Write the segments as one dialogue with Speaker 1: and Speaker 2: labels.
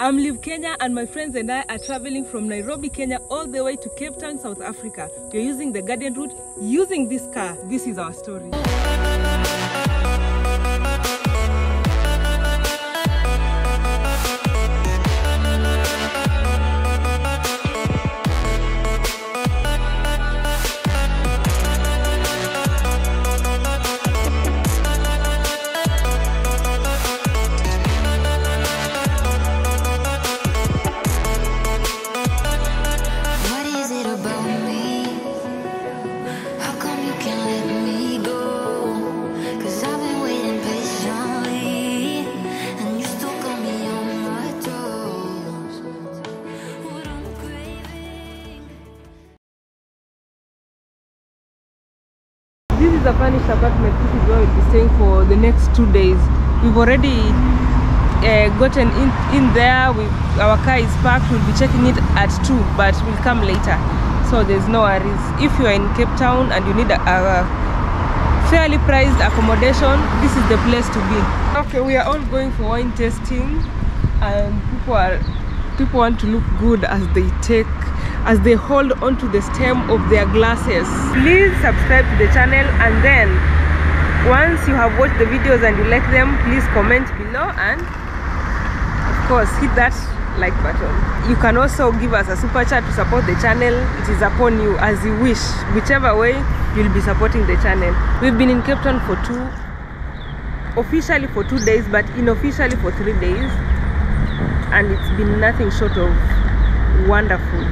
Speaker 1: I'm Liv Kenya, and my friends and I are traveling from Nairobi, Kenya, all the way to Cape Town, South Africa. We're using the Guardian route, using this car. This is our story. This is a furnished apartment. This is where we'll be staying for the next 2 days. We've already gotten in there. Our car is parked. We'll be checking it at 2, but we'll come later. So there's no worries. If you are in Cape Town and you need a fairly priced accommodation, this is the place to be. Okay, we are all going for wine tasting, and people want to look good as they hold onto the stem of their glasses. Please subscribe to the channel, and then once you have watched the videos and you like them, please comment below, and of course hit that like button. You can also give us a super chat to support the channel. It is upon you, as you wish. Whichever way, you'll be supporting the channel. We've been in Cape Town officially for 2 days, but unofficially for 3 days, and it's been nothing short of wonderful.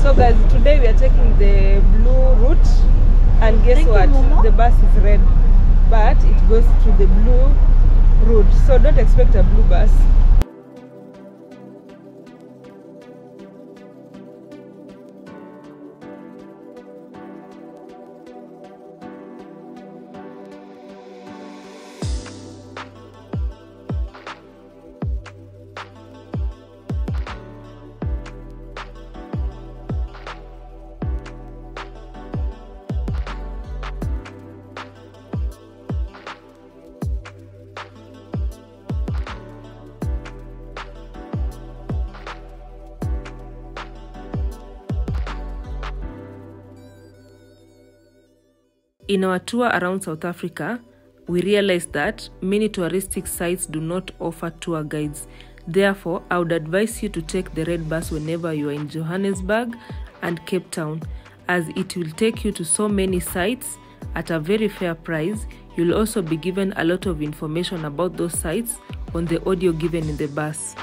Speaker 1: So guys, today we are taking the blue route, and guess what? The bus is red, but it goes to the blue route, so don't expect a blue bus. In our tour around South Africa, we realized that many touristic sites do not offer tour guides. Therefore, I would advise you to take the red bus whenever you are in Johannesburg and Cape Town, as it will take you to so many sites at a very fair price. You'll also be given a lot of information about those sites on the audio given in the bus.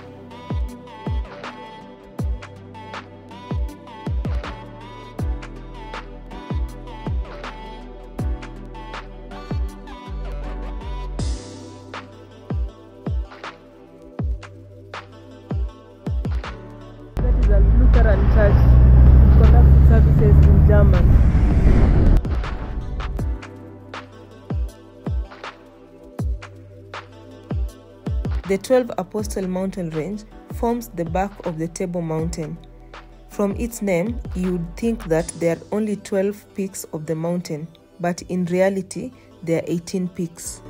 Speaker 1: The Lutheran Church conducts services in German. The 12 Apostle Mountain Range forms the back of the Table Mountain. From its name, you would think that there are only 12 peaks of the mountain, but in reality, there are 18 peaks.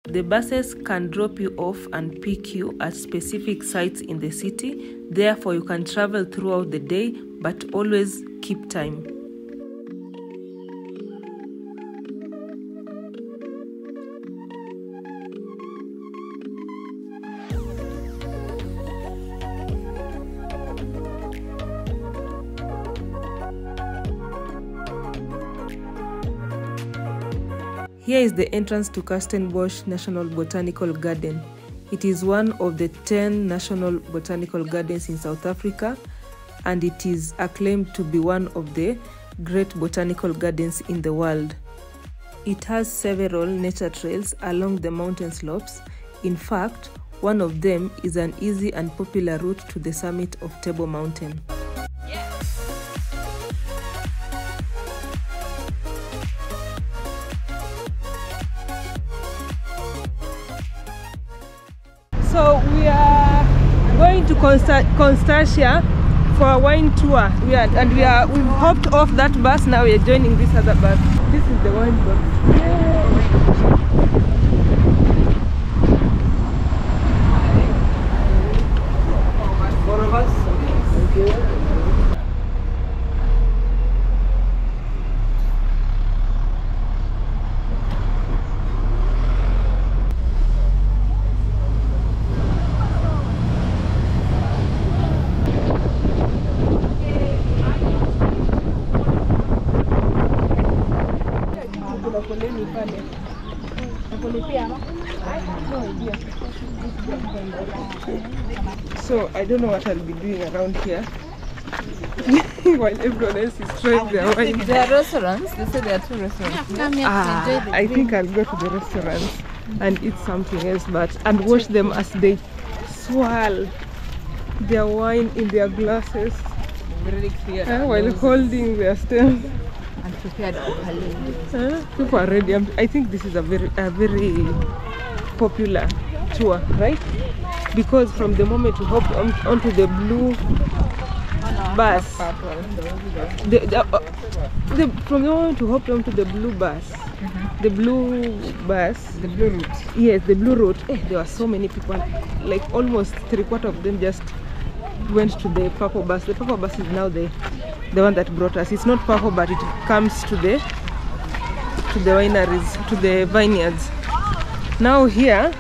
Speaker 1: The buses can drop you off and pick you at specific sites in the city. Therefore, you can travel throughout the day, but always keep time. Here is the entrance to Kirstenbosch National Botanical Garden. It is one of the 10 national botanical gardens in South Africa, and it is acclaimed to be one of the great botanical gardens in the world. It has several nature trails along the mountain slopes. In fact, one of them is an easy and popular route to the summit of Table Mountain. So we are going to Constantia for a wine tour. We've hopped off that bus. Now we are joining this other bus. This is the wine box. Four of us. Thank you. So I don't know what I'll be doing around here while everyone else is trying their wine.
Speaker 2: There are restaurants. They say there are 2 restaurants.
Speaker 1: I think I'll go to the restaurants and eat something else, and watch them as they swirl their wine in their glasses while holding their stems.
Speaker 2: And prepared
Speaker 1: People are ready. I think this is a very popular tour, right? Because from the moment you hop onto the blue bus, from the moment you hop onto the blue bus, the blue route. Yes, the blue route. There were so many people, like almost 3/4 of them just went to the purple bus. The purple bus is now the one that brought us. It's not purple, but it comes to the wineries, to the vineyards. Now here,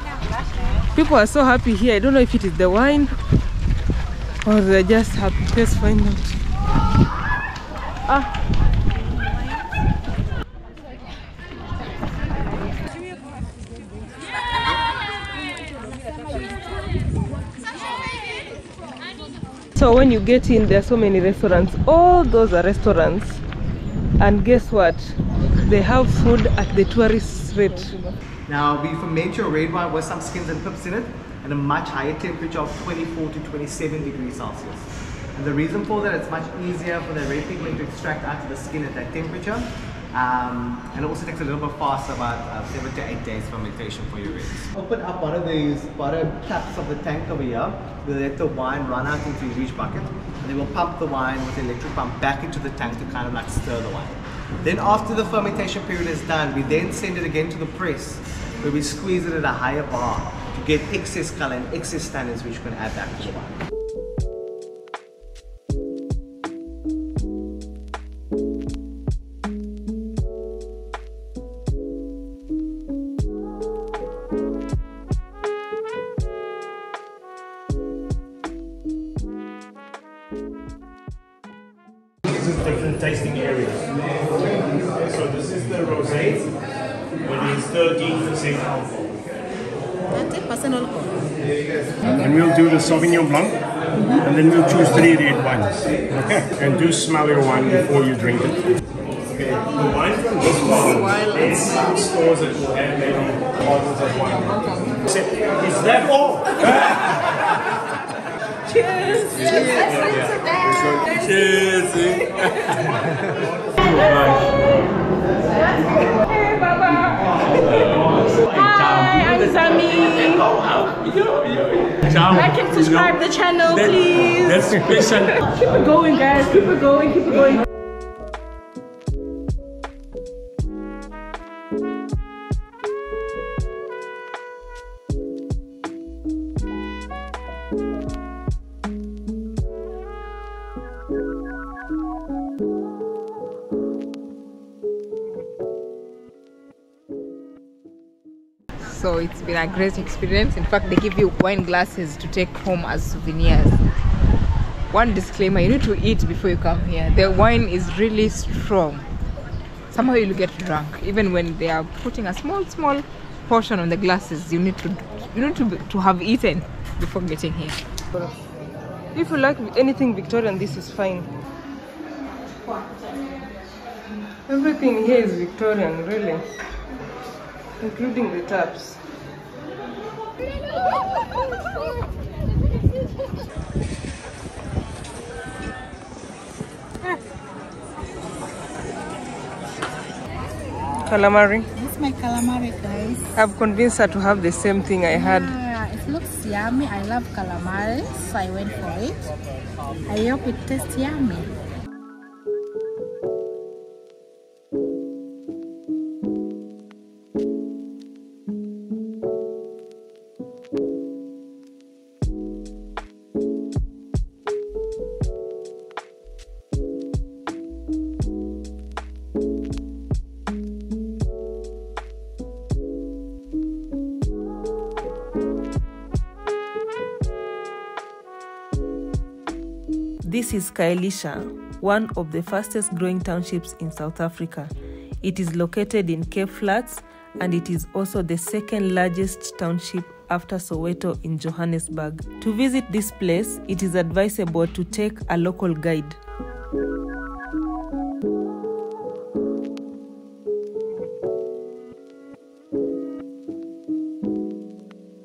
Speaker 1: people are so happy here. I don't know if it is the wine or they're just happy. Let's find out. So when you get in, there are so many restaurants. All those are restaurants. And guess what? They have food at the tourist rate.
Speaker 3: Now, we ferment your red wine with some skins and pips in it at a much higher temperature of 24 to 27 degrees Celsius. And the reason for that, it's much easier for the red pigment to extract out of the skin at that temperature. And it also takes a little bit faster, about 7 to 8 days fermentation for your reds. Open up one of these bottom taps of the tank over here. We'll let the wine run out into each bucket. And then we'll pump the wine with the electric pump back into the tank to kind of like stir the wine. Then after the fermentation period is done, we then send it again to the press, where we squeeze it at a higher bar to get excess color and excess tannins which we can add back to the wine.
Speaker 4: Different tasting areas. So this is the rosé, which is 13% alcohol.
Speaker 2: 30% alcohol.
Speaker 4: And we'll do the Sauvignon Blanc, and then we'll choose 3 red wines. Okay. And do smell your wine before you drink it. Okay. The wine from this bottle, there's some stores that will have maybe bottles of wine. Is that all?
Speaker 1: Cheers!
Speaker 4: Cheers!
Speaker 1: Hey, Baba! Hi, I'm Sami. Like and subscribe to the channel, please.
Speaker 4: That's special.
Speaker 1: Keep it going, guys. Keep it going. Keep it going.
Speaker 2: So it's been a great experience. In fact, they give you wine glasses to take home as souvenirs. One disclaimer, you need to eat before you come here. The wine is really strong. Somehow you'll get drunk. Even when they are putting a small portion on the glasses, you need to have eaten before getting here.
Speaker 1: If you like anything Victorian, this is fine. Everything here is Victorian, really, including the taps. Calamari.
Speaker 5: This is my calamari, guys.
Speaker 1: I've convinced her to have the same thing I had.
Speaker 5: It looks yummy. I love calamari, so I went for it. I hope it tastes yummy.
Speaker 1: This is Khayelitsha, one of the fastest growing townships in South Africa. It is located in Cape Flats and it is also the second largest township after Soweto in Johannesburg. To visit this place, it is advisable to take a local guide.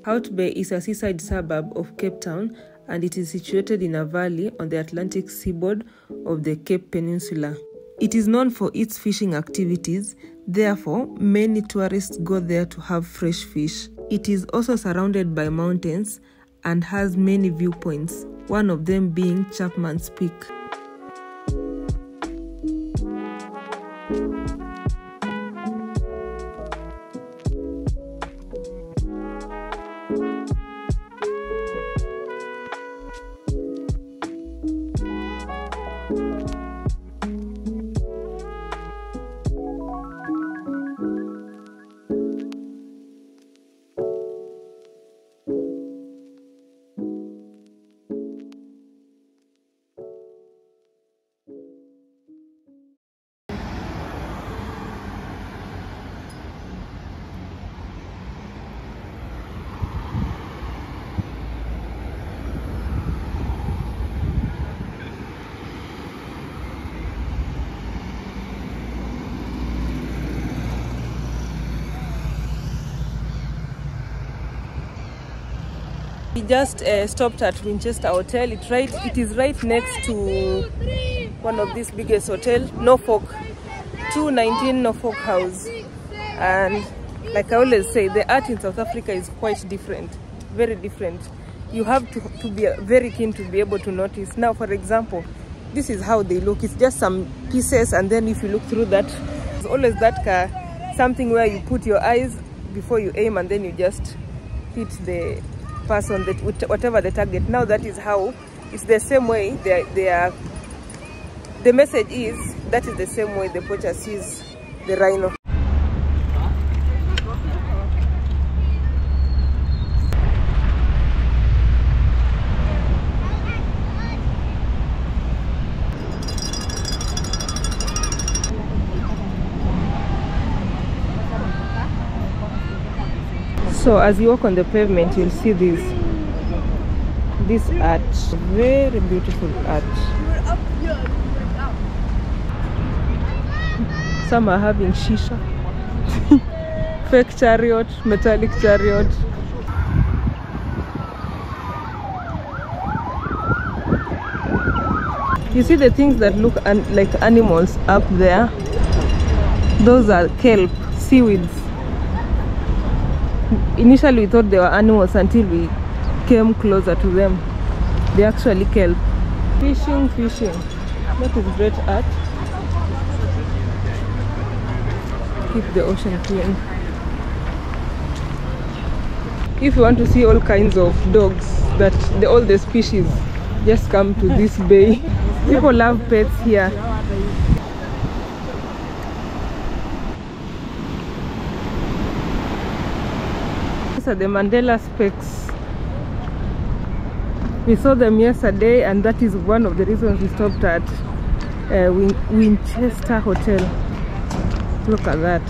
Speaker 1: Hout Bay is a seaside suburb of Cape Town and it is situated in a valley on the Atlantic seaboard of the Cape Peninsula. It is known for its fishing activities, therefore many tourists go there to have fresh fish. It is also surrounded by mountains and has many viewpoints, one of them being Chapman's Peak. We just stopped at Winchester Hotel. It is right next to one of these biggest hotels, Norfolk, 219 Norfolk House. And like I always say, the art in South Africa is quite different, very different. You have to be very keen to be able to notice. Now, for example, this is how they look. It's just some pieces, and then if you look through that, there's always that something where you put your eyes before you aim, and then you just hit the person, that whatever the target. Now that is how it's the same way they are. The message is that is the same way the poacher sees the rhino. So as you walk on the pavement, you'll see this art, very beautiful art. Some are having shisha, fake chariot, metallic chariot. You see the things that look like animals up there? Those are kelp, seaweeds. Initially we thought they were animals until we came closer to them. They actually kelp. Fishing. That is great art. Keep the ocean clean. If you want to see all kinds of dogs, all the species, just come to this bay. People love pets here. These are the Mandela specks. We saw them yesterday, and that is one of the reasons we stopped at Winchester Hotel. Look at that.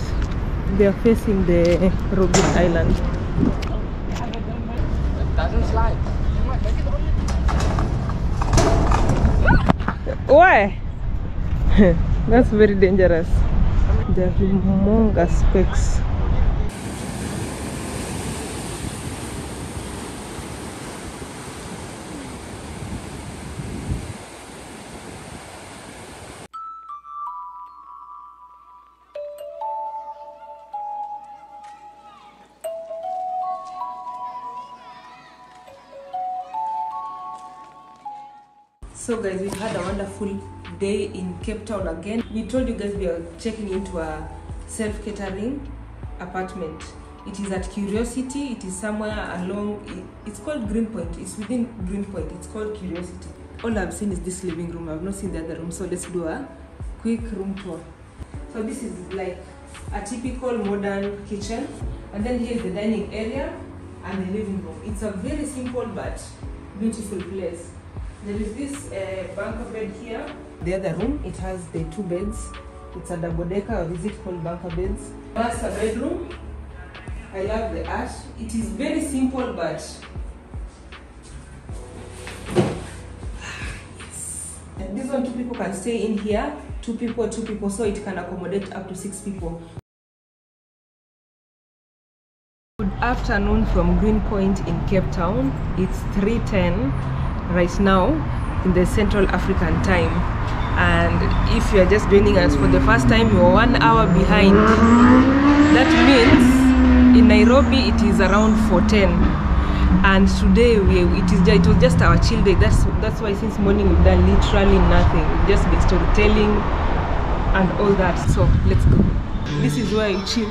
Speaker 1: They are facing the Robben Island.
Speaker 6: It doesn't slide.
Speaker 1: Why? That's very dangerous. They're humongous specks. So guys, we've had a wonderful day in Cape Town again. We told you guys we are checking into a self-catering apartment. It is at Curiosity. It is somewhere along, it's called Greenpoint. It's within Greenpoint. It's called Curiosity. All I've seen is this living room. I've not seen the other room. So let's do a quick room tour. So this is like a typical modern kitchen. And then here is the dining area and the living room. It's a very simple but beautiful place. There is this bunker bed here. The other room, it has the 2 beds. It's a double decker, or is it called bunker beds? Master bedroom. I love the art. It is very simple, but yes. And this one, 2 people can stay in here. 2 people, so it can accommodate up to 6 people. Good afternoon from Greenpoint in Cape Town. It's 3:10 right now in the Central African time, and if you are just joining us for the first time, you are 1 hour behind. That means in Nairobi it is around 4:10, and today it was just our chill day. That's why since morning we've done literally nothing. We've just been storytelling and all that. So let's go. This is where you chill.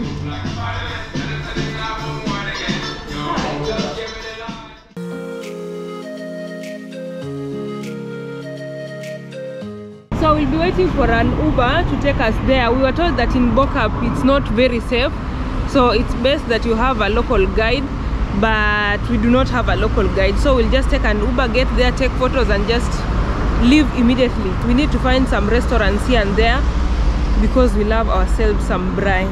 Speaker 1: So we'll be waiting for an Uber to take us there. We were told that in Bokap it's not very safe, so it's best that you have a local guide, but we do not have a local guide. So we'll just take an Uber, get there, take photos and just leave immediately. We need to find some restaurants here and there because we love ourselves some braai.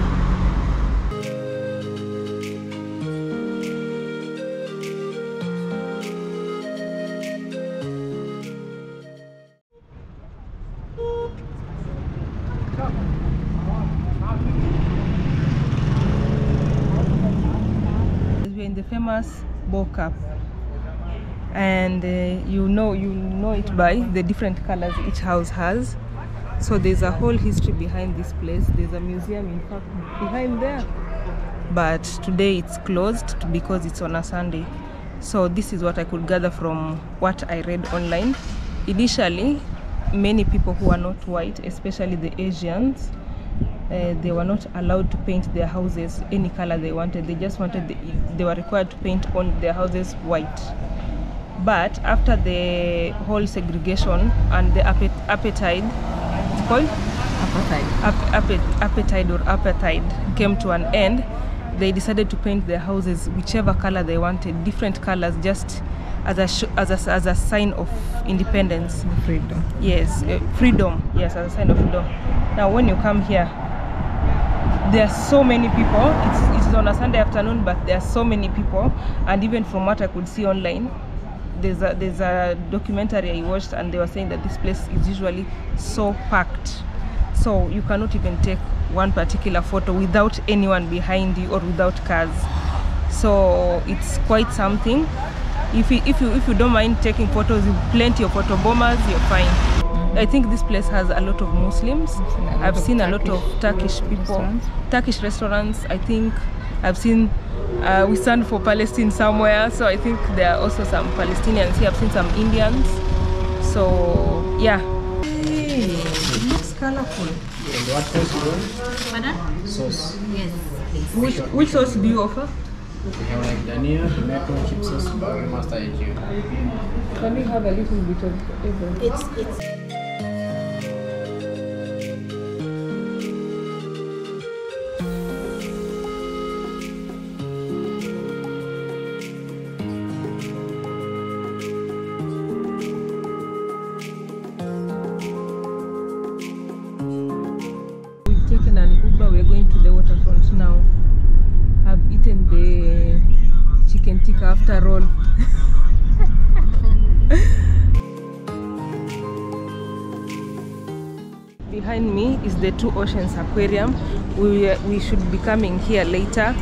Speaker 1: In the famous Bokap, and you know it by the different colors each house has. So there's a whole history behind this place. There's a museum in fact behind there, but today it's closed because it's on a Sunday. So this is what I could gather from what I read online. Initially, many people who are not white, especially the Asians, they were not allowed to paint their houses any color they wanted. They just wanted, they were required to paint on their houses white. But after the whole segregation and the apartheid, it's called? Apartheid came to an end, they decided to paint their houses whichever color they wanted, different colors, just as a sign of independence.
Speaker 2: Freedom.
Speaker 1: Yes, freedom. Yes, as a sign of freedom. Now when you come here, there are so many people. It's on a Sunday afternoon, but there are so many people, and even from what I could see online, there's a documentary I watched, and they were saying that this place is usually so packed, so you cannot even take one particular photo without anyone behind you or without cars. So it's quite something. If you don't mind taking photos with plenty of photo bombers, you're fine. I think this place has a lot of Muslims. I've seen a lot of Turkish people, Turkish restaurants. I think I've seen we stand for Palestine somewhere, so I think there are also some Palestinians here. I've seen some Indians. So yeah. Hey, it looks colorful.
Speaker 6: And what sauce you want?
Speaker 5: Pardon?
Speaker 6: Sauce.
Speaker 5: Yes, please.
Speaker 1: Which sauce do you offer?
Speaker 6: We have like Dania, tomato, chip sauce, barbecue mustard, and you.
Speaker 1: Can we have a little bit of everything?
Speaker 5: It's
Speaker 1: taken an Uber. We're going to the waterfront now. I've eaten the chicken tikka after all. behind me is the Two Oceans Aquarium. We should be coming here later,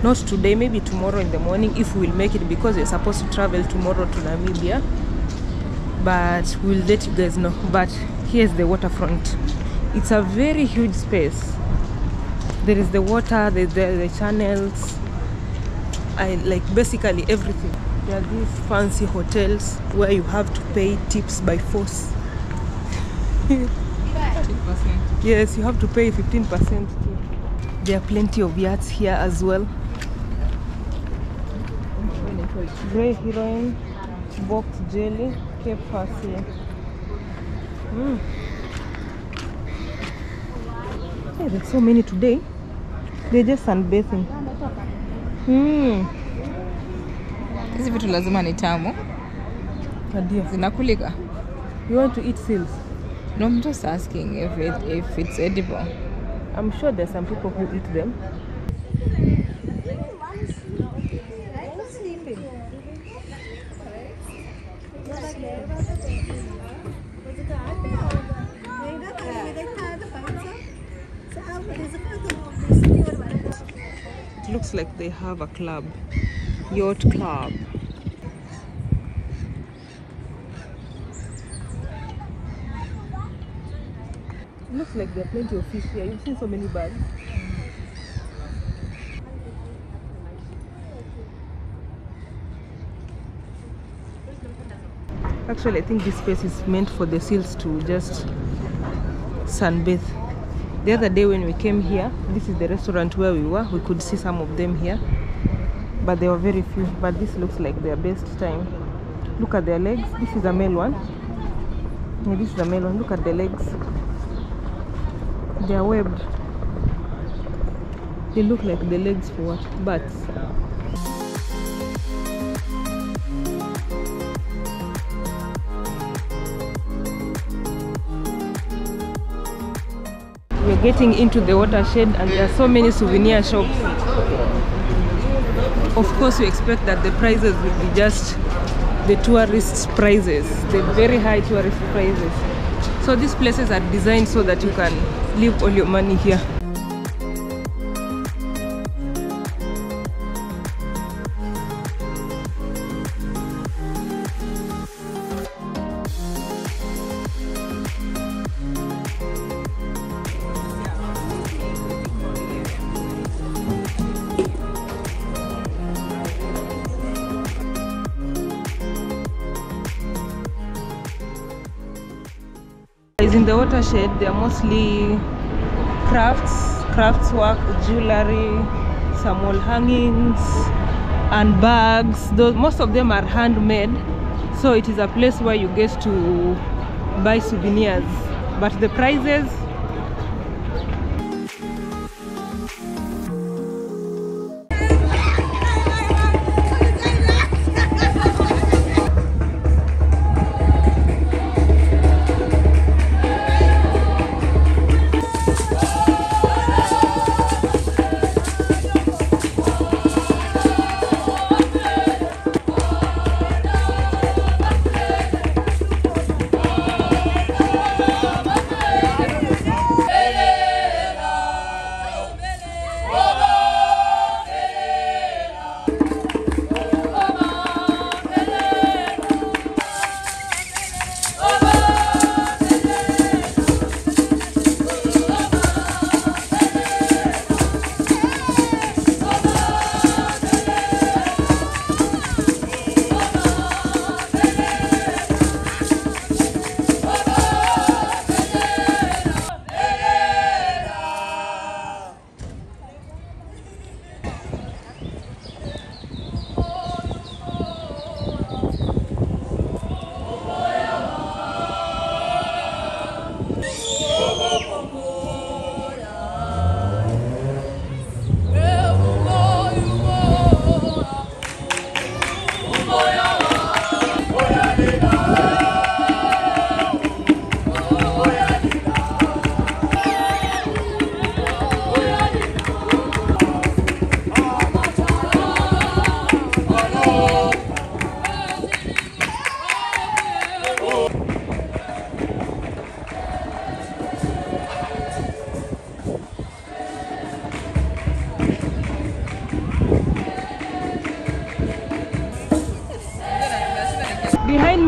Speaker 1: not today, maybe tomorrow in the morning if we'll make it, because we're supposed to travel tomorrow to Namibia, but we'll let you guys know. But here's the waterfront. It's a very huge space. There is the water, the channels, like basically everything. There are these fancy hotels where you have to pay tips by force.
Speaker 2: 15%.
Speaker 1: Yes, you have to pay 15% tip. There are plenty of yachts here as well. Grey Heroine, Box Jelly, Cape Parsley. Hey, there's so many today. They're just sunbathing.
Speaker 2: Hizi vitu lazima ni tamu.
Speaker 1: Adia.
Speaker 2: Zinakulika.
Speaker 1: You want to eat seals?
Speaker 2: No, I'm just asking if it's edible.
Speaker 1: I'm sure there's some people who eat them. It looks like they have a club, yacht club. It looks like there are plenty of fish here. You've seen so many birds. Actually, I think this space is meant for the seals to just sunbathe. The other day when we came here, this is the restaurant where we were. We could see some of them here, but there were very few. But this looks like their best time. Look at their legs. This is a male one. Yeah, this is a male one. Look at the legs. They are webbed. They look like the legs for what? Bats. We're getting into the watershed and there are so many souvenir shops. Of course, we expect that the prices will be just the tourist prices, the very high tourist prices. So these places are designed so that you can leave all your money here. In the watershed, they are mostly crafts work, jewelry, some wall hangings and bags. Most of them are handmade, so it is a place where you get to buy souvenirs, but the prices,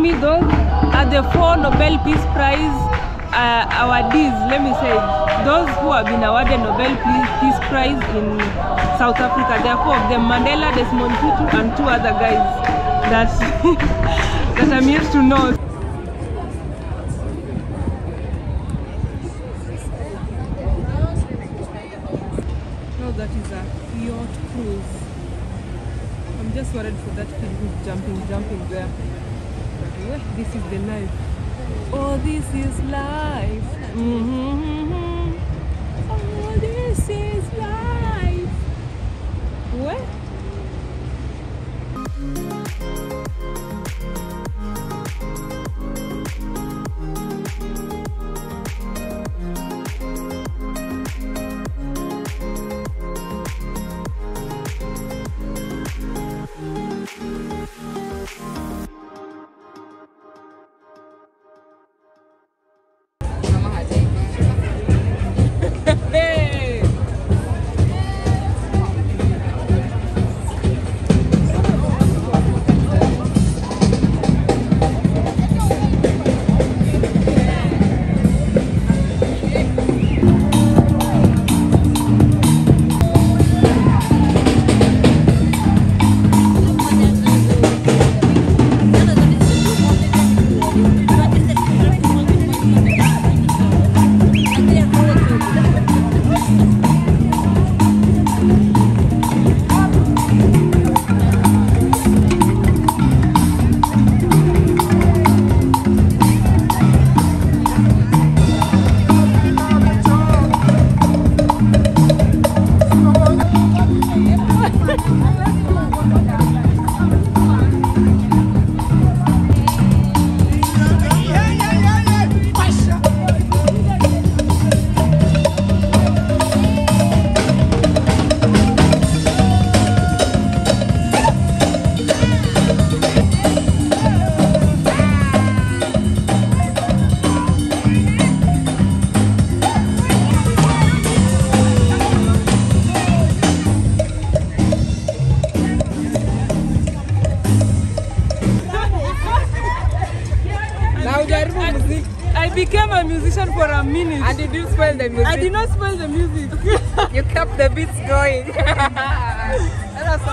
Speaker 1: telling me those are the 4 Nobel Peace Prize awardees, let me say, those who have been awarded Nobel Peace Prize in South Africa. There are 4 of them: Mandela, Desmond Tutu, and 2 other guys that that I'm yet to know. No, that is a yacht cruise. I'm just worried for that kid who's jumping there. But yeah, this is the life. Oh, this is life. Oh, this is life. What? I became a musician for a minute.
Speaker 2: And did you spoil the music?
Speaker 1: I did not spoil the music.
Speaker 2: You kept the beats going. That was so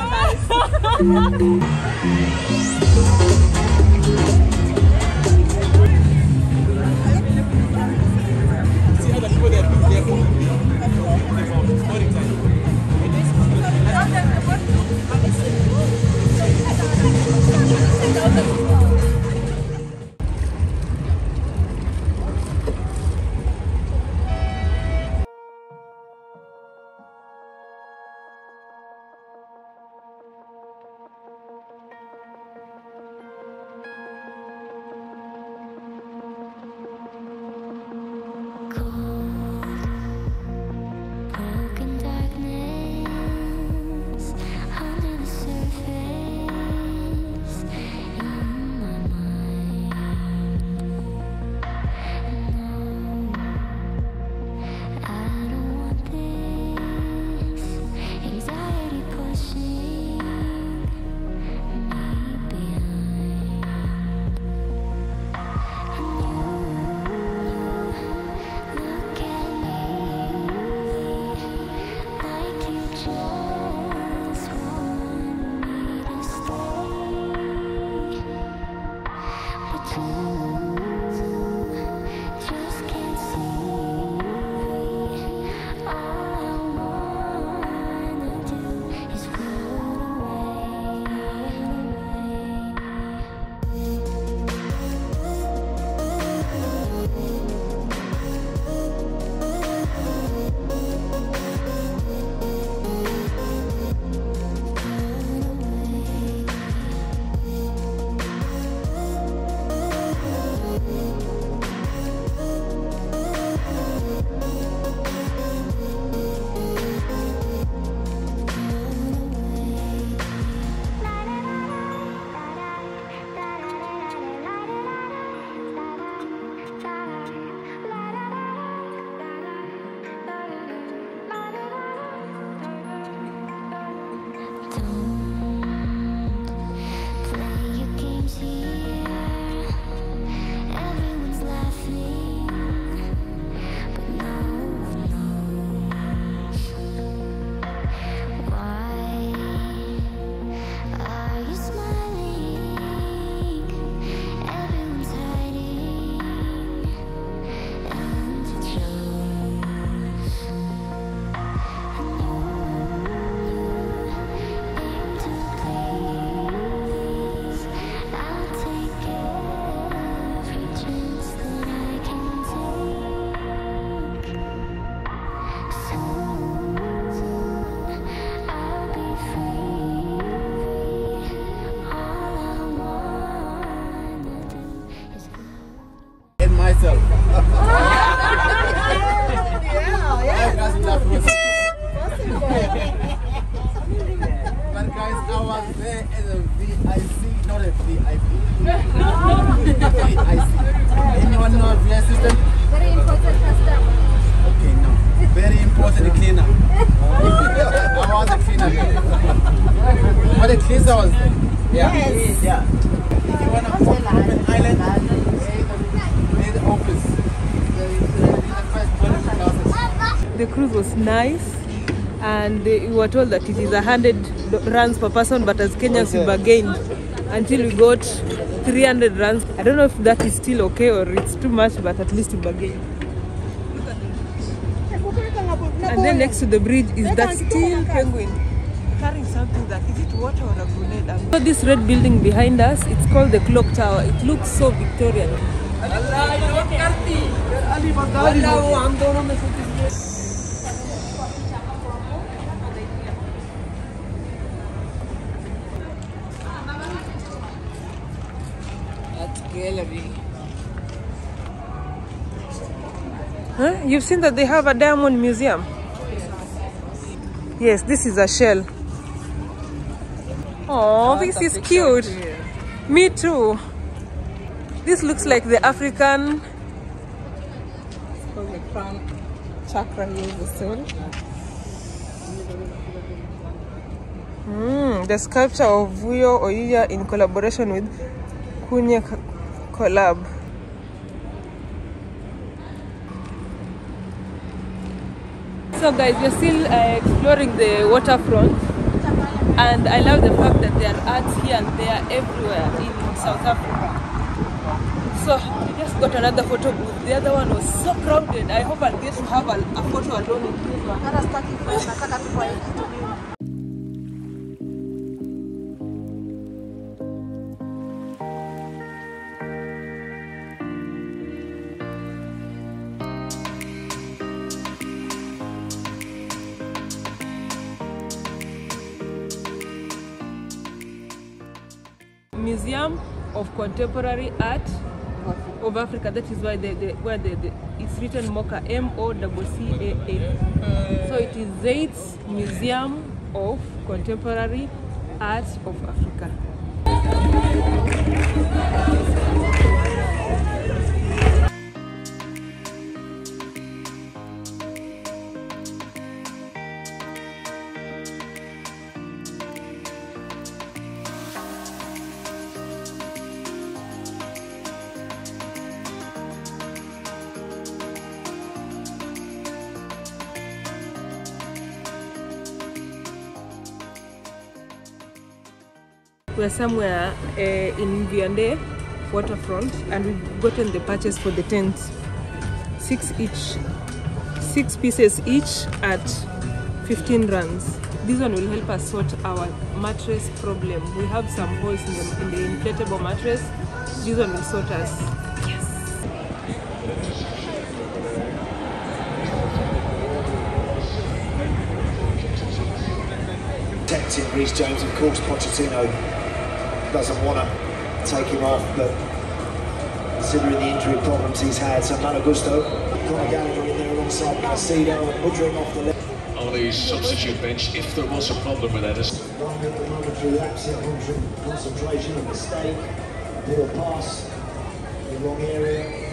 Speaker 6: wasn't the cleaner. I was the cleaner. But the cleaner was there. Yeah.
Speaker 5: Yes.
Speaker 3: Yeah.
Speaker 6: If you want to go to an island, near the office.
Speaker 1: The cruise was nice, and we were told that it is 100 rands per person, but as Kenyans we bargained until we got 300 rands. I don't know if that is still okay or it's too much, but at least we bargained. And then next to the bridge is that steel penguin carrying something that, is it water or a grenade? So this red building behind us, it's called the Clock Tower. It looks so Victorian.
Speaker 2: Gallery.
Speaker 1: Huh? You've seen that they have a diamond museum? Yes, this is a shell. Oh, this is cute. Me too. This looks like the African.
Speaker 2: It's called the crown chakra. Here's the stone.
Speaker 1: The sculpture of Vuyo Oyiya in collaboration with Kunye Collab. So guys, we're still exploring the waterfront, and I love the fact that there are arts here and there everywhere in South Africa. So we just got another photo booth. The other one was so crowded. I hope I'll get to have a photo alone in this one. Museum of Contemporary Art of Africa. That is why it's written MOCAA, M-O-C-C-A-A. So it is Zeitz Museum of Contemporary Art of Africa. We're somewhere in Viande waterfront, and we've gotten the purchase for the tents. 6 pieces each at 15 rands. This one will help us sort our mattress problem. We have some holes in the inflatable mattress. This one will sort us.
Speaker 7: Tempting Reece James, of course. Pochettino doesn't want to take him off, but considering the injury problems he's had, so Malo Gusto, Conor Gallagher in there alongside Casido and Woodring off the left.
Speaker 8: On the substitute bench, if there was a problem with Edison.
Speaker 7: Running at the moment through absolute concentration, a mistake, poor pass in the wrong area.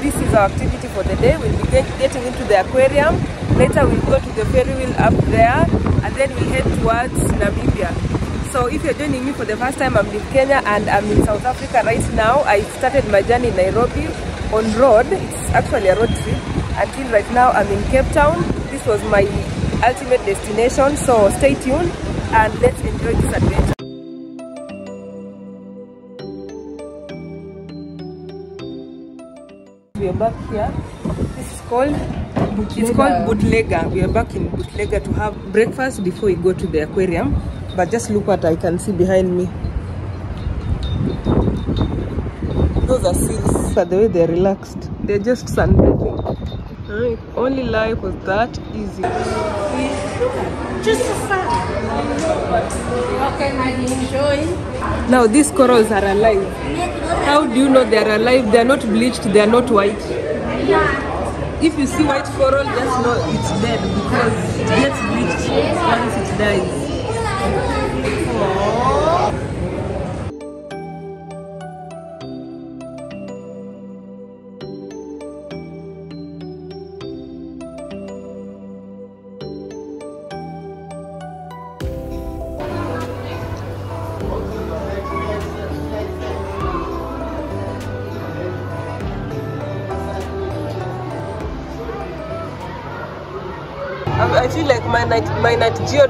Speaker 1: This is our activity for the day. We'll be getting into the aquarium. Later we'll go to the ferry wheel up there, and then we'll head towards Namibia. So if you're joining me for the first time, I'm in Kenya and I'm in South Africa right now. I started my journey in Nairobi on road. It's actually a road trip. Until right now I'm in Cape Town. This was my ultimate destination. So stay tuned and let's enjoy this adventure. We are back here. This is called Bootlegger. We are back in Bootlegger to have breakfast before we go to the aquarium. But just look what I can see behind me. Those are seals. But the way they're relaxed, they're just sunbathing. If only life was that easy.
Speaker 5: Just for fun. How can I enjoy?
Speaker 1: Now these corals are alive. How do you know they are alive? They are not bleached, they are not white. If you see white coral, just know it's dead because it gets bleached once it dies. I feel like my Nat Geo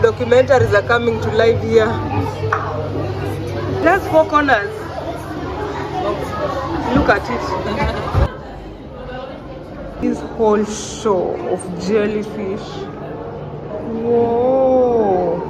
Speaker 1: documentaries are coming to life here. That's 4 corners. Look at it. This whole show of jellyfish. Whoa.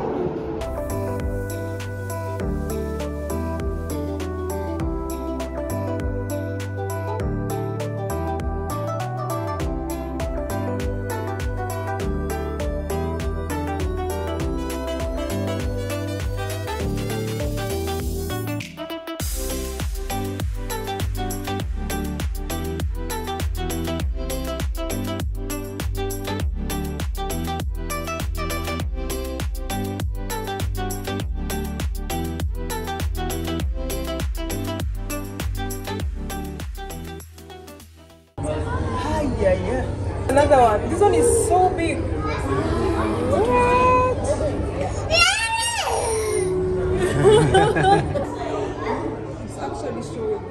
Speaker 1: Yeah. Another one. This one is so big. What? It's actually showing.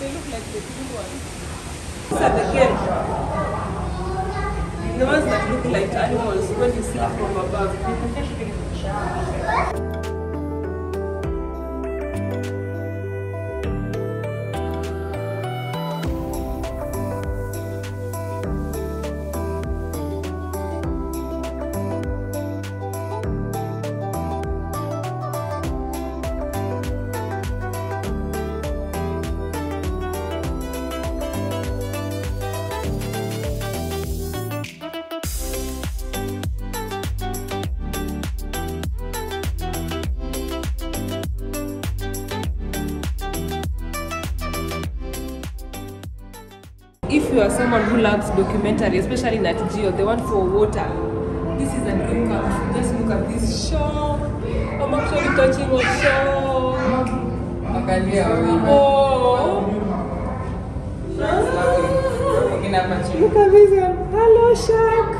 Speaker 1: They look like the blue ones. These are the game. The ones that look like animals when you see from above. If you are someone who loves documentary, especially Nat Geo, the one for water, this is a dream come true. Just look at this shore. I'm actually touching a shore. Oh. Look at this one. Hello, shark.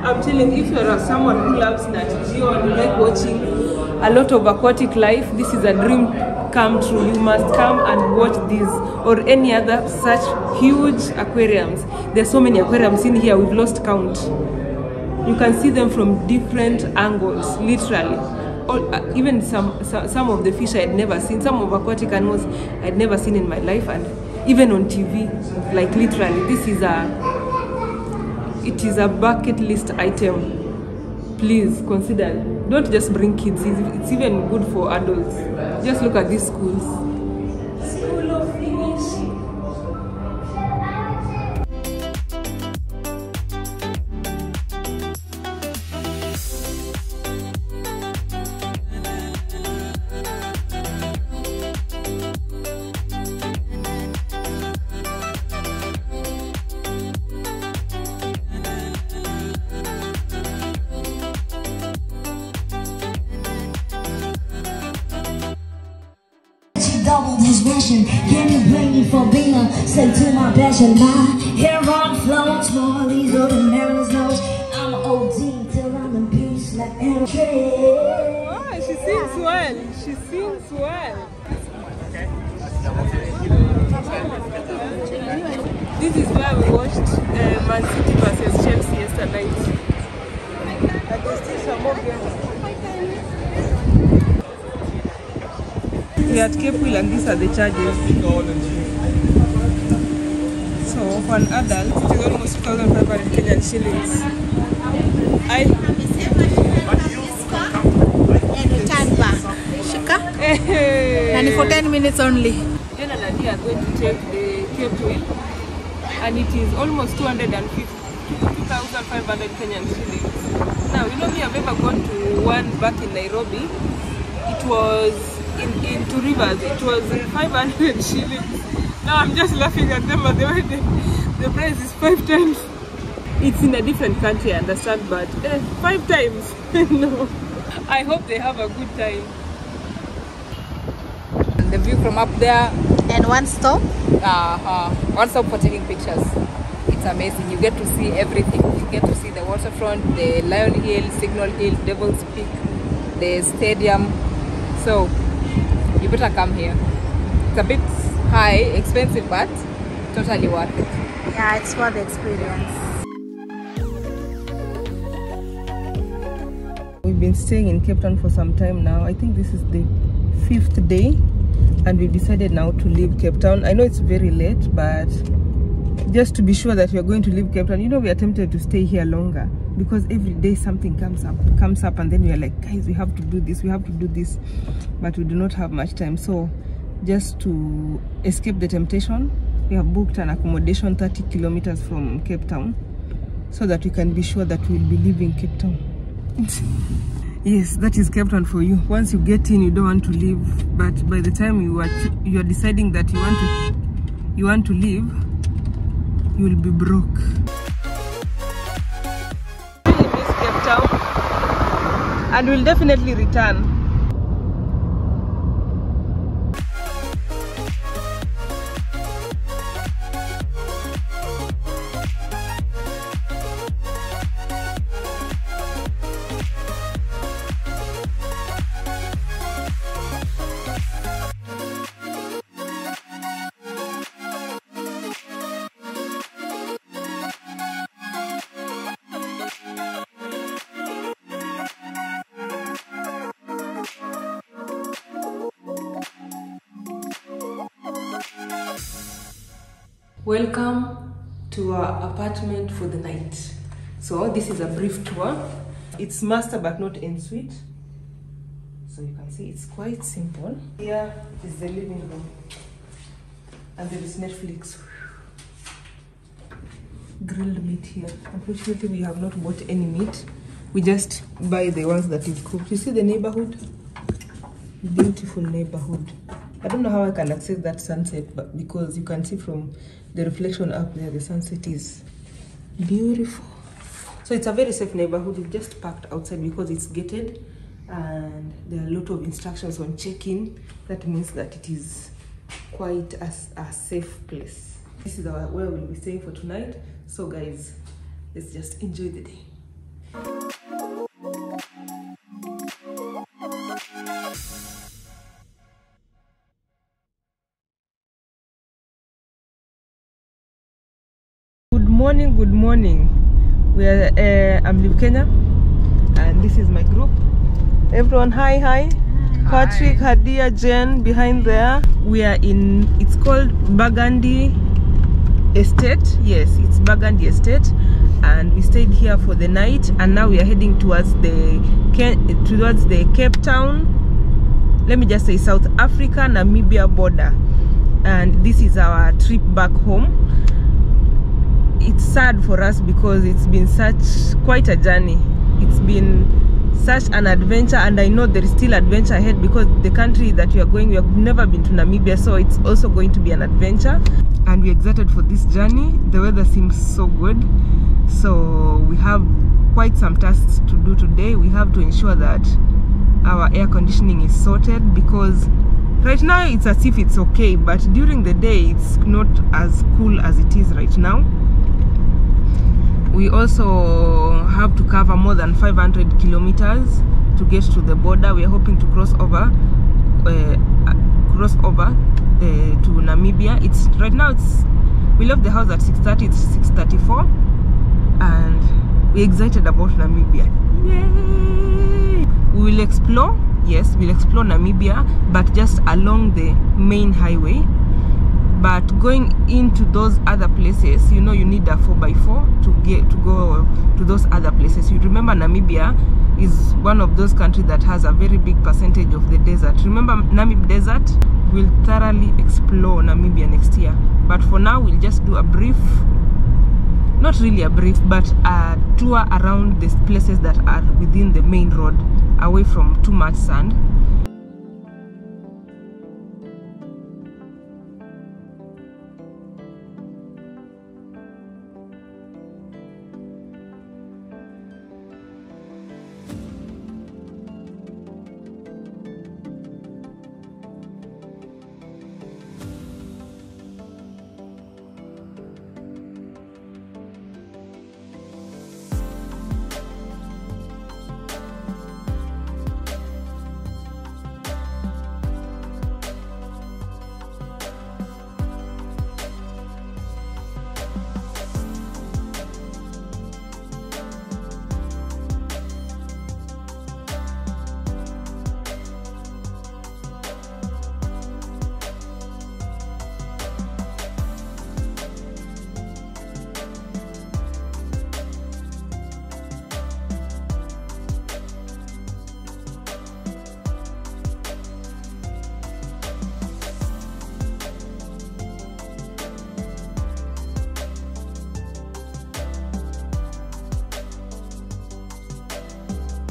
Speaker 1: I'm telling you, if you are someone who loves Nat Geo and you like watching a lot of aquatic life, this is a dream come true. You must come and watch these or any other such huge aquariums. There's so many aquariums in here, we've lost count. You can see them from different angles, literally. Even some of the fish I had never seen, some of aquatic animals I'd never seen in my life, and even on TV, like literally, it is a bucket list item. Please consider. Don't just bring kids, it's even good for adults. Just look at these schools. School of Fish.
Speaker 9: double his version. Can you bring me for being sent to my passion? My hair on floats, more these other nervous notes. I'm OD till I'm in peace like MK.
Speaker 1: Oh, she sings well. She sings well. This is where we watched Man City versus Chelsea yesterday night. And there's still some more games. We are at Cape Wheel and these are the charges. So for an adult, it is almost 2,500 Kenyan shillings.
Speaker 5: And return back. Shika? And for 10 minutes only.
Speaker 1: Jen and Nadia are going to take the Cape Wheel, and it is almost 2,500 Kenyan shillings. Now, you know me, I've ever gone to one back in Nairobi. It was in Two Rivers. It was 500 shillings. Now I'm just laughing at them, but the way the price is 5 times. It's in a different country, I understand, but 5 times. No. I hope they have a good time.
Speaker 2: The view from up there.
Speaker 5: And one stop?
Speaker 2: One stop for taking pictures. It's amazing. You get to see everything. You get to see the waterfront, the Lion Hill, Signal Hill, Devil's Peak, the stadium. So you better come here. It's a bit high, expensive, but totally worth it.
Speaker 5: Yeah, it's worth the experience.
Speaker 1: We've been staying in Cape Town for some time now. I think this is the 5th day, and we decided now to leave Cape Town. I know it's very late, but just to be sure that we are going to leave Cape Town, you know, we are tempted to stay here longer because every day something comes up, and then we are like, guys, we have to do this, but we do not have much time. So just to escape the temptation, we have booked an accommodation 30 kilometers from Cape Town so that we can be sure that we'll be leaving Cape Town. Yes, that is Cape Town for you. Once you get in, you don't want to leave, but by the time you are deciding that you want to leave, you will be broke. We really miss Cape Town, and we'll definitely return. Welcome to our apartment for the night. So this is a brief tour. It's master but not en suite. So you can see it's quite simple. Here is the living room, and there is Netflix. Grilled meat here. Unfortunately, we have not bought any meat. We just buy the ones that is cooked. You see the neighborhood? Beautiful neighborhood. I don't know how I can access that sunset, but because you can see from the reflection up there, the sunset is beautiful. So it's a very safe neighborhood. We've just parked outside because it's gated, and there are a lot of instructions on check-in. That means that it is quite a safe place. This is where we'll be staying for tonight. So guys, let's just enjoy the day. Good morning. We are I'm Liv Kenya, and this is my group. Everyone, hi. Patrick, Hadia, Jen behind there. We are in, it's called Burgundy Estate. Yes, it's Burgundy Estate, and we stayed here for the night, and now we are heading towards the Cape Town, let me just say South Africa Namibia border, and this is our trip back home. It's sad for us because it's been quite a journey. It's been such an adventure, and I know there is still adventure ahead because the country that we are going, we have never been to Namibia, so it's also going to be an adventure, and we're excited for this journey. The weather seems so good, so we have quite some tasks to do today. We have to ensure that our air conditioning is sorted, because right now it's as if it's okay, but during the day it's not as cool as it is right now. We also have to cover more than 500 kilometers to get to the border. We are hoping to cross over to Namibia. It's right now, we left the house at 6:30. It's 6:34, and we're excited about Namibia. Yay! We will explore. Yes, we'll explore Namibia, but just along the main highway. But going into those other places, you know, you need a 4x4 to go to those other places. You remember Namibia is one of those countries that has a very big percentage of the desert. Remember Namib Desert? We'll thoroughly explore Namibia next year. But for now, we'll just do a brief, not really a brief, but a tour around the places that are within the main road, away from too much sand.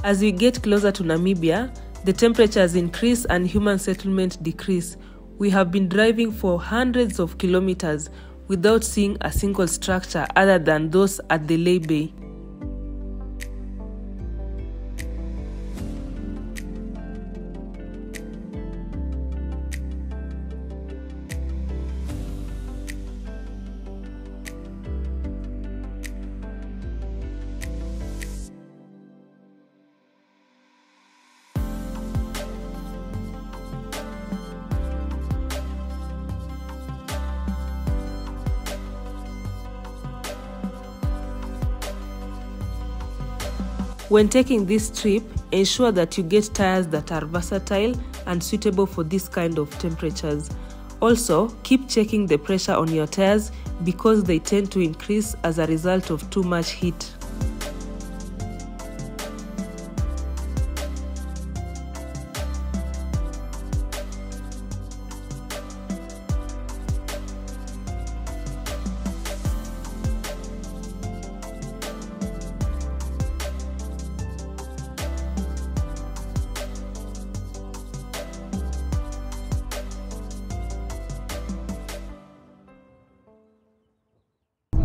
Speaker 1: As we get closer to Namibia, the temperatures increase and human settlement decrease. We have been driving for hundreds of kilometers without seeing a single structure other than those at the Lay Bay. When taking this trip, ensure that you get tires that are versatile and suitable for this kind of temperatures. Also, keep checking the pressure on your tires because they tend to increase as a result of too much heat.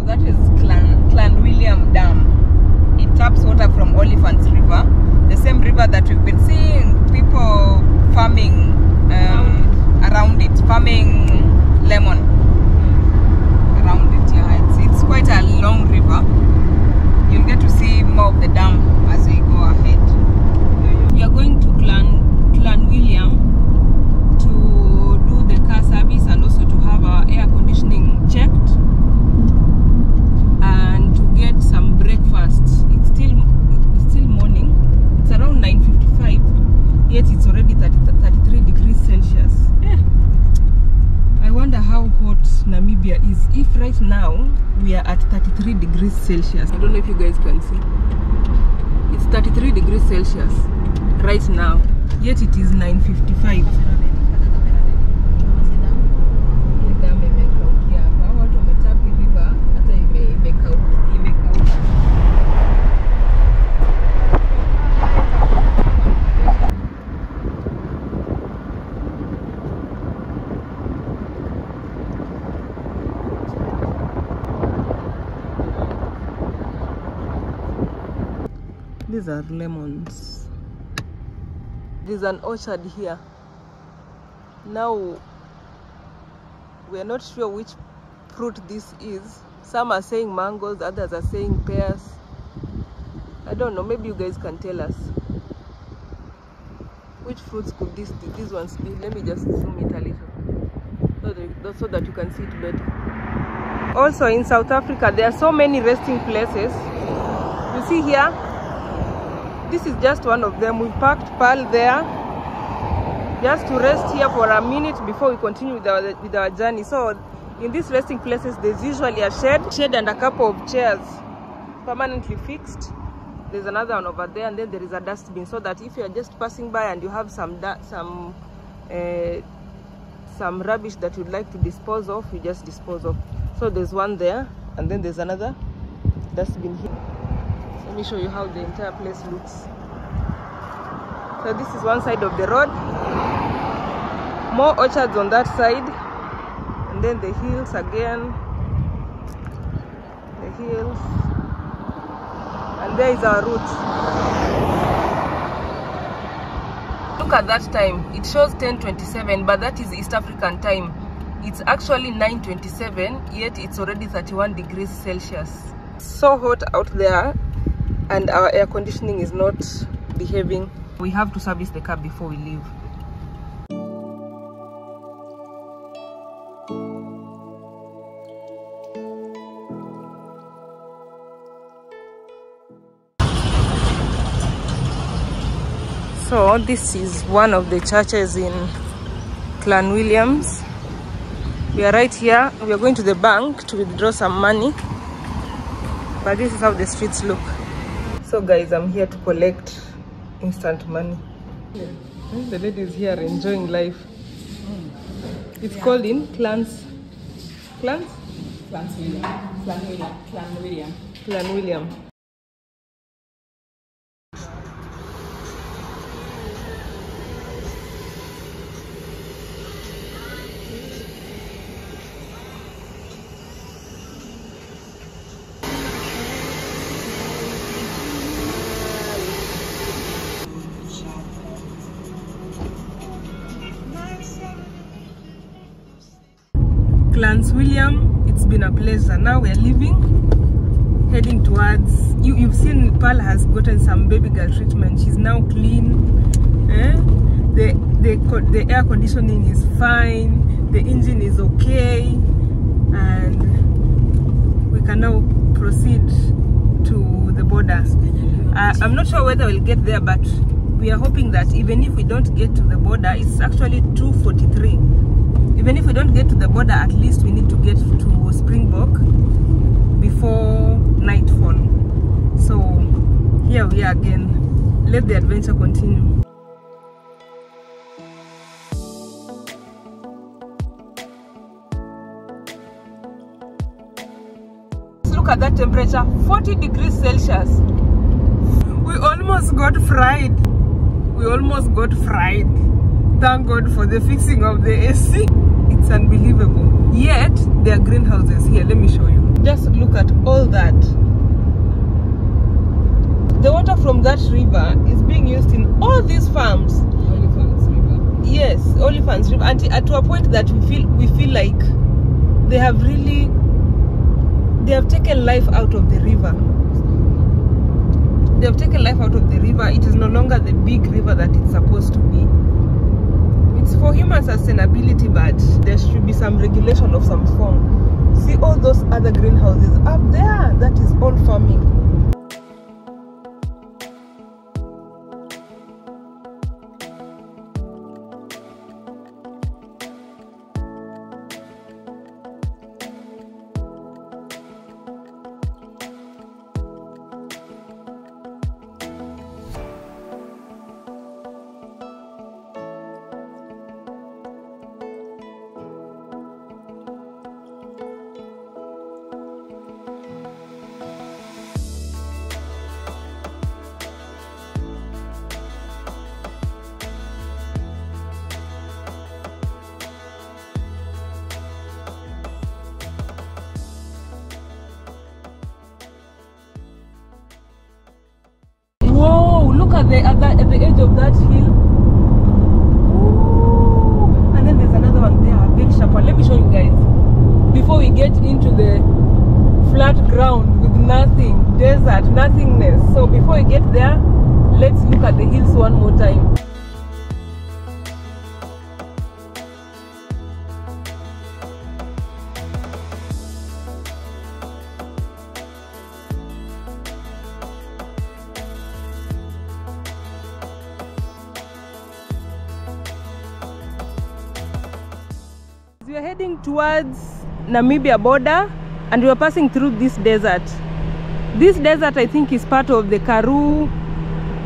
Speaker 1: That is Clan William Dam. It taps water from Oliphants River, the same river that we've been seeing people farming around it, farming lemon around it. Yeah, it's quite a long river. You'll get to see more of the dam as we go ahead. We are going to Clan William to do the car service and also to have our air conditioning checked. And to get some breakfast. It's still morning. It's around 9:55, yet it's already 33 degrees Celsius. I wonder how hot Namibia is. If right now we are at 33 degrees Celsius. I don't know if you guys can see. It's 33 degrees Celsius right now, yet it is 9:55. These are lemons. there's an orchard here. Now we are not sure which fruit this is. Some are saying mangoes, others are saying pears. I don't know, maybe you guys can tell us. Which fruits could these ones be? Let me just zoom it a little so that you can see it better. Also in South Africa, there are so many resting places. You see here, this is just one of them. We've parked Pearl there just to rest here for a minute before we continue with our journey. So in these resting places, there's usually a shade and a couple of chairs permanently fixed. There's another one over there, and then there is a dustbin, so that if you're just passing by and you have some rubbish that you'd like to dispose of, you just dispose of. So there's one there, and then there's another dustbin here. Let me show you how the entire place looks. So this is one side of the road. More orchards on that side, and then the hills again. The hills. And there is our route. Look at that time. It shows 10:27, but that is East African time. It's actually 9:27, yet it's already 31 degrees Celsius. So hot out there, and our air conditioning is not behaving. We have to service the car before we leave. So this is one of the churches in Clanwilliams. We are right here. We are going to the bank to withdraw some money. But this is how the streets look. So guys, I'm here to collect instant money. The lady is here enjoying life. It's called in Clanwilliam. Clanwilliam, it's been a pleasure. Now we are leaving, heading towards, you've seen Pearl has gotten some baby girl treatment. She's now clean. The air conditioning is fine, the engine is okay, and we can now proceed to the border. I'm not sure whether we'll get there, but we are hoping that even if we don't get to the border, it's actually 2:43. Even if we don't get to the border, at least we need to get to Springbok before nightfall. So here we are again. Let the adventure continue. Look at that temperature, 40 degrees Celsius. We almost got fried. Thank God for the fixing of the AC. It's unbelievable. Yet there are greenhouses here. Let me show you. Just look at all that. The water from that river is being used in all these farms. Olifants River. Yes, Olifants River. And to a point that we feel like they have taken life out of the river. They have taken life out of the river. It is no longer the big river that it's supposed to be. It's for human sustainability, but there should be some regulation of some form. See all those other greenhouses up there? That is all farming. At the edge of that hill, one more time. We are heading towards Namibia border and we are passing through this desert. This desert, I think, is part of the Karoo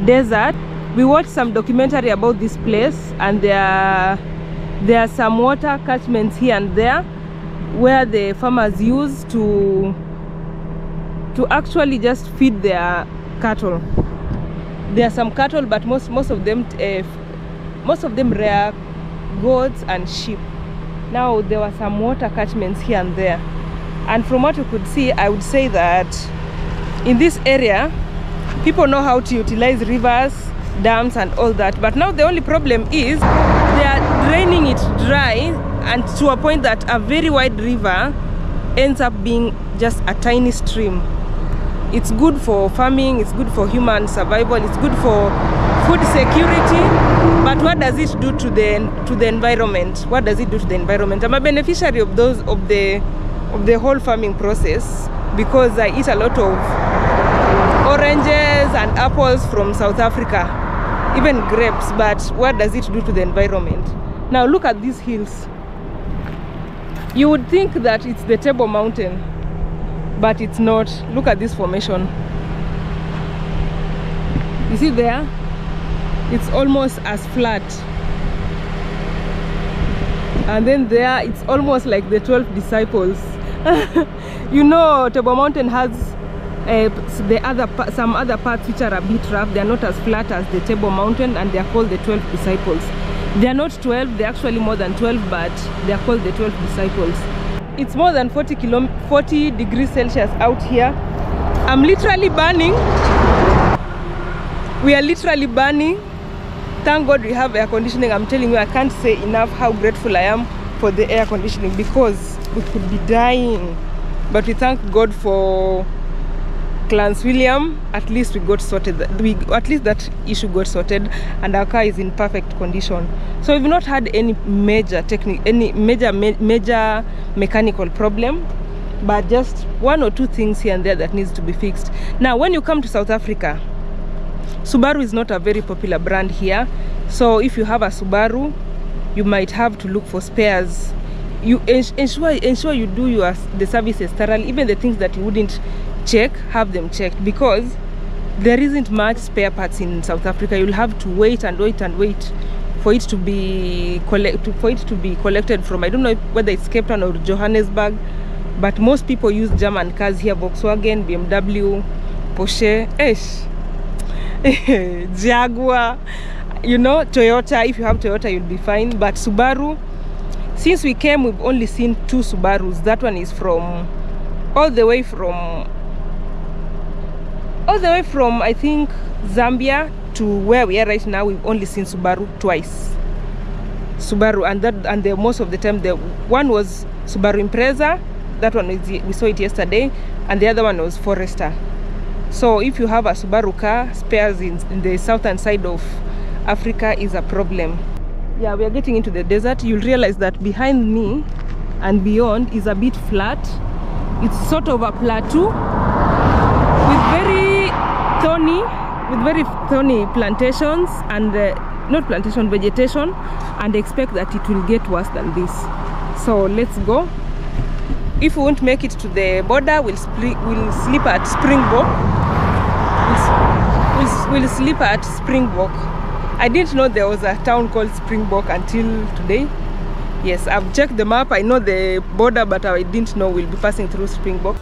Speaker 1: Desert. We watched some documentary about this place, and there are some water catchments here and there where the farmers use to actually just feed their cattle. There are some cattle, but most of them rear goats and sheep. Now there were some water catchments here and there, and from what you could see, I would say that in this area people know how to utilize rivers, dams and all that. But now the only problem is they are draining it dry, and to a point that a very wide river ends up being just a tiny stream. It's good for farming, it's good for human survival, it's good for food security, but what does it do to the environment? What does it do to the environment? I'm a beneficiary of the whole farming process because I eat a lot of oranges and apples from South Africa, even grapes. But what does it do to the environment? Now look at these hills. You would think that it's the Table Mountain, but it's not. Look at this formation. You see there? It's almost as flat. And then there, it's almost like the 12 disciples. You know, Table Mountain has some other parts which are a bit rough. They are not as flat as the Table Mountain, and they are called the 12 disciples. They are not 12, they're actually more than 12, but they are called the 12 disciples. It's more than 40 degrees Celsius out here. I'm literally burning. We are literally burning. Thank God we have air conditioning. I'm telling you, I can't say enough how grateful I am for the air conditioning, because we could be dying. But we thank God for Clarence William. At least we got sorted. At least that issue got sorted, and our car is in perfect condition. So we've not had any major major mechanical problem, but just one or two things here and there that needs to be fixed. Now, when you come to South Africa, Subaru is not a very popular brand here. So if you have a Subaru, you might have to look for spares. You ensure you do the services thoroughly. Even the things that you wouldn't check, have them checked, because there isn't much spare parts in South Africa. You'll have to wait and wait and wait for it to be collected from, I don't know whether it's Cape Town or Johannesburg, but most people use German cars here: Volkswagen, BMW, Porsche, Jaguar, you know, Toyota. If you have Toyota, you'll be fine. But Subaru, since we came, we've only seen 2 Subarus. That one is from all the way from I think Zambia to where we are right now. We've only seen Subaru twice. And most of the time, the one was Subaru Impreza. That one we saw it yesterday, and the other one was Forester. So if you have a Subaru car, spares in the southern side of Africa is a problem. Yeah, we are getting into the desert. You'll realize that behind me and beyond is a bit flat. It's sort of a plateau with very thorny plantations and vegetation, and expect that it will get worse than this. So let's go. If we won't make it to the border, we'll sleep at Springbok. We'll sleep at Springbok. I didn't know there was a town called Springbok until today. Yes, I've checked the map. I know the border, but I didn't know we'll be passing through Springbok.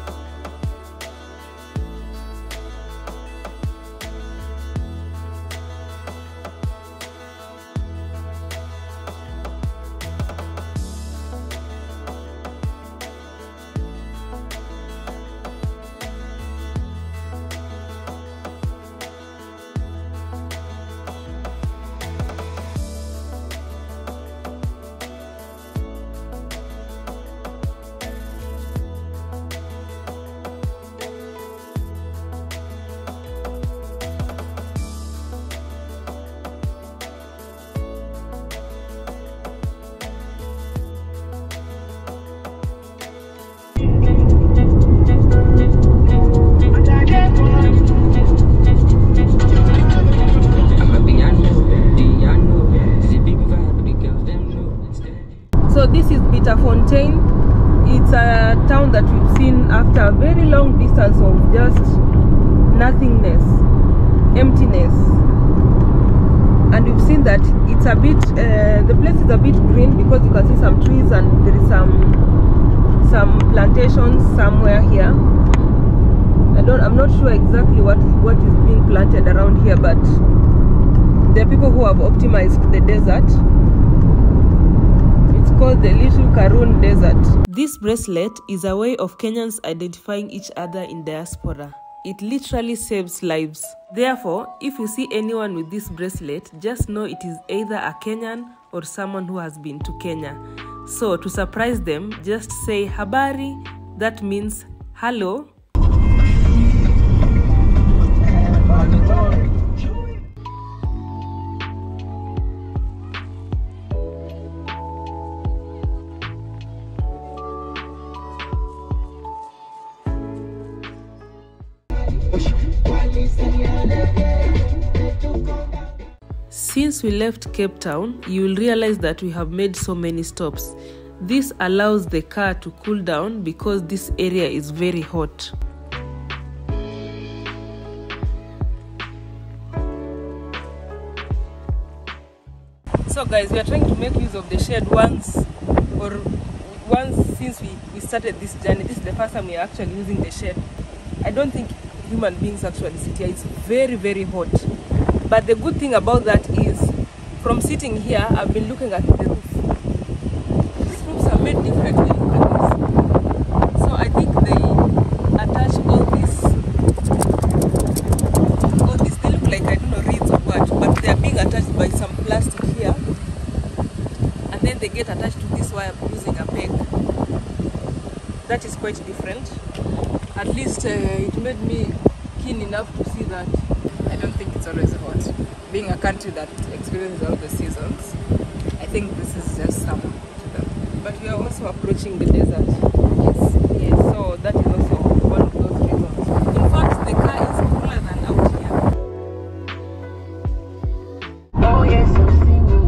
Speaker 1: So this is Bitterfontein. It's a town that we've seen after a very long distance of just nothingness, emptiness. And we've seen that it's a bit, the place is a bit green because you can see some trees and there is some plantations somewhere here. I'm not sure exactly what is being planted around here, but there are people who have optimized the desert. It's called the Little Karun Desert. This bracelet is a way of Kenyans identifying each other in diaspora. It literally saves lives. Therefore, if you see anyone with this bracelet, just know it is either a Kenyan or someone who has been to Kenya. So to surprise them, just say habari. That means hello. Since we left Cape Town, you will realize that we have made so many stops. This allows the car to cool down because this area is very hot. So guys, we are trying to make use of the shed once since we started this journey. This is the first time we are actually using the shed. I don't think human beings actually sit here. It's very, very hot. But the good thing about that is, from sitting here, I've been looking at the roof. These roofs are made differently. Look at this. So I think they attach all this. They look like, I don't know, reeds or what, but they are being attached by some plastic here. And then they get attached to this wire using a peg. That is quite different. At least it made me keen enough to see that.
Speaker 2: I don't think it's always hot. Being a country that experiences all the seasons, I think this is just summer to them.
Speaker 1: But we are also approaching the desert. Yes. So that is also one of those reasons. In fact, the car is cooler than out here.
Speaker 9: Oh yes, I'm single.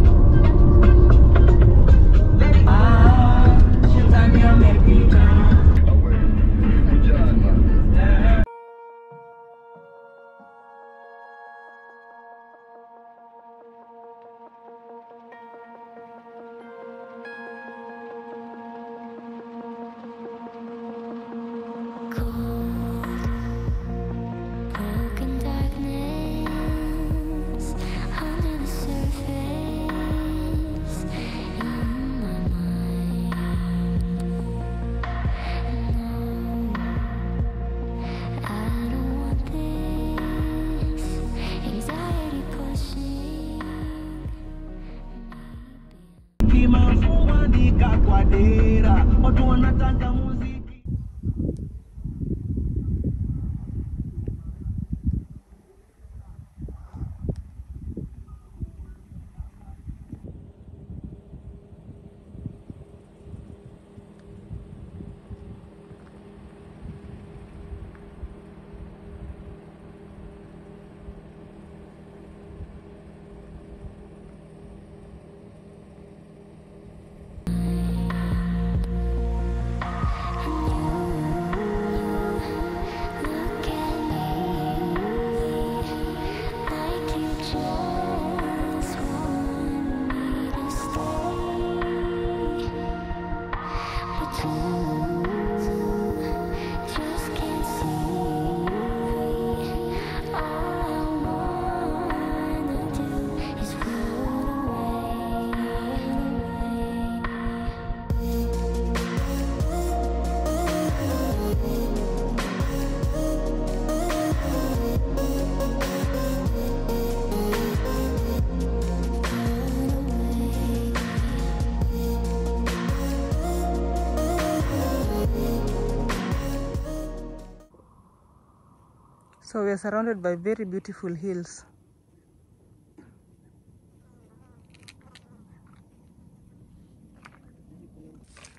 Speaker 1: So we are surrounded by very beautiful hills.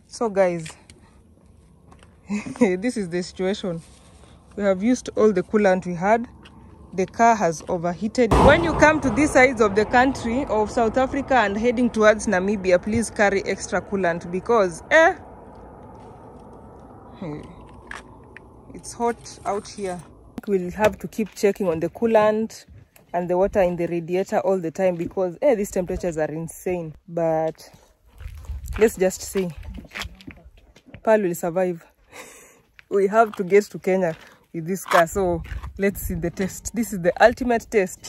Speaker 1: So guys, this is the situation. We have used all the coolant we had. the car has overheated. When you come to these sides of the country of South Africa and heading towards Namibia, please carry extra coolant because it's hot out here. We'll have to keep checking on the coolant and the water in the radiator all the time because these temperatures are insane. But let's just see. Pearl will survive. We have to get to Kenya with this car, so let's see the test. This is the ultimate test.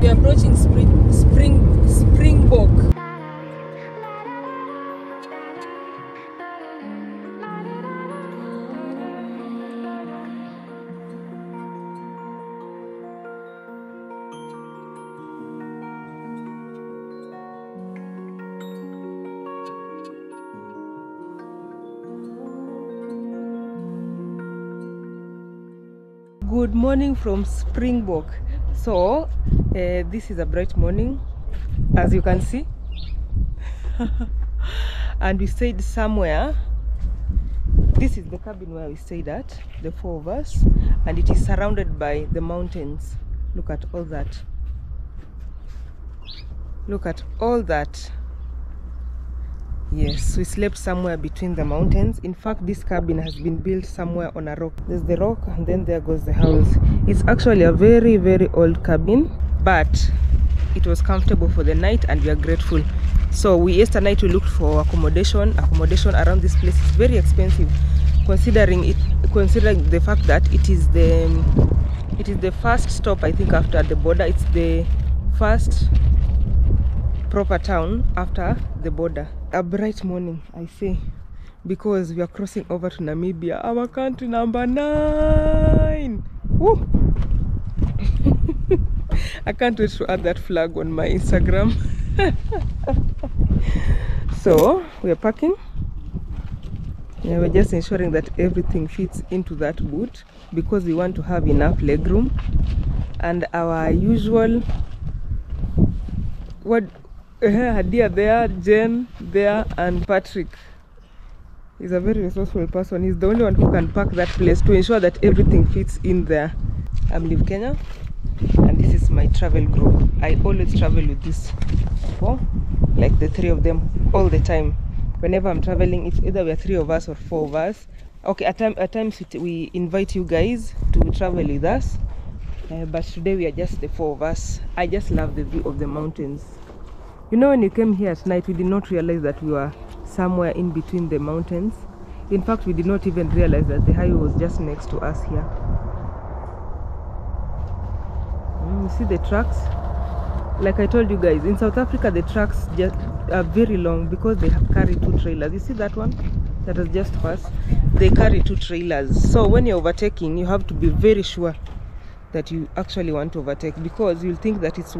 Speaker 1: We're approaching Springbok. Good morning from Springbok. So this is a bright morning, as you can see. And we stayed somewhere. This is the cabin where we stayed at, the 4 of us, and it is surrounded by the mountains. Look at all that. Look at all that. Yes, we slept somewhere between the mountains. In fact, this cabin has been built somewhere on a rock. There's the rock and then there goes the house. It's actually a very, very old cabin, but it was comfortable for the night and we are grateful. So yesterday we looked for accommodation. Accommodation around this place is very expensive, considering the fact that it is the first stop, I think, after the border. It's the first proper town after the border. A bright morning, I say, because we are crossing over to Namibia, our country number 9. Woo! I can't wait to add that flag on my Instagram. So we are packing. Yeah, we're just ensuring that everything fits into that boot because we want to have enough legroom. And our usual Hadia there, Jen there, and Patrick is a very resourceful person. He's the only one who can pack that place to ensure that everything fits in there. I'm Live Kenya, and this is my travel group. I always travel with these people, like the 3 of them, all the time. Whenever I'm traveling, it's either we're 3 of us or 4 of us. Okay, at times we invite you guys to travel with us, but today we are just the 4 of us. I just love the view of the mountains. You know, when you came here at night, we did not realize that we were somewhere in between the mountains. In fact, we did not even realize that the highway was just next to us here. You see the trucks? Like I told you guys, in South Africa, the trucks just are very long because they carry 2 trailers. You see that one that has just passed? They carry 2 trailers. So when you're overtaking, you have to be very sure that you actually want to overtake, because you'll think that it's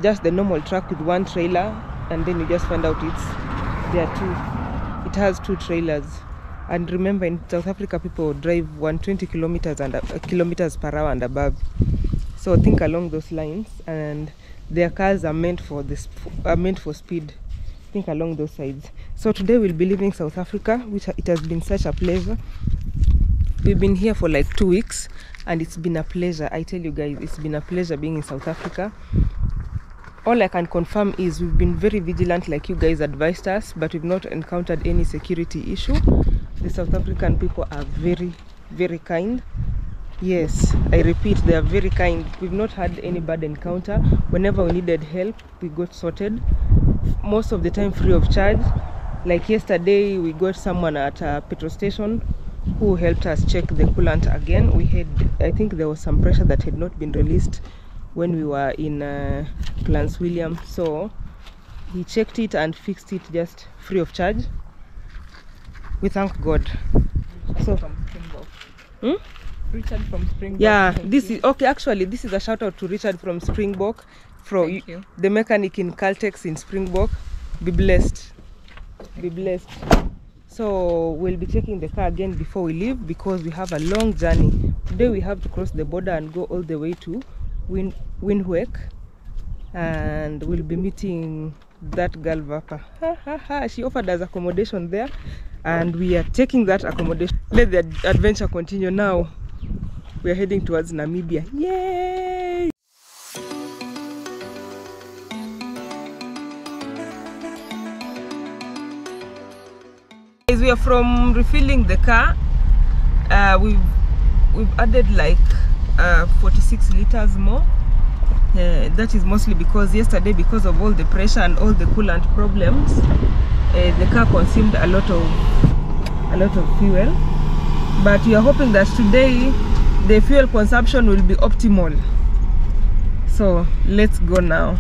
Speaker 1: just the normal truck with 1 trailer, and then you just find out it has 2 trailers. And remember, in South Africa, people drive 120 kilometers per hour and above. So think along those lines, and their cars are meant for speed. Think along those sides. So today we'll be leaving South Africa, which it has been such a pleasure. We've been here for like 2 weeks, and it's been a pleasure. I tell you guys, it's been a pleasure being in South Africa. All I can confirm is we've been very vigilant, like you guys advised us, but we've not encountered any security issue. The South African people are very, very kind. Yes, I repeat, they are very kind. We've not had any bad encounter. Whenever we needed help, we got sorted. Most of the time free of charge. Like yesterday, we got someone at a petrol station who helped us check the coolant again. I think there was some pressure that had not been released when we were in Clarence William, so he checked it and fixed it just free of charge. we thank God. So
Speaker 2: From Springbok. Richard from Springbok.
Speaker 1: yeah,
Speaker 2: thank
Speaker 1: this
Speaker 2: you.
Speaker 1: is okay. Actually, this is a shout out to Richard from Springbok,
Speaker 2: Thank you.
Speaker 1: the mechanic in Caltex in Springbok. Be blessed. Be blessed. So we'll be checking the car again before we leave because we have a long journey. Today we have to cross the border and go all the way to Windhoek, and we'll be meeting that girl Vapa. She offered us accommodation there, and we are taking that accommodation. Let the adventure continue now. We are heading towards Namibia. Yay! We are from refilling the car. We've added like 46 liters more. That is mostly because yesterday, because of all the pressure and all the coolant problems, the car consumed a lot of fuel. But we are hoping that today the fuel consumption will be optimal. So let's go now.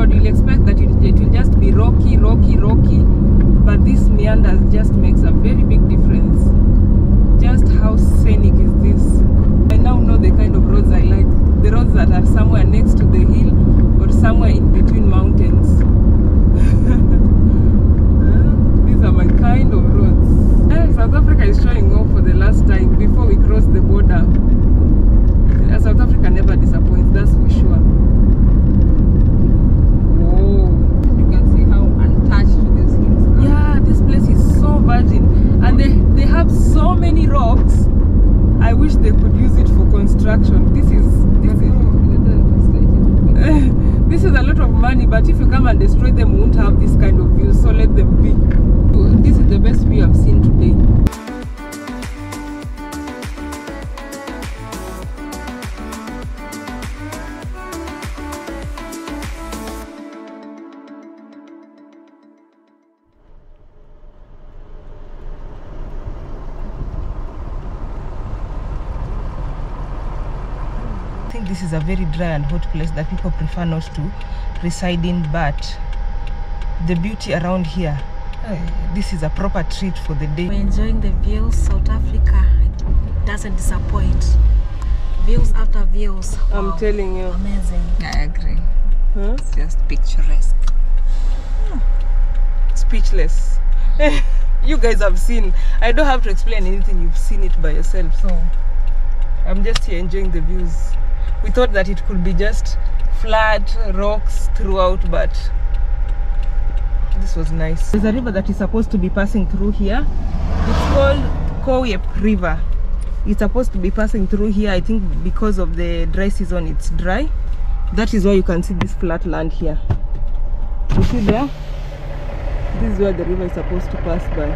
Speaker 1: You'll expect that it will just be rocky, but this meanders just makes a very big difference. Just how scenic is this? I now know the kind of roads I like. The roads that are somewhere next to the hill or somewhere in between mountains. These are my kind of roads. South Africa is showing off for the last time before we cross the border. South Africa never disappoints, that's for sure. And they have so many rocks. I wish they could use it for construction. This is a lot of money, but if you come and destroy them, we won't have this kind of view, so let them be. This is the best view I've seen today. This is a very dry and hot place that people prefer not to reside in, but the beauty around here, this is a proper treat for the day.
Speaker 5: We're enjoying the views. South Africa, it doesn't disappoint. Views after views. Wow.
Speaker 1: I'm telling you.
Speaker 5: Amazing.
Speaker 2: I agree.
Speaker 1: Huh?
Speaker 2: It's just picturesque.
Speaker 1: Speechless. You guys have seen. I don't have to explain anything. You've seen it by yourself. So I'm just here enjoying the views. We thought that it could be just flat rocks throughout, but this was nice. There's a river that is supposed to be passing through here. It's called Koyep River. It's supposed to be passing through here. I think because of the dry season, it's dry. That is why you can see this flat land here. You see there? This is where the river is supposed to pass by.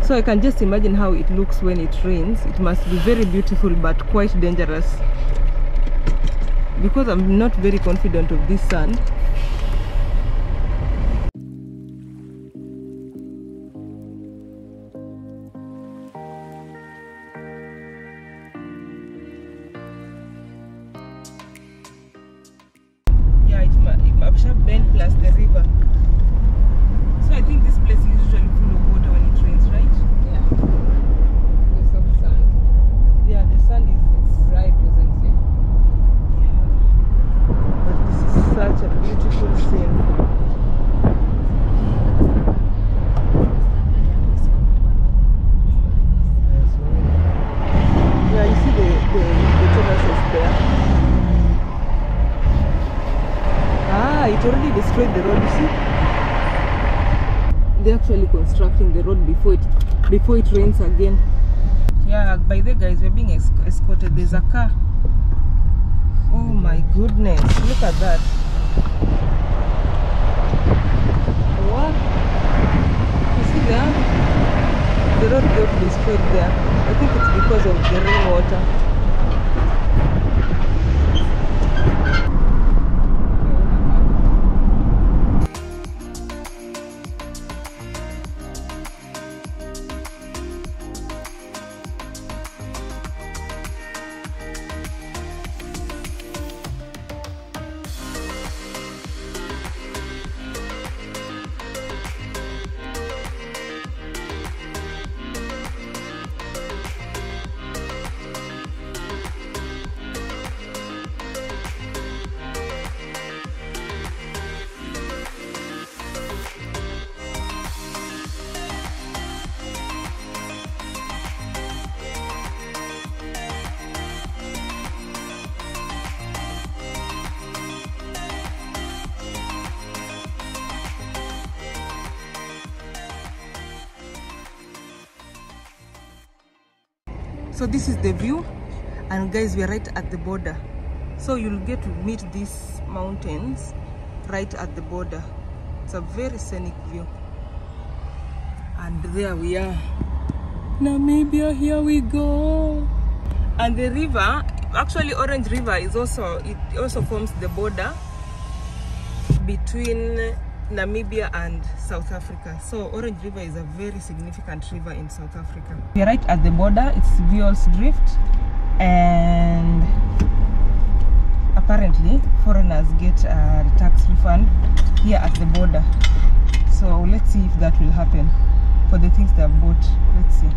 Speaker 1: So I can just imagine how it looks when it rains. It must be very beautiful but quite dangerous. Because I'm not very confident of this sand. Yeah, it's Mabsha Bend plus the river. So I think this place is usually full of water when it rains, right?
Speaker 2: Yeah. There's some sand.
Speaker 1: Yeah, the sand is
Speaker 2: Dried recently.
Speaker 1: yeah. But this is such a beautiful scene. Yeah, you see the terraces there. Ah, it already destroyed the road, you see? They're actually constructing the road before it rains again. Yeah, by the guys, we're being escorted. There's a car. Oh my goodness, look at that. What? You see there? The road got destroyed there. I think it's because of the rainwater. So this is the view, and guys, we are right at the border. So you'll get to meet these mountains right at the border. It's a very scenic view. And there we are. Namibia, here we go. And the river, actually Orange River is also forms the border between Namibia and South Africa. So Orange River is a very significant river in South Africa. We are right at the border. It's Vuilsdrift, and apparently foreigners get a tax refund here at the border. So let's see if that will happen for the things they have bought. Let's see.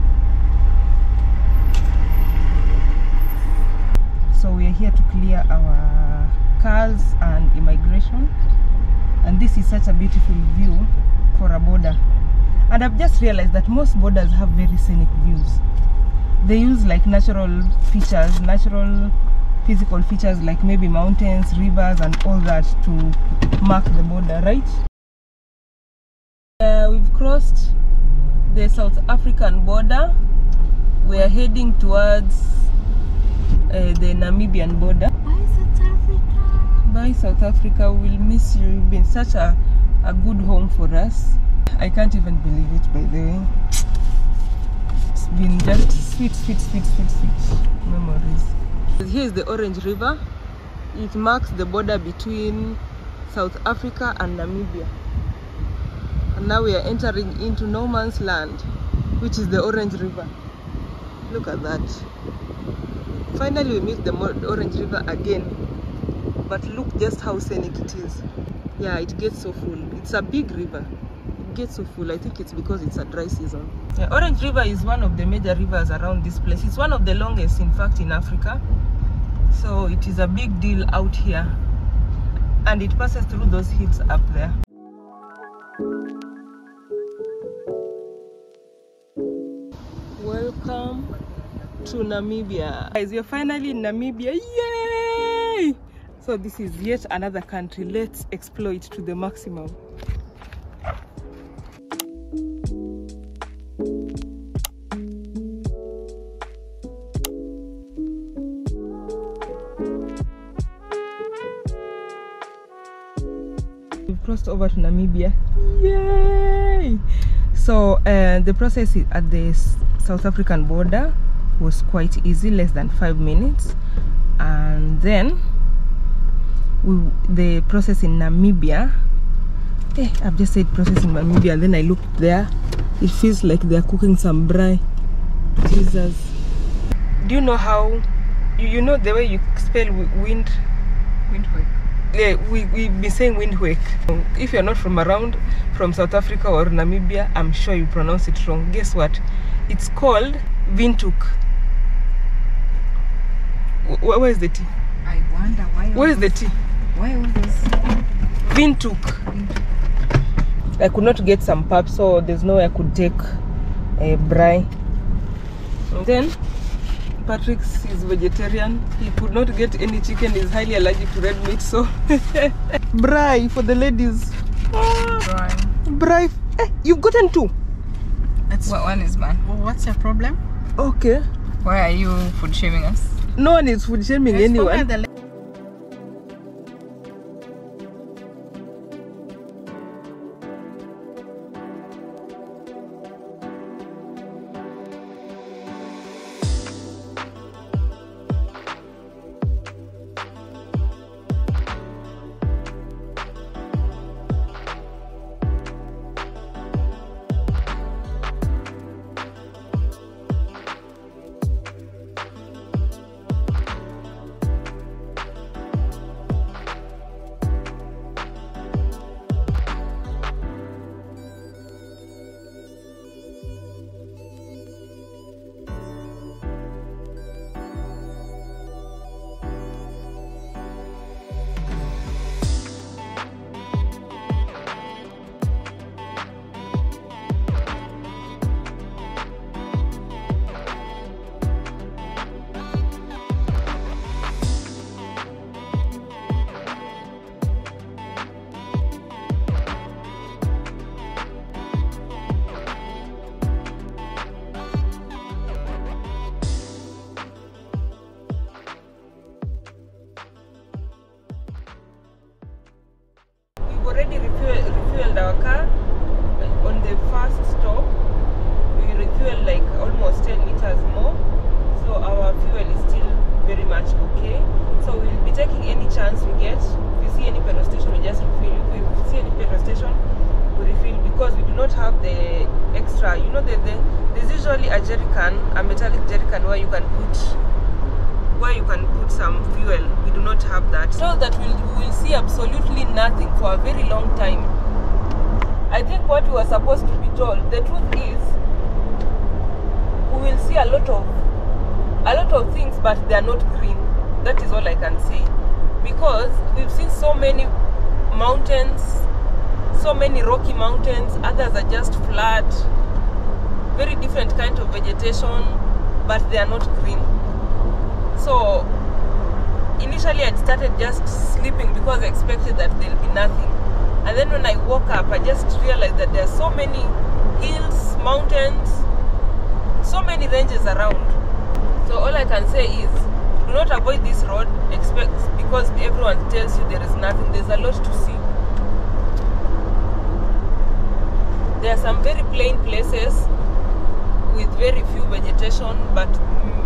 Speaker 1: So we are here to clear our cars and immigration. And this is such a beautiful view for a border. And I've just realized that most borders have very scenic views. They use like natural features, natural physical features like maybe mountains, rivers and all that to mark the border, right? We've crossed the South African border. We are heading towards the Namibian border. Bye South Africa, we'll miss you. You've been such a good home for us. I can't even believe it, by the way. It's been just sweet memories. Here is the Orange River. It marks the border between South Africa and Namibia. And now we are entering into no man's land, which is the Orange River. Look at that. Finally we meet the Orange River again. But look just how scenic it is. Yeah, it gets so full. It's a big river. It gets so full. I think it's because it's a dry season. Yeah, Orange River is one of the major rivers around this place. It's one of the longest, in fact, in Africa. So it is a big deal out here. And it passes through those hills up there. to Namibia. Guys, we're finally in Namibia. Yay! So this is yet another country. Let's explore it to the maximum. We've crossed over to Namibia. Yay! So the process at the South African border was quite easy, less than 5 minutes, and then the process in Namibia, I've just said process in Namibia, and then I looked there, it feels like they're cooking some braai. Jesus. Do you know how, you know the way you spell windhoek? Yeah, we've been saying windhoek. If you're not from South Africa or Namibia, I'm sure you pronounce it wrong. Guess what? It's called windhoek. Where is the T?
Speaker 2: I wonder why.
Speaker 1: Where is the T?
Speaker 2: Why all this?
Speaker 1: Windhoek. I could not get some pap, so there's no way I could take a braai. And then Patrick is vegetarian. He could not get any chicken. He's highly allergic to red meat, so braai for the ladies. Braai. You've gotten 2.
Speaker 2: What one is man?
Speaker 5: Well, what's your problem?
Speaker 1: Okay.
Speaker 2: Why are you food shaming us?
Speaker 1: No one is food shaming anyone. Already refueled our car. On the first stop we refueled like almost 10 liters more, so our fuel is still very much okay. So we'll be taking any chance we get. If we see any petrol station, we just refill. If we see any petrol station, we refill, because we do not have the extra, you know, there's usually a jerrycan, a metallic jerrycan where you can put some fuel. We do not have that, so that we will see absolutely nothing for a very long time. I think what we were supposed to be told, the truth is, we will see a lot of things, but they are not green. That is all I can say, because we've seen so many mountains, so many rocky mountains, others are just flat, very different kind of vegetation, but they are not green. So initially I started just sleeping because I expected that there'll be nothing, and then when I woke up I just realized that there are so many hills, mountains, so many ranges around. So all I can say is, do not avoid this road because everyone tells you there is nothing. There's a lot to see. There are some very plain places with very few vegetation, but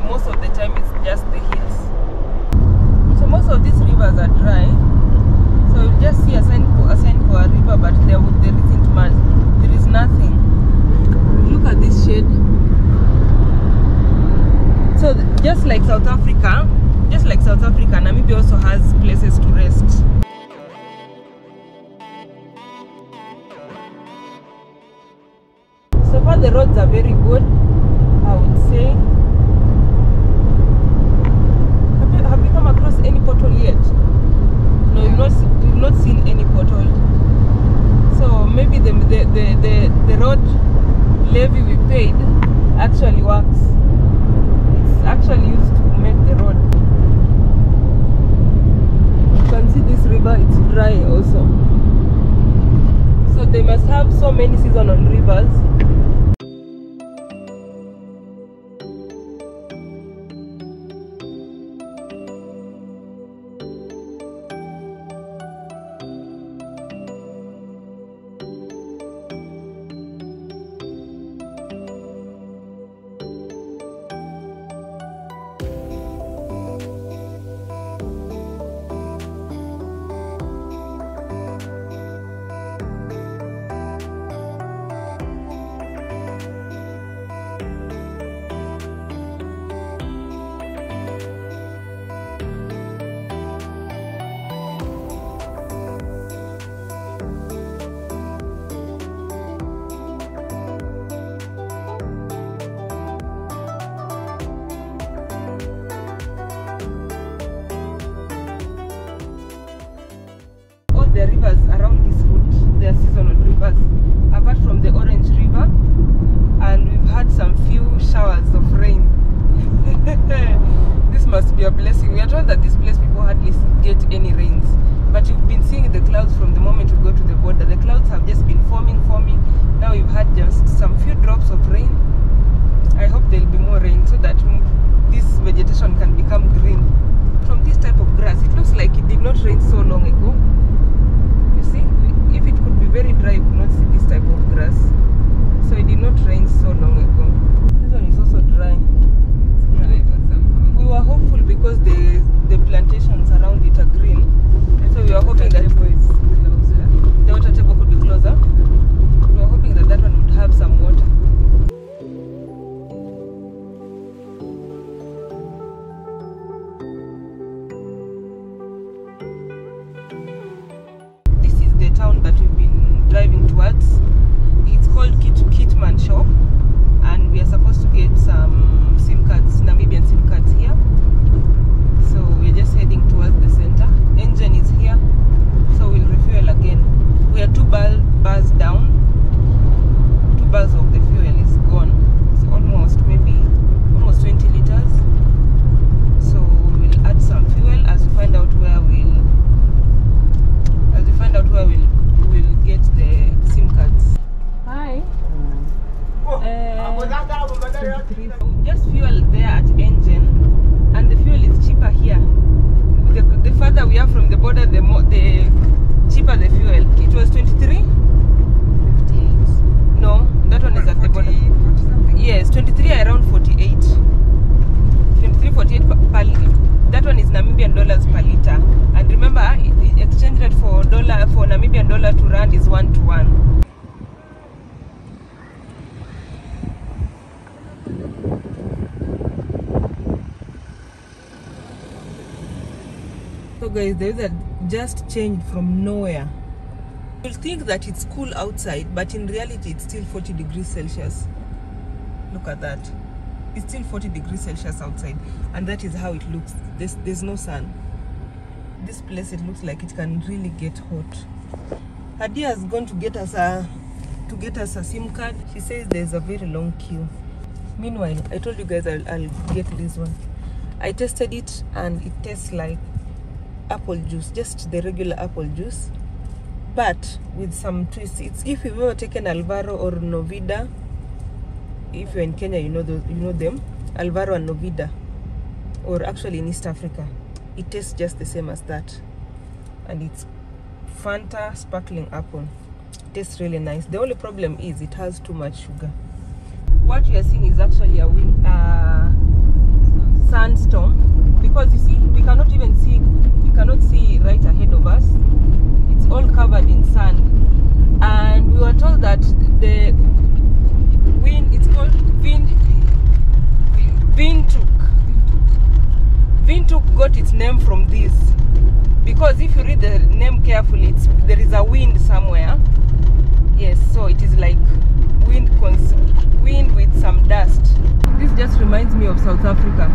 Speaker 1: most of the time it's just the hills. So most of these rivers are dry, so you'll just see a sign for a river, but there isn't much. There is nothing. Look at this shade. So just like South Africa, Namibia also has places to rest. So far the roads are very good, I would say. Have you come across any pothole yet? No, we've not seen any pothole. So maybe the road levy we paid actually works. actually used to make the road. You can see this river, it's dry also. So they must have so many seasons on rivers. The rivers around this route, they are seasonal rivers, apart from the Orange River, and we've had some few showers of rain. This must be a blessing. We are told that this place people hardly get any rains, but you've been seeing the clouds from the moment you go to the border. The clouds have just been forming. Now we've had just some few drops of rain. I hope there'll be more rain so that this vegetation can become green. From this type of grass, it looks like it did not rain so long ago. If it could be very dry, you could not see this type of grass. So it did not rain so long ago. This one is also dry. We were hopeful because the plantations around it are green. So we were hoping that the water table could be closer. We were hoping that that one would have some water. Town that we've been driving towards. It's called Kitman Shop, and we are supposed to get some SIM cards, Namibian SIM cards here. So we're just heading towards the center. Engine is here, so we'll refuel again. We are 2 bars down. 2 bars of the fuel is gone. It's almost 20 liters. So we'll add some fuel as we find out where we'll get the SIM cards. Hi. Just fuel there at engine, and the fuel is cheaper here. The further we are from the border, the cheaper the fuel. It was 23. 58. No, that one is at the border. 40 yes, 23 around 48. 23, 48 per liter. That one is Namibian dollars per liter. And remember, exchange rate for Namibian dollar to rand is 1 to 1. So guys, the weather just changed from nowhere. You'll think that it's cool outside, but in reality it's still 40 degrees Celsius. Look at that. It's still 40 degrees Celsius outside, and that is how it looks. There's no sun. This place, it looks like it can really get hot. Hadia has gone to get us a SIM card. She says there's a very long queue. Meanwhile, I told you guys I'll get this one. I tested it and it tastes like apple juice, just the regular apple juice, but with some twists. It's if you've ever taken Alvaro or Novida. If you're in Kenya, you know them, Alvaro and Novida, or actually in East Africa. It tastes just the same as that, and it's Fanta sparkling apple. It tastes really nice. The only problem is it has too much sugar. What we are seeing is actually a sandstorm, because you see, we cannot see right ahead of us. It's all covered in sand, and we were told that the wind, it's called Windhoek got its name from this, because if you read the name carefully, there is a wind somewhere. Yes, so it is like wind with some dust. This just reminds me of South Africa.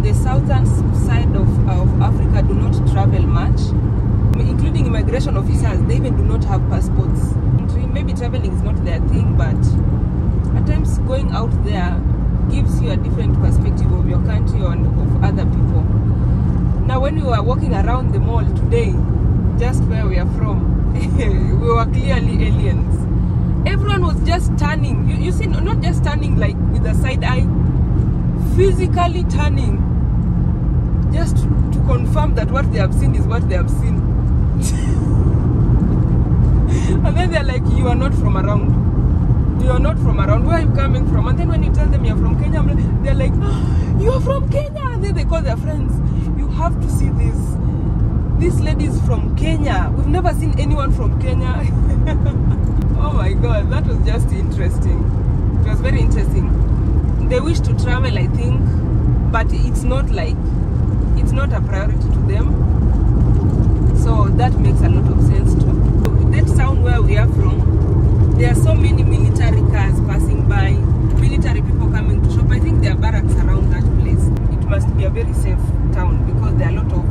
Speaker 1: the southern side of Africa do not travel much, including immigration officers. They even do not have passports. Maybe traveling is not their thing, but at times going out there gives you a different perspective of your country and of other people. Now when we were walking around the mall today, just where we are from, we were clearly aliens. Everyone was just turning. You see, not just turning like with a side eye, physically turning, just to confirm that what they have seen is what they have seen. And then they're like, you are not from around. You are not from around. Where are you coming from? And then when you tell them you're from Kenya, they're like, oh, you are from Kenya. And then they call their friends. You have to see this. This lady is from Kenya. We've never seen anyone from Kenya. Oh my God, that was just interesting. It was very interesting. They wish to travel, I think, but it's not a priority to them. So that makes a lot of sense too. That town where we are from, there are so many military cars passing by, military people coming to shop. I think there are barracks around that place. It must be a very safe town because there are a lot of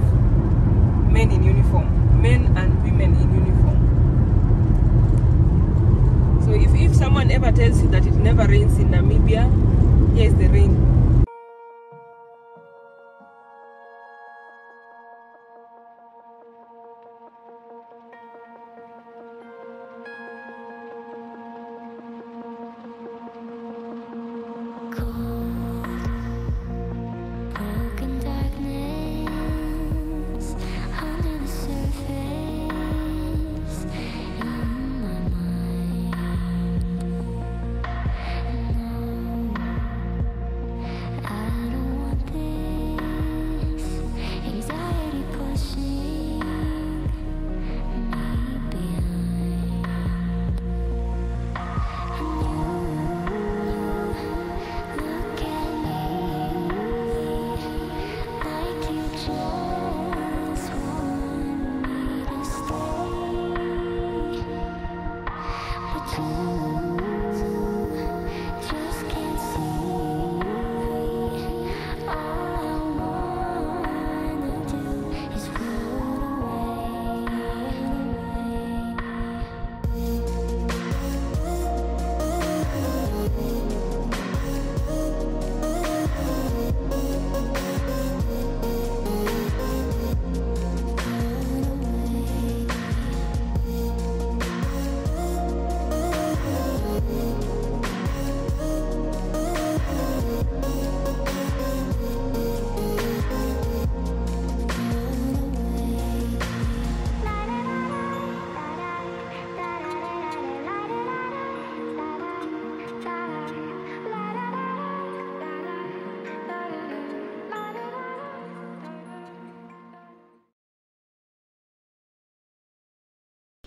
Speaker 1: men in uniform, men and women in uniform. So if someone ever tells you that it never rains in Namibia, here's the rain.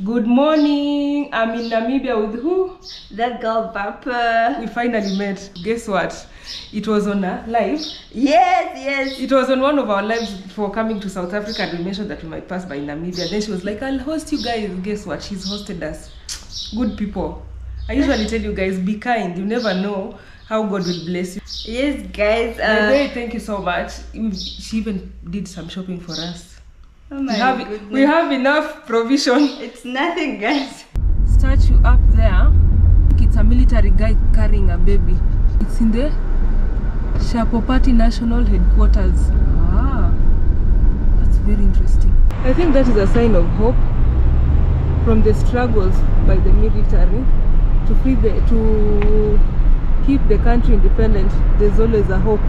Speaker 1: Good morning. I'm in Namibia with who?
Speaker 10: That girl Papa.
Speaker 1: We finally met. Guess what? It was on a live.
Speaker 10: Yes.
Speaker 1: It was on one of our lives for coming to South Africa, and we mentioned that we might pass by Namibia. Then she was like, I'll host you guys. Guess what? She's hosted us. Good people. I usually tell you guys, be kind. You never know how God will bless you.
Speaker 10: Yes, guys.
Speaker 1: Thank you so much. She even did some shopping for us.
Speaker 10: Oh my goodness.
Speaker 1: We have enough provision.
Speaker 10: It's nothing, guys.
Speaker 1: Statue up there. It's a military guy carrying a baby. It's in the Shapopati National Headquarters. Ah, that's very interesting. I think that is a sign of hope from the struggles by the military to keep the country independent. There's always a hope.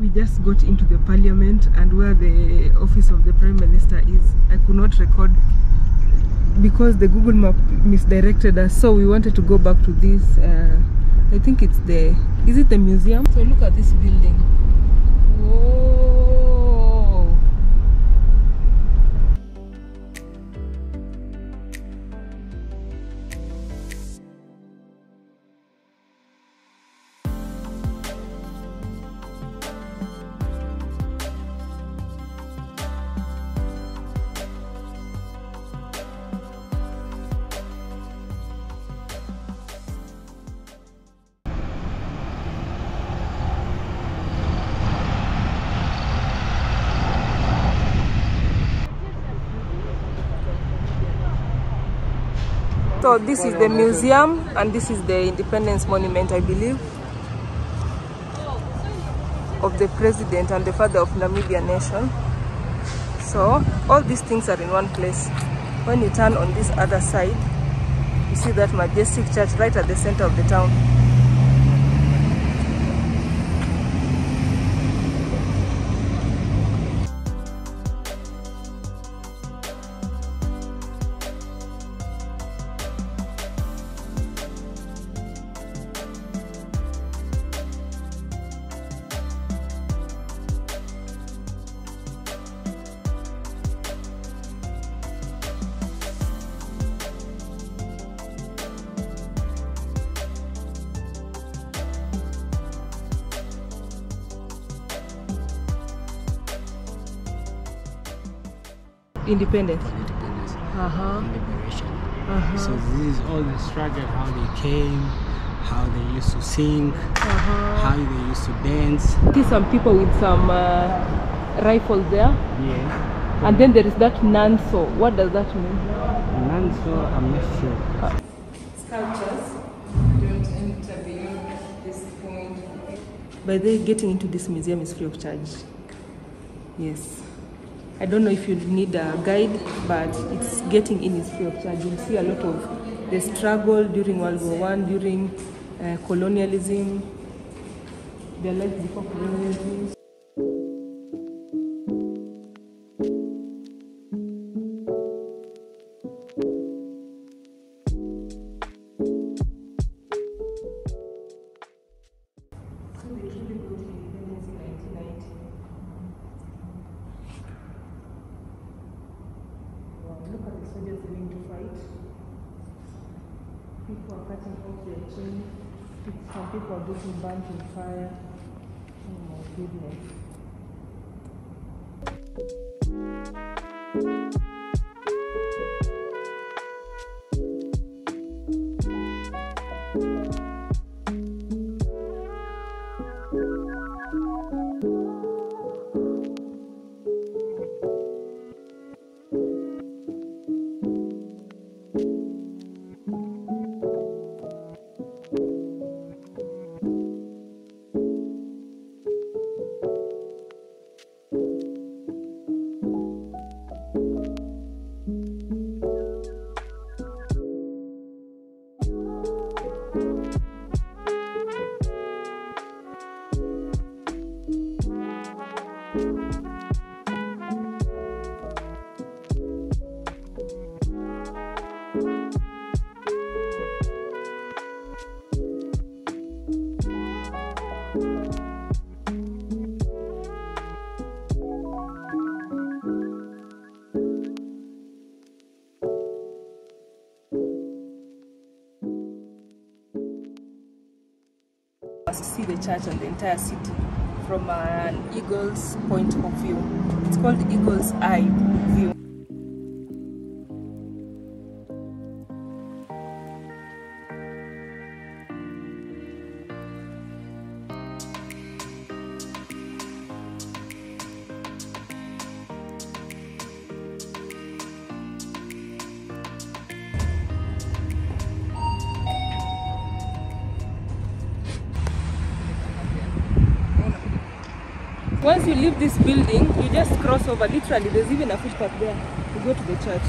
Speaker 1: We just got into the parliament and where the office of the Prime Minister is. I could not record because the Google map misdirected us, so we wanted to go back to this. I think it's the, is it the museum? So look at this building. Whoa. So this is the museum and this is the Independence Monument, I believe, of the president and the father of Namibia nation. So all these things are in one place. When you turn on this other side, you see that majestic church right at the center of the town. Independence.
Speaker 11: Liberation. So this is all the struggle, how they came, how they used to sing, how they used to dance.
Speaker 1: See some people with some rifles there.
Speaker 11: Yeah.
Speaker 1: And then there is that Nanso. What does that mean?
Speaker 11: Nanso, I'm not sure.
Speaker 1: Sculptures don't enter beyond this point. By the way, getting into this museum is free of charge. Yes. I don't know if you need a guide, but it's getting in is free of charge. You'll see a lot of the struggle during World War I, during colonialism, their life before colonialism. Look at the soldiers willing to fight. People are cutting off their chains. Some people are getting burnt in fire. Oh my goodness. See the church and the entire city from an eagle's point of view. It's called Eagle's Eye view. Once you leave this building, you just cross over. Literally, there's even a footpath there to go to the church.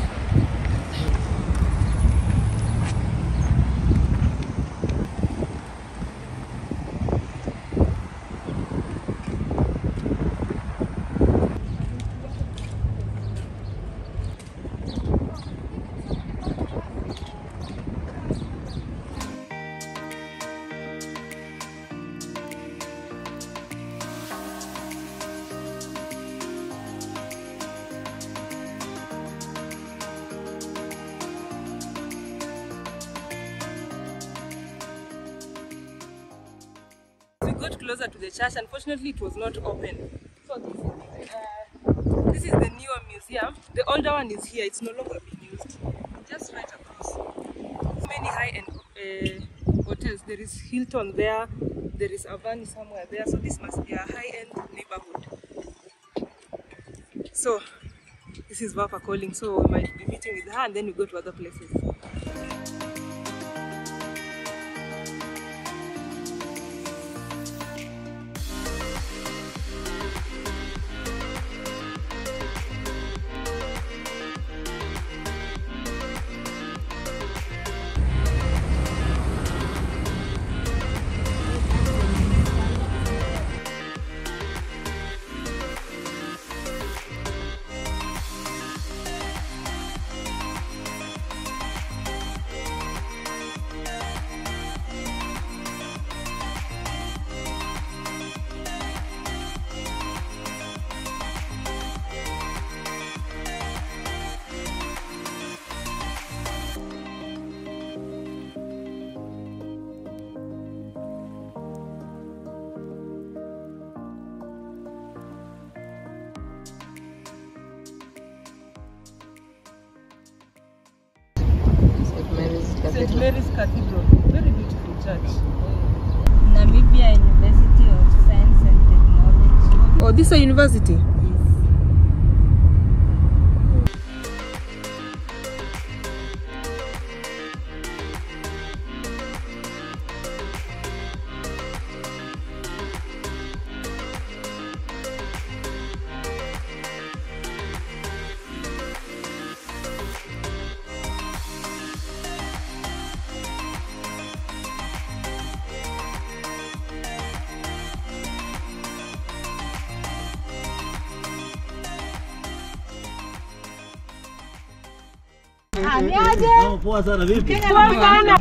Speaker 1: got closer to the church. Unfortunately, it was not open. So this is the newer museum. The older one is here. It's no longer being used. Just right across. Many high-end hotels. There is Hilton there. There is Avani somewhere there. So this must be a high-end neighborhood. So this is Vafa calling. So we might be meeting with her and then we go to other places. St. Mary's Cathedral, very beautiful church.
Speaker 10: Namibia University of Science and Technology.
Speaker 1: Oh, this is a university?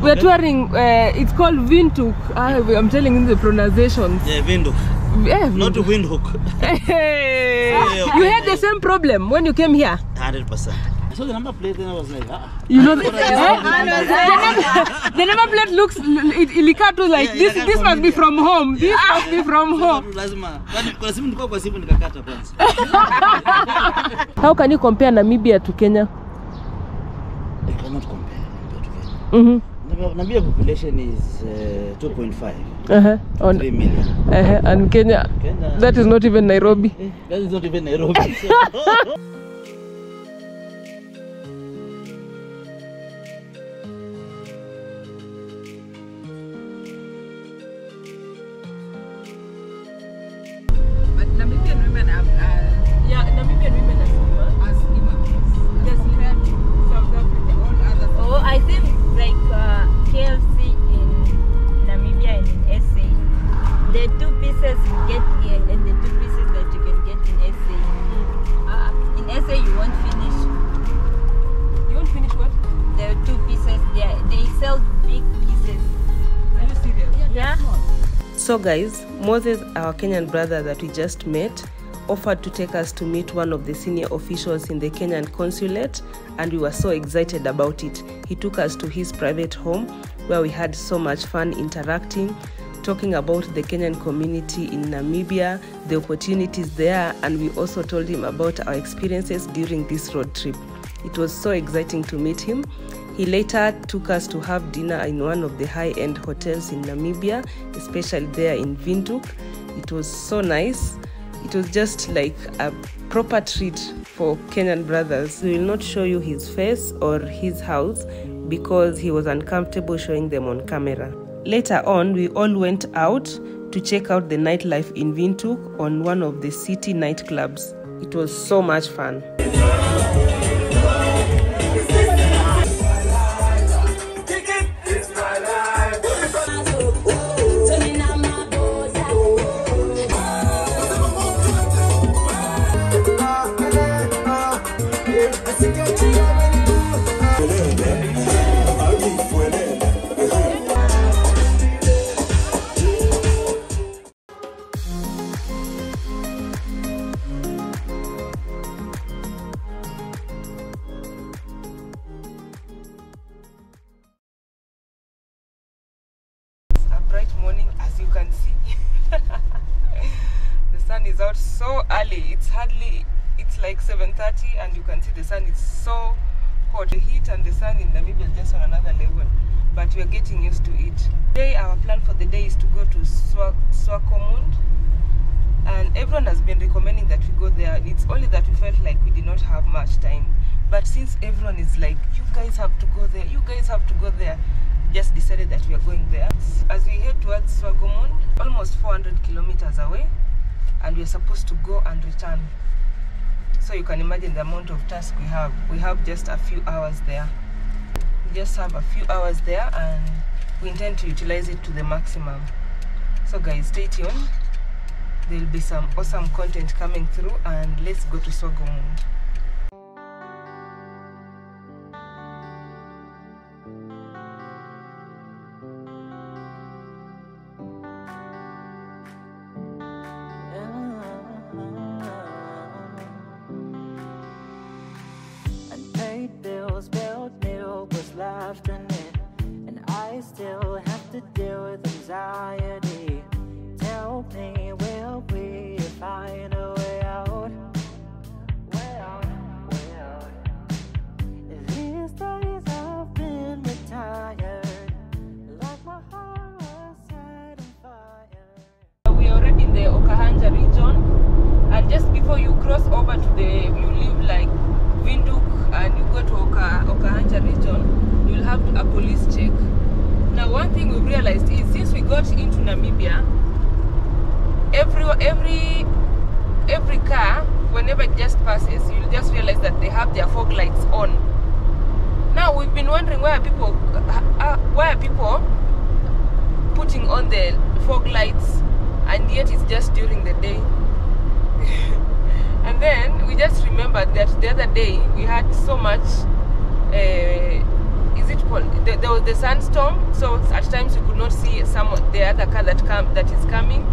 Speaker 1: We're touring, it's called Windhoek. I'm telling you the pronunciations.
Speaker 12: Yeah, Windhoek.
Speaker 1: Yeah,
Speaker 12: not Windhoek.
Speaker 1: Hey. You had the same problem when you came here?
Speaker 12: 100%. I saw the number plate and I was like,
Speaker 1: You know, the number plate looks, Ilikato like, this must be from home. This must be from home. How can you compare Namibia to Kenya?
Speaker 12: I cannot compare to Kenya. Namibia population is 2.5. 3 million.
Speaker 1: And Kenya, that is not even Nairobi.
Speaker 12: That is not even Nairobi.
Speaker 2: But Namibian women are
Speaker 1: Namibian women are
Speaker 2: slimmer. Yes, compared to South Africa, all other.
Speaker 10: Oh, I think like KFC in Namibia and in SA. The 2 pieces you get here and the 2 pieces that you can get in SA. In SA you won't finish.
Speaker 1: You won't finish what?
Speaker 10: The 2 pieces. They sell big pieces.
Speaker 1: Are you serious?
Speaker 10: Yeah.
Speaker 1: So guys, Moses, our Kenyan brother that we just met, offered to take us to meet one of the senior officials in the Kenyan consulate, and we were so excited about it. He took us to his private home where we had so much fun interacting, talking about the Kenyan community in Namibia, the opportunities there, and we also told him about our experiences during this road trip. It was so exciting to meet him. He later took us to have dinner in one of the high-end hotels in Namibia, especially there in Windhoek. It was so nice. It was just like a proper treat for Kenyan brothers. We will not show you his face or his house because he was uncomfortable showing them on camera. Later on, we all went out to check out the nightlife in Windhoek on one of the city nightclubs. It was so much fun. out so early. It's like 7:30 and you can see the sun is so hot. The heat and the sun in Namibia is just on another level, but we are getting used to it. Today our plan for the day is to go to Swakopmund, and everyone has been recommending that we go there. It's only that we felt like we did not have much time, but since everyone is like, you guys have to go there, you guys have to go there, just decided that we are going there. As we head towards Swakopmund, almost 400 kilometers away, and we are supposed to go and return. So you can imagine the amount of task we have. We have just a few hours there. We just have a few hours there, and we intend to utilize it to the maximum. So guys, stay tuned. There will be some awesome content coming through, and let's go to Swakopmund.
Speaker 13: And I still have to deal with anxiety. Tell me, will we find a way out? Way out, way out. These days I've been retired, like my heart was set on fire.
Speaker 1: We are already in the Okahanja region, and just before you cross over to you live like Windhoek and you go to Okahanja region, you'll have a police check. Now one thing we've realized is, since we got into Namibia, every car, whenever it just passes, you'll just realize that they have their fog lights on. Now we've been wondering why are people putting on the fog lights, and yet it's just during the day. And then we just remembered that the other day we had so much there was the sandstorm, so at times you could not see the other car that is coming.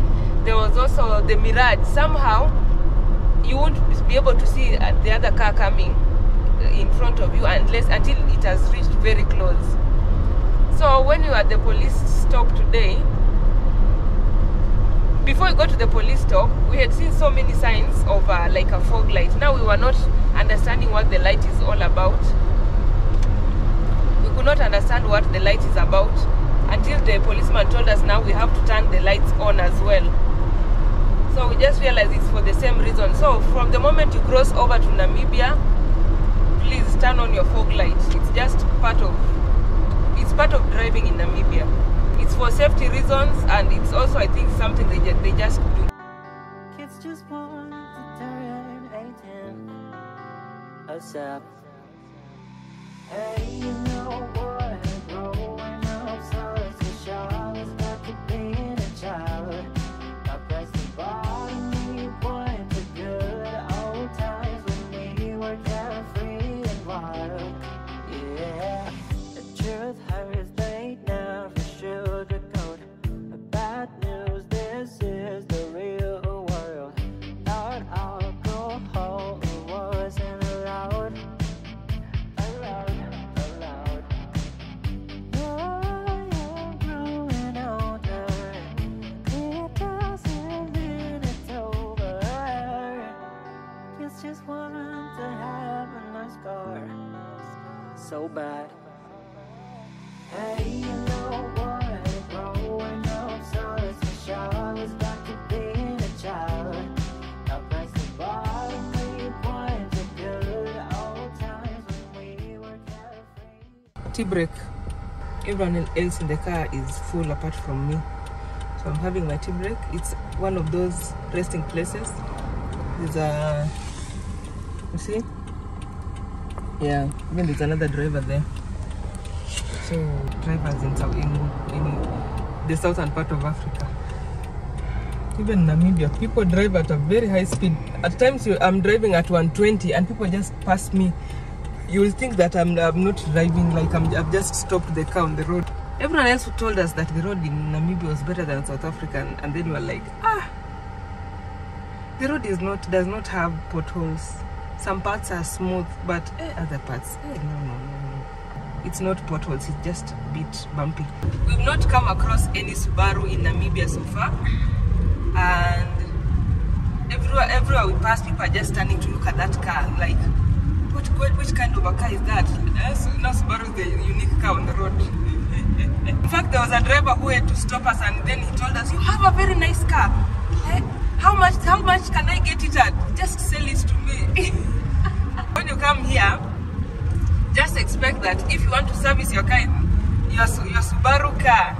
Speaker 1: There was also the mirage. Somehow you won't be able to see the other car coming in front of you until it has reached very close. So when we were at the police stop today, before we got to the police stop, we had seen so many signs of like a fog light. Now we were not understanding what the light is all about. We could not understand what the light is about until the policeman told us now we have to turn the lights on as well. So we just realized it's for the same reason. So from the moment you cross over to Namibia, please turn on your fog light. It's just part of driving in Namibia. It's for safety reasons, and it's also, I think, something they just do.
Speaker 13: Kids just want to turn 18 ASAP. Hey, you know what? Growing up such a child is back to being a child. I press the bottom, you point to good old times when we were carefree and wild. Yeah, the truth hurts, they never sugarcoat. Bad news, this is the real world. Not alcohol, it wasn't allowed. Just want to have a nice car, so bad. Hey, you know what? Growing up, so it's a show. It's back to being a child. I press the bottom, we point to good old times when we were carefree.
Speaker 1: Tea break. Everyone else in the car is full apart from me, so I'm having my tea break. It's one of those resting places. There's a, you see, yeah, even there's another driver there. So drivers in the southern part of Africa, even Namibia, people drive at a very high speed. At times I'm driving at 120 and people just pass me. You'll think that I'm not driving, like I've just stopped the car on the road. Everyone else told us that the road in Namibia was better than South Africa, and then we were like, the road does not have potholes. Some parts are smooth, but other parts, no. It's not potholes, it's just a bit bumpy. We've not come across any Subaru in Namibia so far, and everyone everywhere we pass, people are just standing to look at that car. Like, which kind of a car is that? No, Subaru is the unique car on the road. In fact, there was a driver who had to stop us, and then he told us, "You have a very nice car. How much can I get it at? Just sell it to me." When you come here, just expect that if you want to service your car, your Subaru car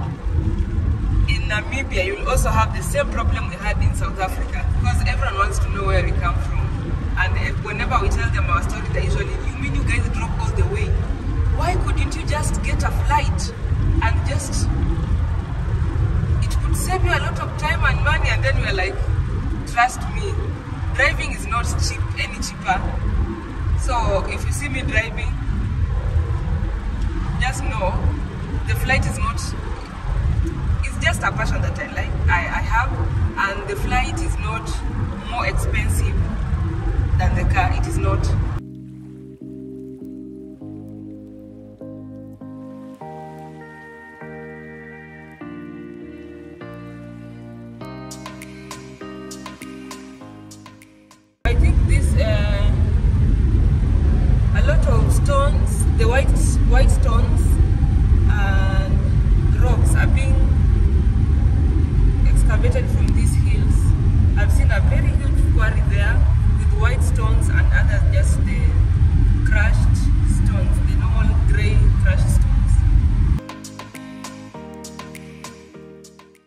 Speaker 1: in Namibia, you'll also have the same problem we had in South Africa, because everyone wants to know where we come from. And whenever we tell them our story, they usually, "You mean you guys drove all the way? Why couldn't you just get a flight and just, it could save you a lot of time and money?" And then we're like, "Trust me, driving is not cheap, any cheaper. So if you see me driving, just know the flight is not, it's just a passion that I have, and the flight is not more expensive than the car. It is not." I think this a lot of stones, the white stones and rocks are being excavated from these hills. I've seen a very huge quarry there with white stones and others just the crushed stones, the normal grey crushed stones.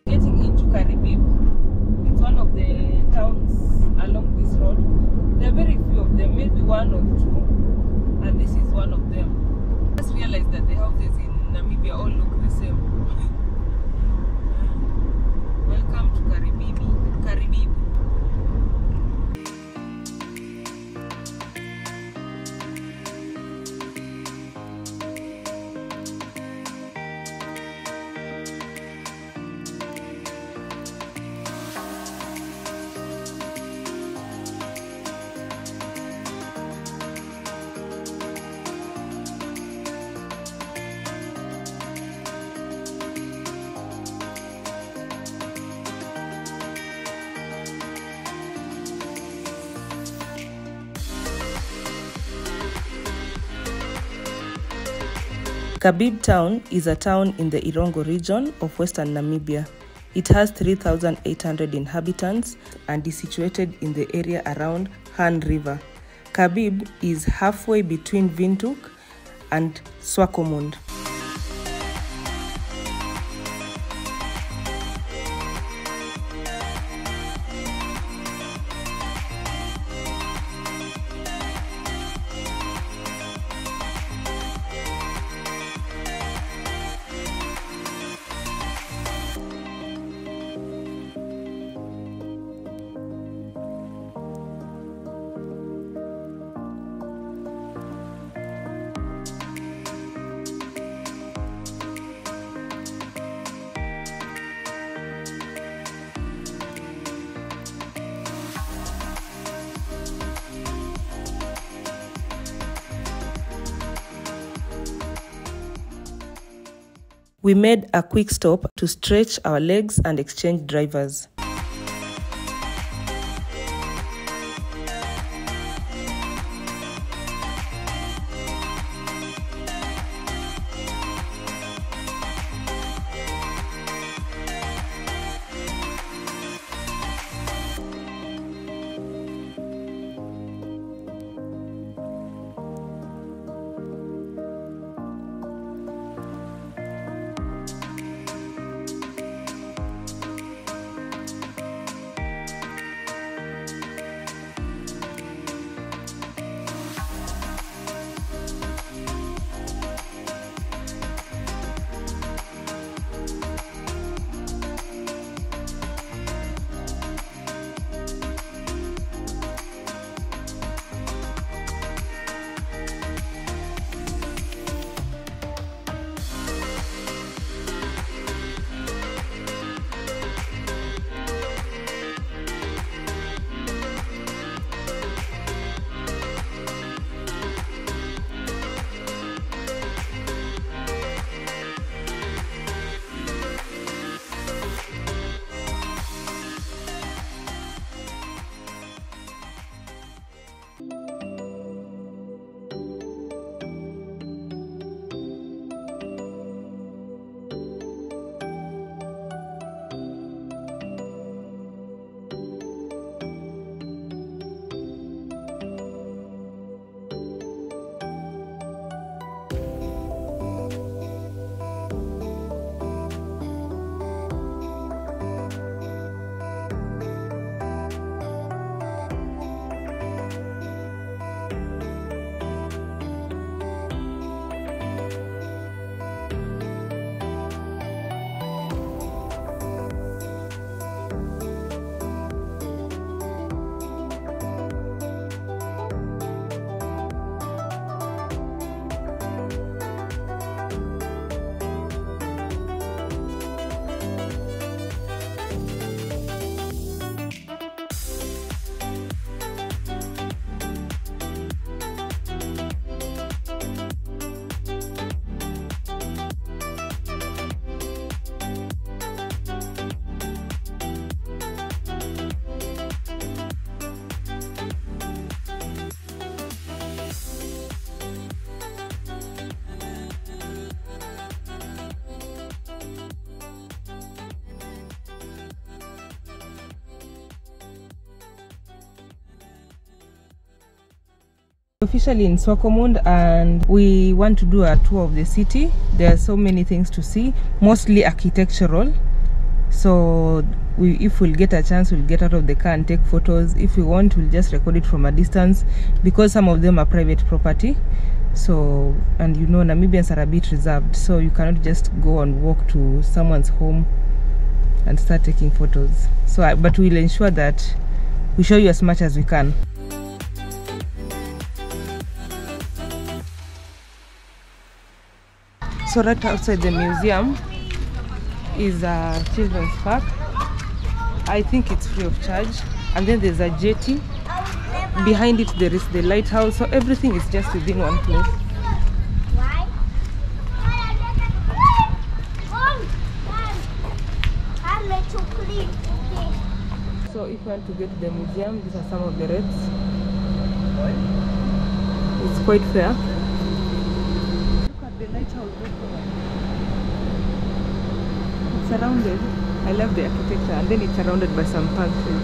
Speaker 1: Getting into Karibib, it's one of the towns along this road. There are very few of them, maybe one or two, and this is one of them. I just realized that the houses in Namibia all look the same. Welcome to Karibib. Kabib town is a town in the Irongo region of western Namibia. It has 3,800 inhabitants and is situated in the area around Han River. Kabib is halfway between Windhoek and Swakopmund. We made a quick stop to stretch our legs and exchange drivers. Officially in Swakopmund, and we want to do a tour of the city. There are so many things to see, mostly architectural. So if we'll get a chance, we'll get out of the car and take photos. If we want, we'll just record it from a distance, because some of them are private property. So, and you know, Namibians are a bit reserved, so you cannot just go and walk to someone's home and start taking photos. So but we'll ensure that we show you as much as we can. So right outside the museum is a children's park. I think it's free of charge. And then there's a jetty. Behind it there is the lighthouse. So everything is just within one place. So if you want to get to the museum, these are some of the rates. It's quite fair. Look at the lighthouse. It's surrounded. I love the architecture, and then it's surrounded by some palm trees.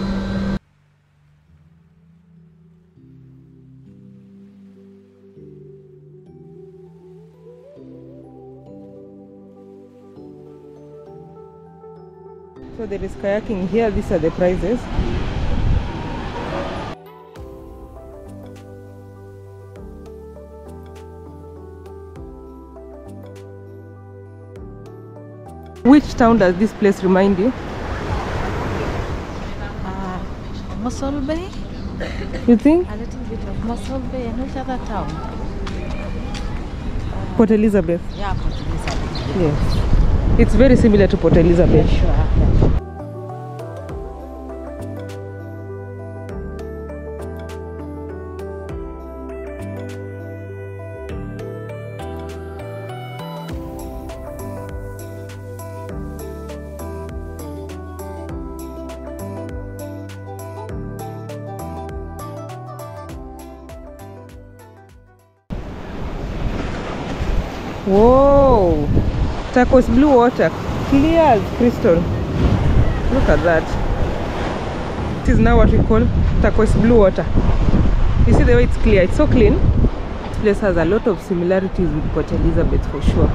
Speaker 1: So there is kayaking here. These are the prices. Which town does this place remind you?
Speaker 5: Mossel Bay.
Speaker 1: You think?
Speaker 5: A little bit of Mossel Bay. And which other town?
Speaker 1: Port Elizabeth.
Speaker 5: Yeah, Port Elizabeth.
Speaker 1: Yes. It's very similar to Port Elizabeth.
Speaker 5: Yeah, sure.
Speaker 1: Whoa! Turquoise blue water, clear as crystal. Look at that. This is now what we call turquoise blue water. You see the way it's clear, it's so clean. This place has a lot of similarities with Port Elizabeth for sure.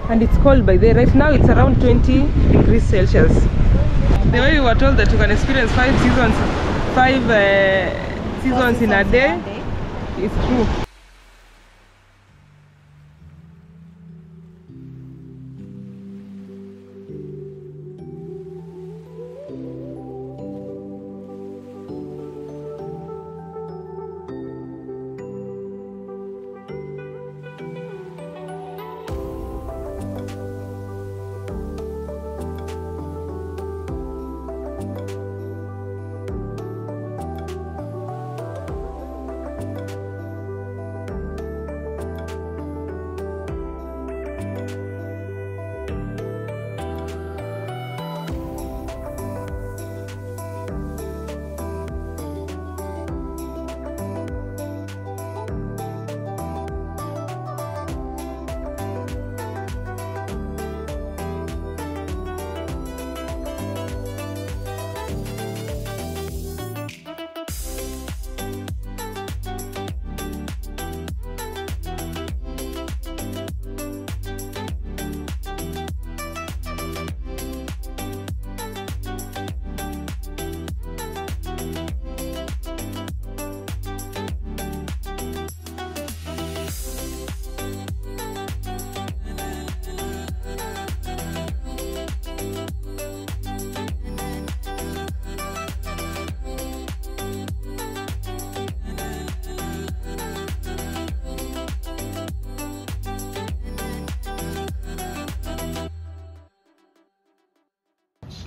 Speaker 1: And it's cold by there. Right now it's around 20 degrees Celsius. The way we were told that you can experience five seasons in a day, it's true.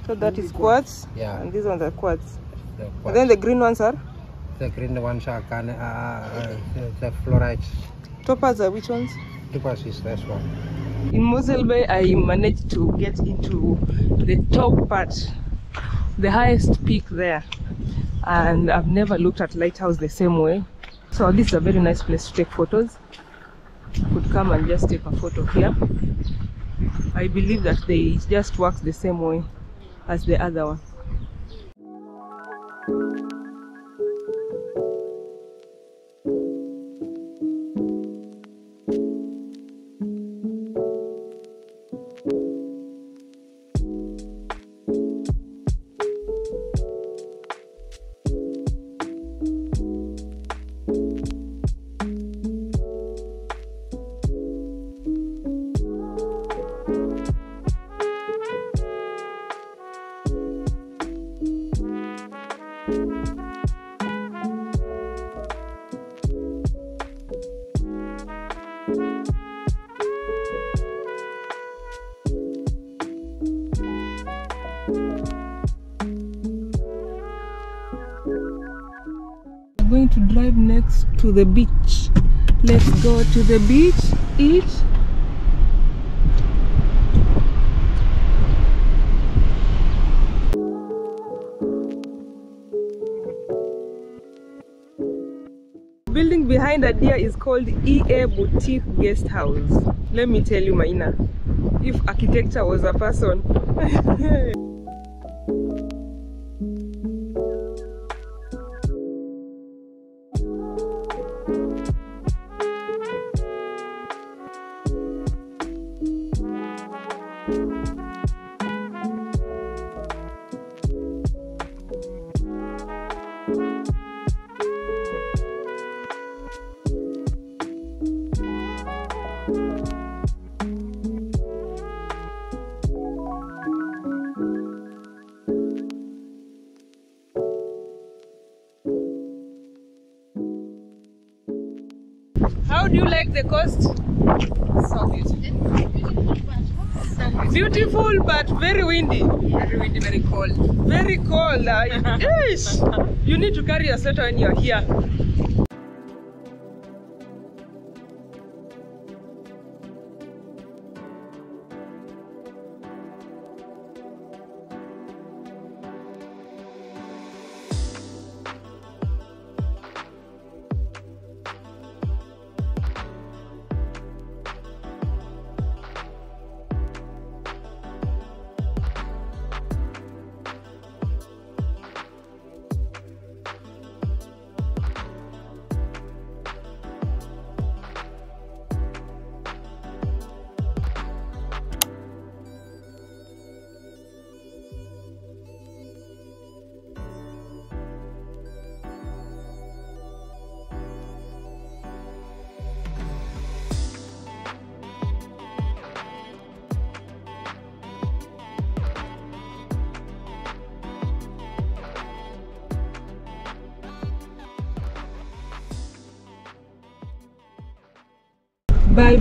Speaker 1: So that is quartz.
Speaker 14: Yeah.
Speaker 1: And these ones are quartz. And then the green ones are?
Speaker 14: The green ones are the fluorides.
Speaker 1: Topaz are which ones?
Speaker 14: Topaz is this one.
Speaker 1: In Mossel Bay, I managed to get into the top part, the highest peak there. And I've never looked at lighthouse the same way. So this is a very nice place to take photos. You could come and just take a photo here. I believe that it just works the same way as the other one. going to drive next to the beach. Let's go to the beach, eat. Building behind Adia is called EA Boutique Guest House. Let me tell you, Maina, if architecture was a person. How do you like the coast?
Speaker 2: So beautiful.
Speaker 1: Beautiful, but very windy.
Speaker 2: Very windy, very cold.
Speaker 1: Very cold. Ish. You need to carry a sweater when you're here.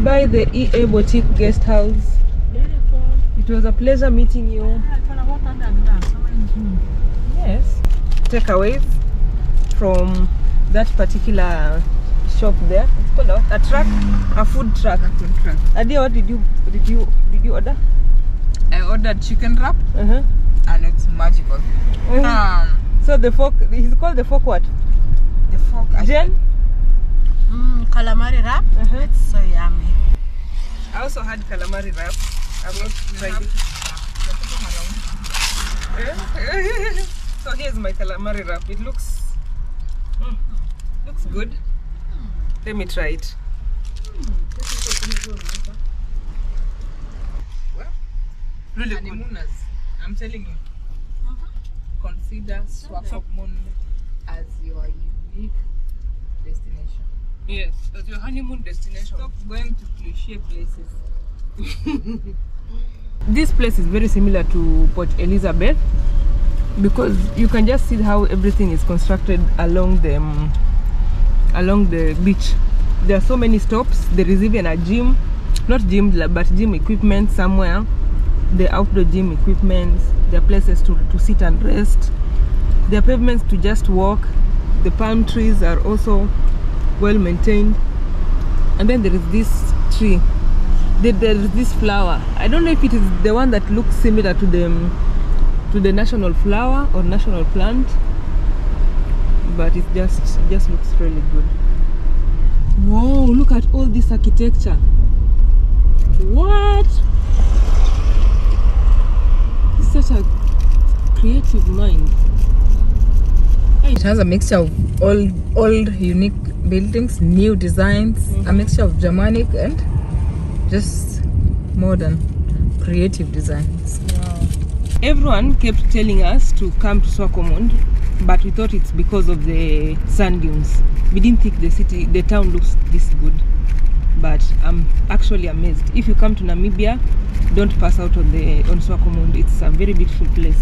Speaker 1: Bye the EA Boutique Guest House. It was a pleasure meeting you. Yes. Takeaways from that particular shop there. It's called a truck, a food truck. Adia, what did you order?
Speaker 2: I ordered chicken wrap, and it's magical.
Speaker 1: So the fork, it's called the fork what?
Speaker 2: The fork.
Speaker 1: Jen?
Speaker 5: Calamari wrap. It's so yummy.
Speaker 1: I also had calamari wrap. I've not tried it. So here's my calamari wrap. It looks good. Let me try it.
Speaker 2: Well, really honeymooners, I'm telling you, consider Swakopmund as your unique destination.
Speaker 1: Yes, as your honeymoon destination.
Speaker 2: Stop going to cliche places.
Speaker 1: This place is very similar to Port Elizabeth because you can just see how everything is constructed along the beach. There are so many stops. There is even a gym, not gym but gym equipment somewhere. The outdoor gym equipment. There are places to sit and rest. There are pavements to just walk. The palm trees are also well maintained, and then there is this tree. There is this flower. I don't know if it is the one that looks similar to the national flower or national plant, but it just looks really good. Whoa, look at all this architecture. What? It's such a creative mind.
Speaker 2: It has a mixture of old unique buildings, new designs, a mixture of Germanic and just modern creative designs.
Speaker 1: Wow. Everyone kept telling us to come to Swakopmund, but we thought it's because of the sand dunes. We didn't think the town looks this good, but I'm actually amazed. If you come to Namibia, don't pass out on Swakopmund. It's a very beautiful place,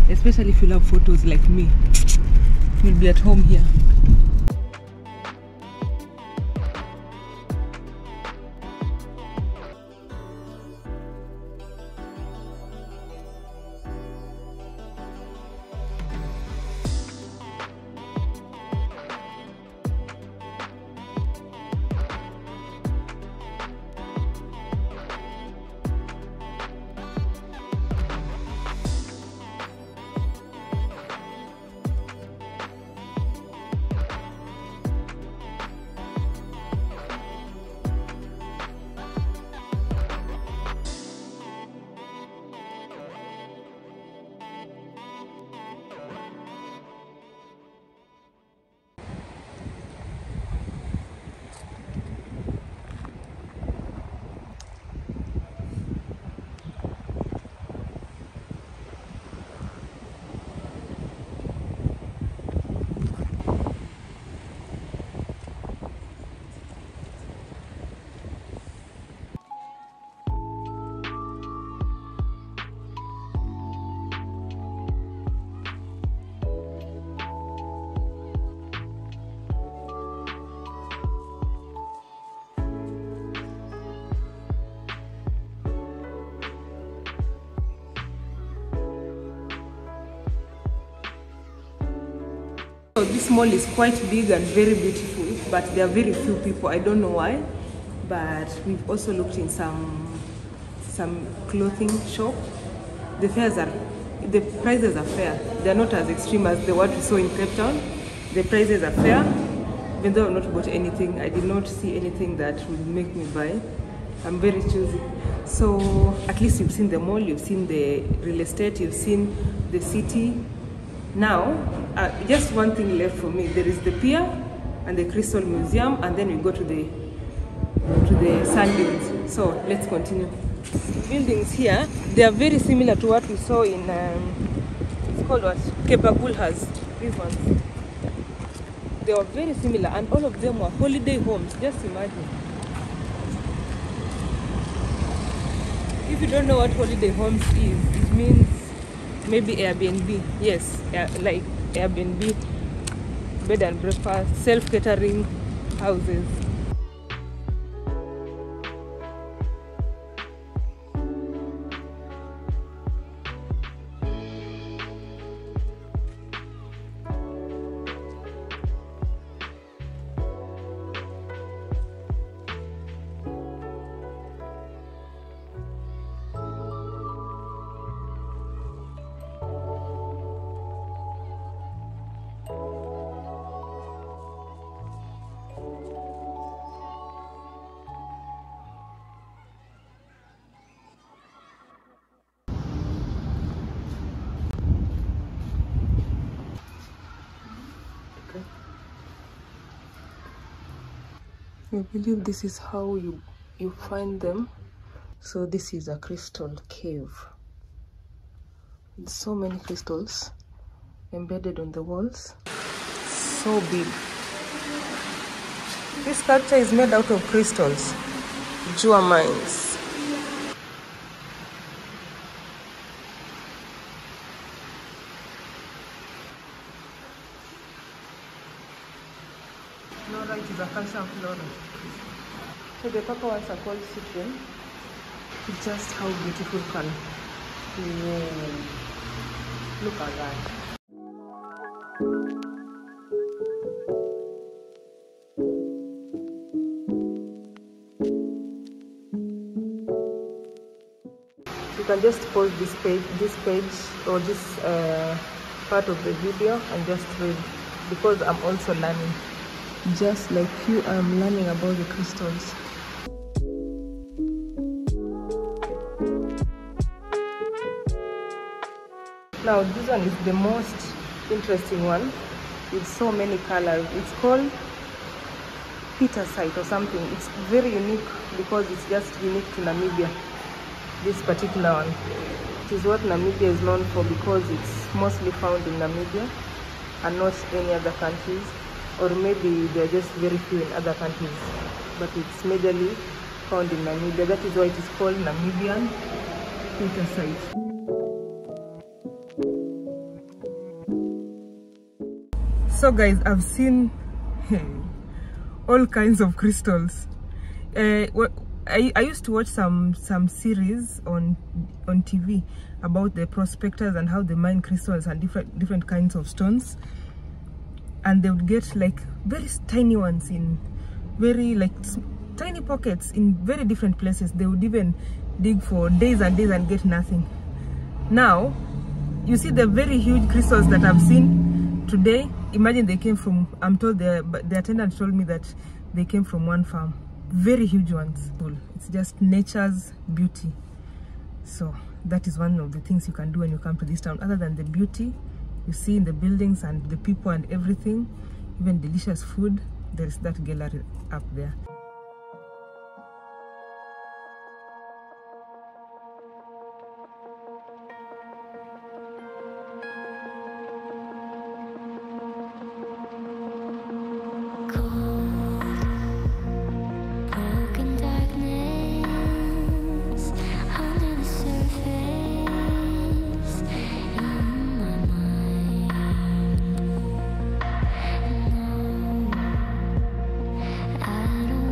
Speaker 1: especially if you love photos like me. You'll be at home here. So this mall is quite big and very beautiful, but there are very few people. I don't know why, but we've also looked in some clothing shop. The prices are fair. They're not as extreme as the what we saw in Cape Town. The prices are fair. Even though I've not bought anything, I did not see anything that would make me buy. I'm very choosy. So at least you've seen the mall, you've seen the real estate, you've seen the city. Now, just one thing left for me. There is the pier and the Crystal Museum, and then we go to the sand dunes. So let's continue. Buildings here, they are very similar to what we saw in it's called what? Cape Agulhas. These ones. They were very similar, and all of them were holiday homes. Just imagine. If you don't know what holiday homes is, it means maybe Airbnb. Yes, like Airbnb, bed and breakfast, self-catering houses. I believe this is how you find them. So this is a crystal cave with so many crystals embedded on the walls. So big. This sculpture is made out of crystals, jewel mines. Flora, it is a calcium flora. So the purple ones are called citron. Just how beautiful can. Look at that. You can just pause this page or this part of the video and just read, because I'm also learning. Just like you, I'm learning about the crystals. Now this one is the most interesting one with so many colors. It's called Petersite or something. It's very unique because it's just unique to Namibia. This particular one. It is what Namibia is known for because it's mostly found in Namibia and not any other countries. Or maybe they're just very few in other countries, but it's majorly found in Namibia. That is why it is called Namibian Petersite. So guys, I've seen all kinds of crystals. I used to watch some series on TV about the prospectors and how they mine crystals and different kinds of stones. And they would get like very tiny ones in very like tiny pockets in very different places. They would even dig for days and days and get nothing. Now you see the very huge crystals that I've seen today. Imagine they came from, I'm told the attendant told me that they came from one farm. Very huge ones. It's just nature's beauty. So that is one of the things you can do when you come to this town. Other than the beauty you see in the buildings and the people and everything, even delicious food, there is that gallery up there.
Speaker 15: I don't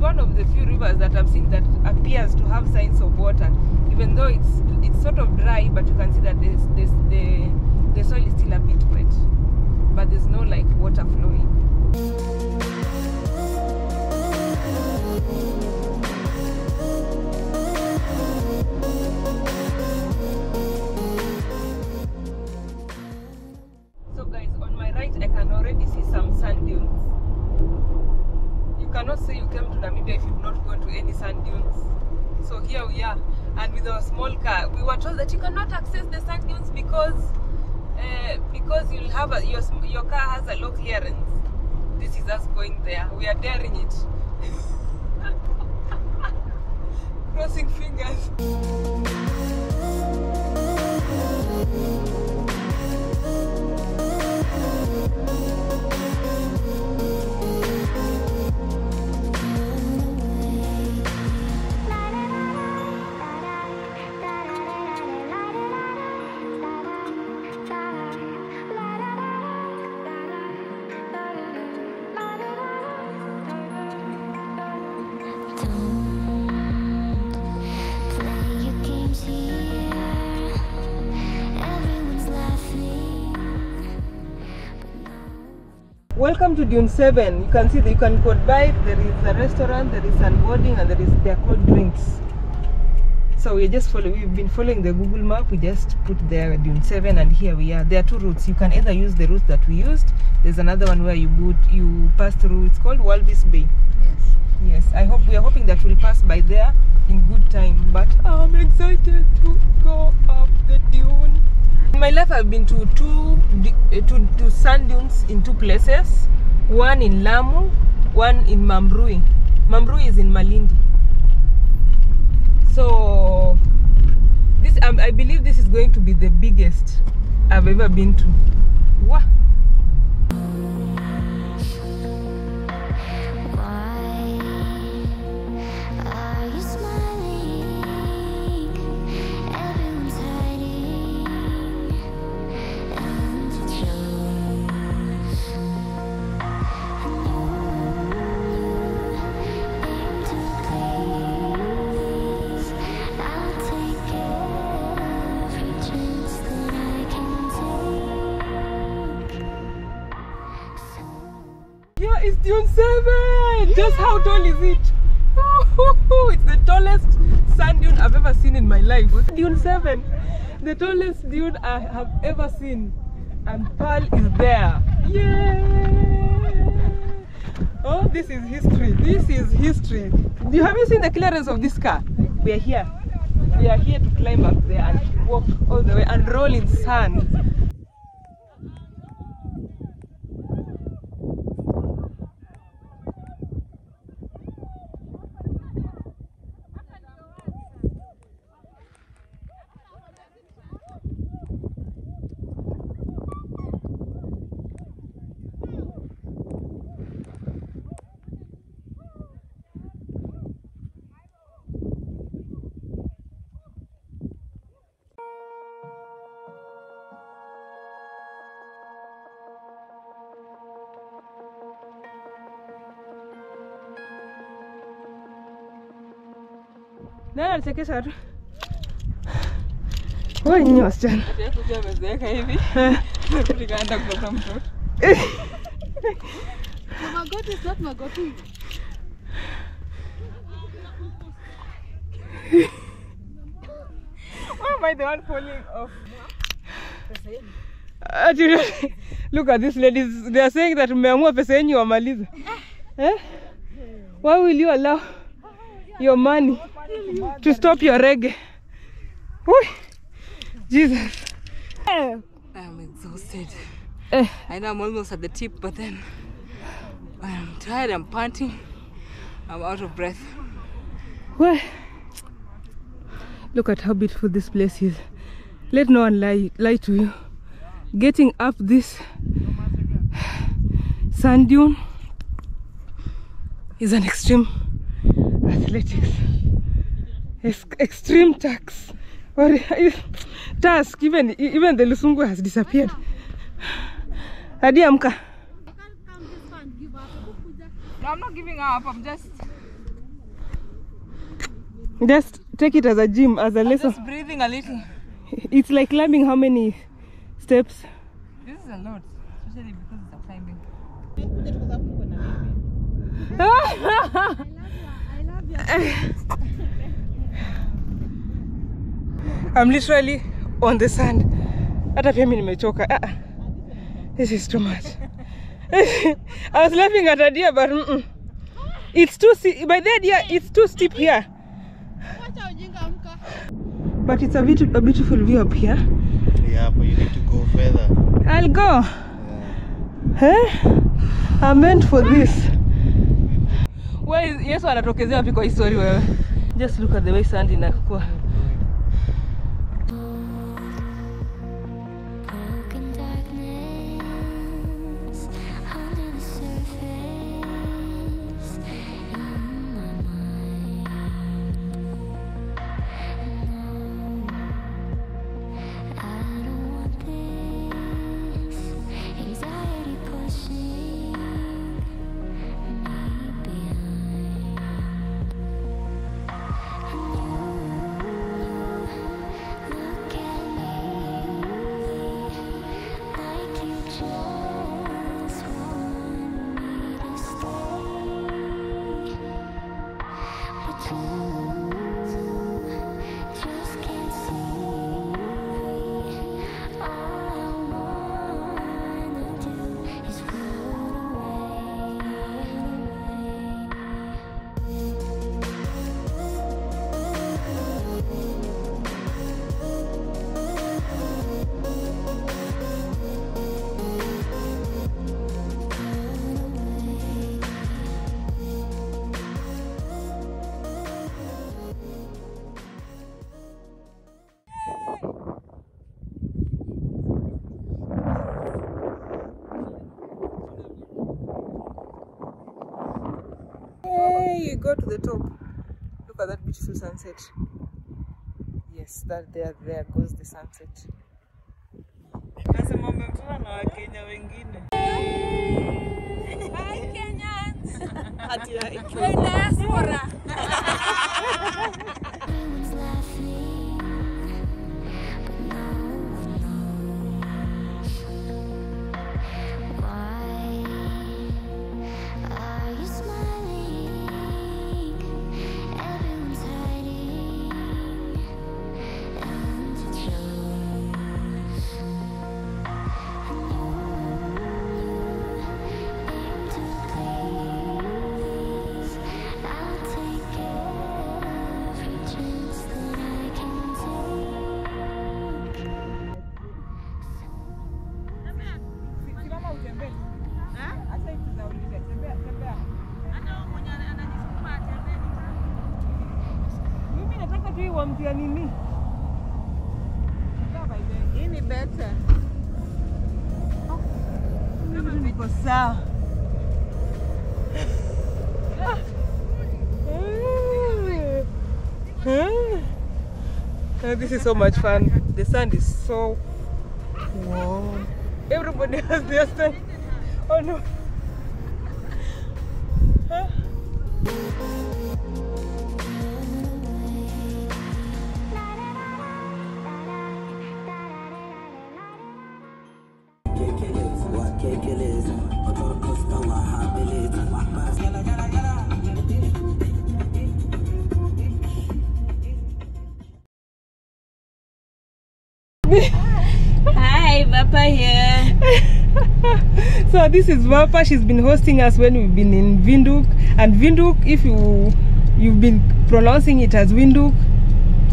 Speaker 1: one of the few rivers that I've seen that appears to have signs of water, even though it's sort of dry, but you can see that the soil is still a bit wet, but there's no like water flowing. So guys, on my right I can already see some sand dunes. You cannot say you came to Namibia if you've not gone to any sand dunes. So here we are, and with our small car, we were told that you cannot access the sand dunes because you'll have your car has a low clearance. This is us going there. We are daring it. Crossing fingers. Welcome to Dune 7. You can see that you can go by. There is a restaurant, there is sandboarding, and they are called drinks. So we've been following the Google map. We just put there Dune 7, and here we are. There are two routes. You can either use the route that we used. There's another one where you pass through. It's called Walvis Bay. Yes. We are hoping that we'll pass by there in good time. But I'm excited to go up the dune. In my life, I've been to two sand dunes in two places. One in Lamu, one in Mambrui. Mambrui is in Malindi. So I believe this is going to be the biggest I've ever been to. Wow. It's Dune 7! Just how tall is it? It's the tallest sand dune I've ever seen in my life. Dune 7, the tallest dune I have ever seen. And Pearl is there. Yay! Oh, this is history. This is history. Have you seen the clearance of this car? We are here. We are here to climb up there and walk all the way and roll in sand. Nani alichekesha tu? Wewe nyinyi wasichana. Kuja amezeeka hivi. Tukaenda kutoka mtoto. Magoti is not magoti. Why am I the one falling off? Look at these ladies. They are saying that mmeamua pesa yenu wamaliza. Why will you allow your money to stop your reggae? Woo! Jesus.
Speaker 2: I'm exhausted. I know I'm almost at the tip, but then I'm tired, I'm panting, I'm out of breath.
Speaker 1: Well, look at how beautiful this place is. Let no one lie to you. Getting up this sand dune is an extreme athletics. Extreme task. Task. Even the Lusungu has disappeared. Hadi amka.
Speaker 2: No, I'm not giving up. I'm just
Speaker 1: Just take it as a gym, as a lesson.
Speaker 2: Just breathing a little.
Speaker 1: It's like climbing how many steps?
Speaker 2: This is a lot, especially because it's a climbing.
Speaker 1: I'm literally on the sand. Hata pia mimi nimechoka. This is too much. I was laughing at Adia, but it's too by the idea it's too steep here. But it's a beautiful view up here.
Speaker 6: Yeah, but you need to go further.
Speaker 1: I'll go. Huh? I'm meant for this. Where is Yesu anatokezea wapi kwa history wewe? Just look at the way sand inakuwa. You go to the top. Look at that beautiful sunset. Yes, that there goes the sunset.
Speaker 10: Hi Kenyans. We're diaspora.
Speaker 2: Ini better.
Speaker 1: Niko sawa. This is so much fun. The sand is so warm. Everybody has their stand. Oh no.
Speaker 10: Hi, Vapa here.
Speaker 1: So this is Vapa. She's been hosting us when we've been in Windhoek. And Windhoek, if you've been pronouncing it as Windhoek,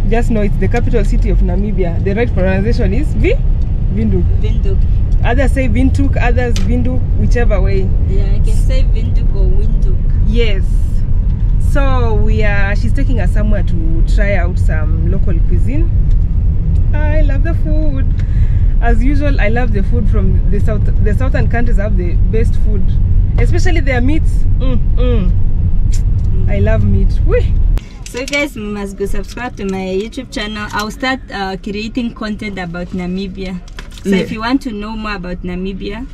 Speaker 1: just know it's the capital city of Namibia. The right pronunciation is Windhoek.
Speaker 10: Windhoek.
Speaker 1: Others say Windhoek, others Windhoek, whichever way.
Speaker 10: Yeah, I can say Windhoek or Windhoek.
Speaker 1: Yes. So she's taking us somewhere to try out some local cuisine. I love the food. As usual, I love the food from the southern countries have the best food, especially their meats. I love meat. Whee!
Speaker 10: So you guys must go subscribe to my YouTube channel. I'll start creating content about Namibia. So if you want to know more about Namibia,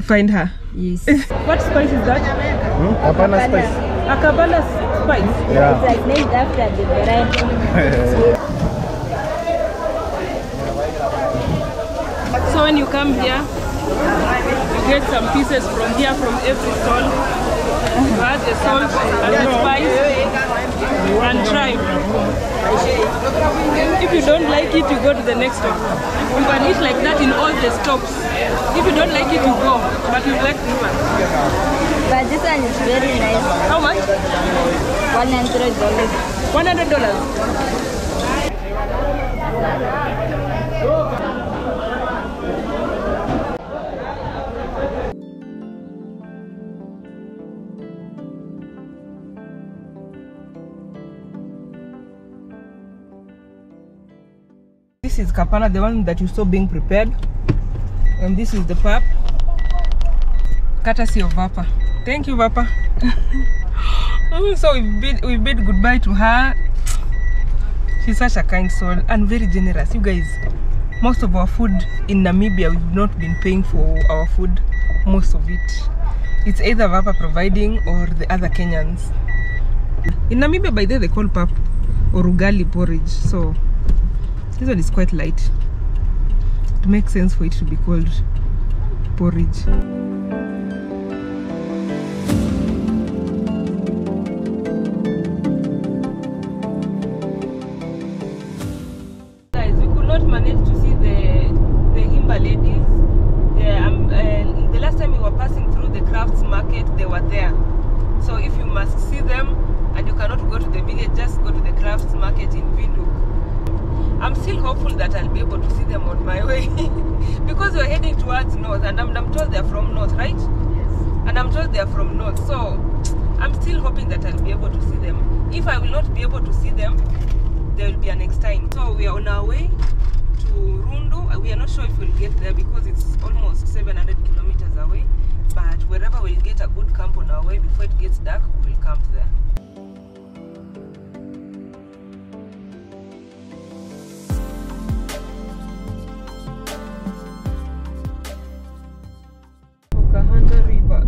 Speaker 1: find her.
Speaker 10: Yes.
Speaker 1: What spice is that?
Speaker 6: Cabana spice.
Speaker 1: A cabana. spice?
Speaker 3: Yeah.
Speaker 10: It's like named after the variety.
Speaker 1: So when you come here, you get some pieces from here, from every stall. You add the salt and the spice and try. If you don't like it, you go to the next stop. You can eat like that in all the stops. If you don't like it, you go. But you like this one.
Speaker 10: But this one is very nice.
Speaker 1: How much?
Speaker 10: $100.
Speaker 1: $100. This is kapana, the one that you saw being prepared, and this is the pap, courtesy of Vapa. Thank you, Vapa. So we bid goodbye to her. She's such a kind soul and very generous. You guys, most of our food in Namibia, we've not been paying for our food. Most of it, it's either Vapa providing or the other Kenyans. In Namibia, by there they call pap or ugali porridge. So this one is quite light. It makes sense for it to be called porridge. Guys, we could not manage to see the Himba ladies. The last time we were passing through the crafts market, they were there. So if you must see them and you cannot go to the village, just go to the crafts market in Windhoek. I'm still hopeful that I'll be able to see them on my way because we're heading towards north, and I'm told they're from north, right? Yes. And I'm told they're from north, so I'm still hoping that I'll be able to see them. If I will not be able to see them, there will be a next time. So we are on our way to Rundu. We are not sure if we'll get there because it's almost 700 kilometers away, but wherever we'll get a good camp on our way before it gets dark, we'll camp there. River,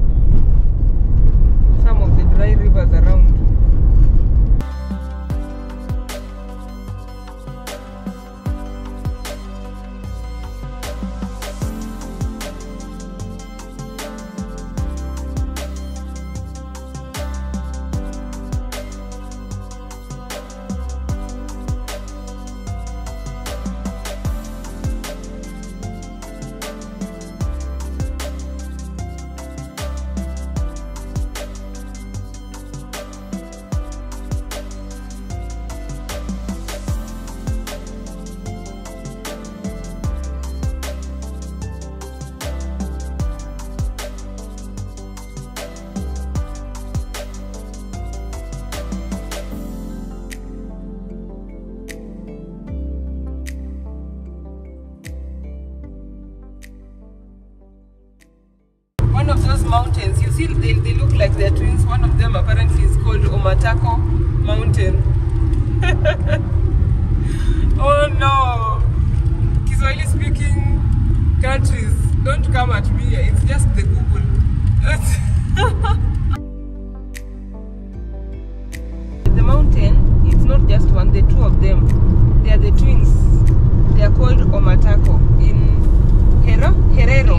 Speaker 1: some of the dry rivers around. One of those mountains, you see, they look like they're twins. One of them apparently is called Omatako Mountain. Oh no! Kiswahili speaking countries, don't come at me. It's just the Google. The mountain, it's not just one, there are two of them. They are the twins. They are called Omatako. In Herero.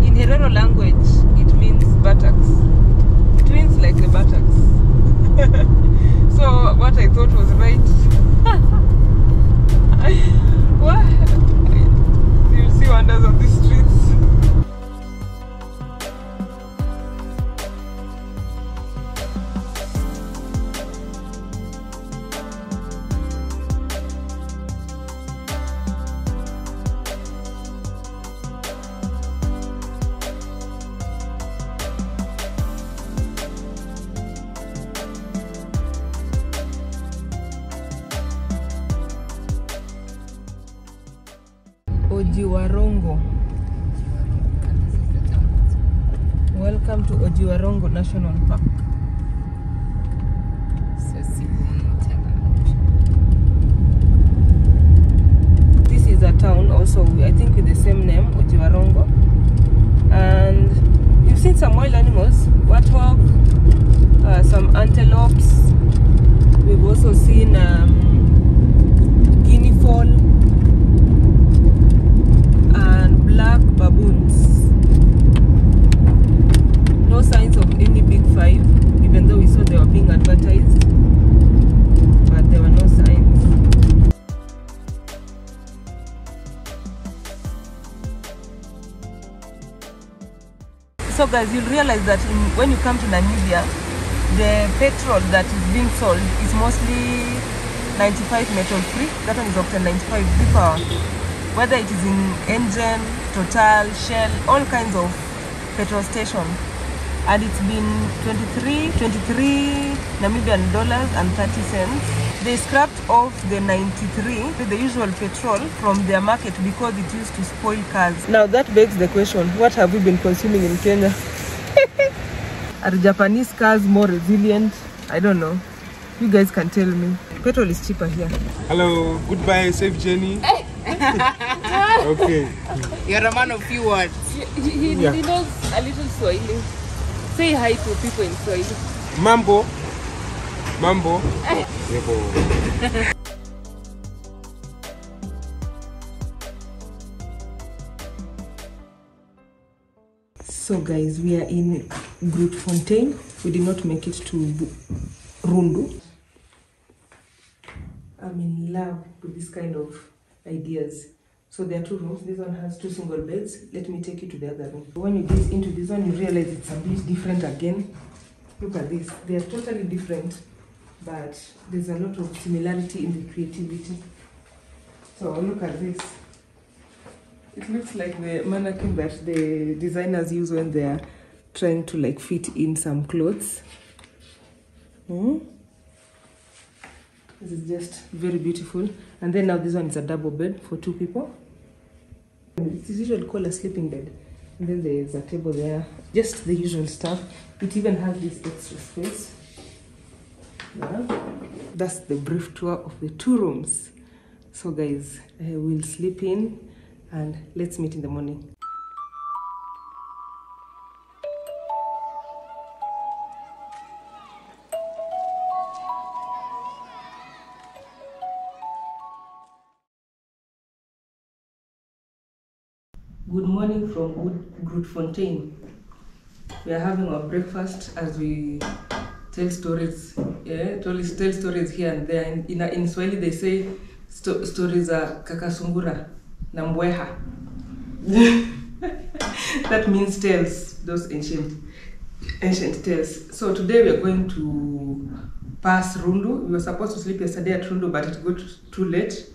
Speaker 1: In Herero language, it means buttocks. Twins like the buttocks. So what I thought was right. What? You'll see wonders of these streets. Ojiwarongo. Welcome to Ojiwarongo National Park. This is a town also, I think with the same name, Ojiwarongo. And you've seen some wild animals, warthog, some antelopes. We've also seen guinea fowl and black baboons. No signs of any big five, even though we saw they were being advertised, but there were no signs. So guys, you'll realize that when you come to Namibia, the petrol that is being sold is mostly 95 metal free. That one is Octane 95 V-Power. Whether it is in Engen, Total, Shell, all kinds of petrol stations. And it's been 23 Namibian dollars and 30 cents. They scrapped off the 93, the usual petrol, from their market because it used to spoil cars. Now that begs the question, what have we been consuming in Kenya? Are Japanese cars more resilient? I don't know. You guys can tell me. Petrol is cheaper here.
Speaker 15: Hello, goodbye, safe journey. Okay.
Speaker 2: You're a man of few words.
Speaker 1: He knows a little Swahili. Say hi to people in Swahili.
Speaker 15: Mambo. Mambo.
Speaker 1: So guys, we are in Grootfontein. We did not make it to Rundu. I'm in love with this kind of ideas. So there are two rooms. This one has 2 single beds. Let me take you to the other room. When you get into this one, you realize it's a bit different again. Look at this. They are totally different, but there's a lot of similarity in the creativity. So look at this. It looks like the mannequin that the designers use when they are trying to like fit in some clothes. This is just very beautiful. And then now this one is a double bed for 2 people. It's usually called a sleeping bed. And then there's a table there, just the usual stuff. It even has this extra space. Yeah. That's the brief tour of the 2 rooms. So guys, we'll sleep in and let's meet in the morning. Good morning from Grootfontein. We are having our breakfast as we tell stories. Tell stories here and there. In Swahili they say stories are kakasungura na mbweha. That means tales, those ancient tales. So today we are going to pass Rundu. We were supposed to sleep yesterday at Rundu, but it got too late.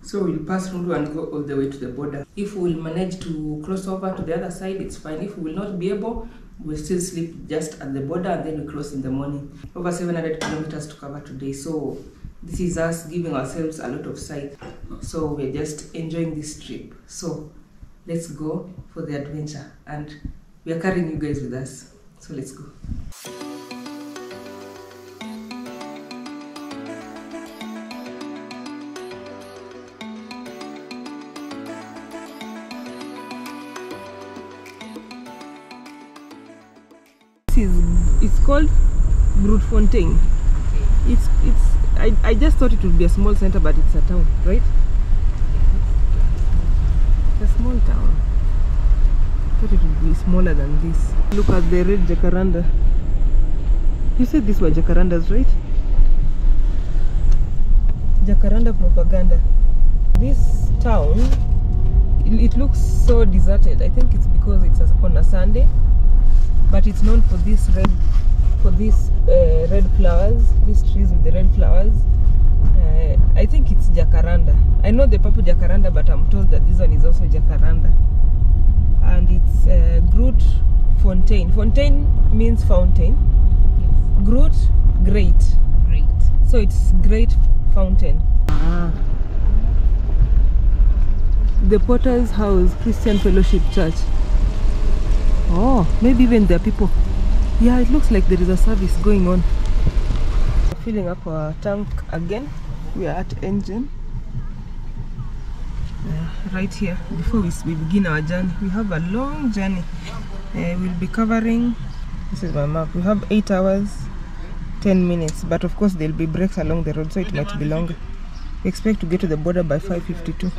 Speaker 1: So we'll pass Rundu and go all the way to the border. If we will manage to cross over to the other side, it's fine. If we will not be able, we'll still sleep just at the border and then we cross in the morning. Over 700 kilometers to cover today. So this is us giving ourselves a lot of sight. So we're just enjoying this trip. So let's go for the adventure. And we are carrying you guys with us. So let's go. It's called Grootfontein. I just thought it would be a small center, but it's a town, right? It's a small town. I thought it would be smaller than this. Look at the red jacaranda. You said these were jacarandas, right? Jacaranda propaganda. This town, it looks so deserted. I think it's because it's on a Sunday. But it's known for these red flowers, these trees with the red flowers. I think it's jacaranda. I know the purple jacaranda, but I'm told that this one is also jacaranda. And it's Grootfontein. Fontaine means fountain. Yes. Groot, great. Great. So it's great fountain. The Potter's House Christian Fellowship Church. Oh, maybe even there are people. Yeah, it looks like there is a service going on. Filling up our tank again. We are at Engen. Right here, before we begin our journey. We have a long journey. We'll be covering, this is my map, we have 8 hours 10 minutes, but of course there'll be breaks along the road, so it might be longer. We expect to get to the border by 5:52.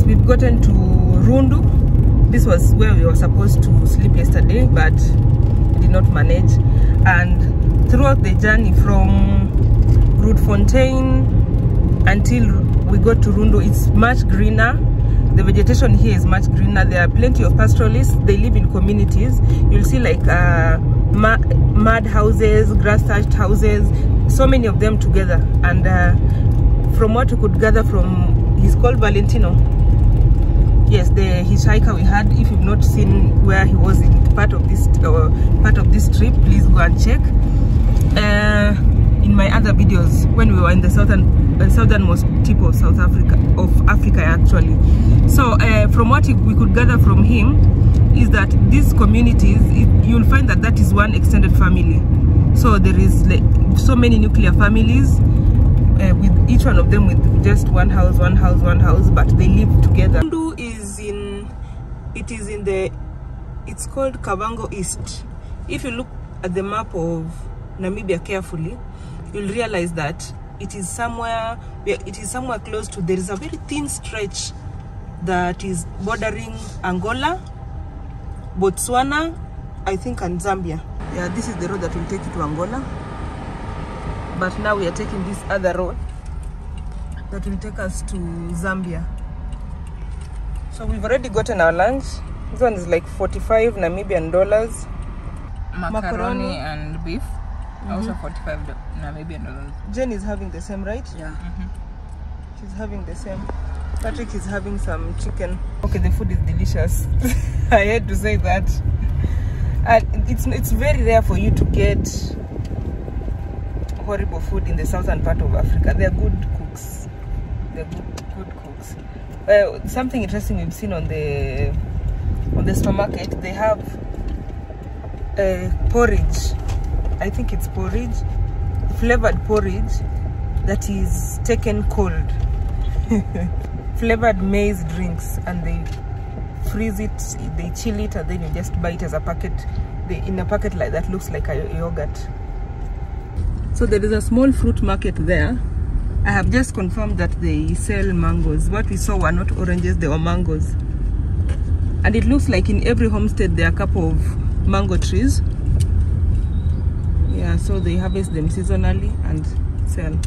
Speaker 1: We've gotten to Rundu. This was where we were supposed to sleep yesterday, but we did not manage. And throughout the journey from Grootfontein until we got to Rundu, it's much greener. The vegetation here is much greener. There are plenty of pastoralists. They live in communities. You'll see like mud houses, grass thatched houses, so many of them together. And from what we could gather from, he's called Valentino. Yes, the hitchhiker we had. If you've not seen where he was in part of this trip, please go and check. In my other videos, when we were in the southernmost tip of South Africa, actually. So from what we could gather from him is that these communities, you'll find that is one extended family. So there is like so many nuclear families, with each one of them with just one house, but they live together. It's called Kavango East. If you look at the map of Namibia carefully, you'll realize that it is somewhere close to, there is a very thin stretch that is bordering Angola, Botswana, I think, and Zambia. Yeah, this is the road that will take you to Angola. But now we are taking this other road that will take us to Zambia. So we've already gotten our lunch. This one is like 45 Namibian dollars.
Speaker 2: Macaroni and beef. Also 45 Namibian dollars.
Speaker 1: Jen is having the same, right?
Speaker 2: Yeah.
Speaker 1: She's having the same. Patrick is having some chicken. Okay, the food is delicious. I had to say that. And it's very rare for you to get horrible food in the southern part of Africa. They're good cooks. They're good cooks. Something interesting we've seen on the supermarket, they have porridge. I think it's porridge, flavored porridge that is taken cold. Flavored maize drinks, and they freeze it, they chill it, and then you just buy it as a packet in a packet like that, looks like a yogurt. So there is a small fruit market there. I have just confirmed that they sell mangoes. What we saw were not oranges, they were mangoes. And it looks like in every homestead there are a couple of mango trees. Yeah, so they harvest them seasonally and sell.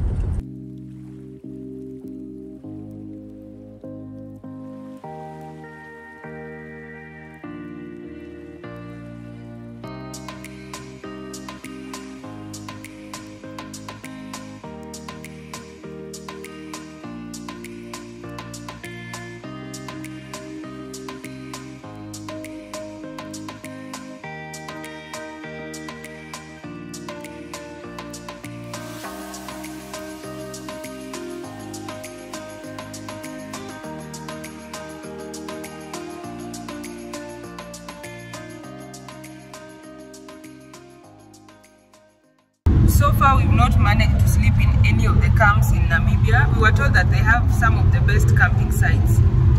Speaker 1: So far we've not managed to sleep in any of the camps in Namibia. We were told that they have some of the best camping sites,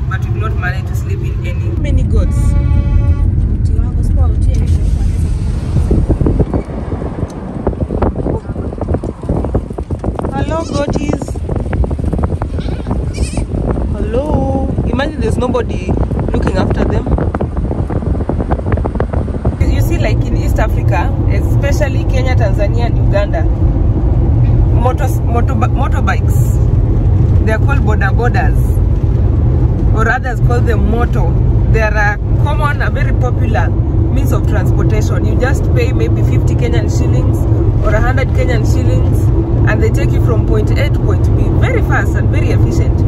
Speaker 1: but we've not managed to sleep in any. Many goats. Hello goaties. Hello. Imagine there's nobody looking after them. You see, like in East Africa, especially Kenya, Tanzania and Uganda, motorbikes, they are called boda bodas, or others call them moto. They are a common, a very popular means of transportation. You just pay maybe 50 Kenyan shillings or 100 Kenyan shillings and they take you from point A to point B very fast and very efficient.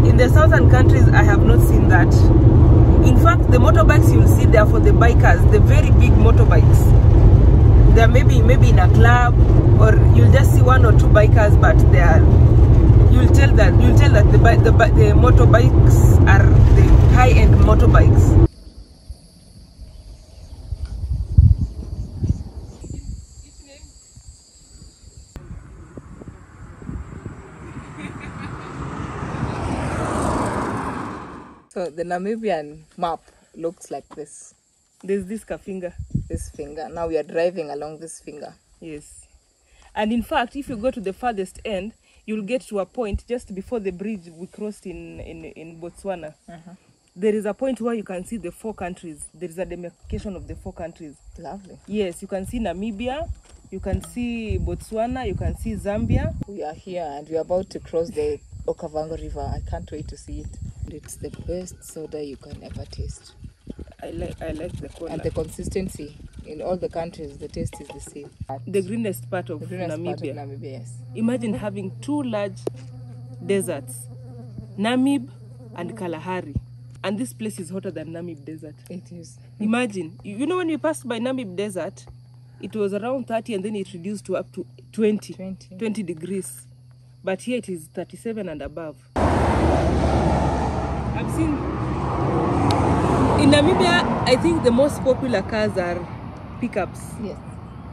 Speaker 1: In the southern countries, I have not seen that. In fact, the motorbikes you'll see there for the bikers, the very big motorbikes. They're maybe in a club, or you'll just see one or two bikers, but they are. You'll tell that the motorbikes are the high-end motorbikes.
Speaker 2: So the Namibian map looks like this.
Speaker 1: There's this finger.
Speaker 2: This finger. Now we are driving along this finger.
Speaker 1: Yes. And in fact, if you go to the farthest end, you'll get to a point just before the bridge we crossed in Botswana. There is a point where you can see the 4 countries. There is a demarcation of the 4 countries.
Speaker 2: Lovely.
Speaker 1: Yes, you can see Namibia, you can see Botswana, you can see Zambia.
Speaker 2: We are here and we are about to cross the Okavango River. I can't wait to see it. It's the best soda you can ever taste.
Speaker 1: I like the cola.
Speaker 2: And the consistency in all the countries, the taste is the same.
Speaker 1: The greenest part of Namibia.
Speaker 2: Yes.
Speaker 1: Imagine having 2 large deserts, Namib and Kalahari. And this place is hotter than Namib Desert.
Speaker 2: It is.
Speaker 1: Imagine. You know, when we passed by Namib Desert, it was around 30 and then it reduced to up to 20 degrees. But here it is 37 and above. I've seen in Namibia, I think the most popular cars are pickups.
Speaker 2: Yes.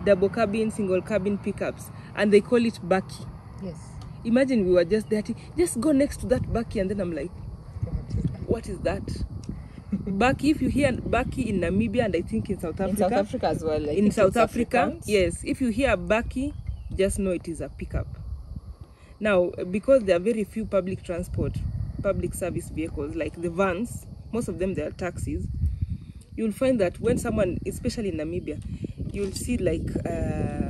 Speaker 1: Double cabin, single cabin pickups, and they call it Baki.
Speaker 2: Yes.
Speaker 1: Imagine we were just there, just go next to that Baki, and then I'm like, what is that? Baki, if you hear Baki in Namibia, and I think in South Africa.
Speaker 2: In South Africa as well.
Speaker 1: In South Africa, yes. If you hear Baki, just know it is a pickup. Now, because there are very few public service vehicles, like the vans, most of them they are taxis, you'll find that when someone, especially in Namibia, you'll see like,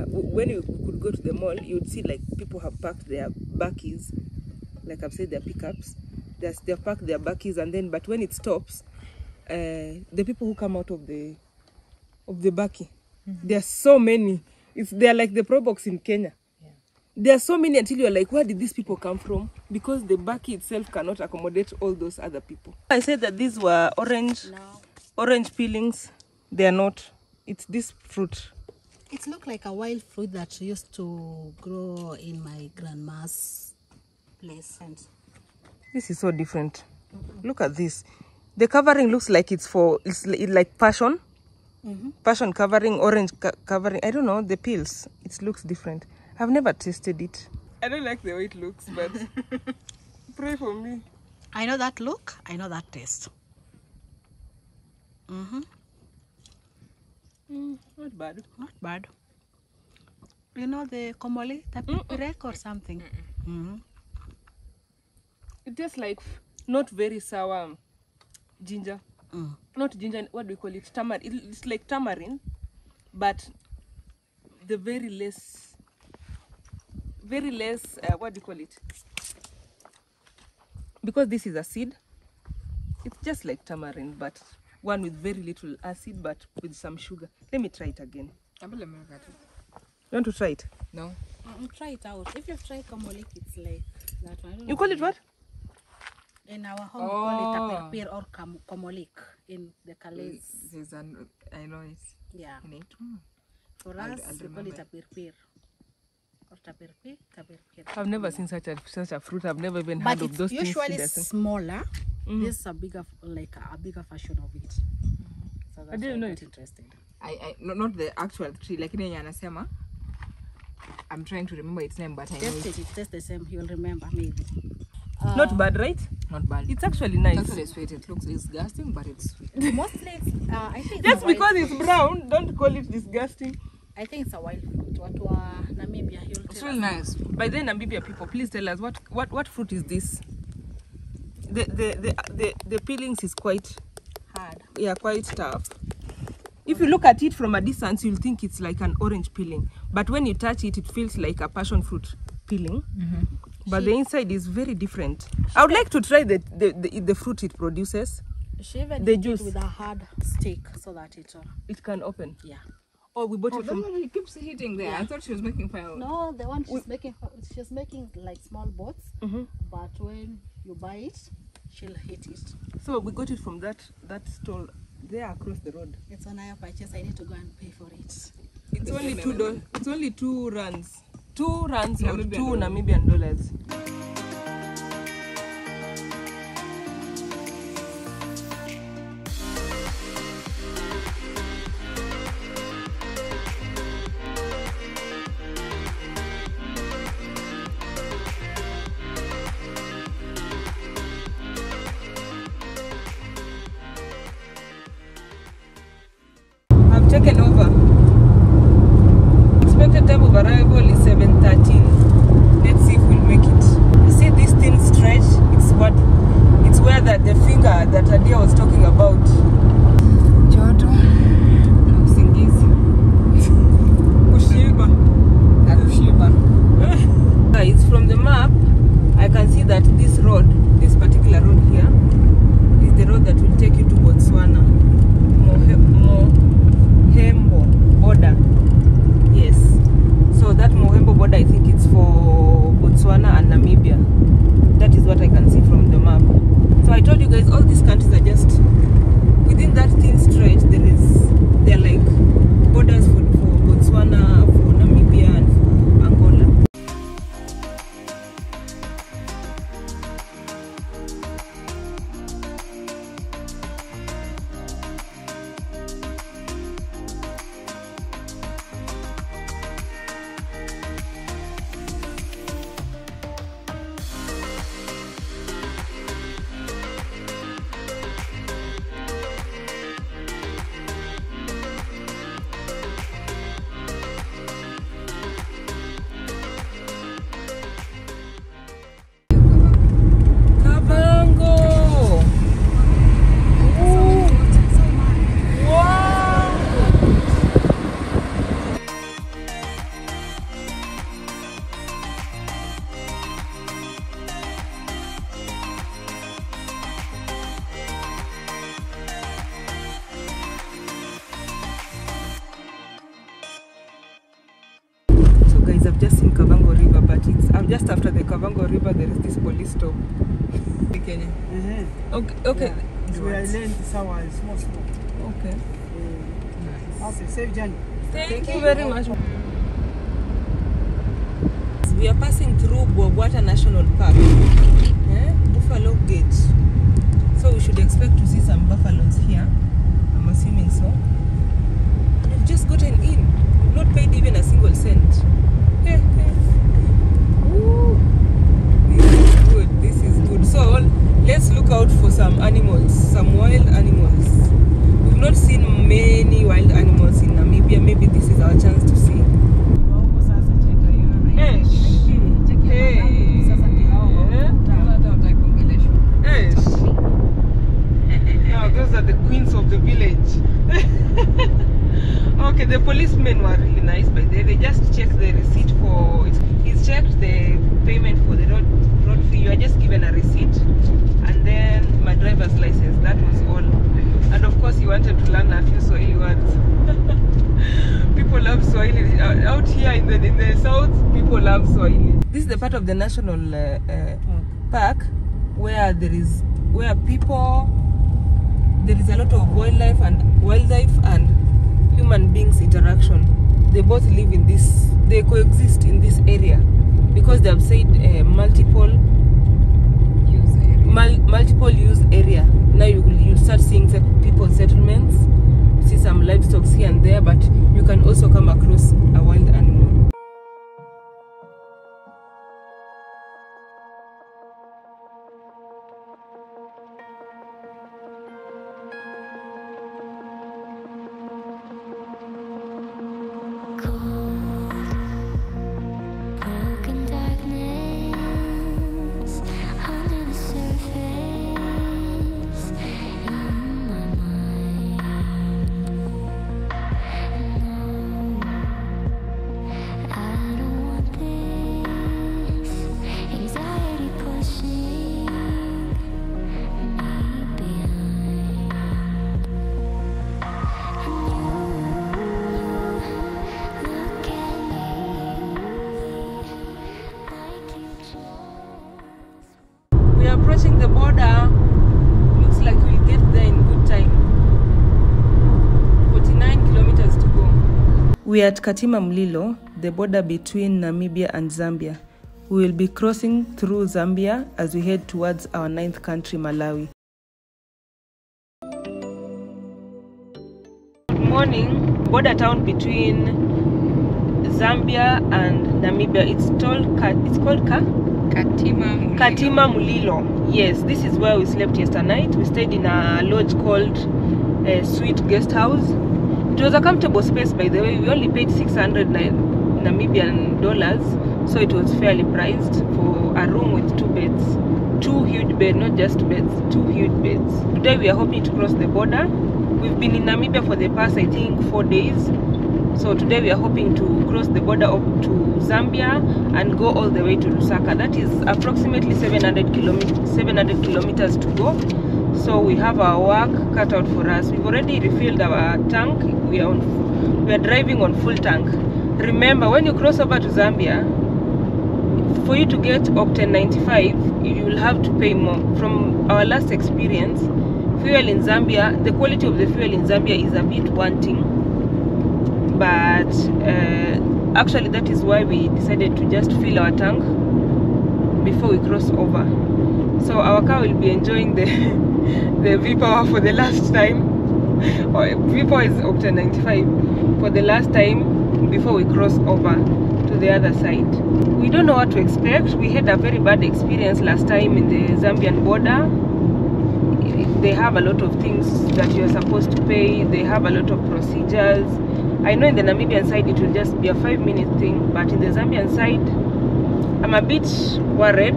Speaker 1: when you could go to the mall, you'll see like people have parked their Bakis, like I've said, their pickups, they've parked their Bakis, and then, but when it stops, the people who come out of the Baki, there are so many. They're like the Probox in Kenya. There are so many until you're like, where did these people come from? Because the Baki itself cannot accommodate all those other people. I said that these were orange peelings. They are not. It's this fruit.
Speaker 5: It looks like a wild fruit that used to grow in my grandma's place.
Speaker 1: This is so different. Look at this. The covering looks like it's like passion. Passion covering, orange covering. I don't know, the peels. It looks different. I've never tasted it. I don't like the way it looks, but pray for me.
Speaker 5: I know that look, I know that taste.
Speaker 1: Not bad.
Speaker 5: Not bad. You know the komoli, tapirek or something?
Speaker 1: It tastes like not very sour ginger. Not ginger, what do we call it? Tamarind. It's like tamarind, but the very less, what do you call it? Because this is a seed, it's just like tamarind, but one with very little acid, but with some sugar. Let me try it again. You want to try it?
Speaker 2: No.
Speaker 5: Try it out. If you've tried komolik, it's like that one. I don't
Speaker 1: You
Speaker 5: know
Speaker 1: call it what?
Speaker 5: In our home, we call it tapirpir or komolik in the Calais.
Speaker 2: There's an, I know it.
Speaker 5: Yeah.
Speaker 2: In it.
Speaker 5: For us, we call it tapirpir. Or tapirpir.
Speaker 1: I've never seen such a fruit. I've never even heard of those things.
Speaker 5: But it's usually smaller. This is a bigger, like a bigger version of it. So that's
Speaker 1: I didn't know
Speaker 5: why
Speaker 1: it.
Speaker 5: Interested.
Speaker 2: Not the actual tree, like in Yanasema. I'm trying to remember its name, but I know
Speaker 5: Taste it. It tastes the same. You'll remember maybe.
Speaker 1: Not bad, right?
Speaker 2: Not bad.
Speaker 1: It's actually nice.
Speaker 2: It's actually sweet. It looks disgusting, but it's sweet.
Speaker 5: Mostly, it's, I think.
Speaker 1: Just because it's brown, don't call it disgusting.
Speaker 5: I think it's a wild fruit. What Namibia?
Speaker 2: It's really nice.
Speaker 1: By then, Namibia people, please tell us what fruit is this? The peelings is quite
Speaker 5: hard.
Speaker 1: Yeah, quite tough. If you look at it from a distance, you'll think it's like an orange peeling, but when you touch it, it feels like a passion fruit peeling. But the inside is very different. I would like to try the fruit it produces.
Speaker 5: She even
Speaker 1: the
Speaker 5: hit
Speaker 1: juice
Speaker 5: it with a hard stick so that
Speaker 1: it can open.
Speaker 5: Yeah.
Speaker 1: Oh, we bought it from.
Speaker 2: He keeps hitting there.
Speaker 5: Yeah.
Speaker 2: I thought she was making fire.
Speaker 5: No, the one she's making like small boats. But when you buy it, she'll hit it.
Speaker 1: So we got it from that stall there across the road.
Speaker 5: It's on higher purchase. I need to go and pay for it.
Speaker 1: It's only $2. It's only 2 rands. 2 rands or 2 Namibian dollars. I've taken over. Expected time of arrival is 7:13. Let's see if we'll make it. You see this thin stretch? It's where the finger that Adia was talking about.
Speaker 2: Joto na usingizi.
Speaker 1: Kushiba. Guys, from the map, I can see that this particular road here, is the road that will take you to Botswana. Mohembo border. Yes. So that Mohembo border, I think it's for Botswana and Namibia. That is what I can see from the map. So I told you guys, all these countries are just within that thin stretch. They're like borders for Botswana, for Namibia, and for Angola. I've just seen Kavango River, but just after the Kavango River there is this police stop. Kenya. Okay.
Speaker 16: Yeah. So I learned small.
Speaker 1: Okay.
Speaker 16: Okay, safe journey.
Speaker 1: Thank you very much. We are passing through Bwabwata National Park. Buffalo Gate. So we should expect to see some buffaloes here. I'm assuming so. We've just gotten in. We've not paid even a single cent. Ooh. This is good. So let's look out for some animals, some wild animals. We've not seen many wild animals in Namibia. is our chance to see. Now those are the queens of the village. Okay, the policemen were really nice by there. They just checked the receipt for. He's checked the payment for the road fee. You are just given a receipt, and then my driver's license. That was all. And of course, he wanted to learn a few Swahili words. People love Swahili out here in the south. People love Swahili. This is the part of the national park where there is a lot of wildlife and human beings interaction. They both live in this. They coexist in this area because they have said multiple use area. Now you start seeing people settlements, see some livestock here and there, but you can also come across a wild animal. Approaching the border. Looks like we'll get there in good time. 49 kilometers to go. We are at Katima Mulilo, the border between Namibia and Zambia. We will be crossing through Zambia as we head towards our 9th country, Malawi. Good morning. Border town between Zambia and Namibia. It's called Katima Mulilo. Yes, this is where we slept yesterday night. We stayed in a lodge called Sweet Guest House. It was a comfortable space, by the way. We only paid 600 Namibian dollars, so it was fairly priced for a room with 2 beds. 2 huge beds, not just beds, 2 huge beds. Today we are hoping to cross the border. We've been in Namibia for the past, I think, 4 days. So today we are hoping to cross the border up to Zambia and go all the way to Lusaka. That is approximately 700 kilometers to go. So we have our work cut out for us. We've already refilled our tank. We are driving on full tank. Remember, when you cross over to Zambia, for you to get Octane 95, you will have to pay more. From our last experience, fuel in Zambia, the quality of the fuel in Zambia is a bit wanting. But actually that is why we decided to just fill our tank before we cross over. So our car will be enjoying the V-Power for the last time. V-Power is Octane 95 for the last time before we cross over to the other side. We don't know what to expect. We had a very bad experience last time in the Zambian border. They have a lot of things that you're supposed to pay. They have a lot of procedures. I know in the Namibian side it will just be a 5-minute thing, but in the Zambian side I'm a bit worried,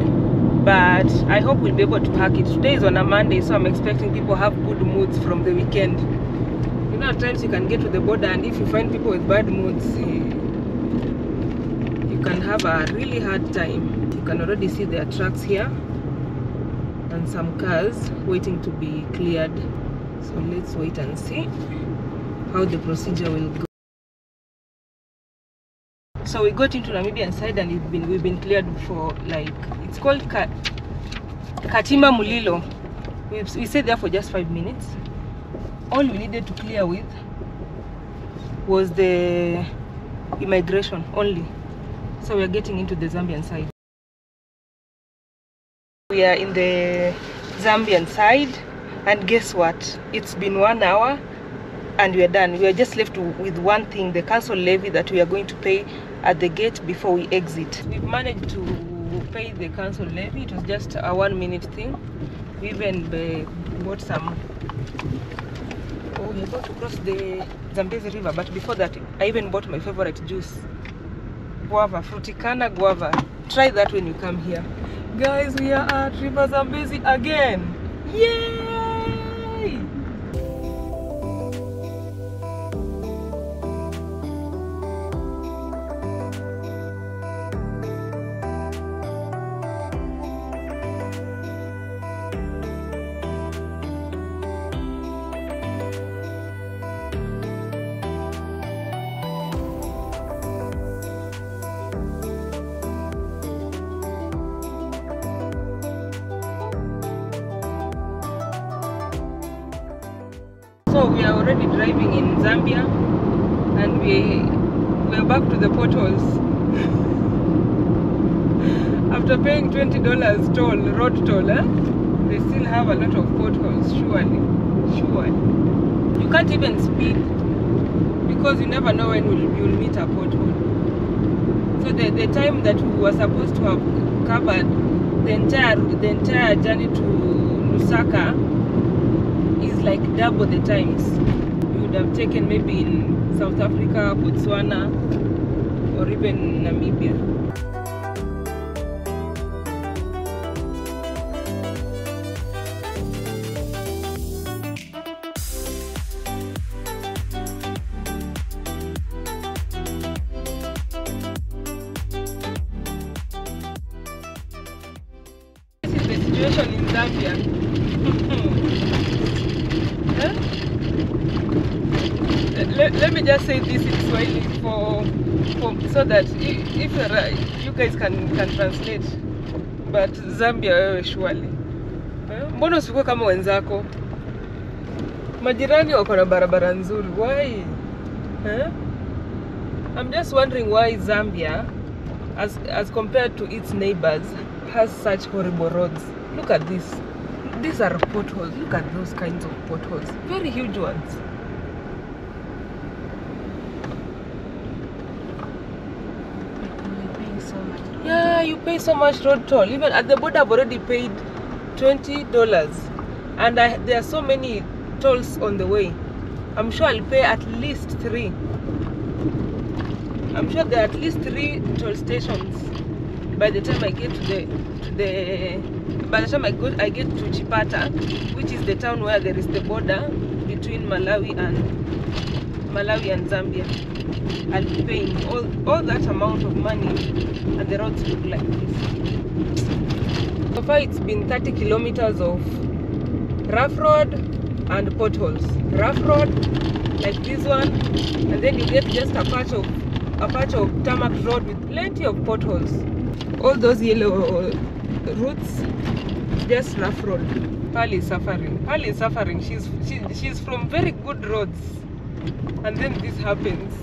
Speaker 1: but I hope we'll be able to hack it. Today is on a Monday, so I'm expecting people have good moods from the weekend. You know, at times you can get to the border and if you find people with bad moods, you can have a really hard time. You can already see there are trucks here and some cars waiting to be cleared. So let's wait and see how the procedure will go. So we got into Namibian side and we've been cleared for, like, it's called Katima Mulilo. We stayed there for just 5 minutes. All we needed to clear with was the immigration only. So we are getting into the Zambian side. We are in the Zambian side and guess what? It's been 1 hour and we are done. We are just left with one thing, the council levy that we are going to pay at the gate before we exit. We've managed to pay the council levy. It was just a 1-minute thing. We even bought some Oh, we're about to cross the Zambezi River, but before that, I even bought my favorite juice. Guava, Fruticana guava. Try that when you come here. Guys, we are at River Zambezi again. Yay! So we are already driving in Zambia, and we're back to the potholes. After paying $20 toll, road toll, they still have a lot of potholes, surely. You can't even speed because you never know when you'll meet a pothole. So the time that we were supposed to have covered the entire journey to Lusaka is like double the times you would have taken maybe in South Africa, Botswana, or even Namibia. This is the situation in Zambia. Let me just say this in Swahili so that if you guys can translate. But Zambia wewe surely. Mbona usikuwe kama wenzako? Majirani wako na barabara nzuri. Why? I'm just wondering why Zambia, as compared to its neighbors, has such horrible roads. Look at this. These are potholes. Look at those kinds of potholes. Very huge ones. Yeah, you pay so much road toll. Even at the border, I've already paid $20, and there are so many tolls on the way. I'm sure I'll pay at least 3. I'm sure there are at least 3 toll stations by the time I get by the time I get to Chipata, which is the town where there is the border between Malawi and Zambia. I'll be paying all that amount of money, and the roads look like this. So far it's been 30 kilometers of rough road and potholes. Rough road like this one, and then you get just a patch of tarmac road with plenty of potholes. All those yellow routes, just rough road. Pali is suffering. Pali is suffering. She's from very good roads, and then this happens.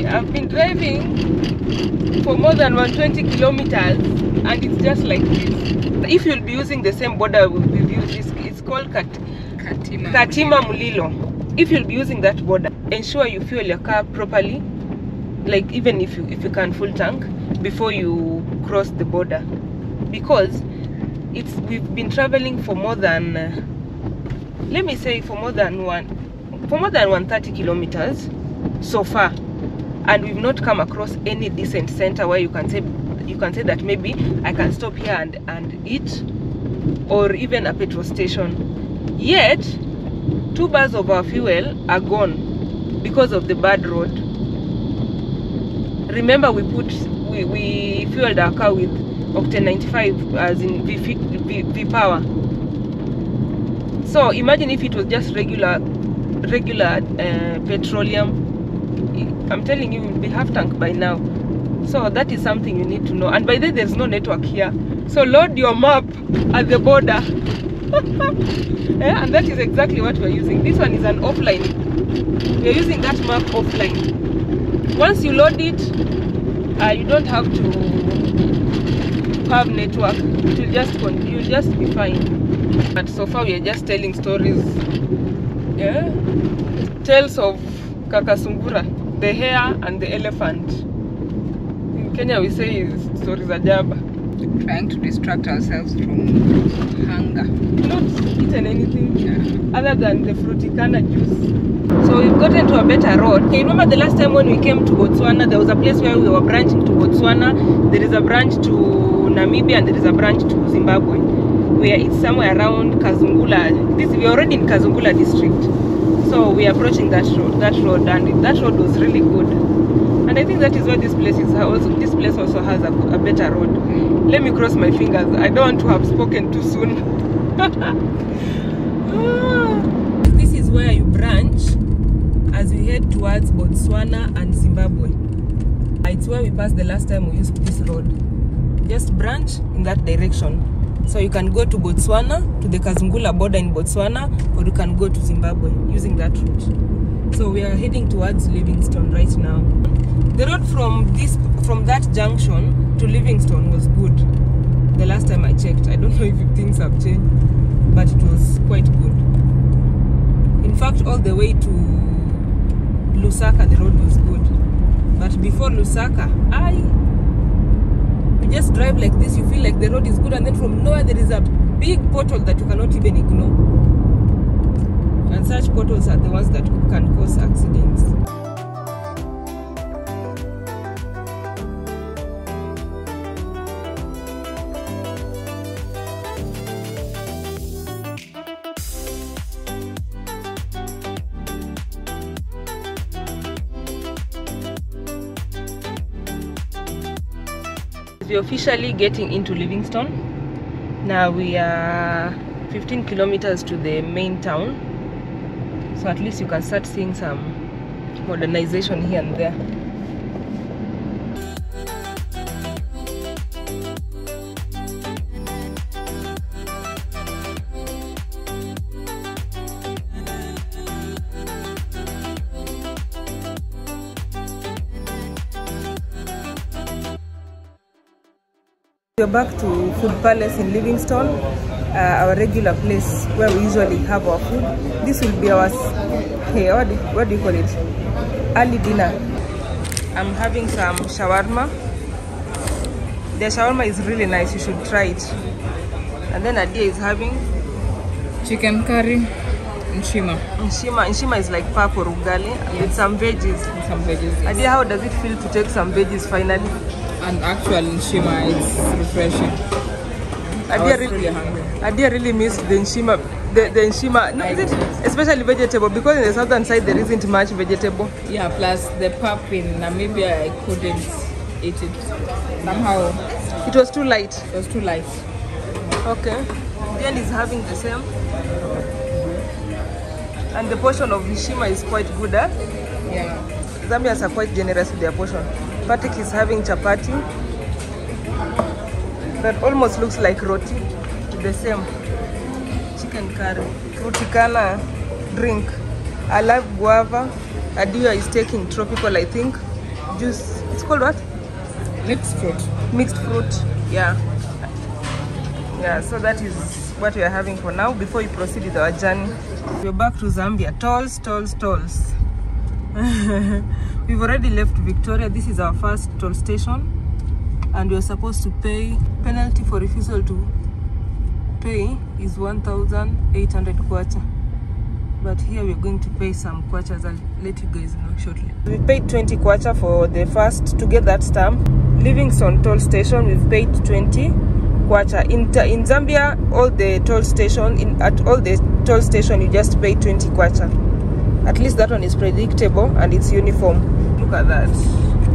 Speaker 1: I've been driving for more than 120 kilometers, and it's just like this. If you'll be using the same border we've used, it's called Katima Mulilo. If you'll be using that border, ensure you fuel your car properly, like even if you can full tank before you cross the border, because we've been traveling for more than let me say for more than 130 kilometers so far. and we've not come across any decent center where you can say that maybe I can stop here and eat, or even a petrol station. Yet 2 bars of our fuel are gone because of the bad road. Remember, we fueled our car with Octane 95 as in V power. So imagine if it was just regular petroleum. I'm telling you, we'll be half tank by now. So that is something you need to know. And by the way, there's no network here, so load your map at the border. And that is exactly what we're using. This one is an offline. We're using that map offline. Once you load it, you don't have to have network. You'll just be fine. But so far we are just telling stories. Yeah, tales of Kakasungura, the hare and the elephant. In Kenya we say stories are jaba.
Speaker 2: Trying to distract ourselves from hunger.
Speaker 1: Not eaten anything other than the fruticana juice. So we've gotten to a better road. Okay, remember the last time when we came to Botswana, there was a place where we were branching to Botswana. There is a branch to Namibia and there is a branch to Zimbabwe. It's somewhere around Kazungula. We're already in Kazungula district. So we are approaching that road, and that road was really good. And I think that is why this place also has a better road. Let me cross my fingers. I don't want to have spoken too soon. This is where you branch as we head towards Botswana and Zimbabwe. It's where we passed the last time we used this road. Just branch in that direction. So you can go to Botswana, to the Kazungula border in Botswana, or you can go to Zimbabwe using that route. So we are heading towards Livingstone right now. The road from that junction to Livingstone was good. The last time I checked. I don't know if things have changed, but it was quite good. In fact, all the way to Lusaka, the road was good. But before Lusaka, you just drive like this, you feel like the road is good, and then from nowhere there is a big pothole that you cannot even ignore. And such potholes are the ones that can cause accidents. We're officially getting into Livingstone. Now we are 15 kilometers to the main town, so at least you can start seeing some modernization here and there. We're back to Food Palace in Livingstone, our regular place where we usually have our food. This will be our, what do you call it? Early dinner. I'm having some shawarma. The shawarma is really nice, you should try it. And then Adia is having
Speaker 2: chicken curry, nshima.
Speaker 1: Nshima is like purple ugali with some veggies.
Speaker 2: Yes.
Speaker 1: Adia, how does it feel to take some veggies finally?
Speaker 2: And actually, nshima is refreshing.
Speaker 1: Adia really missed the nshima. The nshima, no, is it especially vegetable? Because in the southern side there isn't much vegetable.
Speaker 2: Yeah, plus the pap in Namibia, I couldn't eat it. Somehow
Speaker 1: it was too light.
Speaker 2: It was too light.
Speaker 1: Okay. Dian is having the same. And the portion of nshima is quite good, eh?
Speaker 2: Yeah.
Speaker 1: Zambians are quite generous with their portion. Patrick is having chapati that almost looks like roti. The same. Chicken curry. Fruticana drink. I love guava. Adia is taking tropical, I think. Juice. It's called what?
Speaker 2: Mixed fruit.
Speaker 1: Mixed fruit. Yeah. Yeah, so that is what we are having for now before we proceed with our journey. We're back to Zambia. Tolls. We've already left Victoria. This is our first toll station, and we're supposed to pay. Penalty for refusal to pay is 1,800 kwacha. But here we're going to pay some kwachas. I'll let you guys know shortly. We paid 20 kwacha for the first, to get that stamp. Livingstone toll station, we've paid 20 kwacha. In Zambia, all the toll station, at all the toll station, you just pay 20 kwacha. At least that one is predictable and it's uniform. Look at that.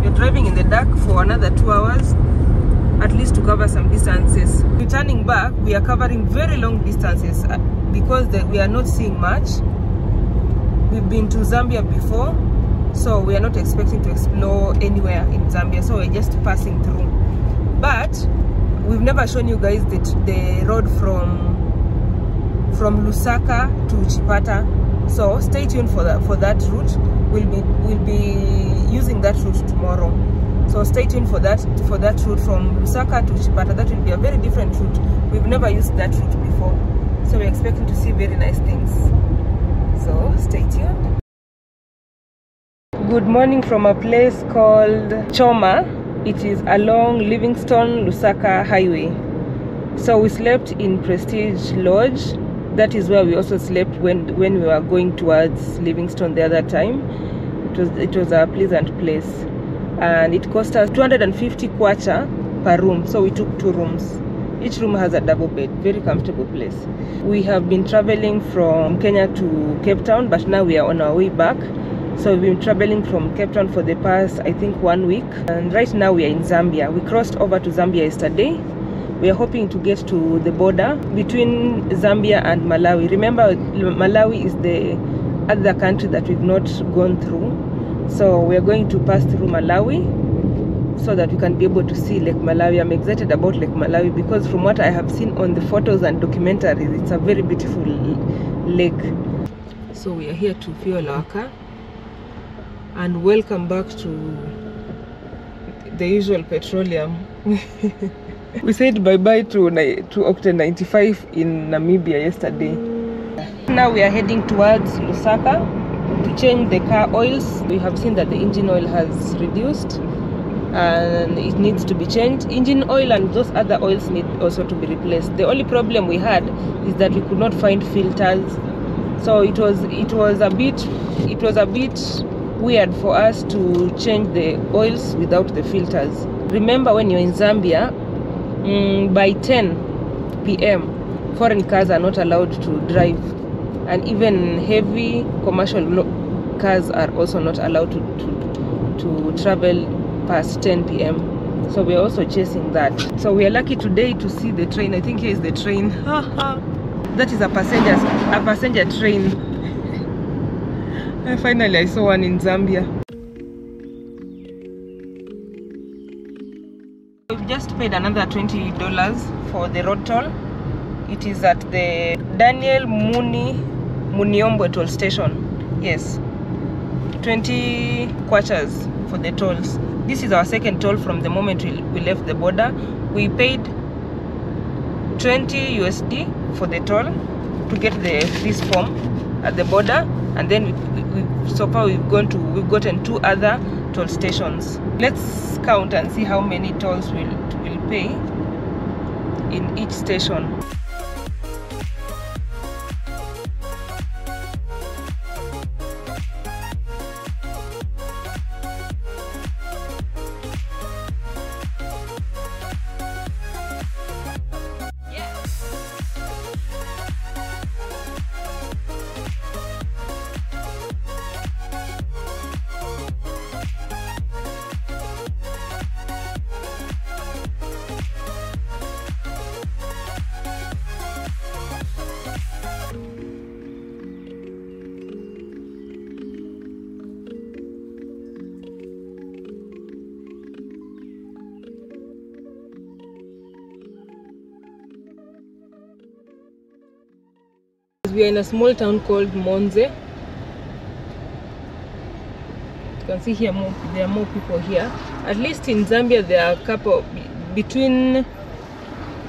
Speaker 1: You're driving in the dark for another 2 hours, at least to cover some distances. Returning back, we are covering very long distances because we are not seeing much. We've been to Zambia before, so we are not expecting to explore anywhere in Zambia, so we're just passing through. But we've never shown you guys the road from Lusaka to Chipata, so stay tuned for that route. We'll be using that route tomorrow, so stay tuned for that route from Lusaka to Chipata. That will be a very different route. We've never used that route before, so we're expecting to see very nice things, so stay tuned. Good morning from a place called Choma. It is along Livingstone Lusaka highway. So we slept in Prestige Lodge. That is where we also slept when we were going towards Livingstone the other time. It was a pleasant place, and it cost us 250 kwacha per room, so we took 2 rooms. Each room has a double bed, very comfortable place. We have been traveling from Kenya to Cape Town, but now we are on our way back. So we've been traveling from Cape Town for the past, I think, 1 week, and right now we are in Zambia. We crossed over to Zambia yesterday. We are hoping to get to the border between Zambia and Malawi. Remember, Malawi is the other country that we've not gone through. So we are going to pass through Malawi so that we can be able to see Lake Malawi. I'm excited about Lake Malawi because from what I have seen on the photos and documentaries, it's a very beautiful lake. So we are here to fuel our car. And welcome back to the usual petroleum. We said bye-bye to Octane 95 in Namibia yesterday. Now we are heading towards Lusaka to change the car oils. We have seen that the engine oil has reduced and it needs to be changed. Engine oil and those other oils need also to be replaced. The only problem we had is that we could not find filters. So it was a bit weird for us to change the oils without the filters. Remember, when you're in Zambia, by 10 p.m. foreign cars are not allowed to drive, and even heavy commercial cars are also not allowed to travel past 10 p.m. So we're also chasing that. So we are lucky today to see the train. I think here is the train. That is a passenger train. Finally, I saw one in Zambia. We've just paid another $20 for the road toll. It is at the Daniel Muniombwe toll station. Yes, 20 kwachas for the tolls. This is our second toll from the moment we left the border. We paid 20 USD for the toll to get this form at the border, and then so far we've gotten 2 other toll stations. Let's count and see how many tolls we'll pay in each station. We are in a small town called Monze. You can see here there are more people here. At least in Zambia there are a couple, between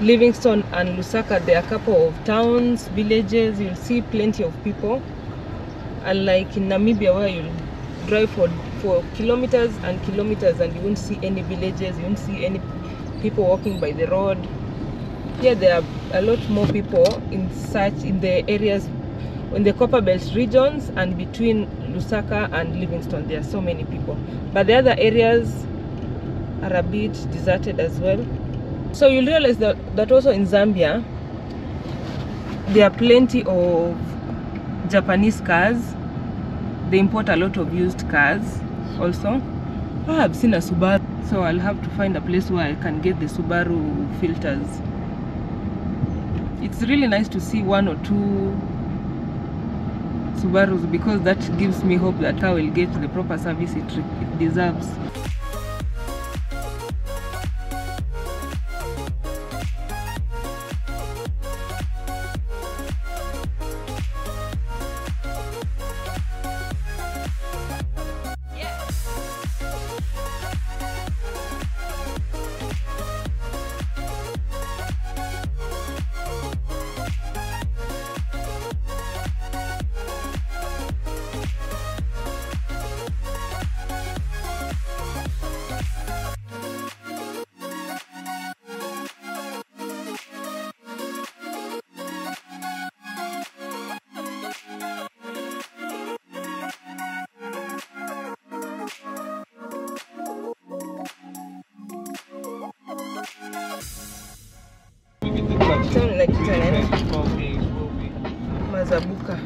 Speaker 1: Livingstone and Lusaka there are a couple of towns, villages. You'll see plenty of people. Unlike in Namibia where you'll drive for kilometers and kilometers and you won't see any villages, you won't see any people walking by the road. Here there are a lot more people in the areas in the Copper Belt regions and between Lusaka and Livingstone. There are so many people, but the other areas are a bit deserted as well. So you'll realize that also in Zambia there are plenty of Japanese cars. They import a lot of used cars also. I've seen a Subaru, so I'll have to find a place where I can get the Subaru filters. It's really nice to see 1 or 2 Subarus, because that gives me hope that car will get the proper service it deserves. Mazabuka.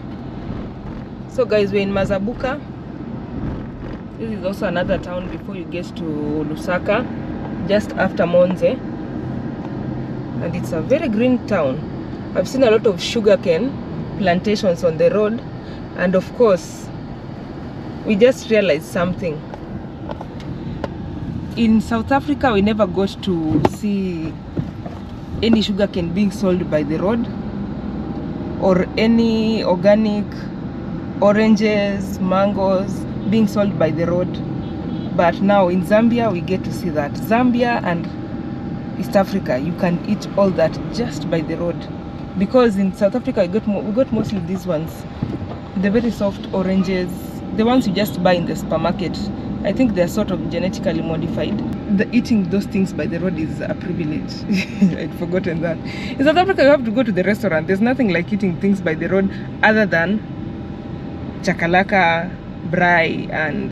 Speaker 1: So guys, we're in Mazabuka. This is also another town before you get to Lusaka, just after Monze, and it's a very green town. I've seen a lot of sugarcane plantations on the road, and of course we just realized something. In South Africa we never got to see any sugarcane being sold by the road, or any organic oranges, mangoes being sold by the road. But now in Zambia we get to see that. Zambia and East Africa, you can eat all that just by the road, because in South Africa we got mostly these ones, the very soft oranges, the ones you just buy in the supermarket. I think they're sort of genetically modified. Eating those things by the road is a privilege. I'd forgotten that. In South Africa, you have to go to the restaurant. There's nothing like eating things by the road other than chakalaka, braai, and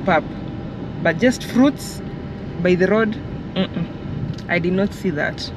Speaker 1: pap. But just fruits by the road, I did not see that.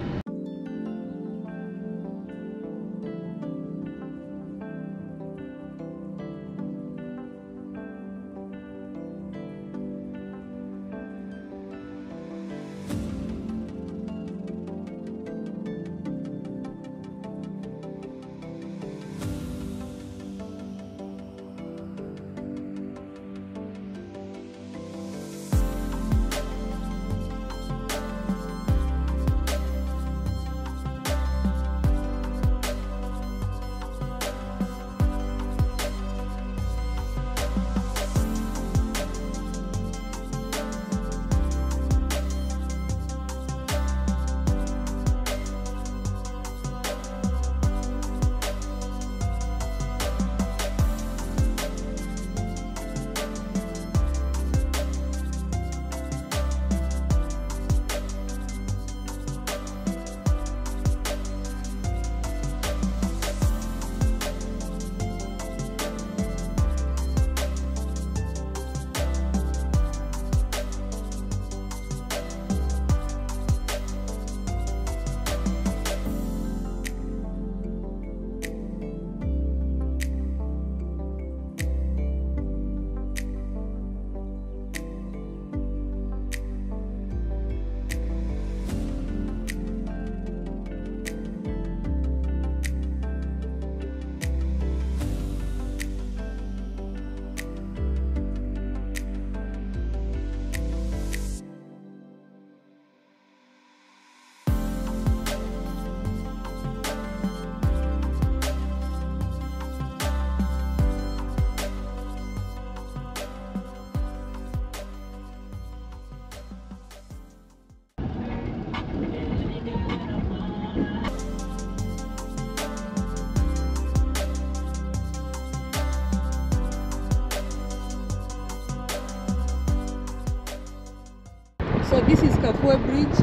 Speaker 1: So this is Kafue Bridge,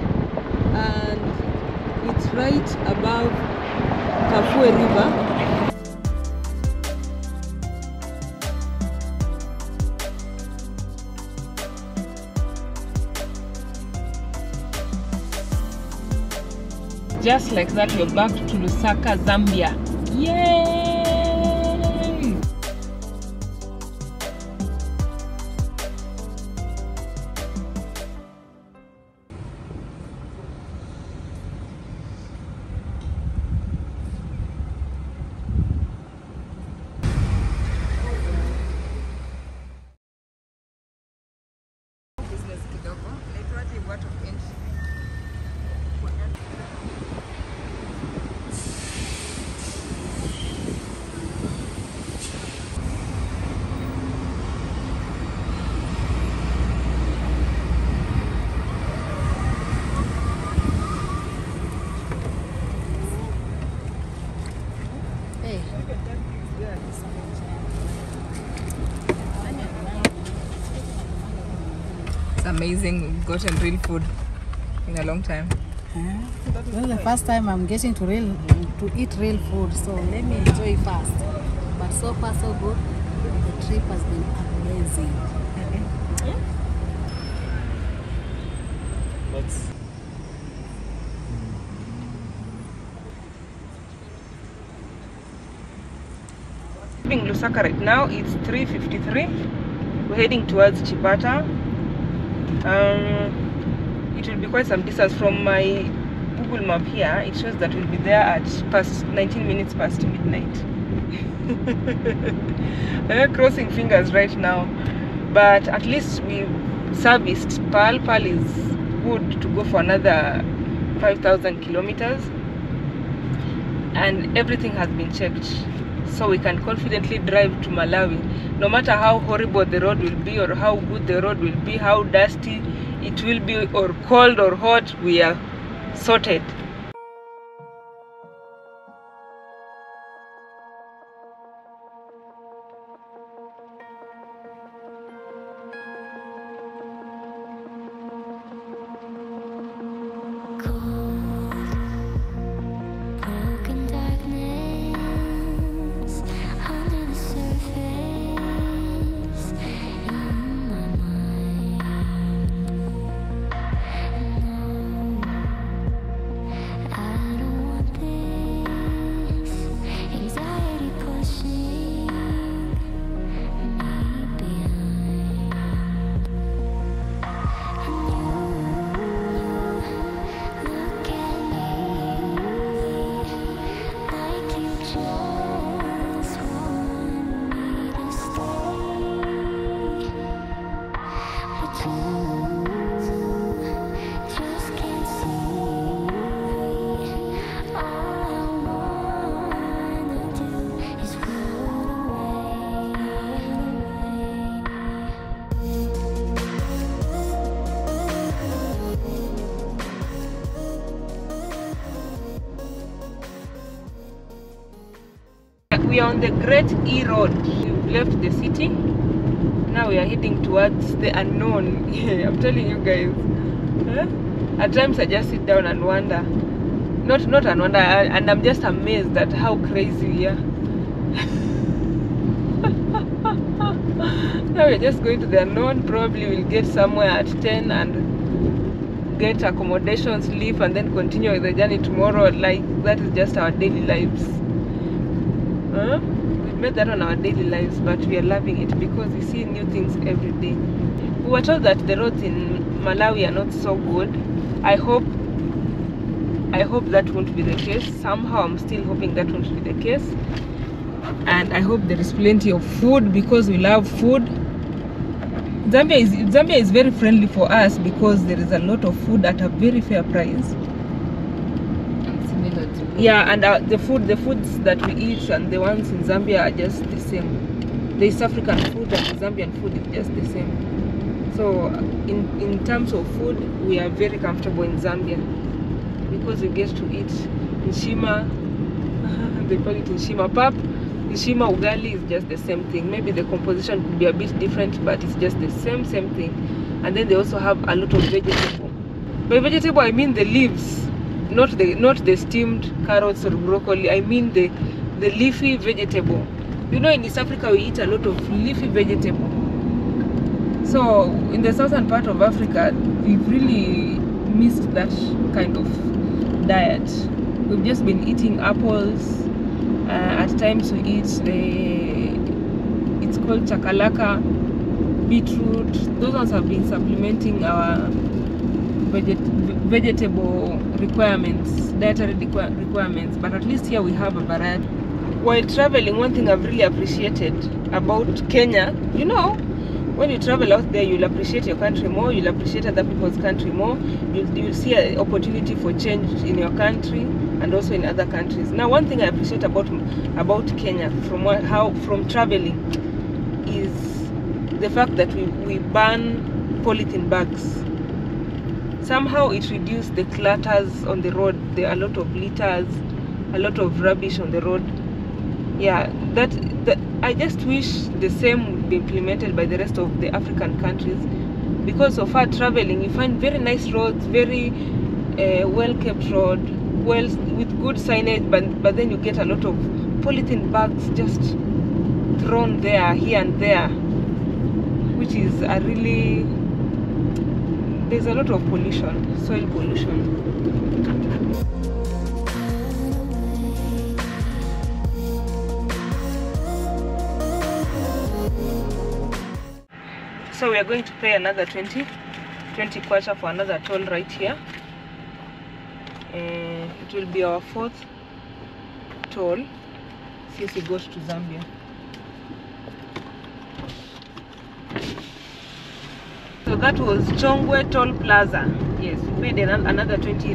Speaker 1: and it's right above Kafue River. just like that, we're back to Lusaka, Zambia. Yay!
Speaker 2: It's amazing. We've gotten real food in a long time.
Speaker 16: Well, the first time I'm getting to eat real food, so let me enjoy fast. But so far so good. The trip has been amazing.
Speaker 11: Let's.
Speaker 1: In Lusaka right now, it's 3:53. We're heading towards Chipata. It will be quite some distance from my Google map here. It shows that we'll be there at 19 minutes past midnight. Crossing fingers right now, but at least we serviced Pearl. Pearl is good to go for another 5,000 kilometers, and everything has been checked, so we can confidently drive to Malawi. No matter how horrible the road will be, or how good the road will be, how dusty it will be, or cold or hot, we are sorted. We are on the Great E Road. We've left the city. Now we are heading towards the unknown. I'm telling you guys. At times I just sit down and wonder. Not and wonder, and I'm just amazed at how crazy we are. Now we're just going to the unknown. Probably we'll get somewhere at 10 and get accommodation, sleep, and then continue with the journey tomorrow. Like, that is just our daily lives. We've made that on our daily lives, but we are loving it because we see new things every day. We were told that the roads in Malawi are not so good. I hope that won't be the case. Somehow I'm still hoping that won't be the case. And I hope there is plenty of food because we love food. Zambia is very friendly for us because there is a lot of food at a very fair price. Yeah, and the foods that we eat and the ones in Zambia are just the same. The East African food and the Zambian food is just the same. So in terms of food, we are very comfortable in Zambia because we get to eat nshima. They call it nshima pap. Nshima ugali is just the same thing. Maybe the composition could be a bit different, but it's just the same thing. And then they also have a lot of vegetable. By vegetable, I mean the leaves. Not the steamed carrots or broccoli. I mean the leafy vegetable. You know, in East Africa we eat a lot of leafy vegetable. So in the southern part of Africa, we've really missed that kind of diet. We've just been eating apples. At times we eat it's called chakalaka, beetroot. Those ones have been supplementing our vegetable requirements, dietary requirements, but at least here we have a variety. While traveling, one thing I've really appreciated about Kenya, you know, when you travel out there, you'll appreciate your country more, you'll appreciate other people's country more, you'll see an opportunity for change in your country and also in other countries. Now, one thing I appreciate about Kenya from traveling is the fact that we ban polythene bags. Somehow it reduced the clutters on the road. There are a lot of litters, a lot of rubbish on the road. Yeah, that I just wish the same would be implemented by the rest of the African countries, because of our traveling you find very nice roads, very well-kept road, with good signage, but then you get a lot of polythene bags just thrown there, here and there, which is a really, there's a lot of pollution, soil pollution. So we are going to pay another 20 kwacha for another toll right here. It will be our 4th toll since we got to Zambia. So that was Chongwe Toll Plaza. Yes, we paid another 20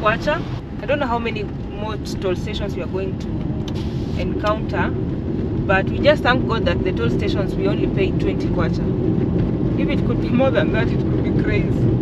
Speaker 1: kwacha. I don't know how many more toll stations we are going to encounter, but we just thank God that the toll stations we only paid 20 kwacha. If it could be more than that, it could be crazy.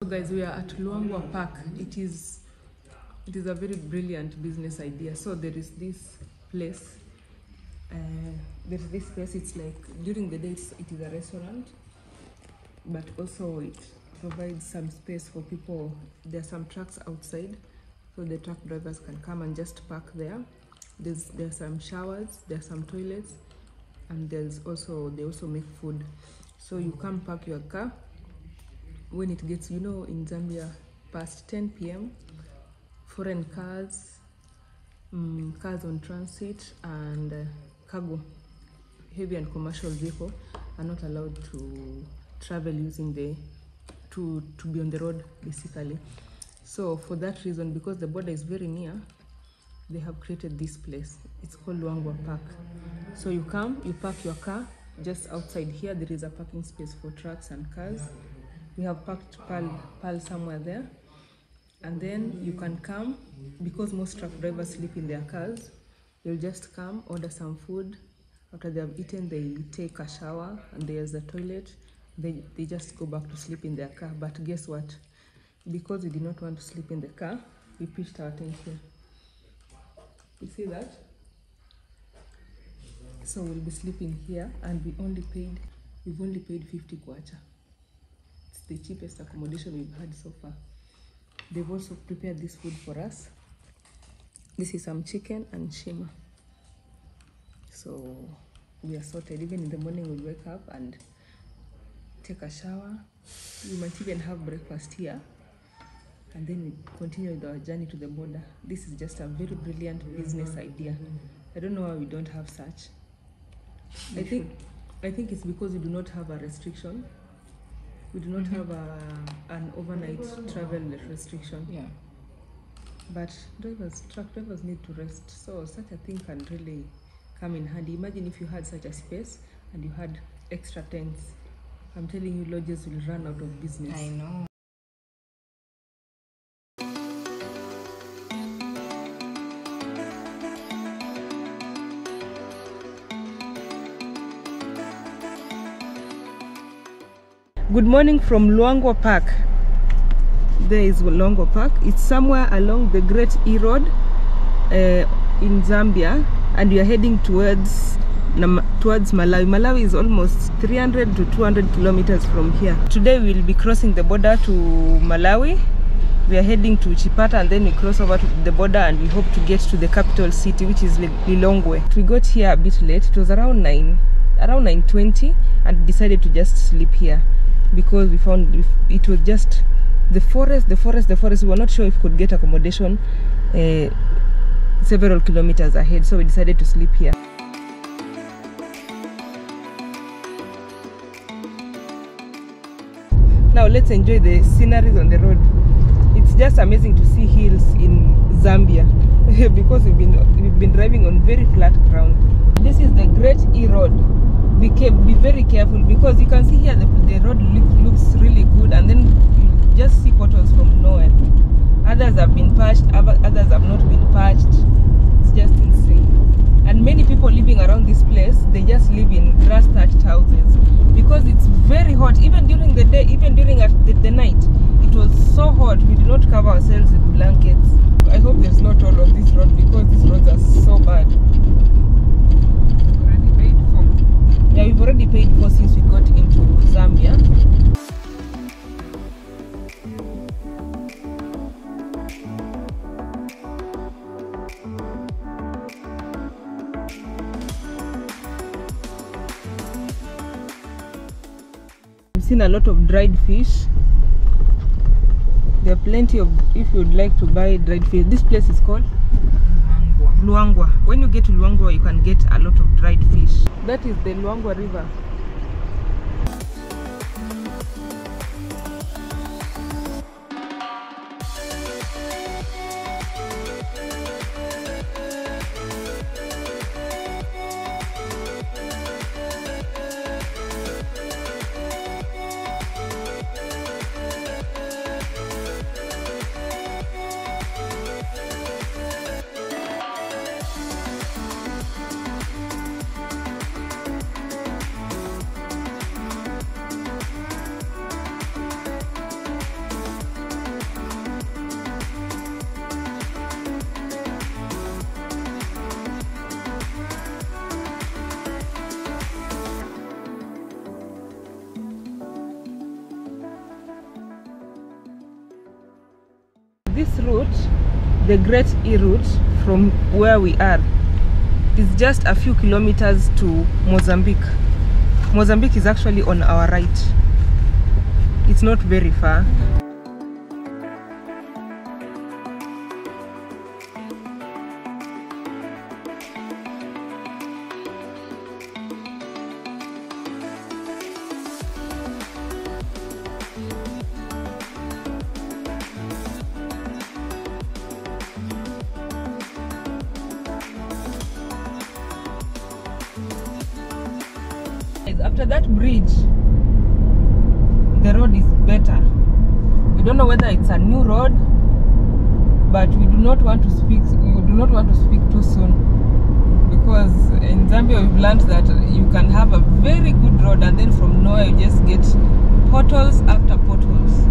Speaker 1: Guys, we are at Luangwa Park. It is a very brilliant business idea. So there is this place. It's like during the day it is a restaurant, but also it provides some space for people. There are some trucks outside, so the truck drivers can come and just park there. There's some showers, there are some toilets, and they also make food. So you come park your car. When it gets, you know, in Zambia, past 10 p.m., foreign cars, cars on transit, and cargo, heavy and commercial vehicle are not allowed to travel using to be on the road, basically. So for that reason, because the border is very near, they have created this place. It's called Luangwa Park. So you come, you park your car just outside here. There is a parking space for trucks and cars. We have parked Pal somewhere there, and then you can come, because most truck drivers sleep in their cars. They'll just come, order some food. After they have eaten, they take a shower, and there's a toilet. They just go back to sleep in their car. But guess what? Because we did not want to sleep in the car, we pitched our tent here. You see that? So we'll be sleeping here, and we've only paid 50 kwacha. The cheapest accommodation we've had so far. They've also prepared this food for us. This is some chicken and shima. So we are sorted. Even in the morning we'll wake up and take a shower. We might even have breakfast here, and then we continue with our journey to the border. This is just a very brilliant business idea. I don't know why we don't have such. I think it's because we do not have a restriction We do not have an overnight travel restriction.
Speaker 2: Yeah.
Speaker 1: But truck drivers need to rest. So such a thing can really come in handy. Imagine if you had such a space and you had extra tents. I'm telling you, lodges will run out of business.
Speaker 2: I know.
Speaker 1: Good morning from Luangwa Park. There is Luangwa Park. It's somewhere along the Great E Road in Zambia, and we are heading towards Malawi. Malawi is almost 300 to 200 kilometers from here. Today we will be crossing the border to Malawi. We are heading to Chipata, and then we cross over to the border, and we hope to get to the capital city, which is Lilongwe. We got here a bit late. It was around 9:20, and decided to just sleep here because we found it was just the forest. We were not sure if we could get accommodation several kilometers ahead, so we decided to sleep here. Now let's enjoy the sceneries on the road. It's just amazing to see hills in Zambia because we've been driving on very flat ground. This is the Great E Road. Be very careful because you can see here the road looks really good, and then you just see potholes from nowhere. Others have been patched, others have not been patched. It's just insane. And many people living around this place, they just live in grass thatched houses because it's very hot. Even during the day, even during the night, it was so hot. We did not cover ourselves with blankets. I hope there's no toll on this road because these roads are so bad. Yeah, we've already paid for since we got into Zambia. We've seen a lot of dried fish. There are plenty of, if you would like to buy dried fish. This place is called Luangwa. When you get to Luangwa, you can get a lot of dried fish. That is the Luangwa River. This route, the Great E route, from where we are, is just a few kilometers to Mozambique. Mozambique is actually on our right. It's not very far. After that bridge, the road is better. We don't know whether it's a new road, but we do not want to speak too soon, because in Zambia we've learned that you can have a very good road and then from nowhere you just get potholes after potholes.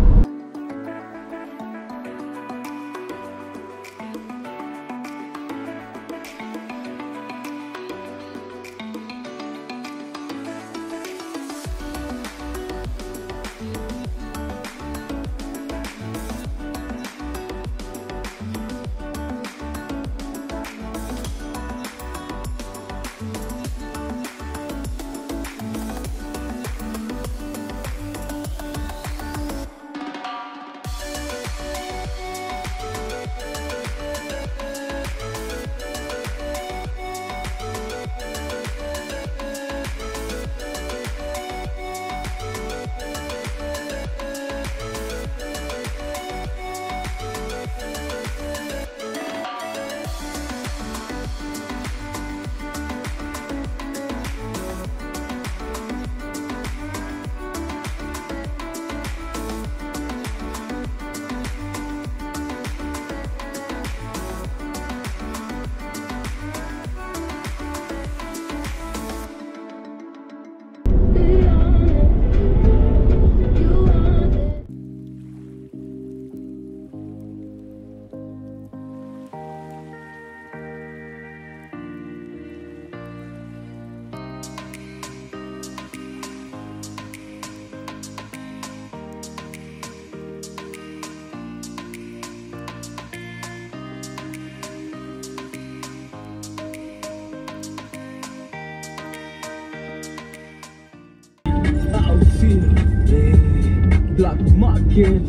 Speaker 12: kid,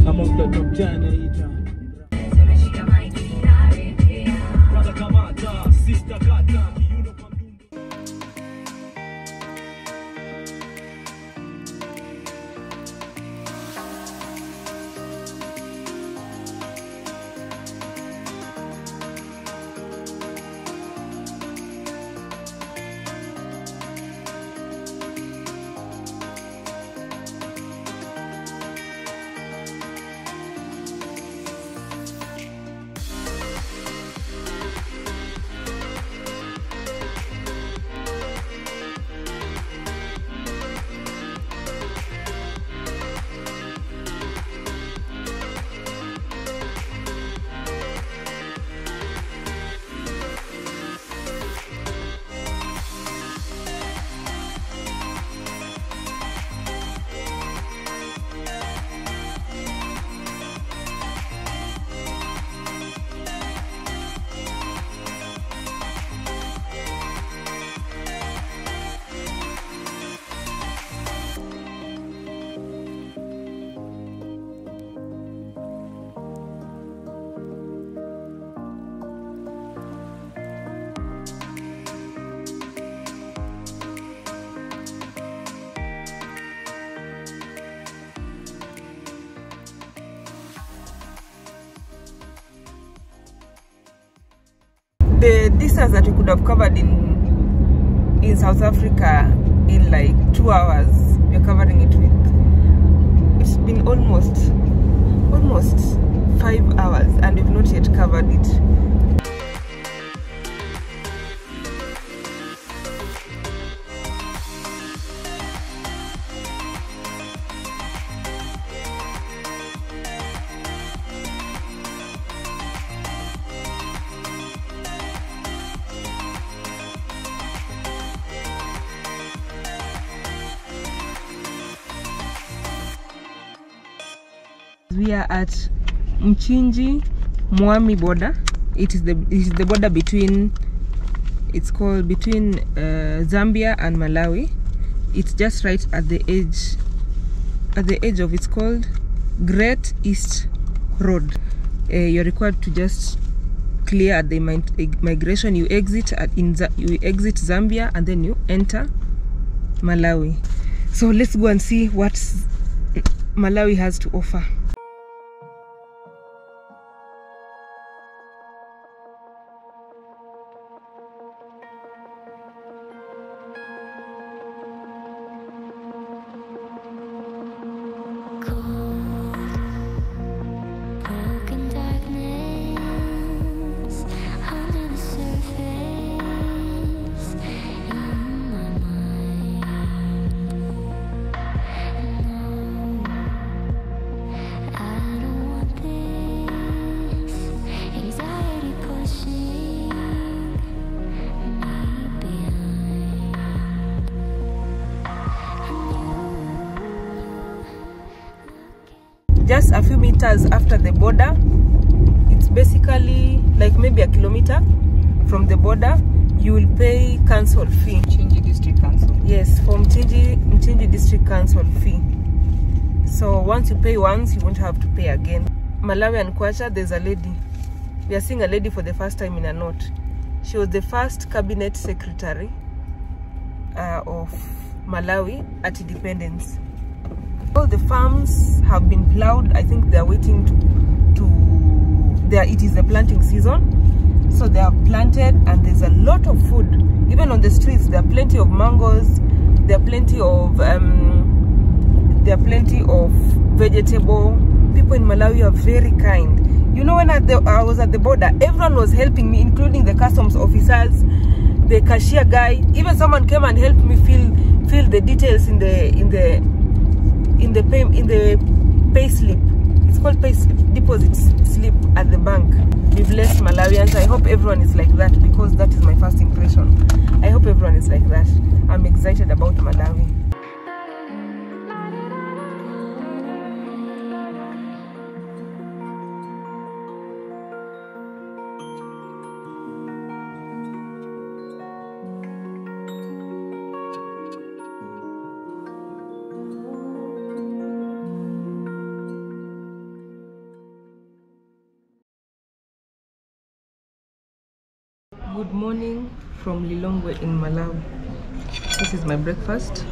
Speaker 12: I'm off the top journey. Brother Kamata, sister Kata, you know
Speaker 1: the distance that we could have covered in South Africa in like 2 hours, we're covering it with, it's been almost 5 hours and we've not yet covered it. We are at Mchinji Mwami border. It is the border between, it's called between Zambia and Malawi. It's just right at the edge of, it's called Great East Road. You're required to just clear at the migration. You exit Zambia and then you enter Malawi. So let's go and see what Malawi has to offer. Just a few meters after the border, it's basically like maybe a kilometer from the border. You will pay council fee.
Speaker 2: Mchinji District Council.
Speaker 1: Yes, for Mchinji District Council fee. So once you pay once, you won't have to pay again. Malawi and Kwacha, there's a lady. We are seeing a lady for the first time in a note. She was the first cabinet secretary of Malawi at independence. All the farms have been plowed. I think they are waiting it is the planting season. So they are planted and there's a lot of food. Even on the streets, there are plenty of mangoes. There are plenty of vegetable. People in Malawi are very kind. You know, when I was at the border, everyone was helping me, including the customs officers, the cashier guy. Even someone came and helped me fill the details in the pay slip. It's called pay deposit slip at the bank. We've left Malawians. I hope everyone is like that, because that is my first impression. I hope everyone is like that. I'm excited about Malawi. Good morning from Lilongwe in Malawi. This is my breakfast.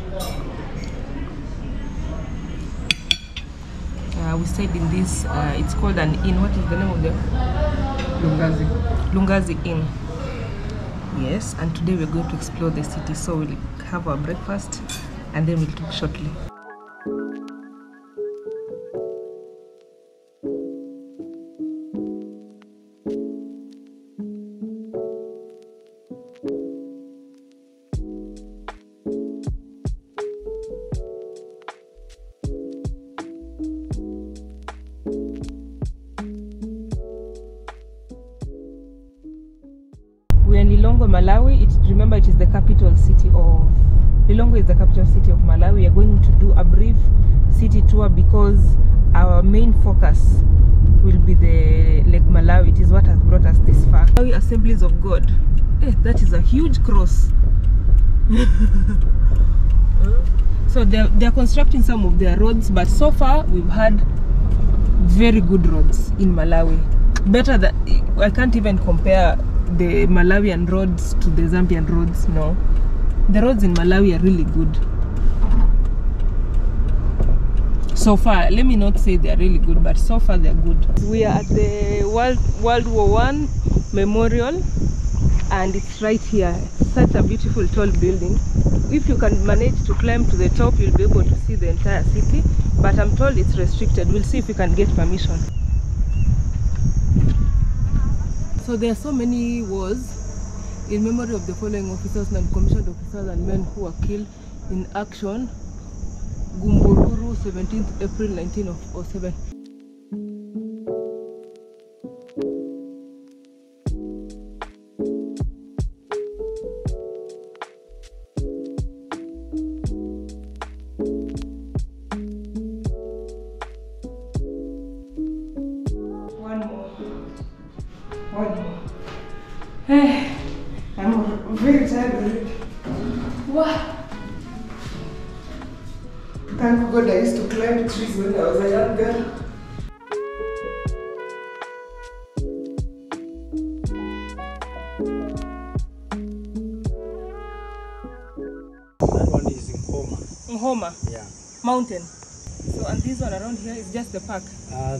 Speaker 1: We stayed in this, it's called an inn. What is the name of the? Lungazi Inn. Yes, and today we're going to explore the city. So we'll have our breakfast and then we'll talk shortly. We're in Lilongwe, Malawi. Remember, it is the capital city of Lilongwe is the capital city of Malawi. We are going to do a brief city tour because our main focus will be the Lake Malawi. It is what has brought us this far. Malawi Assemblies of God. That is a huge cross. So they're constructing some of their roads, but so far we've had very good roads in Malawi. Better than, I can't even compare the Malawian roads to the Zambian roads. No, the roads in Malawi are really good so far. Let me not say they're really good, but so far they're good. We are at the World War I Memorial, and it's right here. Such a beautiful tall building. If you can manage to climb to the top, you'll be able to see the entire city, but I'm told it's restricted. We'll see if we can get permission. So there are so many wars in memory of the following officers and commissioned officers and men who were killed in action. Gumbururu, 17th April 1907. I'm very tired already. Wow. Thank God I used to climb trees when I was a young girl.
Speaker 11: That one is
Speaker 1: Nhoma?
Speaker 11: Yeah.
Speaker 1: Mountain. So, and this one around here is just the park?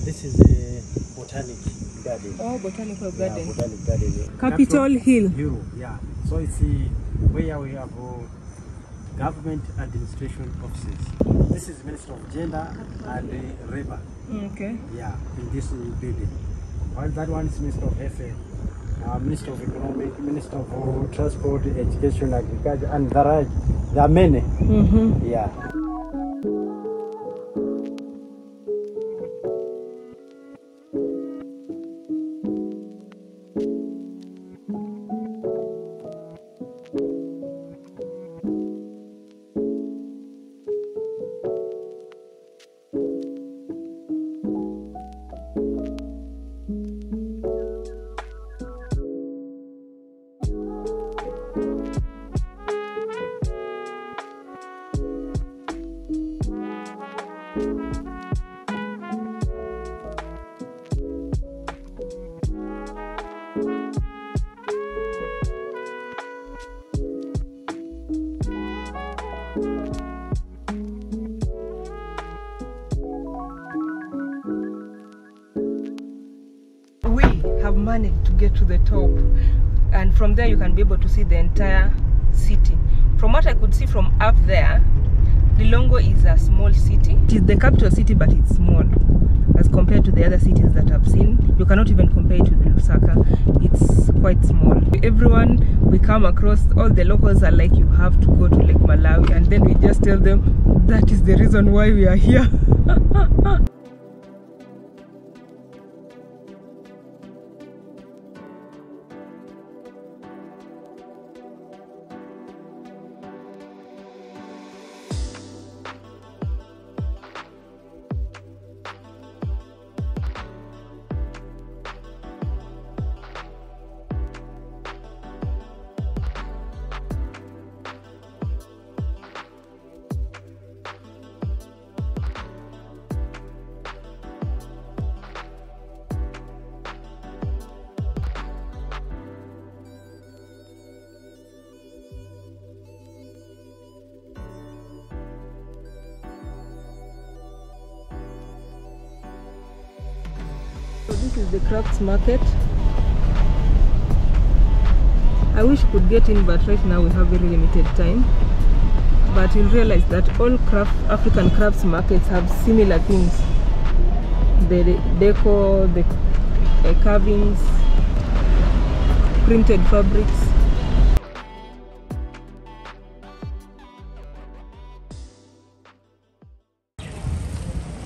Speaker 11: This is a botanic garden.
Speaker 1: Oh, botanical garden.
Speaker 11: Yeah, botanic garden. Yeah.
Speaker 1: Capitol Hill.
Speaker 11: Yeah. So it's where we have government administration offices. This is Minister of Gender and Labor.
Speaker 1: Okay.
Speaker 11: Yeah, in this building. While that one is Minister of Health, Minister of Economic, Minister of Transport, Education, Agriculture, and there are many. Yeah.
Speaker 1: Have managed to get to the top, and from there you can be able to see the entire city. From what I could see from up there, Lilongwe is a small city. It is the capital city, but it's small as compared to the other cities that I've seen. You cannot even compare it with Lusaka. It's quite small. Everyone we come across, all the locals are like, you have to go to Lake Malawi, and then we just tell them that is the reason why we are here. the crafts market. I wish we could get in, but right now we have very limited time. But you'll realize that all African crafts markets have similar things. The decor, the carvings, printed fabrics.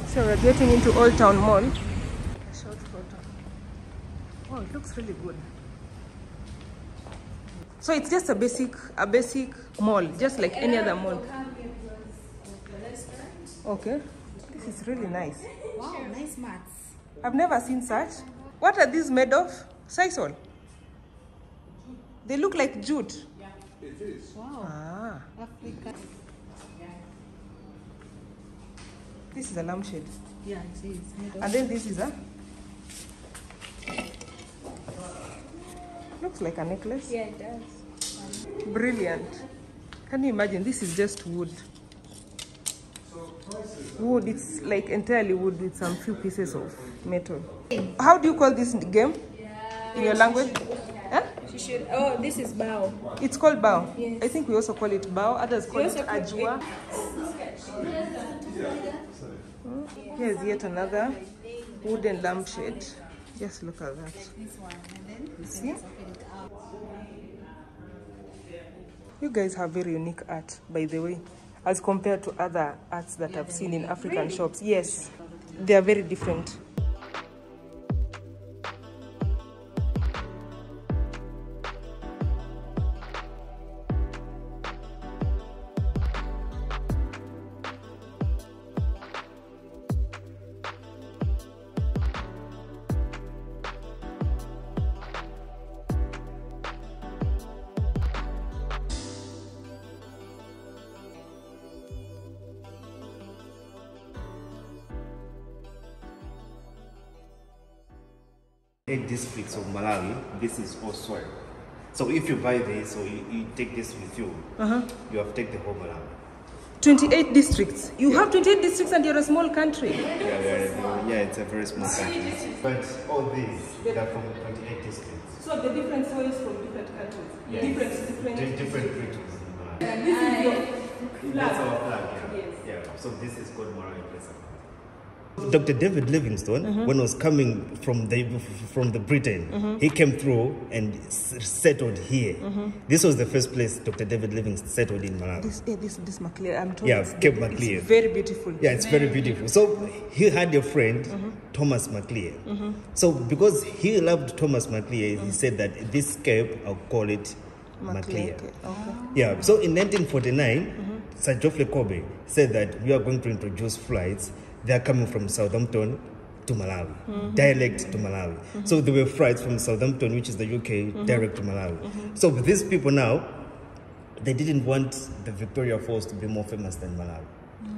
Speaker 1: So we're getting into Old Town Mall. A short photo. Oh, it looks really good. So it's just a basic mall, just like any other mall. Okay. This is really nice.
Speaker 16: Wow, nice mats.
Speaker 1: I've never seen such. What are these made of? Sisal? They look like jute.
Speaker 12: Yeah, it is.
Speaker 16: Wow.
Speaker 1: Ah.
Speaker 16: Africa.
Speaker 1: This is a lampshade.
Speaker 16: Yeah, it is.
Speaker 1: And then this is a... Looks like a necklace.
Speaker 10: Yeah, it does.
Speaker 1: Brilliant. Can you imagine? This is just wood. Wood, it's like entirely wood with some few pieces of metal. How do you call this game in your language? Huh?
Speaker 10: She should. Oh, this is bao.
Speaker 1: It's called bao.
Speaker 10: Yes.
Speaker 1: I think we also call it bao. Others call it ajwa. Here's yet another wooden lampshade. Just look at that.
Speaker 16: This one, and then
Speaker 1: You see?
Speaker 16: open it up.
Speaker 1: You guys have very unique art, by the way, as compared to other arts that I've seen in African shops. Yes, they are very different.
Speaker 17: Eight districts of Malawi, this is all soil. So if you buy this or you take this with you, you have taken the whole Malawi.
Speaker 1: 28 districts. You have 28 districts and you're a small country.
Speaker 17: Yeah, it's a very small country. But all these, they're from 28 districts.
Speaker 1: So the different soils from different countries.
Speaker 17: Yes. Different regions.
Speaker 1: And this is your flag.
Speaker 17: That's our flag, yeah.
Speaker 1: Yes.
Speaker 17: Yeah. So this is called Malawi Place. Dr. David Livingstone, when he was coming from the Britain, he came through and settled here. This was the first place Dr. David Livingstone settled in Malawi.
Speaker 1: This Maclear, I'm told.
Speaker 17: Yeah, Cape Maclear.
Speaker 1: It's very beautiful.
Speaker 17: Yeah, it's very beautiful. So he had a friend, Thomas Maclear. So because he loved Thomas Maclear, he said that this cape, I'll call it Maclear.
Speaker 1: Okay.
Speaker 17: Yeah, so in 1949, Sir Geoffrey Kobe said that we are going to introduce flights. They are coming from Southampton to Malawi, direct to Malawi. So there were flights from Southampton, which is the UK, direct to Malawi. So these people now, they didn't want the Victoria Falls to be more famous than Malawi.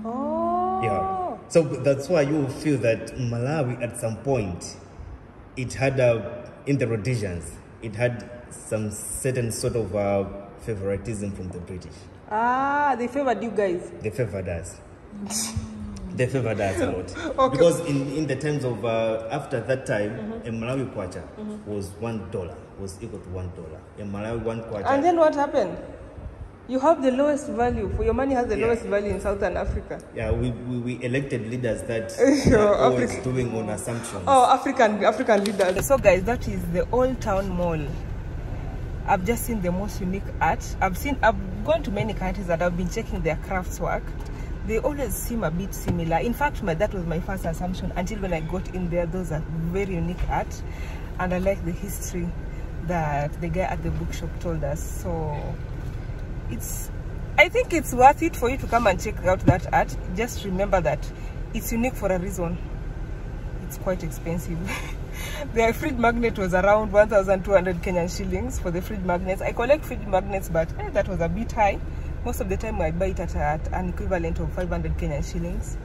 Speaker 1: Oh.
Speaker 17: Yeah. So that's why you feel that Malawi at some point, it had, in the Rhodesians, it had some certain sort of favoritism from the British.
Speaker 1: Ah, they favored you guys.
Speaker 17: They favored us. They favored us a lot.
Speaker 1: Okay.
Speaker 17: Because in the terms of, after that time, a Malawi kwacha was $1, was equal to $1. A Malawi one kwacha.
Speaker 1: And then what happened? You have the lowest value. For your money has the lowest value in Southern Africa.
Speaker 17: Yeah, we elected leaders that are always doing on assumptions.
Speaker 1: Oh, African leaders. So guys, that is the Old Town Mall. I've just seen the most unique art. I've gone to many countries that I've been checking their crafts work. They always seem a bit similar. In fact, that was my first assumption until when I got in there. Those are very unique art. And I like the history that the guy at the bookshop told us. So I think it's worth it for you to come and check out that art. Just remember that it's unique for a reason. It's quite expensive. The fridge magnet was around 1,200 Kenyan shillings for the fridge magnets. I collect fridge magnets, but that was a bit high. Most of the time I buy it at an equivalent of 500 Kenyan shillings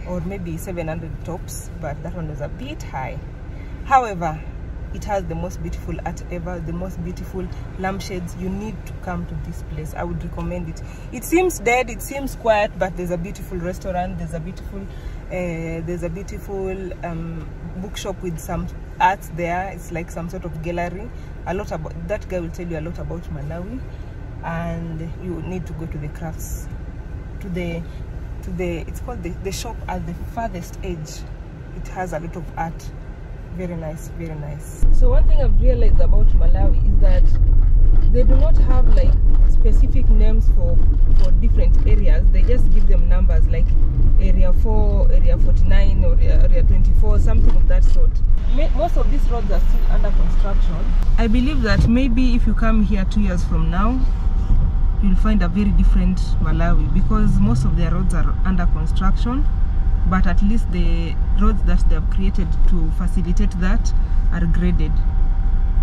Speaker 1: or maybe 700 tops, but that one was a bit high. However, it has the most beautiful art ever, the most beautiful lampshades. You need to come to this place. I would recommend it. It seems dead, it seems quiet, but there's a beautiful restaurant, there's a beautiful bookshop with some art there. It's like some sort of gallery. A lot about that guy will tell you a lot about Malawi, and you need to go to the crafts, to the it's called the shop at the farthest edge. It has a lot of art. Very nice, very nice. So one thing I've realized about Malawi is that they do not have like specific names for different areas. They just give them numbers like area 4, area 49, or area 24, something of that sort. Most of these roads are still under construction. I believe that maybe if you come here 2 years from now, you'll find a very different Malawi, because most of their roads are under construction, but at least the roads that they have created to facilitate that are graded.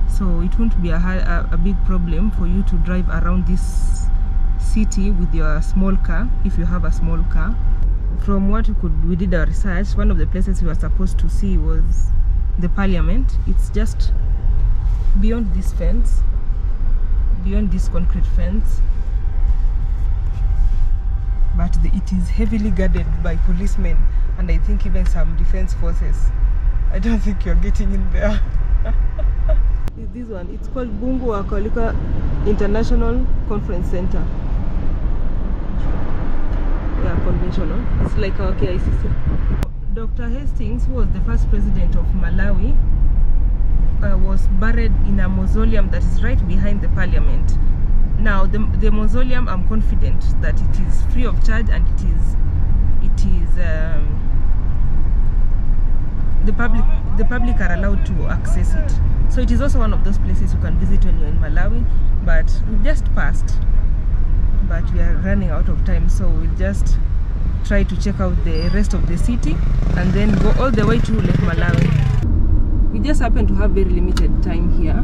Speaker 1: So it won't be a big problem for you to drive around this city with your small car, if you have a small car. From what we did our research, one of the places we were supposed to see was the parliament. It's just beyond this fence, beyond this concrete fence, but it is heavily guarded by policemen, and I think even some defense forces. I don't think you're getting in there. Is this one? It's called Bungu Wakalika International Conference Center. Yeah, conventional. It's like our KICC. Dr. Hastings, who was the first president of Malawi, was buried in a mausoleum that is right behind the parliament. Now the mausoleum, I'm confident that it is free of charge, and the public are allowed to access it. So it is also one of those places you can visit when you're in Malawi. But we just passed, but we are running out of time, so we'll just try to check out the rest of the city and then go all the way to Lake Malawi. We just happen to have very limited time here,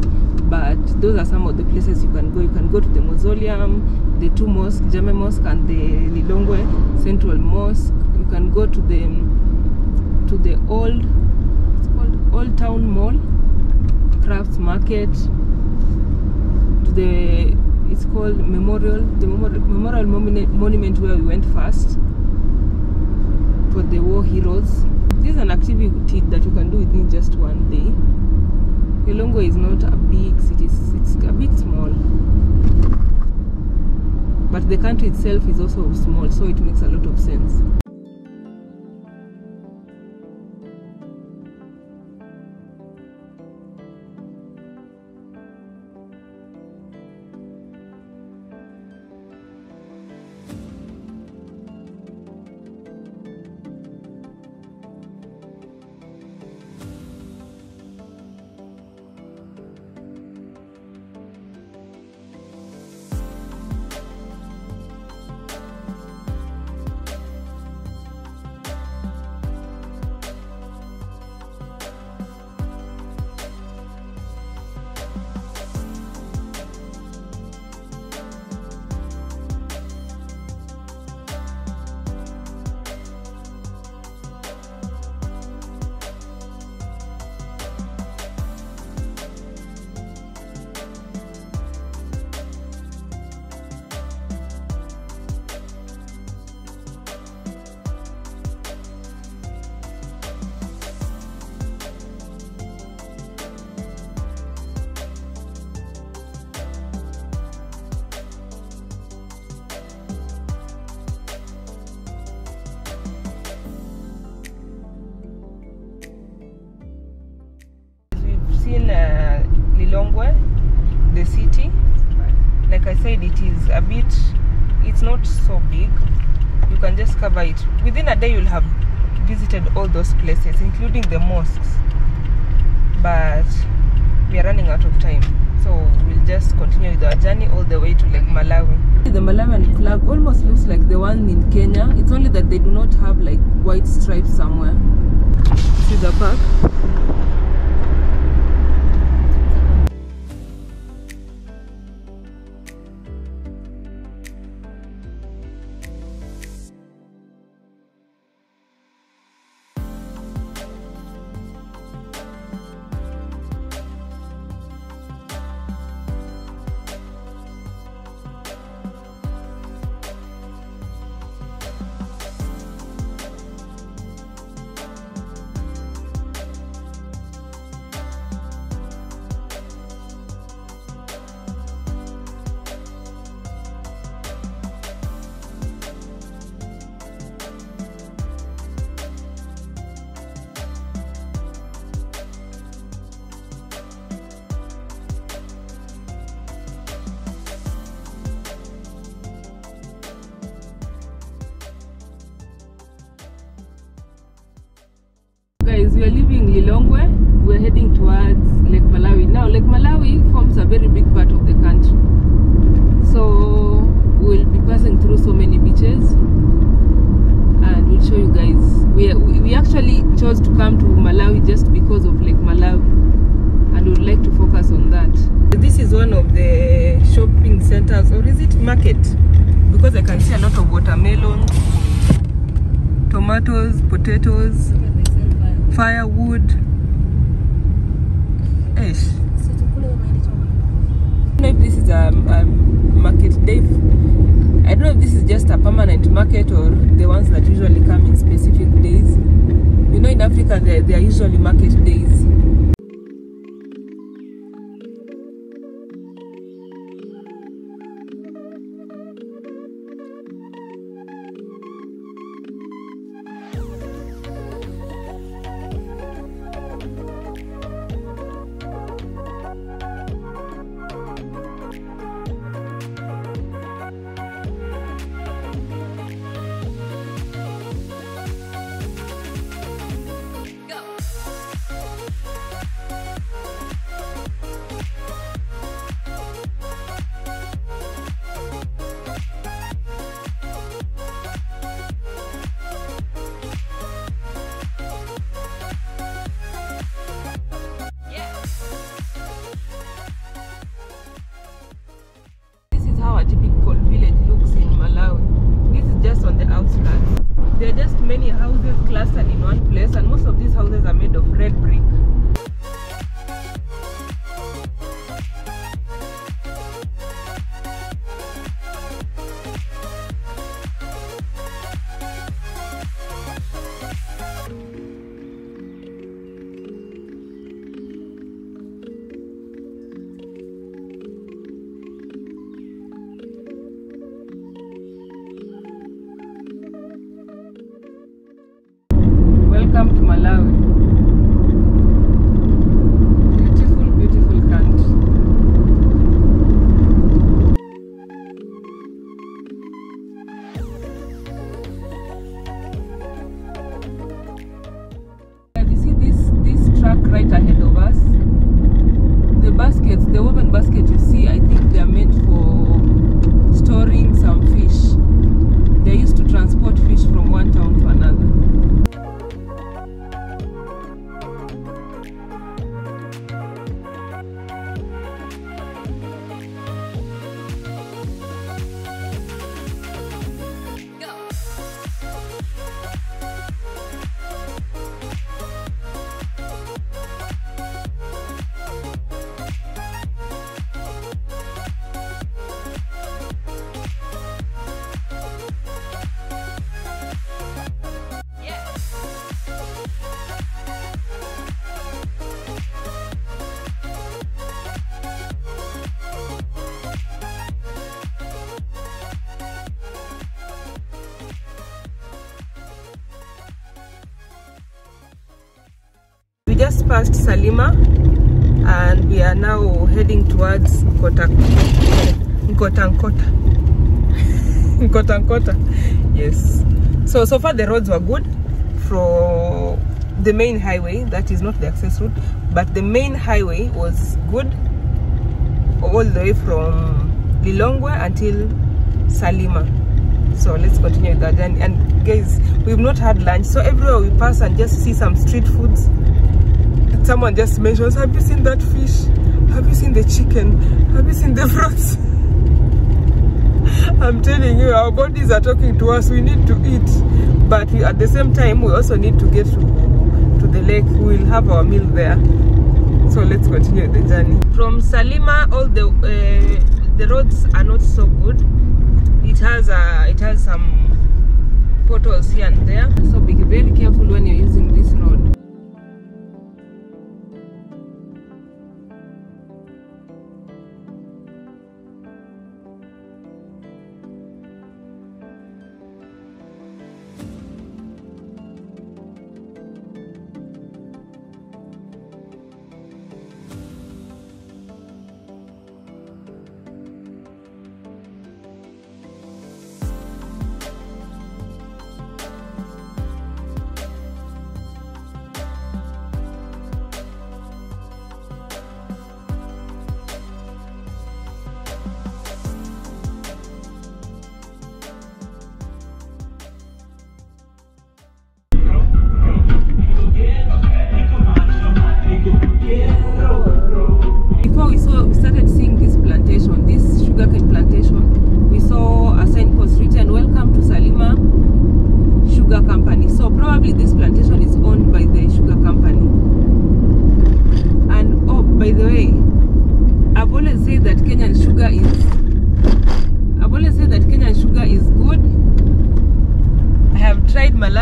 Speaker 1: but those are some of the places you can go. You can go to the mausoleum, the two mosques, Jame Mosque and the Lilongwe Central Mosque. You can go to the Old Town Mall, Crafts Market, to the it's called Memorial Monument where we went first for the war heroes. This is an activity that you can do within just one day. Lilongwe is not a big city, it's a bit small, but the country itself is also small, so it makes a lot of sense. Lilongwe, the city. Like I said, it is a bit, it's not so big. You can just cover it. Within a day you'll have visited all those places, including the mosques. But we are running out of time, so we'll just continue with our journey all the way to Lake Malawi. The Malawian flag almost looks like the one in Kenya. It's only that they do not have like white stripes somewhere. This is the park. Guys, we are leaving Lilongwe. We are heading towards Lake Malawi. Now, Lake Malawi forms a very big part of the country. So, we'll be passing through so many beaches. And we'll show you guys. We actually chose to come to Malawi just because of Lake Malawi. And we would like to focus on that. This is one of the shopping centers, or is it market? Because I can see a lot of watermelons, tomatoes, potatoes, firewood. Ish. I don't know if this is a market day. I don't know if this is just a permanent market or the ones that usually come in specific days. You know, in Africa there are usually market days. How a typical village looks in Malawi. This is just on the outskirts. There are just many houses clustered in one place, and most of these houses are made of red brick. Welcome to Malawi. Beautiful, beautiful country. You see this truck right ahead of us? The baskets, the woven basket you see, I think they are meant for storing some fish. They used to transport fish from one town to another. We just passed Salima and we are now heading towards Nkotankota. Yes. So far the roads were good from the main highway. That is not the access route, but the main highway was good all the way from Lilongwe until Salima. So let's continue with that journey. And guys, we've not had lunch, so everywhere we pass and just see some street foods. Someone just mentions, have you seen that fish? Have you seen the chicken? Have you seen the fruits? I'm telling you, our bodies are talking to us. We need to eat, but at the same time we also need to get to the lake. We'll have our meal there. So let's continue the journey. From Salima, all the roads are not so good. It has some potholes here and there, so be very careful when you're using this road.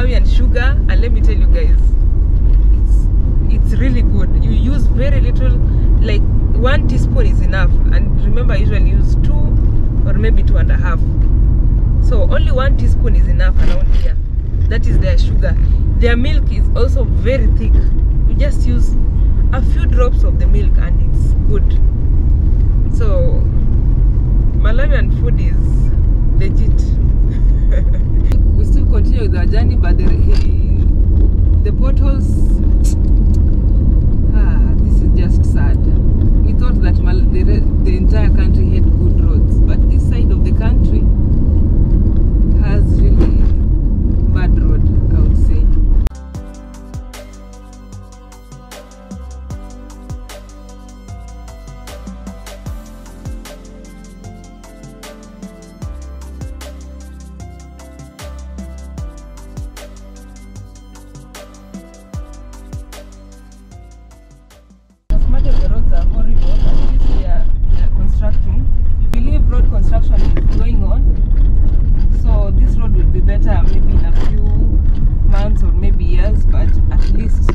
Speaker 1: Malawian sugar, and let me tell you guys, it's really good. You use very little, like 1 teaspoon is enough, and remember I usually use 2 or maybe 2.5. So only 1 teaspoon is enough around here. That is their sugar. Their milk is also very thick. You just use a few drops of the milk and it's good. So Malawian food is legit. We still continue with our journey, but the potholes, this is just sad. We thought that the entire country had good roads, but this side of the country has really bad road, I would say. As much as the roads are horrible, at least we are constructing. We believe road construction is going on, so this road will be better maybe in a few months or maybe years, but at least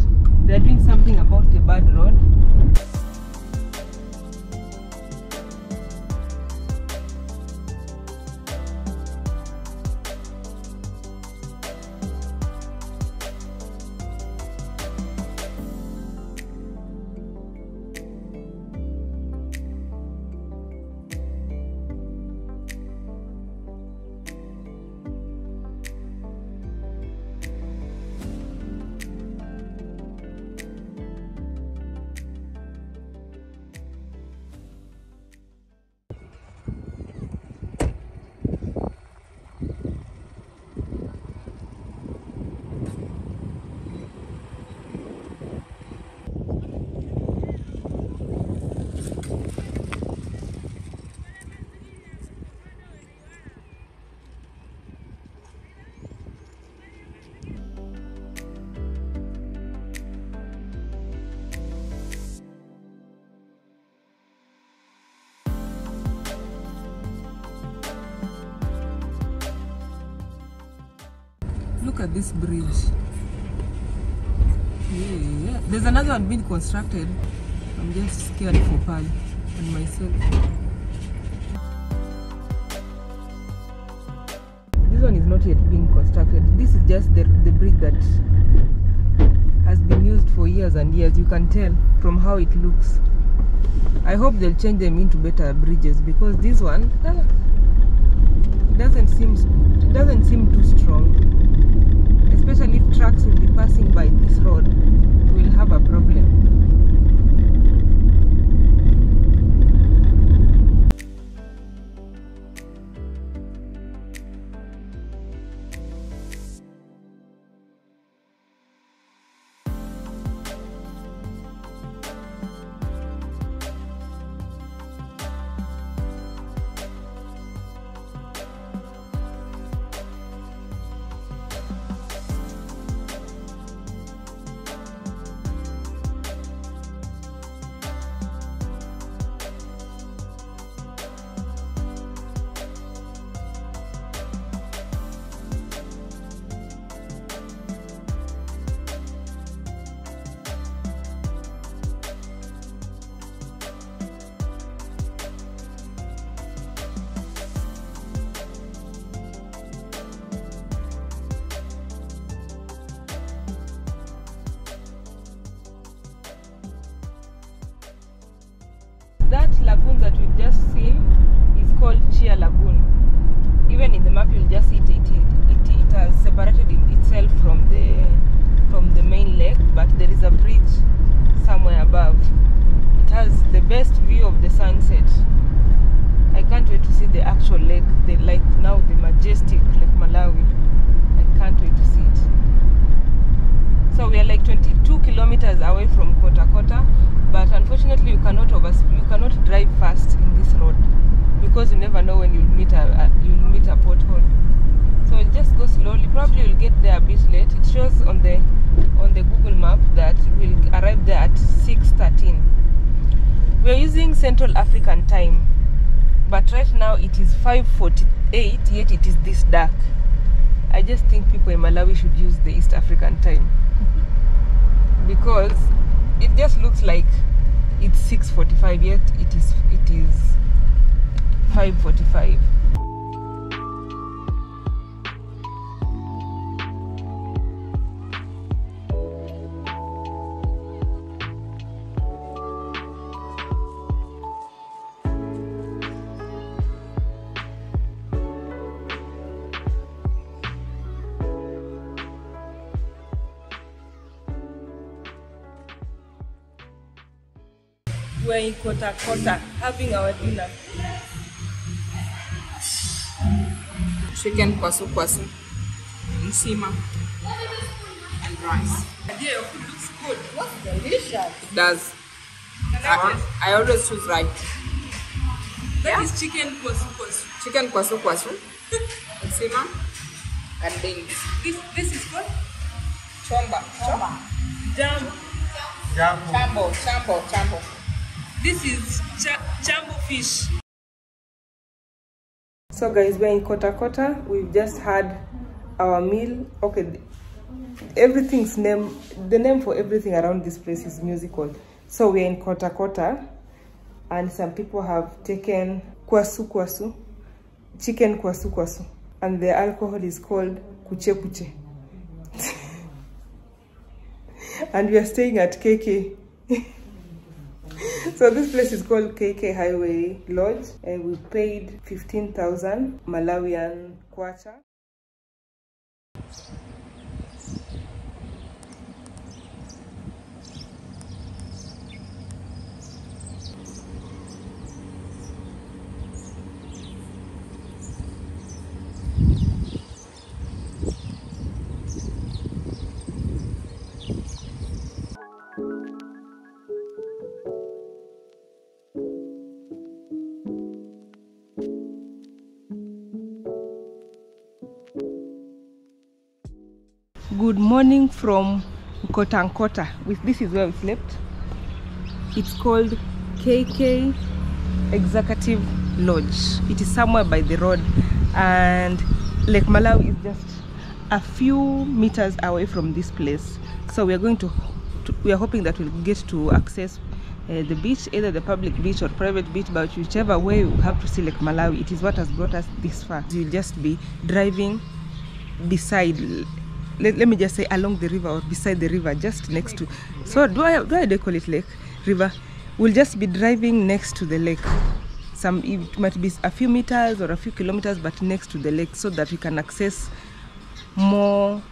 Speaker 1: they're doing something about the bad road. Look at this bridge. Yeah. There's another one being constructed. I'm just scared for Pal and myself. This one is not yet being constructed. This is just the bridge that has been used for years and years. You can tell from how it looks. I hope they'll change them into better bridges, because this one doesn't seem too strong. Especially if trucks will be passing by this road, we'll have a problem. That lagoon that we've just seen is called Chia Lagoon. Even in the map you'll just see it has separated itself from the main lake, but there is a bridge somewhere above. It has the best view of the sunset. I can't wait to see the actual lake, the majestic Lake Malawi. I can't wait to see it. So we are like 22 kilometers away from Kota Kota, but unfortunately you cannot drive fast in this road, because you never know when you'll meet a pothole. So just go slowly. Probably you'll get there a bit late. It shows on the Google map that we'll arrive there at 6:13. We're using Central African time, but right now it is 5:48, yet it is this dark. I just think people in Malawi should use the East African time because it just looks like it's 6:45, yet it is 5:45. We're in Kota Kota having our dinner.
Speaker 2: Chicken kwasu kwasu, nsima, and rice.
Speaker 1: Yeah, your food looks good.
Speaker 2: What's delicious? It does.
Speaker 1: Can I taste?
Speaker 2: I always choose right.
Speaker 1: That is chicken kwasu kwasu.
Speaker 2: Chicken kwasu kwasu, nsima, and beans.
Speaker 1: This is what?
Speaker 2: Chomba. Chambo.
Speaker 1: This is chambo fish. So guys, we're in Kota Kota. We've just had our meal. Okay, everything's name, the name for everything around this place is musical. So we're in Kota Kota, and some people have taken kwasu kwasu, chicken kwasu kwasu, and the alcohol is called kuche kuche. And we are staying at KK. So this place is called KK Highway Lodge, and we paid 15,000 Malawian kwacha. Good morning from Kota Kota. This is where we slept. It's called KK Executive Lodge. It is somewhere by the road, and Lake Malawi is just a few meters away from this place. So we are going we are hoping that we'll get to access the beach, either the public beach or private beach, but whichever way we have to see Lake Malawi. It is what has brought us this far. You'll just be driving beside, let me just say, along the river or beside the river, just next to. So do I call it lake? River. We'll just be driving next to the lake. It might be a few meters or a few kilometers, but next to the lake, so that we can access more.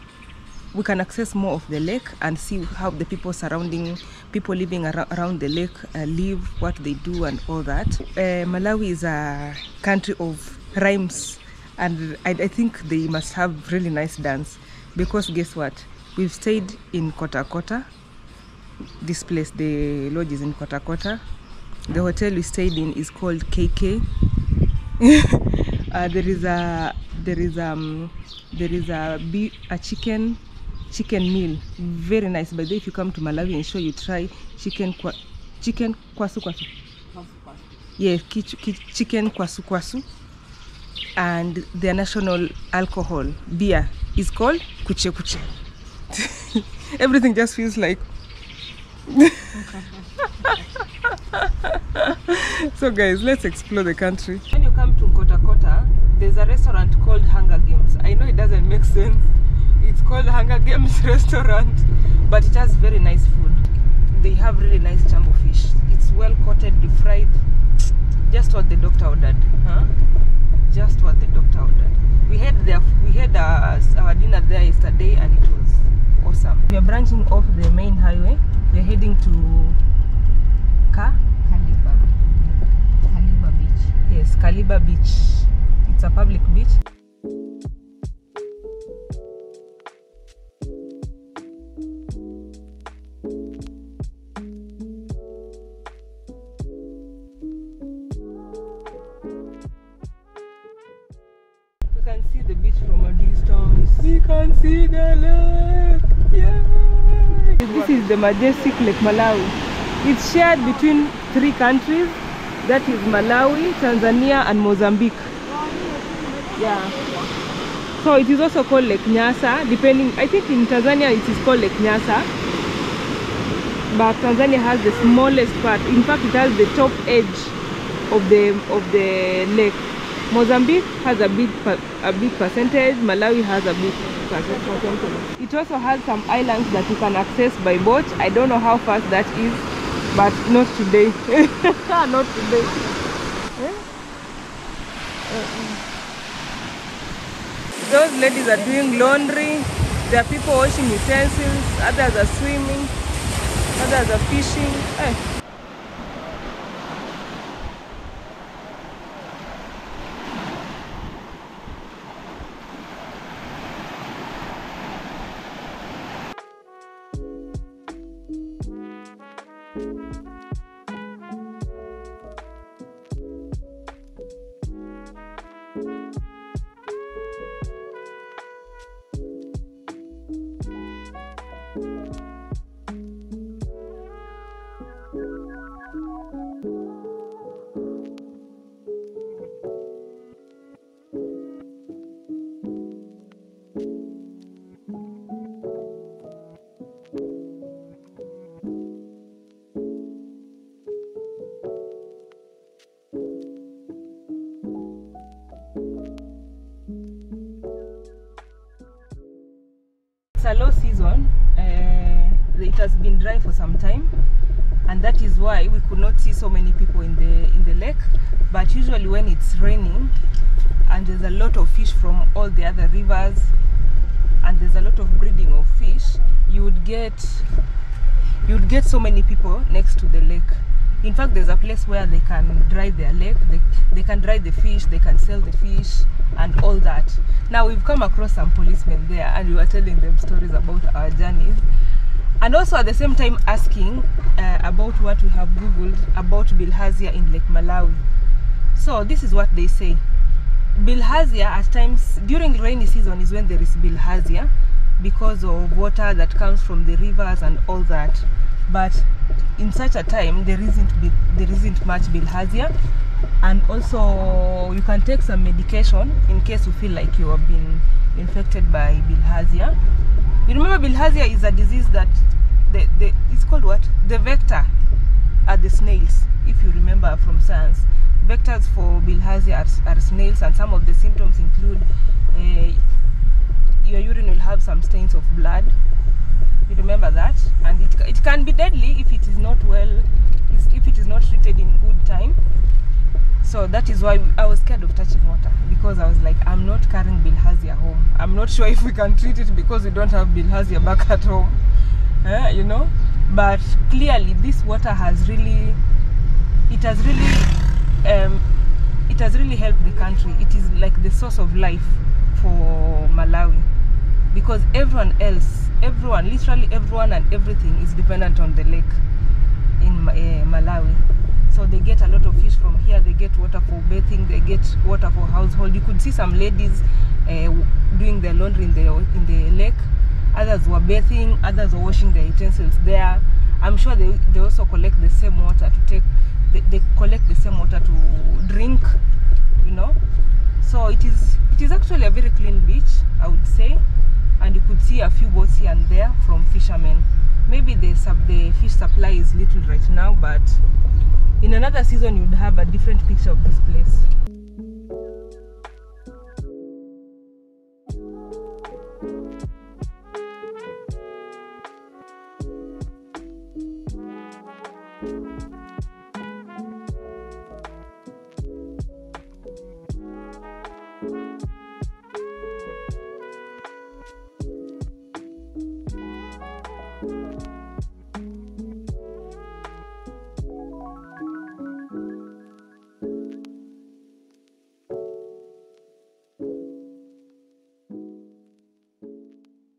Speaker 1: We can access more of the lake and see how the people living around the lake live, what they do, and all that. Malawi is a country of rhymes, and I think they must have really nice dance. Because guess what? We've stayed in Kota Kota. This place, the lodge is in Kota Kota. The hotel we stayed in is called KK. There is a chicken meal, very nice. But if you come to Malawi, and sure you try chicken kwasu kwasu. Yeah, chicken kwasu kwasu. And their national alcohol, beer, is called kuche kuche. Everything just feels like. So guys, let's explore the country. When you come to Kota Kota, there's a restaurant called Hunger Games. I know it doesn't make sense. It's called Hunger Games restaurant, but it has very nice food. They have really nice jumbo fish. It's well coated, deep fried. Just what the doctor ordered, huh? Just what the doctor ordered. We had our dinner there yesterday, and it was awesome. We are branching off the main highway. We are heading to Kaliba Beach. Yes, Kaliba Beach. It's a public beach. We can see the lake. Yeah. This is the majestic Lake Malawi. It's shared between 3 countries. That is Malawi, Tanzania, and Mozambique. Yeah. So it is also called Lake Nyasa, depending, I think in Tanzania it is called Lake Nyasa. But Tanzania has the smallest part. In fact, it has the top edge of the lake. Mozambique has a big percentage. Malawi has a big percentage. It also has some islands that you can access by boat. I don't know how fast that is, but not today. Not today. Those ladies are doing laundry. There are people washing utensils. Others are swimming. Others are fishing. It's a low season. It has been dry for some time, and that is why we could not see so many people in the lake. But usually when it's raining and there's a lot of fish from all the other rivers and there's a lot of breeding of fish, you would get so many people next to the lake. In fact, there's a place where they can dry their lake, they can dry the fish, they can sell the fish and all that. Now we've come across some policemen there and we were telling them stories about our journeys, and also at the same time asking about what we have googled about bilharzia in Lake Malawi. So this is what they say. Bilharzia at times during rainy season is when there is bilharzia because of water that comes from the rivers and all that, but in such a time there isn't much bilharzia. And also you can take some medication in case you feel like you have been infected by bilharzia. You remember bilharzia is a disease that it's called what? The vector are the snails. If you remember from science, vectors for bilharzia are snails, and some of the symptoms include your urine will have some stains of blood. You remember that? And it can be deadly if it is not treated in good time. So that is why I was scared of touching water, because I was like, I'm not carrying bilharzia home. I'm not sure if we can treat it because we don't have bilharzia back at home, you know. But clearly this water has really helped the country. It is like the source of life for Malawi, because literally everyone and everything is dependent on the lake in Malawi. So they get a lot of fish from here, they get water for bathing, they get water for household. You could see some ladies doing their laundry in the lake. Others were bathing, others were washing their utensils there. I'm sure they also collect the same water they collect the same water to drink, you know. So it is actually a very clean beach, I would say. And you could see a few boats here and there from fishermen. Maybe the fish supply is little right now, but in another season you'd have a different picture of this place.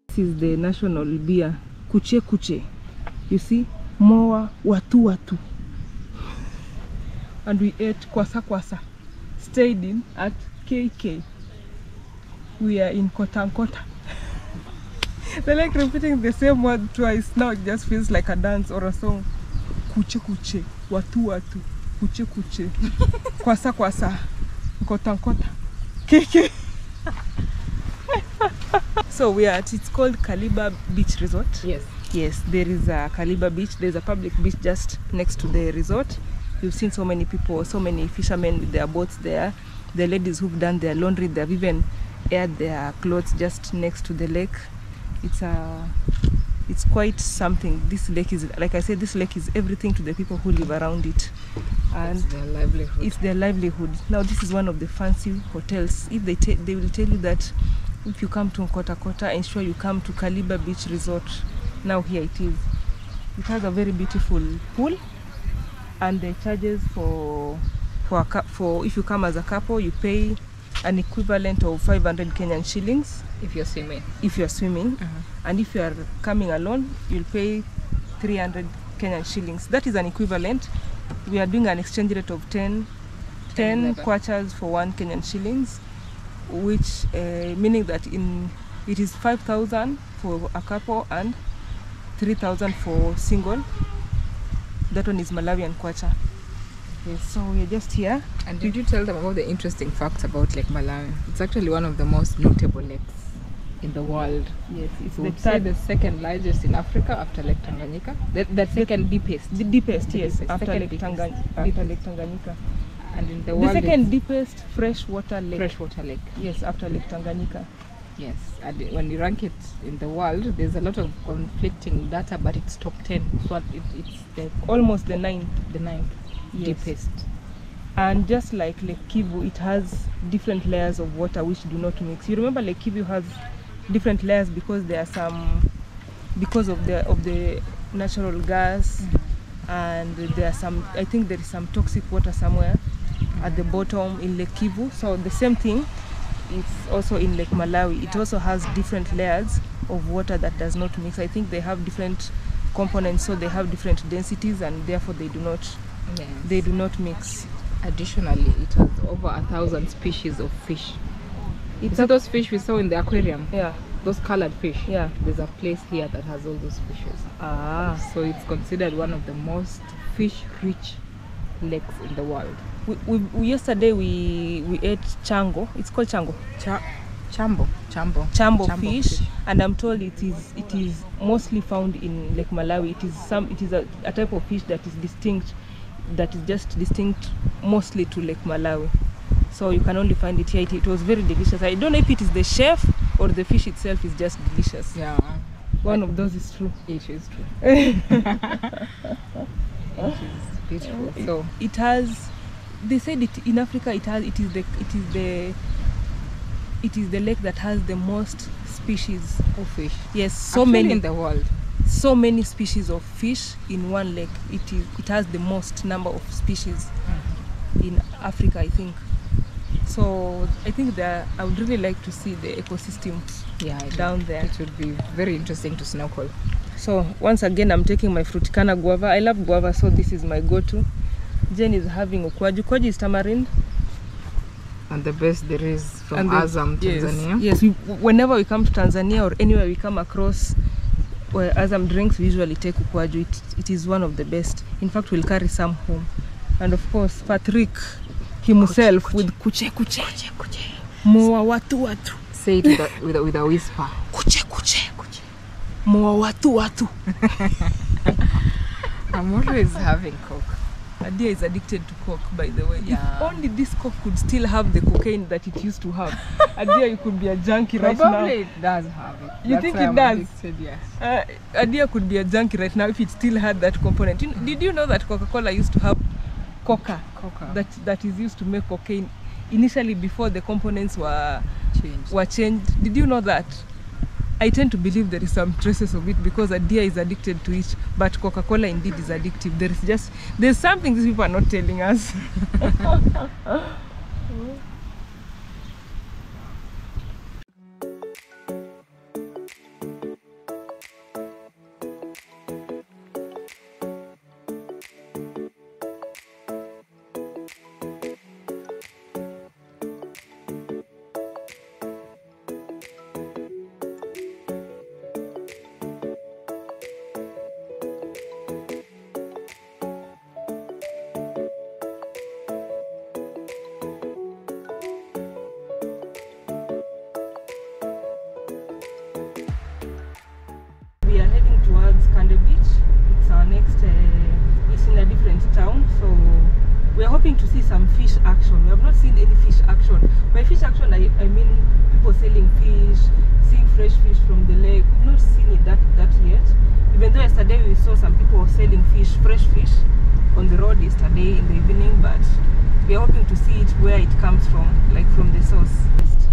Speaker 1: This is the national beer, Kuche Kuche. You see, Moa Watu Watu. And we ate Kwasa Kwasa. Stayed in at KK. We are in Kotankota. They're like repeating the same word twice. Now it just feels like a dance or a song. Kuche Kuche, Watu Watu, Kuche Kuche, Kwasa Kwasa, Kotankota, KK. So we are it's called Kaliba Beach Resort. Yes, there is a Kaliba Beach. There's a public beach just next to the resort. You've seen so many people, so many fishermen with their boats there. The ladies who've done their laundry, they've even aired their clothes just next to the lake. It's quite something. This lake is, like I said, this lake is everything to the people who live around it. And
Speaker 2: it's their livelihood.
Speaker 1: It's their livelihood. Now this is one of the fancy hotels. If they will tell you that if you come to Nkota Kota, ensure you come to Kaliba Beach Resort. Now here it is. It has a very beautiful pool, and the charges for if you come as a couple, you pay an equivalent of 500 Kenyan shillings
Speaker 2: if you're swimming.
Speaker 1: And if you are coming alone, you'll pay 300 Kenyan shillings. That is an equivalent. We are doing an exchange rate of 10 kwachas for 1 Kenyan shillings, which meaning that it is 5,000 for a couple and 3,000 for single. That one is Malawian kwacha. Yes, so we're just here.
Speaker 2: And did you tell them about the interesting facts about Lake Malawi? It's actually one of the most notable lakes in the world.
Speaker 1: Yes, it's
Speaker 2: the second largest in Africa after Lake Tanganyika. The second deepest.
Speaker 1: The deepest, yes, after Lake Tanganyika.
Speaker 2: And in the world,
Speaker 1: the second deepest freshwater lake.
Speaker 2: Freshwater lake.
Speaker 1: Yes, after Lake Tanganyika.
Speaker 2: Yes, and when you rank it in the world, there's a lot of conflicting data, but it's top 10. So it's
Speaker 1: almost the ninth.
Speaker 2: Yes. Deepest.
Speaker 1: And just like Lake Kivu, it has different layers of water which do not mix. You remember Lake Kivu has different layers because there are because of the natural gas, and there are some, I think there is some toxic water somewhere at the bottom in Lake Kivu. So the same thing is also in Lake Malawi. It also has different layers of water that does not mix. I think they have different components, so they have different densities, and therefore they do not mix.
Speaker 2: Additionally, it has over 1,000 species of fish. It's those fish we saw in the aquarium.
Speaker 1: Yeah.
Speaker 2: Those colored fish.
Speaker 1: Yeah.
Speaker 2: There's a place here that has all those fishes. So it's considered one of the most fish-rich lakes in the world.
Speaker 1: Yesterday we ate chango. It's called chango. Chambo fish, and I'm told it is mostly found in Lake Malawi. It is a type of fish that is distinct. That is just distinct mostly to Lake Malawi, so you can only find it here. It was very delicious. I don't know if it is the chef or the fish itself is just delicious.
Speaker 2: Yeah,
Speaker 1: one of those is true.
Speaker 2: It is true. It is beautiful. So
Speaker 1: it has. They said it in Africa. It is the lake that has the most species
Speaker 2: of fish.
Speaker 1: Yes, so
Speaker 2: actually
Speaker 1: many
Speaker 2: in the world.
Speaker 1: So many species of fish in one lake. It has the most number of species in Africa, I think. So I think that I would really like to see the ecosystem down there.
Speaker 2: It would be very interesting to snorkel.
Speaker 1: So once again, I'm taking my Fruticana guava. I love guava, so this is my go-to. Jen is having ukwaju. Ukwaju is tamarind.
Speaker 2: And the best there is from Azam, Tanzania.
Speaker 1: Yes, whenever we come to Tanzania or anywhere we come across where Azam drinks, we usually take ukwaju. It is one of the best. In fact, we'll carry some home. And of course, Patrick himself with kuche kuche. Moa watu watu.
Speaker 2: Say it with a whisper.
Speaker 1: Kuche kuche kuche. Moa watu watu.
Speaker 2: I'm always having Coke.
Speaker 1: Adia is addicted to Coke, by the way.
Speaker 2: Yeah.
Speaker 1: If only this Coke could still have the cocaine that it used to have. Adia, you could be a junkie right now.
Speaker 2: Probably it does have it.
Speaker 1: You think it does?
Speaker 2: Addicted, yes.
Speaker 1: Adia could be a junkie right now if it still had that component. Did you know that Coca-Cola used to have coca? That is used to make cocaine initially before the components were changed. Did you know that? I tend to believe there is some traces of it because Adia is addicted to it, but Coca-Cola indeed is addictive. There's something these people are not telling us. our next, it's in a different town, so we are hoping to see some fish action. We have not seen any fish action. By fish action, I mean people selling fish, seeing fresh fish from the lake. We've not seen it that yet. Even though yesterday we saw some people selling fish, fresh fish, on the road yesterday in the evening, but we are hoping to see it where it comes from, like from the source.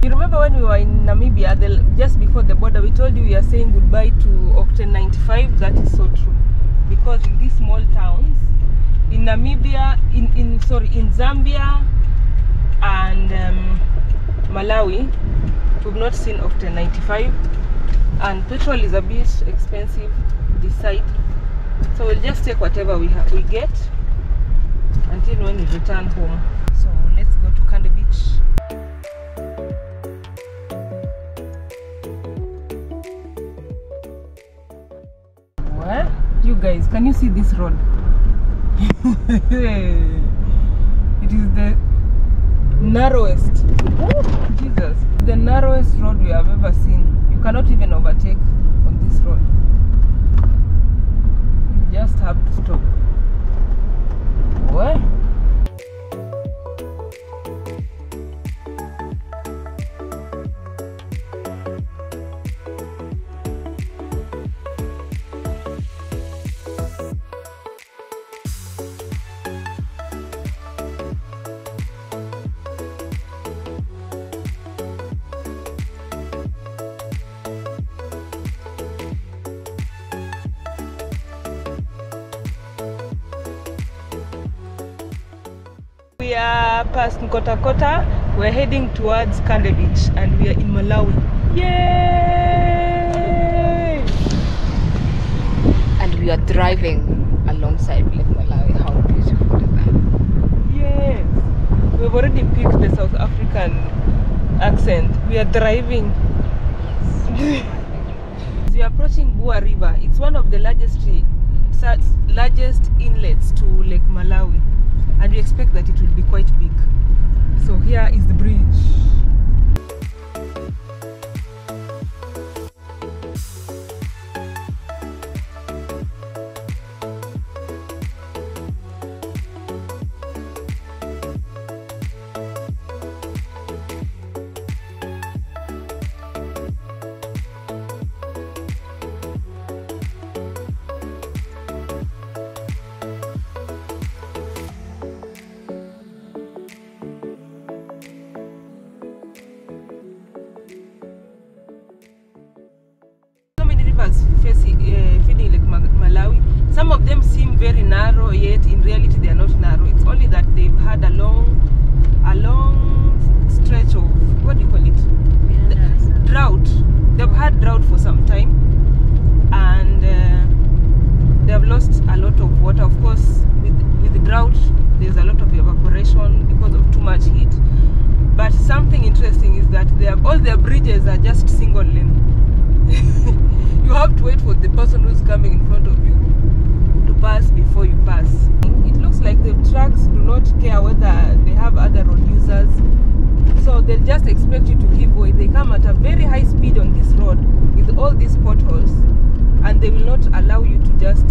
Speaker 1: You remember when we were in Namibia, just before the border, we told you we are saying goodbye to Octane 95. That is so true, because in these small towns, in Namibia, in Zambia and Malawi, we've not seen Octane 95, and petrol is a bit expensive this side, so we'll just take whatever we get until when we return home. So let's go to Kande Beach. What? You guys, can you see this road? It is the narrowest, Jesus, the narrowest road we have ever seen. You cannot even overtake on this road. You just have to stop. What? We are past Nkota, we're heading towards Kande Beach, and we are in Malawi. Yay!
Speaker 2: And we are driving alongside Lake Malawi. How beautiful is that?
Speaker 1: Yes! We've already picked the South African accent. We are driving. We are approaching Bua River. It's one of the largest inlets to Lake Malawi, and we expect that it will be quite big. So here is the bridge. Feeding Lake Malawi. Some of them seem very narrow, yet in reality they are not narrow. It's only that they've had a long stretch of, what do you call it? Drought. They've had drought for some time, and they have lost a lot of water. Of course, with the drought, there's a lot of evaporation because of too much heat. But something interesting is that all their bridges are just single lane. You have to wait for the person who's coming in front of you to pass before you pass. It looks like the trucks do not care whether they have other road users, so they'll just expect you to give way. They come at a very high speed on this road with all these potholes, and they will not allow you to just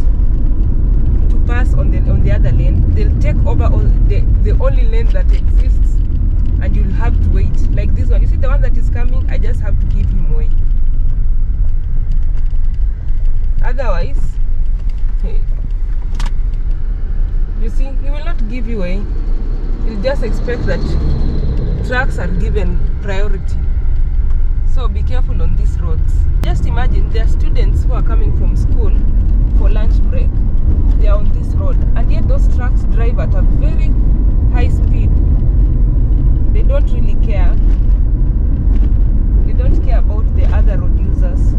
Speaker 1: pass on the other lane. They'll take over the only lane that exists, and you'll have to wait. Like this one, you see the one that is coming, I just have to give him way. Otherwise, you see, he will not give you way. He'll just expect that trucks are given priority. So be careful on these roads. Just imagine there are students who are coming from school for lunch break. They are on this road, and yet those trucks drive at a very high speed. They don't really care. They don't care about the other road users.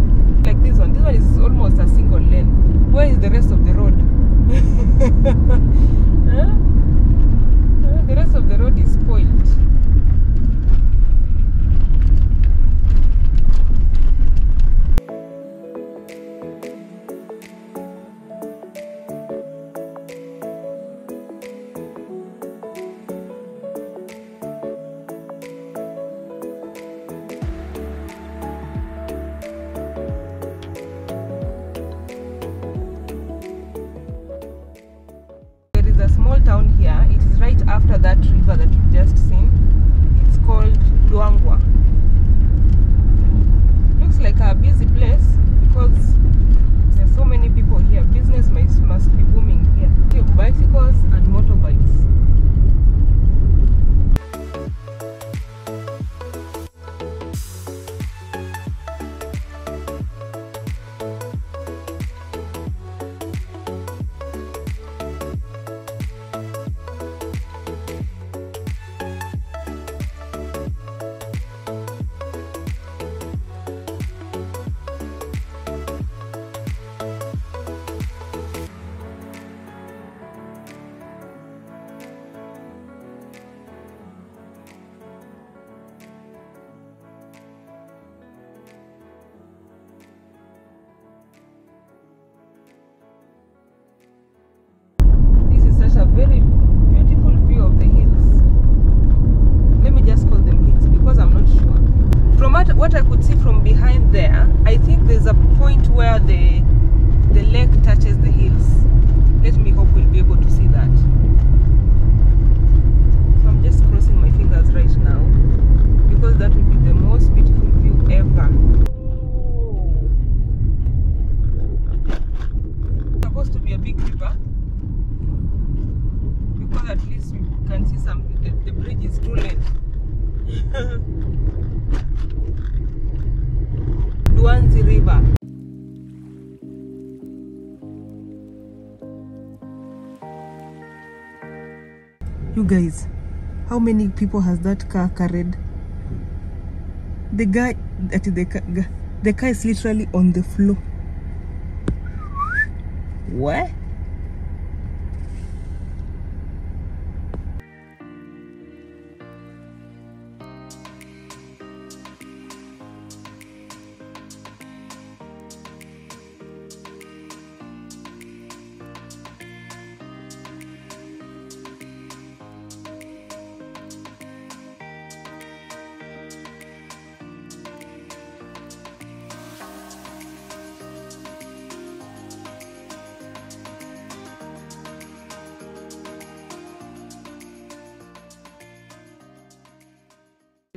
Speaker 1: Like this one is almost a single lane. Where is the rest of the road? Huh? The rest of the road is spoiled. what I could see from behind there, I think there's a point where the lake touches the hills. Let me hope we'll be able to see that. So I'm just crossing my fingers right now, because that would be the most beautiful view ever. It's supposed to be a big river, because at least we can see some. The bridge is too late. Duanzi River. You guys, how many people has that car carried? The guy, the car is literally on the floor. What?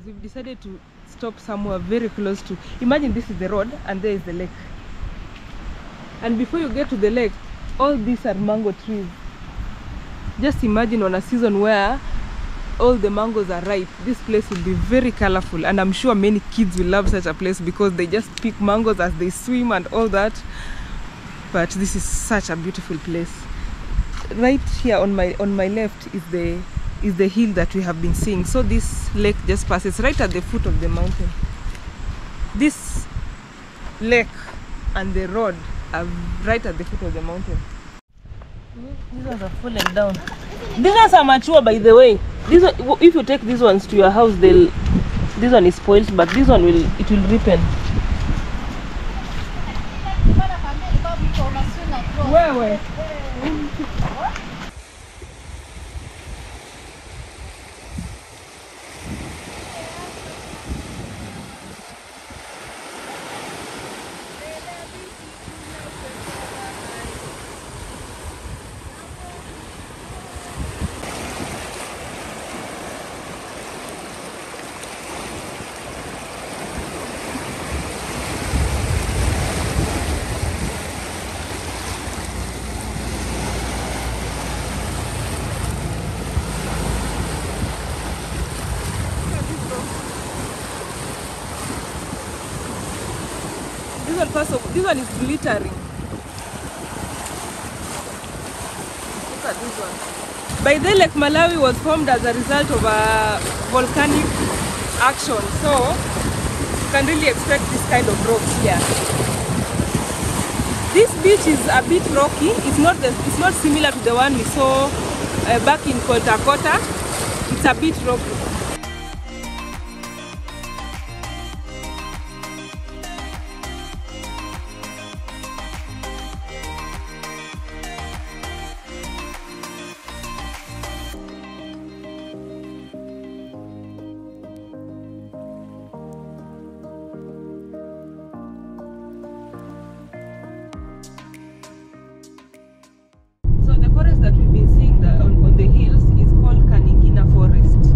Speaker 1: We've decided to stop somewhere very close to, imagine this is the road and there is the lake, and before you get to the lake, all these are mango trees. Just imagine on a season where all the mangoes are ripe, this place will be very colorful, and I'm sure many kids will love such a place because they just pick mangoes as they swim and all that. But this is such a beautiful place. Right here on my left is the hill that we have been seeing. So this lake just passes right at the foot of the mountain. This lake and the road are right at the foot of the mountain. These ones are falling down. These ones are mature, by the way. If you take these ones to your house, this one is spoiled, but this one will ripen. Where? This one is glittering. Look at this one. By the Lake Malawi was formed as a result of a volcanic action, so you can really expect this kind of rocks here. This beach is a bit rocky. It's not similar to the one we saw back in Koltakota. It's a bit rocky. That we've been seeing on the hills is called Kaningina Forest.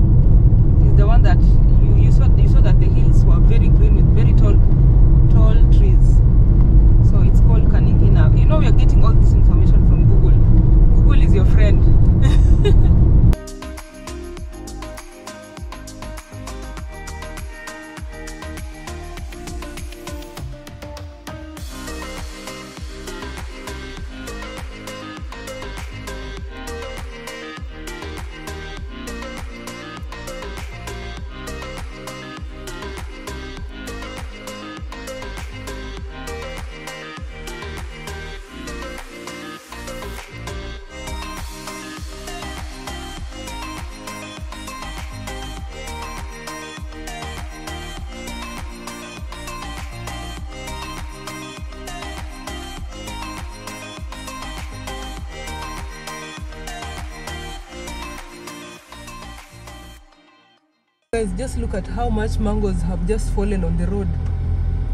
Speaker 1: Guys, just look at how much mangoes have just fallen on the road.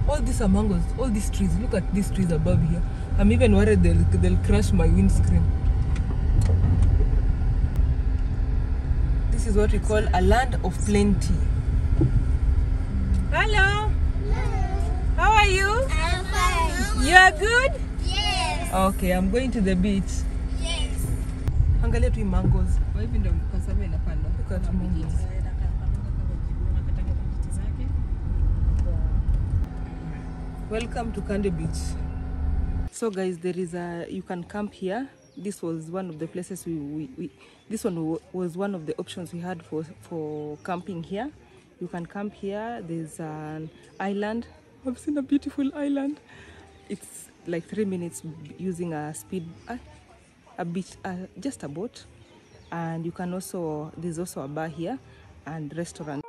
Speaker 1: All these are mangoes, all these trees. Look at these trees above here. I'm even worried they'll crash my windscreen. This is what we call a land of plenty. Hello. How are you?
Speaker 18: I'm fine.
Speaker 1: You are good?
Speaker 18: Yes.
Speaker 1: Okay, I'm going to the beach.
Speaker 18: Yes.
Speaker 1: Angalia tu mangoes.
Speaker 2: Look at mangoes.
Speaker 1: Welcome to Kande Beach. So guys, there is you can camp here. This was one of the places this one was one of the options we had for camping here. You can camp here. There's an island. I've seen a beautiful island. It's like 3 minutes using a beach, just a boat. And you can also, there's also a bar here and restaurant.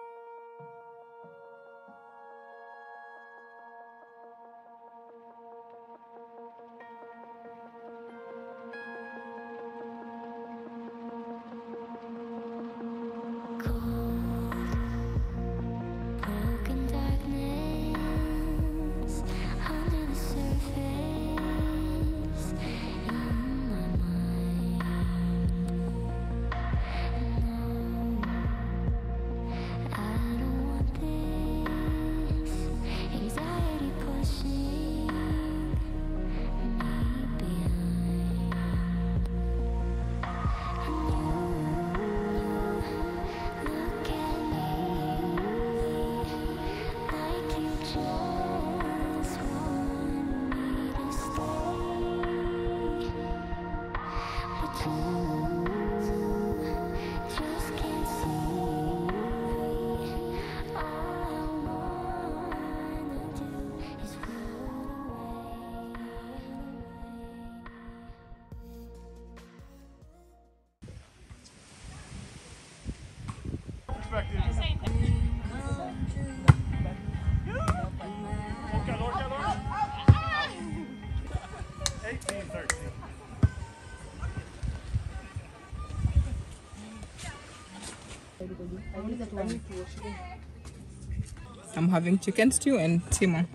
Speaker 2: I'm having chicken stew and timo.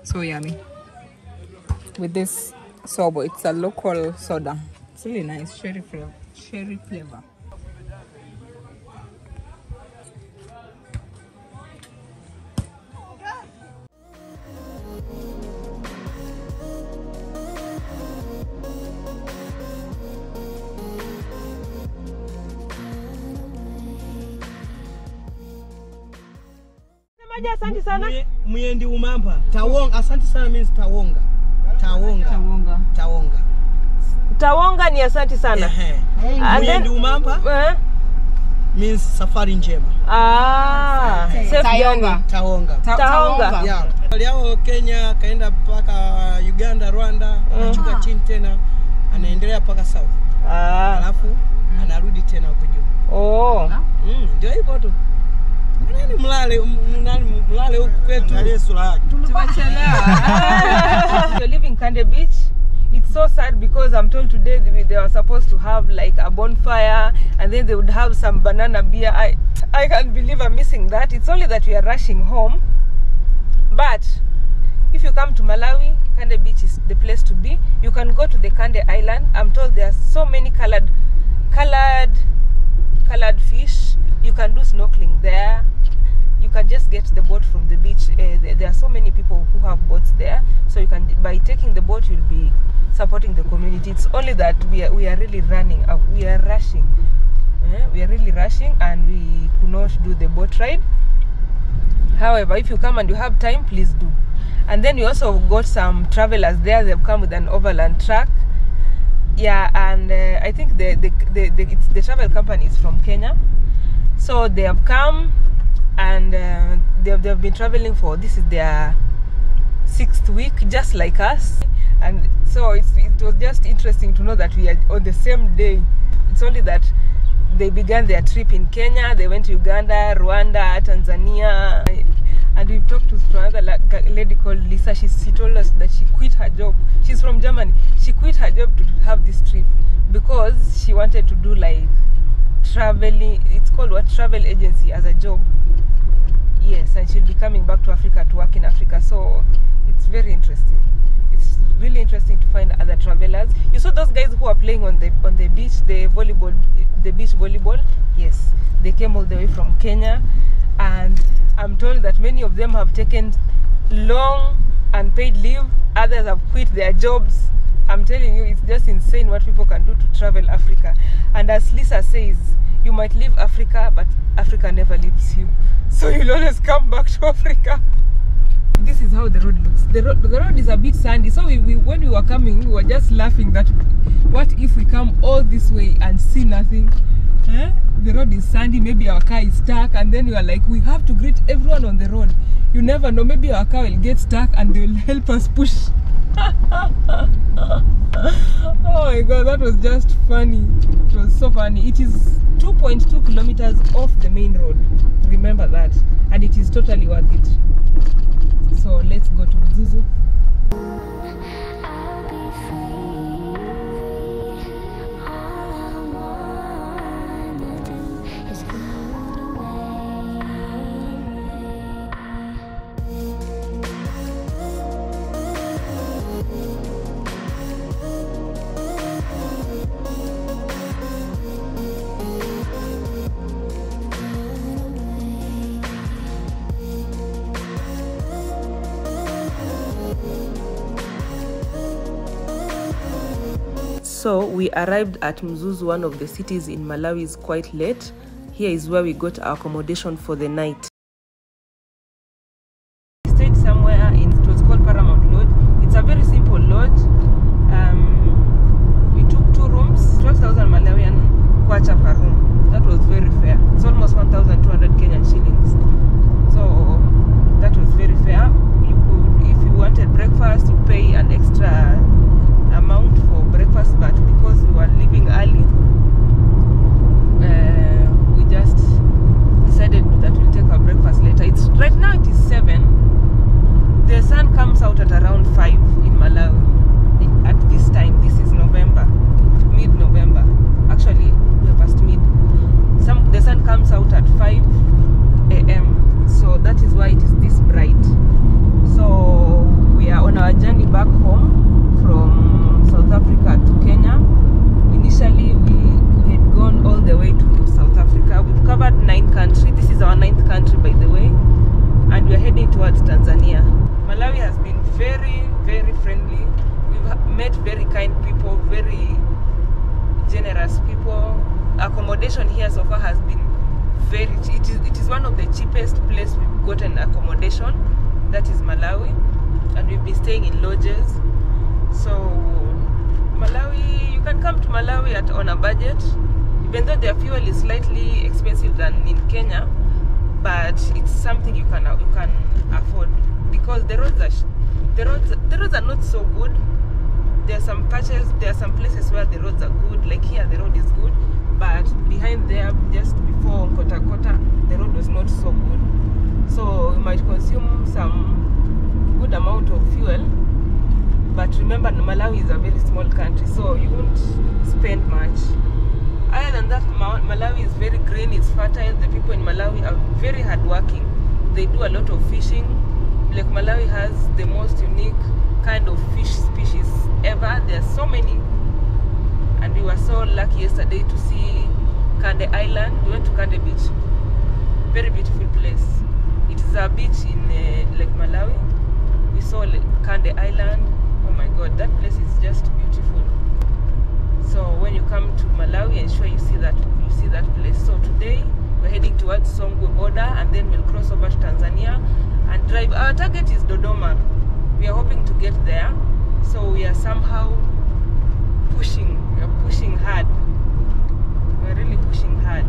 Speaker 2: So yummy. With this sobo, it's a local soda. It's really nice, cherry flavor.
Speaker 1: Asante sana.
Speaker 19: Muyendi umampa. Tawonga. Asante sana means tawonga. Tawonga.
Speaker 1: Tawonga ni asante sana.
Speaker 19: Muyendi umampa means safari njema.
Speaker 1: Tawonga.
Speaker 19: Yeah. Aliao Kenya kaenda paka Uganda, Rwanda, anachuka chini tena anaendelea paka South. Alafu anarudi tena huko juu. Ndio hivyo tu.
Speaker 1: You're leaving Kande Beach. It's so sad because I'm told today they were supposed to have like a bonfire and then they would have some banana beer. I can't believe I'm missing that. It's only that we are rushing home. But if you come to Malawi, Kande Beach is the place to be. You can go to the Kande Island. I'm told there are so many colored fish. You can do snorkeling there. You can just get the boat from the beach. There are so many people who have boats there, so you can, by taking the boat, you'll be supporting the community. It's only that we are really running up. We are rushing. We are really rushing, and we could not do the boat ride. However, if you come and you have time, please do. And then we also got some travelers there. They've come with an overland truck. Yeah, and I think the travel company is from Kenya, so they have come. And they've been traveling for, this is their 6th week, just like us. And so it was just interesting to know that we are on the same day. It's only that they began their trip in Kenya, they went to Uganda, Rwanda, Tanzania, and we talked to another lady called Lisa. She told us that she quit her job. She's from Germany. She quit her job to have this trip because she wanted to do like traveling. It's called what, travel agency as a job. Yes, and she'll be coming back to Africa to work in Africa. So it's very interesting. It's really interesting to find other travelers. You saw those guys who are playing on the beach, the beach volleyball. Yes, they came all the way from Kenya, and I'm told that many of them have taken long unpaid leave. Others have quit their jobs. I'm telling you, it's just insane what people can do to travel Africa. And as Lisa says, you might leave Africa, but Africa never leaves you. So you'll always come back to Africa. This is how the road looks. The road is a bit sandy. So when we were coming, we were just laughing that what if we come all this way and see nothing? The road is sandy, maybe our car is stuck, and then you are like, we have to greet everyone on the road. You never know, maybe our car will get stuck and they will help us push. Oh my god, that was just funny. It was so funny. It is 2.2 kilometers off the main road. Remember that. And it is totally worth it. So let's go to Mzuzu. So we arrived at Mzuzu, one of the cities in Malawi, quite late. Here is where we got our accommodation for the night. We stayed somewhere in, it was called Paramount Lodge. It's a very simple lodge. We took 2 rooms, 12,000 Malawian kwacha per room. That was very fair. It's almost 1,200 Kenyan shillings. So that was very fair. You could, if you wanted breakfast, you pay an extra amount for breakfast, but because we were leaving early, we just decided that we'll take our breakfast later. It's right now it is 7. The sun comes out at around 5 in Malawi at this time. This is November, mid-November. Actually, we're past mid. The sun comes out at 5 a.m. so that is why it is this bright. So we are on our journey back home from South Africa to Kenya. Initially we had gone all the way to South Africa. We've covered 9 countries. This is our 9th country, by the way, and we are heading towards Tanzania. Malawi has been very, very friendly. We've met very kind people, very generous people. Accommodation here so far has been very cheap. It is one of the cheapest places we've gotten accommodation. That is Malawi, and we've been staying in lodges. So Malawi, you can come to Malawi on a budget, even though their fuel is slightly expensive than in Kenya, but it's something you can afford because the roads are not so good. There are some patches, there are some places where the roads are good, like here the road is good, but behind there, just before Kota Kota, the road was not so good. So you might consume some good amount of fuel. But remember, Malawi is a very small country, so you won't spend much. Other than that, Malawi is very green, it's fertile. The people in Malawi are very hardworking. They do a lot of fishing. Like Malawi has the most unique kind of fish species ever. There are so many. And we were so lucky yesterday to see Kande Island. We went to Kande Beach. Very beautiful place. It is a beach in Lake Malawi. We saw Kande Island. Oh my god, that place is just beautiful. So when you come to Malawi, ensure you see that place. So today we're heading towards Songwe border, and then we'll cross over to Tanzania and drive. Our target is Dodoma. We are hoping to get there. So we are somehow pushing. We are pushing hard. We're really pushing hard.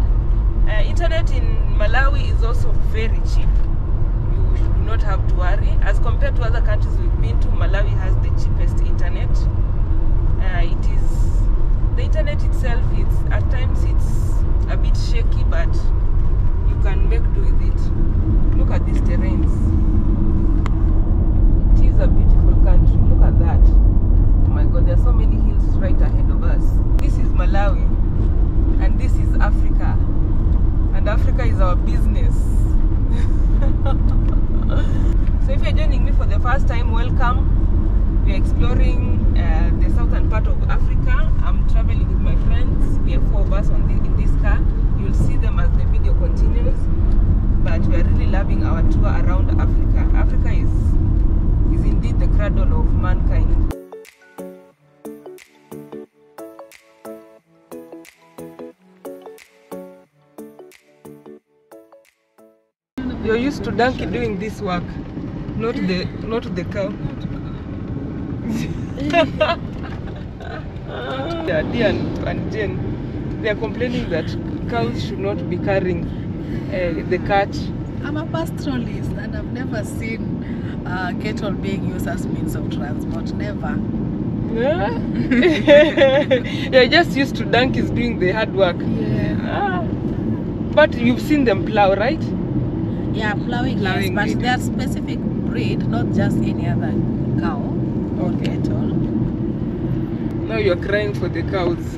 Speaker 1: Internet in Malawi is also very cheap. You do not have to worry. As compared to other countries we've been to, Malawi has the cheapest internet. The internet itself, at times it's a bit shaky, but you can make do with it. Look at these terrains. It is a beautiful country. Look at that. Oh my god, there are so many hills right ahead of us. This is Malawi, and this is Africa. first time, welcome. We are exploring the southern part of Africa. I'm traveling with my friends. We are 4 of us in this car. You'll see them as the video continues. But we are really loving our tour around Africa. Africa is indeed the cradle of mankind. You're used to donkey doing this work, not the cow. Yeah, Dia and Jen, they are complaining that cows should not be carrying the cart.
Speaker 16: I'm a pastoralist and I've never seen cattle being used as means of transport. Never.
Speaker 1: Yeah? You're just used to donkeys doing the hard work.
Speaker 16: Yeah.
Speaker 1: But you've seen them plow, right?
Speaker 16: Yeah, plowing yes, but they are specific breed, not just any other cow or cattle.
Speaker 1: Now you're crying for the cows.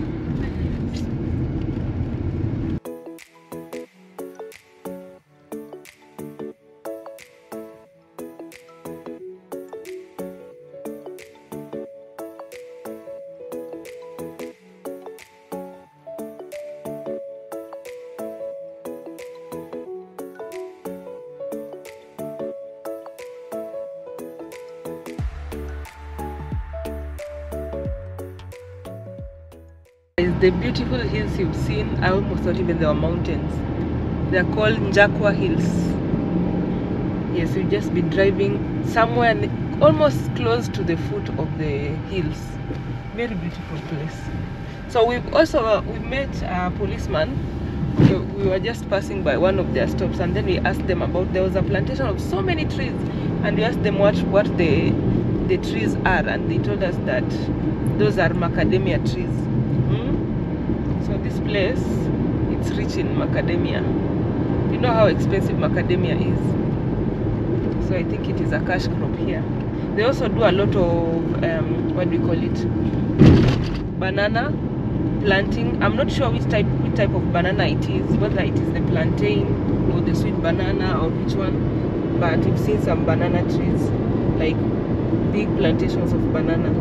Speaker 1: The beautiful hills you've seen, I almost thought even they were mountains. They are called Njakwa Hills. Yes, we've just been driving somewhere almost close to the foot of the hills. Very beautiful place. So we've met a policeman. We were just passing by one of their stops, and then we asked them about, there was a plantation of so many trees, and we asked them what the trees are, and they told us that those are macadamia trees. So this place, it's rich in macadamia. You know how expensive macadamia is. So I think it is a cash crop here. They also do a lot of, what do we call it? Banana planting. I'm not sure which type of banana it is, whether it is the plantain or the sweet banana or which one. But we've seen some banana trees, like big plantations of banana.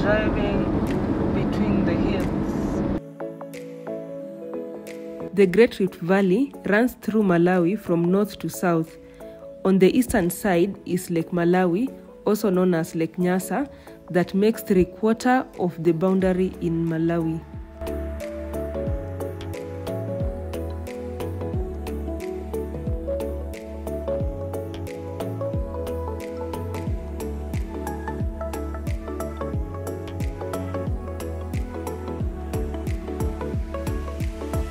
Speaker 1: Driving between the hills. The Great Rift Valley runs through Malawi from north to south. On the eastern side is Lake Malawi, also known as Lake Nyasa, that makes 3/4 of the boundary in Malawi.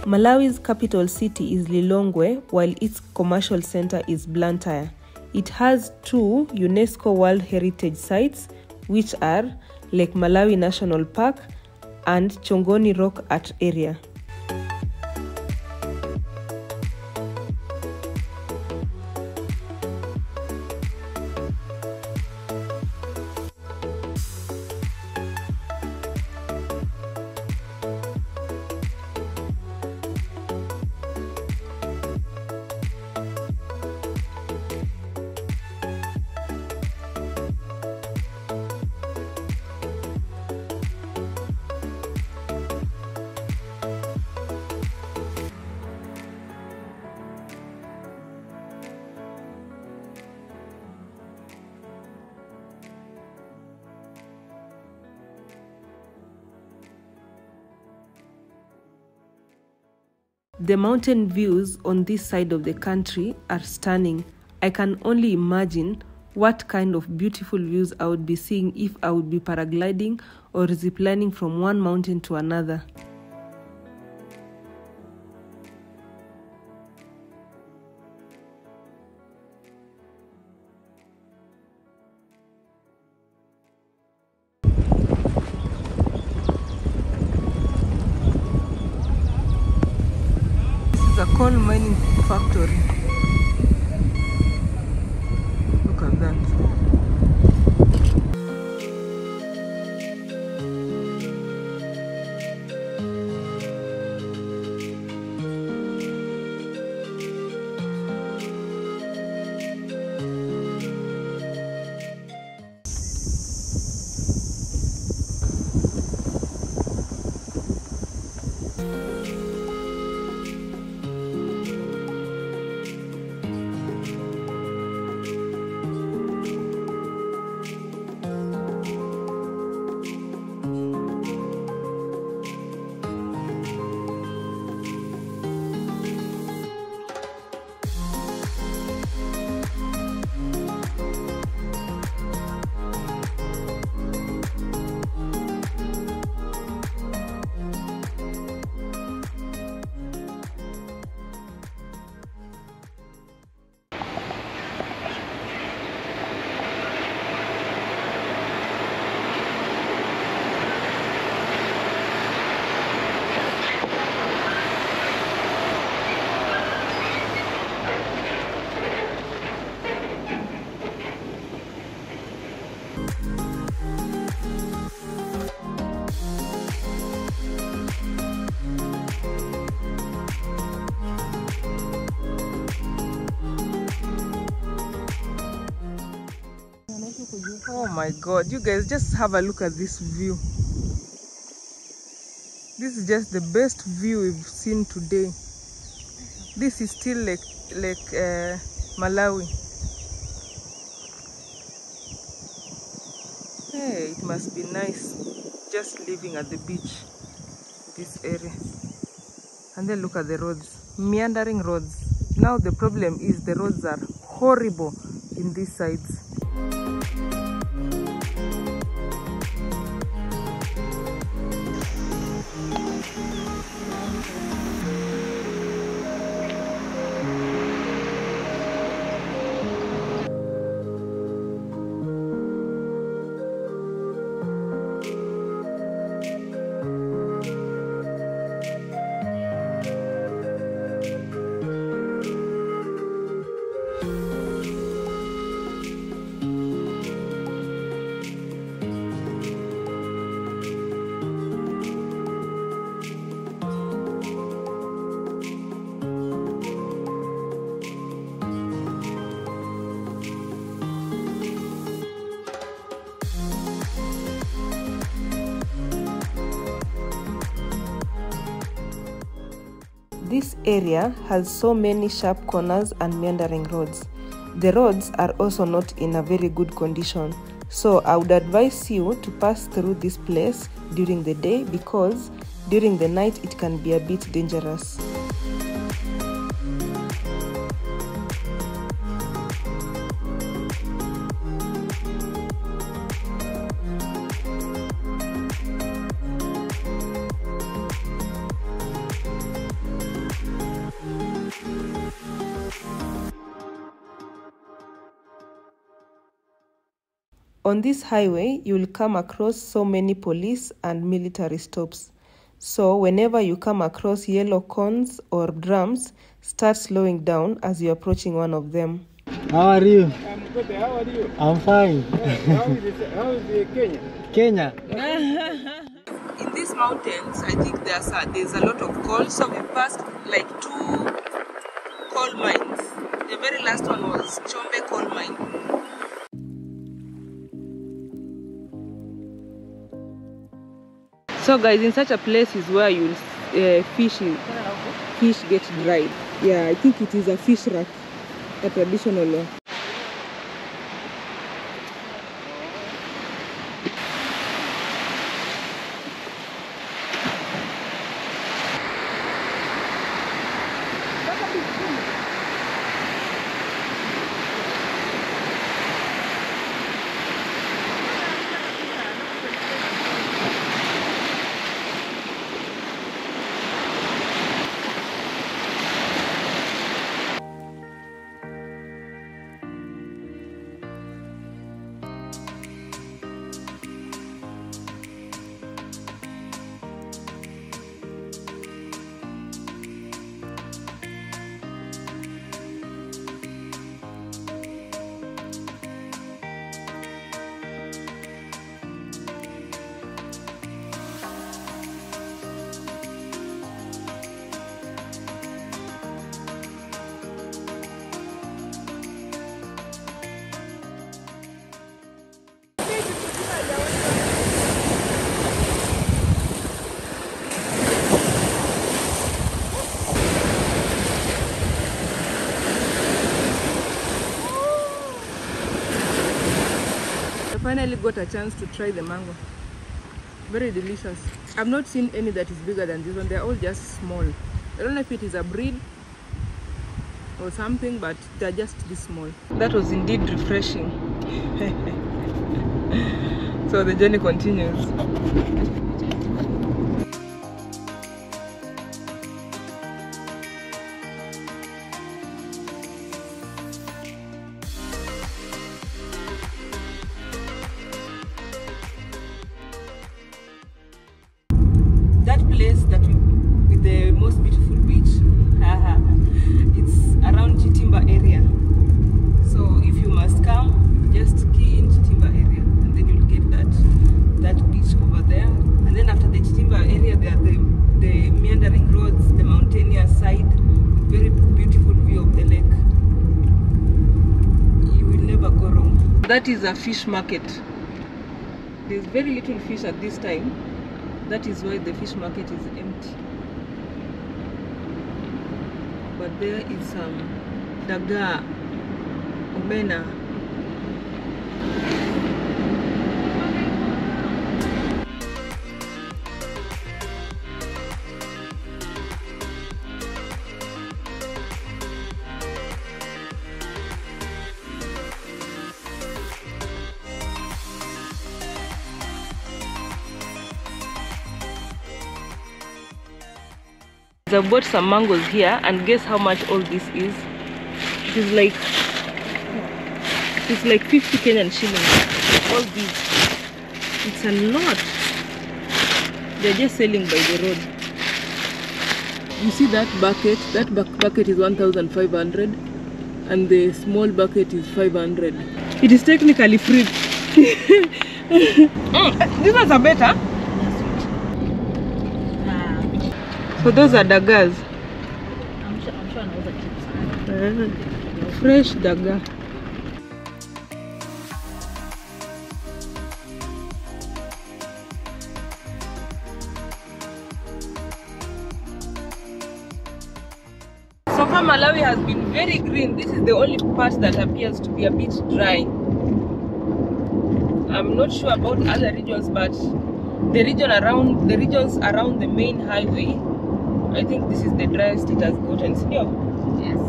Speaker 1: Malawi's capital city is Lilongwe, while its commercial center is Blantyre. It has 2 UNESCO World Heritage Sites, which are Lake Malawi National Park and Chongoni Rock Art Area. The mountain views on this side of the country are stunning. I can only imagine what kind of beautiful views I would be seeing if I would be paragliding or ziplining from one mountain to another. This is a coal mining factory. Look at that. Oh my god, you guys just have a look at this view. This is just the best view we've seen today. This is still like Malawi. Hey, it must be nice just living at the beach, this area. And then look at the roads, meandering roads. Now the problem is the roads are horrible in these sides. This area has so many sharp corners and meandering roads. The roads are also not in a very good condition, so I would advise you to pass through this place during the day because during the night it can be a bit dangerous. On this highway, you will come across so many police and military stops. So whenever you come across yellow cones or drums, start slowing down as you're approaching one of them.
Speaker 11: How are you?
Speaker 15: I'm good. How are you?
Speaker 11: I'm fine.
Speaker 15: How is Kenya?
Speaker 11: Kenya.
Speaker 1: In these mountains, I think there's a lot of coal, so we passed like 2 coal mines. The very last one was Chombe coal mine. So guys, in such a place is where you'll fish get dried. Yeah, I think it is a fish rack, a traditional one. I finally got a chance to try the mango. Very delicious. I've not seen any that is bigger than this one. They're all just small. I don't know if it is a breed or something, but they're just this small. That was indeed refreshing. So the journey continues. That place that with the most beautiful beach, it's around Chitimba area. So if you must come, just key in Chitimba area, and then you'll get that beach over there. And then after the Chitimba area, there are the meandering roads, the mountainous side, very beautiful view of the lake. You will never go wrong. That is a fish market. There's very little fish at this time. That is why the fish market is empty. But there is some daga, omena. I bought some mangoes here, and guess how much all this is? It's like 50 Kenyan shillings. All these. It's a lot. They're just selling by the road. You see that bucket? That bucket is 1,500, and the small bucket is 500. It is technically free. These ones are better. So those are dagas.
Speaker 5: I'm sure I know the chips.
Speaker 1: Fresh daga. So far Malawi has been very green. This is the only part that appears to be a bit dry. I'm not sure about other regions, but the regions around the main highway, I think this is the driest it has gotten. Yes.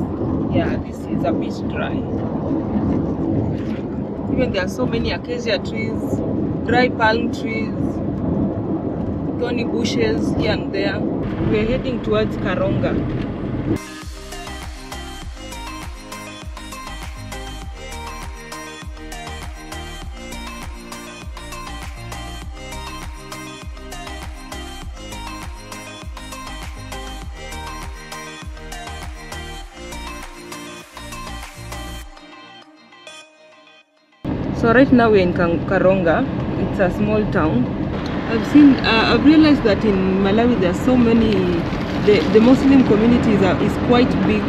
Speaker 1: Yeah, this is a bit dry. Even there are so many acacia trees, dry palm trees, thorny bushes here and there. We're heading towards Karonga. So right now we're in Karonga. It's a small town. I've realized that in Malawi there are so many, the Muslim community is quite big.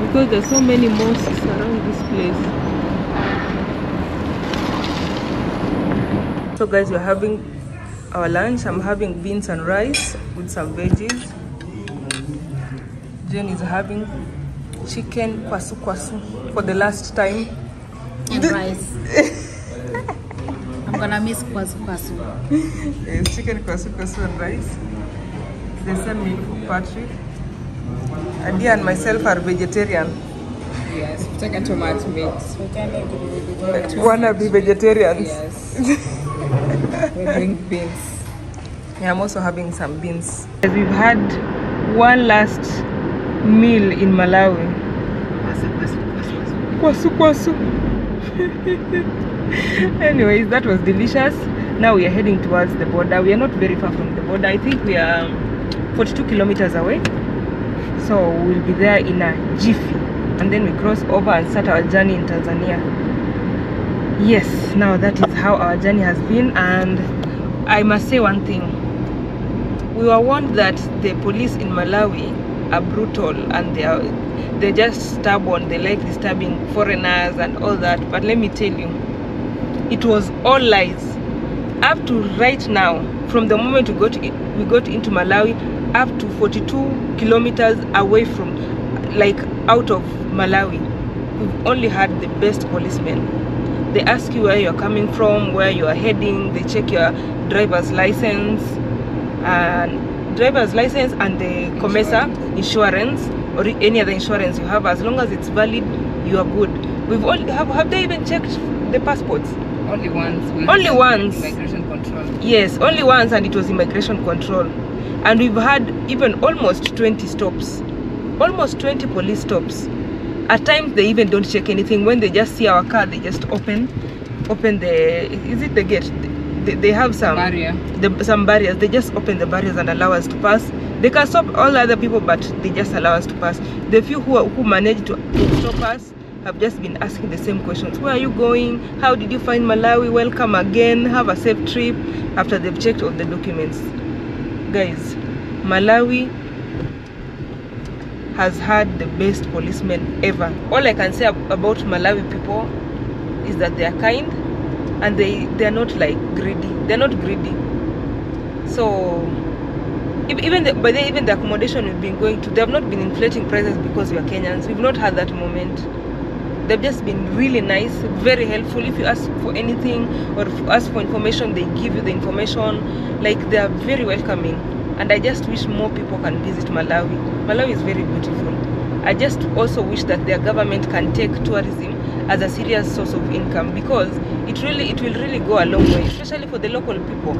Speaker 1: Because there's so many mosques around this place. So guys, we're having our lunch. I'm having beans and rice with some veggies. Jen is having chicken kwasu kwasu for the last time.
Speaker 16: And rice. I'm gonna miss kwasu kwasu.
Speaker 1: Yes, chicken kwasu kwasu and rice. It's the same meal for Patrick. Adia and myself are vegetarian.
Speaker 2: Yes, we've taken too much meat.
Speaker 1: Wanna be vegetarians?
Speaker 2: Yes. We drink beans.
Speaker 1: Yeah, I'm also having some beans. We've had one last meal in Malawi. Kwasu kwasu. Anyways, that was delicious. Now we are heading towards the border. We are not very far from the border. I think we are 42 kilometers away. So we'll be there in a jiffy. And then we cross over and start our journey in Tanzania. Yes, now that is how our journey has been. And I must say one thing. We were warned that the police in Malawi are brutal and they're just stubborn. They like disturbing foreigners and all that. But let me tell you, it was all lies. Up to right now, from the moment we got into Malawi, up to 42 kilometers away from, like, out of Malawi, we've only had the best policemen. They ask you where you're coming from, where you are heading. They check your driver's license and the COMESA insurance or any other insurance you have. As long as it's valid, you are good. Have they even checked the passports?
Speaker 2: Only once.
Speaker 1: Only once.
Speaker 2: Immigration control.
Speaker 1: Yes, only once, and it was immigration control. And we've had even almost 20 stops, almost 20 police stops. At times they even don't check anything. When they just see our car, they just open the, is it the gate? They have some some barriers. They just open the barriers and allow us to pass. They can stop all other people, but they just allow us to pass. The few who managed to stop us have just been asking the same questions. Where are you going? How did you find Malawi? Welcome again. Have a safe trip. After they've checked all the documents. Guys, Malawi has had the best policemen ever. All I can say about Malawi people is that they are kind and they are not like greedy. They're not greedy. So even the accommodation we've been going to, they have not been inflating prices because we are Kenyans. We've not had that moment. They've just been really nice, very helpful. If you ask for anything or ask for information, they give you the information. Like, they are very welcoming. And I just wish more people can visit Malawi. Malawi is very beautiful. I just also wish that their government can take tourism as a serious source of income, because it will really go a long way, especially for the local people.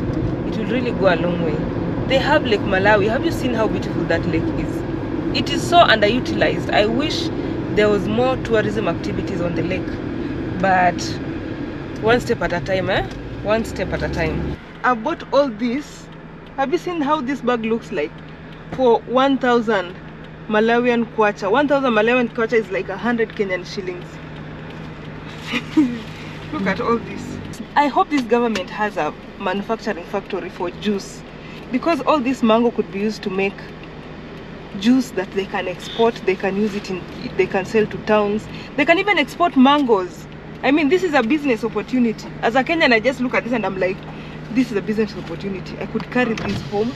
Speaker 1: It will really go a long way. They have Lake Malawi. Have you seen how beautiful that lake is? It is so underutilized. I wish there was more tourism activities on the lake, but one step at a time, one step at a time. I bought all this. Have you seen how this bag looks like? For 1,000 Malawian kwacha. 1,000 Malawian kwacha is like 100 Kenyan shillings. Look at all this. I hope this government has a manufacturing factory for juice, because all this mango could be used to make juice that they can export. They can use it they can sell to towns. They can even export mangoes. I mean, this is a business opportunity. As a Kenyan, I just look at this and I'm like, this is a business opportunity. I could carry this home.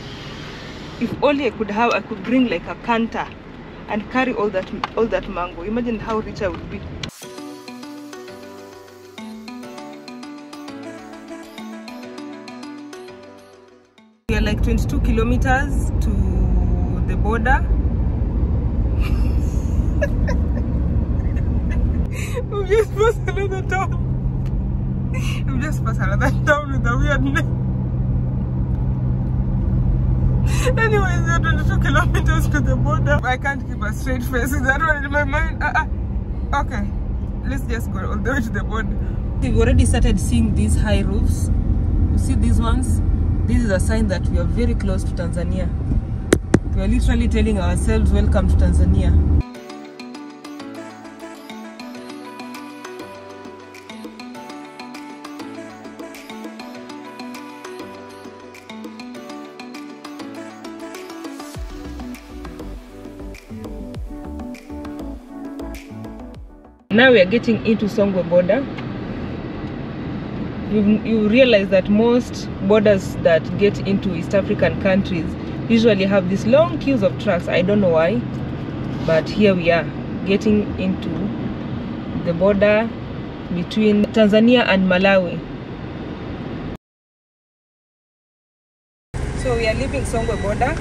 Speaker 1: If only I could bring like a canter and carry all that mango. Imagine how rich I would be. We are like 22 kilometers to the border. We've just passed another town. We've just passed another town with a weird name. Anyways, we are 22 kilometers to the border. I can't keep a straight face with that one in my mind. Okay, let's just go all the way to the border. We've already started seeing these high roofs. You see these ones? This is a sign that we are very close to Tanzania. We are literally telling ourselves, welcome to Tanzania. Now we are getting into Songwe border. You realize that most borders that get into East African countries usually have these long queues of trucks. I don't know why, but here we are getting into the border between Tanzania and Malawi. So we are leaving Songwe border.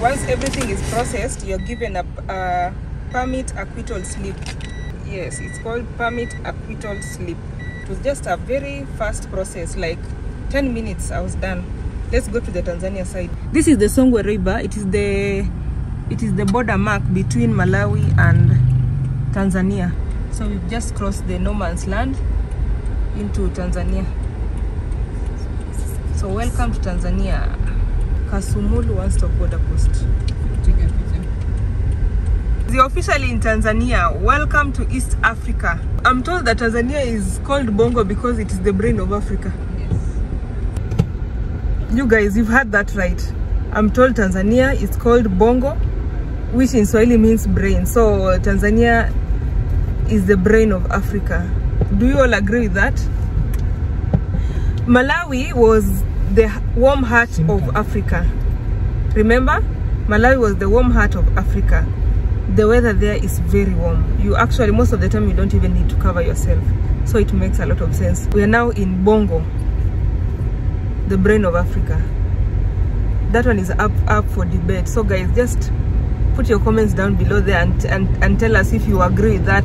Speaker 1: Once everything is processed, you're given a permit acquittal slip. Yes, it's called permit acquittal slip. It was just a very fast process, like 10 minutes I was done. Let's go to the Tanzania side. This is the Songwe River. It is the border mark between Malawi and Tanzania. So we've just crossed the no man's land into Tanzania. So welcome to Tanzania. Kasumulu one-stop border post. Take a picture. We're officially in Tanzania. Welcome to East Africa. I'm told that Tanzania is called Bongo because it is the brain of Africa. Yes. You guys, you've heard that right. I'm told Tanzania is called Bongo, which in Swahili means brain. So Tanzania is the brain of Africa. Do you all agree with that? Malawi was the warm heart of Africa. Remember? Malawi was the warm heart of Africa. The weather there is very warm. You actually, most of the time, you don't even need to cover yourself. So it makes a lot of sense. We are now in Bongo, the brain of Africa. That one is up for debate. So guys, just put your comments down below there and tell us if you agree with that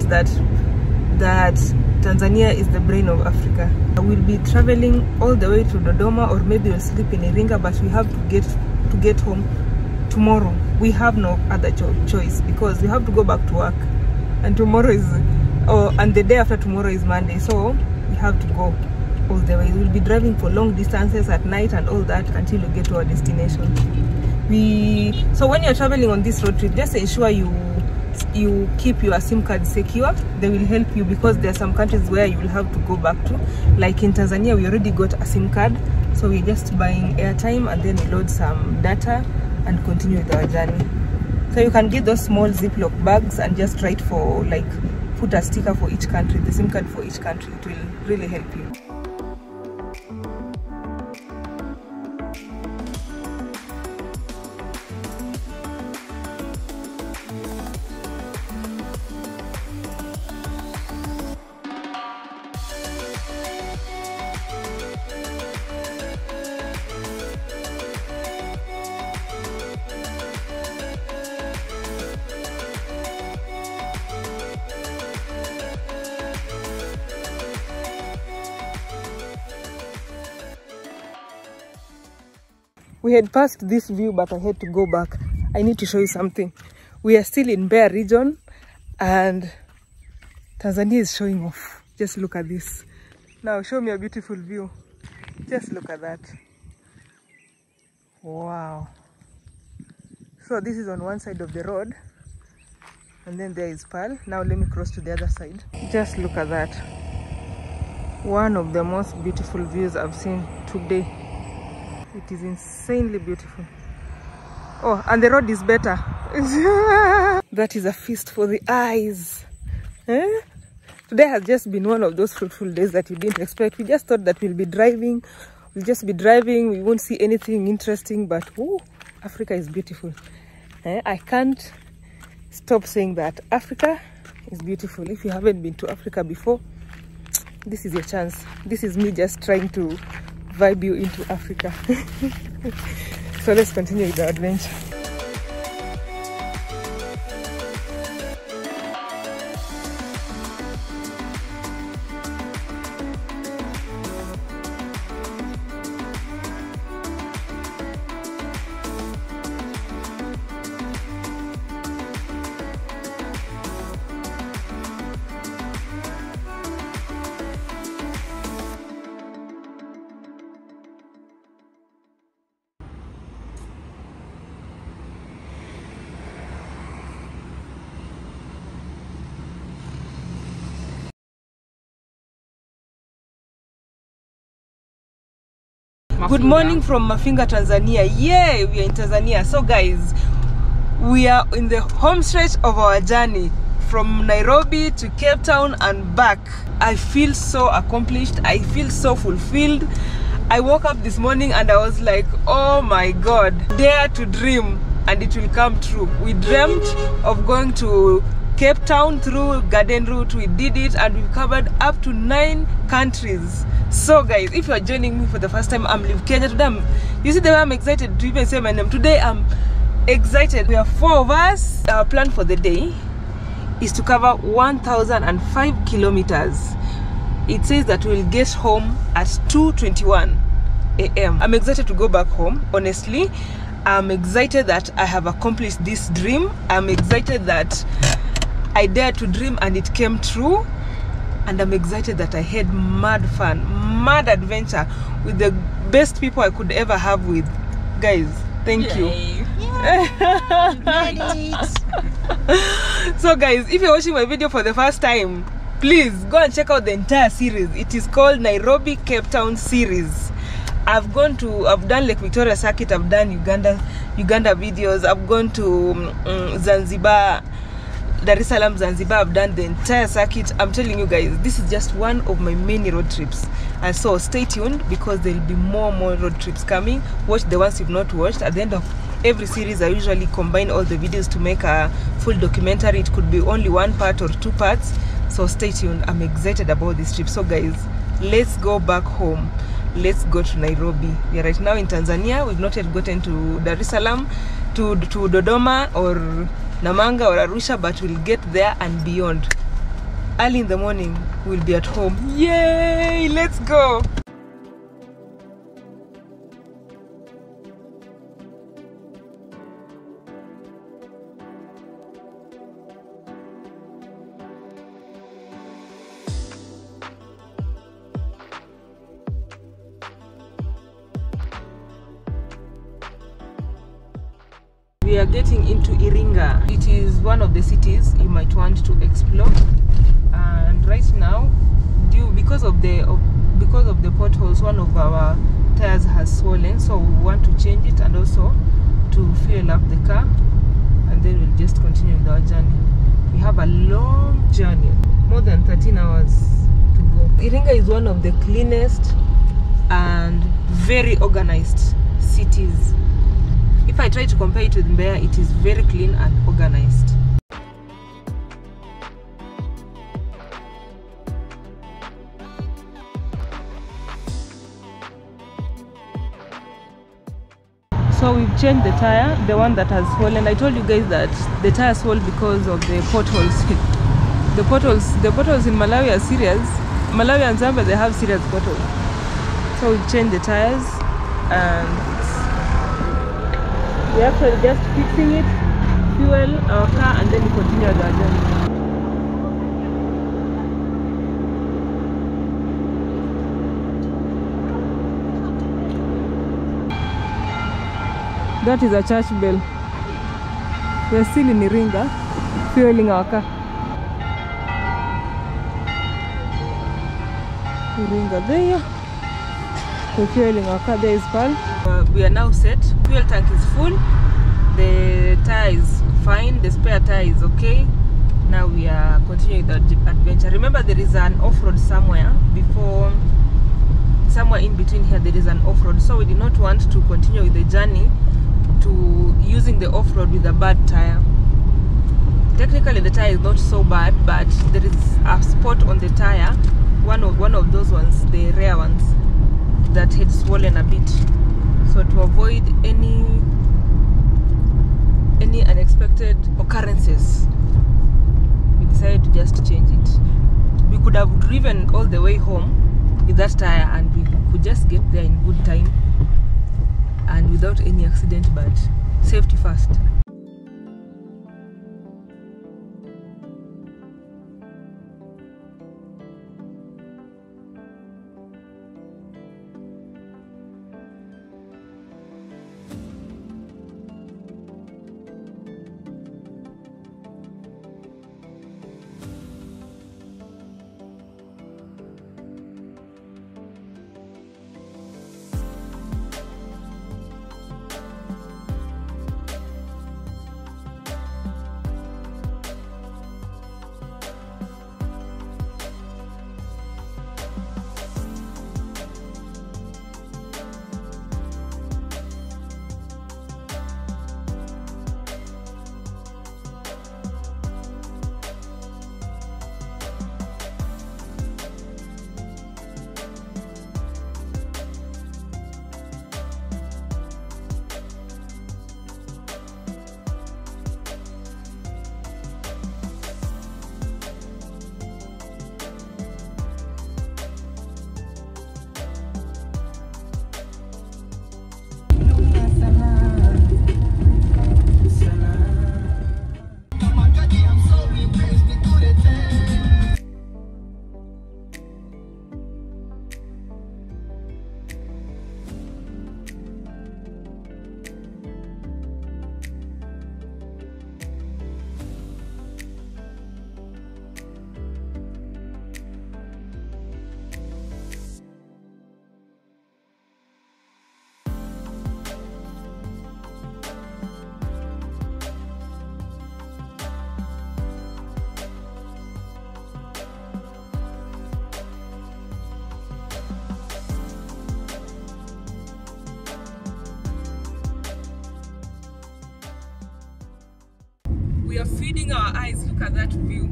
Speaker 1: Tanzania is the brain of Africa. We'll be traveling all the way to Dodoma, or maybe we'll sleep in Iringa, but we have to get home tomorrow. We have no other choice because we have to go back to work, and tomorrow is and the day after tomorrow is Monday, so we have to go all the way. We'll be driving for long distances at night and all that until we get to our destination. So when you're traveling on this road trip, just ensure you keep your SIM card secure. They will help you because there are some countries where you will have to go back to. Like in Tanzania, we already got a SIM card, so we're just buying airtime and then we load some data and continue with our journey. So you can get those small Ziploc bags and just write for, like, put a sticker for each country, the SIM card for each country. It will really help you. We had passed this view, but I had to go back. I need to show you something. We are still in Mbeya region and Tanzania is showing off. Just look at this. Now show me a beautiful view. Just look at that. Wow. So this is on one side of the road and then there is Pearl. Now let me cross to the other side. Just look at that. One of the most beautiful views I've seen today. It is insanely beautiful. Oh, and the road is better. That is a feast for the eyes. Eh? Today has just been one of those fruitful days that you didn't expect. We just thought that we'll just be driving, we won't see anything interesting, but oh, Africa is beautiful. I can't stop saying that. Africa is beautiful. If you haven't been to Africa before, this is your chance. This is me just trying to vibe you into Africa. So let's continue with the adventure. Good morning from Mafinga, Tanzania. Yeah, we are in Tanzania. So guys, we are in the home stretch of our journey from Nairobi to Cape Town and back. I feel so accomplished. I feel so fulfilled. I woke up this morning and I was like, oh my God, dare to dream and it will come true. We dreamt of going to Cape Town through Garden Route. We did it and we've covered up to 9 countries. So guys, if you are joining me for the first time, I'm Liv Kenya. Today you see the way I'm excited to even say my name. Today I'm excited. We are 4 of us. Our plan for the day is to cover 1,005 kilometers. It says that we'll get home at 2:21 a.m. I'm excited to go back home. Honestly, I'm excited that I have accomplished this dream. I'm excited that I dared to dream and it came true. And I'm excited that I had mad fun, mad adventure with the best people I could ever have with. Guys, thank you. So guys, if you're watching my video for the first time, please go and check out the entire series. It is called Nairobi Cape Town series. I've done Lake Victoria circuit, I've done Uganda videos, I've gone to Zanzibar, Dar es Salaam, Zanzibar. I've done the entire circuit. I'm telling you guys, this is just one of my many road trips. And so stay tuned, because there will be more road trips coming. Watch the ones you've not watched. At the end of every series, I usually combine all the videos to make a full documentary. It could be only 1 part or 2 parts. So stay tuned. I'm excited about this trip. So guys, let's go back home. Let's go to Nairobi. We are right now in Tanzania. We've not yet gotten to Dar es Salaam, to Dodoma or Namanga or Arusha, but we'll get there and beyond. Early in the morning, we'll be at home. Yay! Let's go! We are getting into Iringa. It is one of the cities you might want to explore, and right now, because of the potholes, one of our tires has swollen, so we want to change it and also to fuel up the car, and then we'll just continue with our journey. We have a long journey, more than 13 hours to go. Iringa is one of the cleanest and very organized cities. If I try to compare it with Mbeya, it is very clean and organized. So we've changed the tire, the one that has swollen. I told you guys that the tire swelled because of the potholes. The potholes in Malawi are serious. Malawi and Zambia, they have serious potholes. So we've changed the tires, and we're actually just fixing it, fuel our car, and then we continue our journey. That is a church bell. We're still in Iringa, fueling our car. Iringa there. We're fueling our car. There is Pearl. We are now set. Fuel tank is full. The tire is fine. The spare tire is okay. Now we are continuing the adventure. Remember, there is an off-road somewhere in between here. There is an off-road, so we did not want to continue with the journey to using the off-road with a bad tire. Technically the tire is not so bad, but there is a spot on the tire, one of those ones, the rare ones, that had swollen a bit. So to avoid any unexpected occurrences, we decided to just change it. We could have driven all the way home with that tire, and we could just get there in good time and without any accident, but safety first. We are feeding our eyes. Look at that view.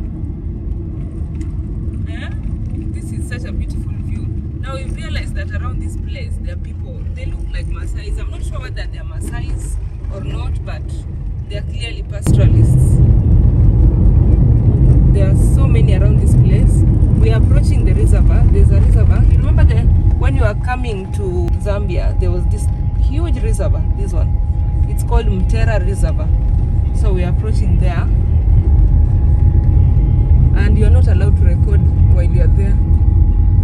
Speaker 1: This is such a beautiful view. Now we've realized that around this place there are people, they look like Maasais. I'm not sure whether they're Maasais or not, but they're clearly pastoralists. There are so many around this place. We are approaching the reservoir. There's a reservoir. You remember when you are coming to Zambia, there was this huge reservoir, this one. It's called Mtera Reservoir. So we are approaching there. And you're not allowed to record while you're there.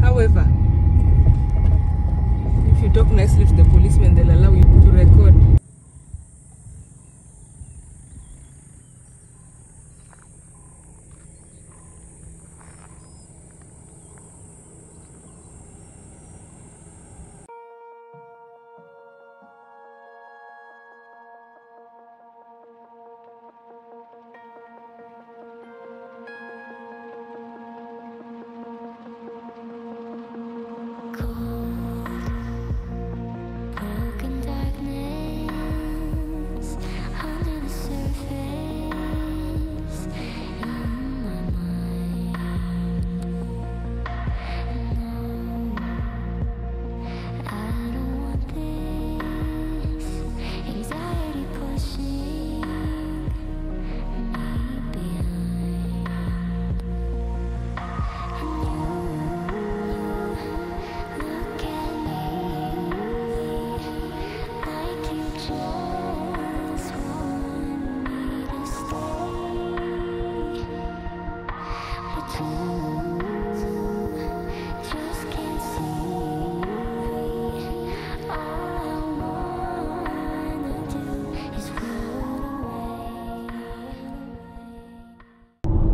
Speaker 1: However, if you talk nicely to the policemen, they'll allow you to record.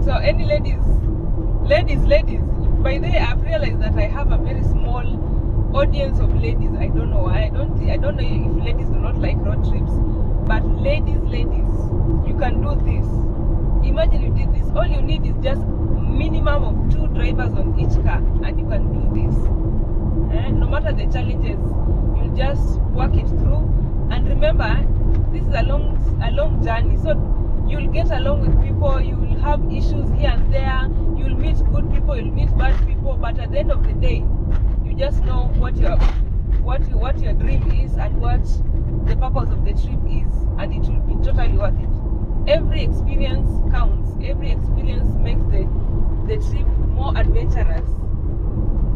Speaker 1: So any ladies, by the way, I've realized that I have a very small audience of ladies. I don't know why. I don't know if ladies do not like road trips, but ladies, you can do this. Imagine you did this. All you need is just minimum of 2 drivers on each car, and you can do this. No matter the challenges, you'll just work it through. And remember, this is a long journey. So you'll get along with people, you will have issues here and there, you'll meet good people, you'll meet bad people, but at the end of the day, you just know what your dream is and what the purpose of the trip is, and it will be totally worth it. Every experience counts. Every experience makes the trip more adventurous.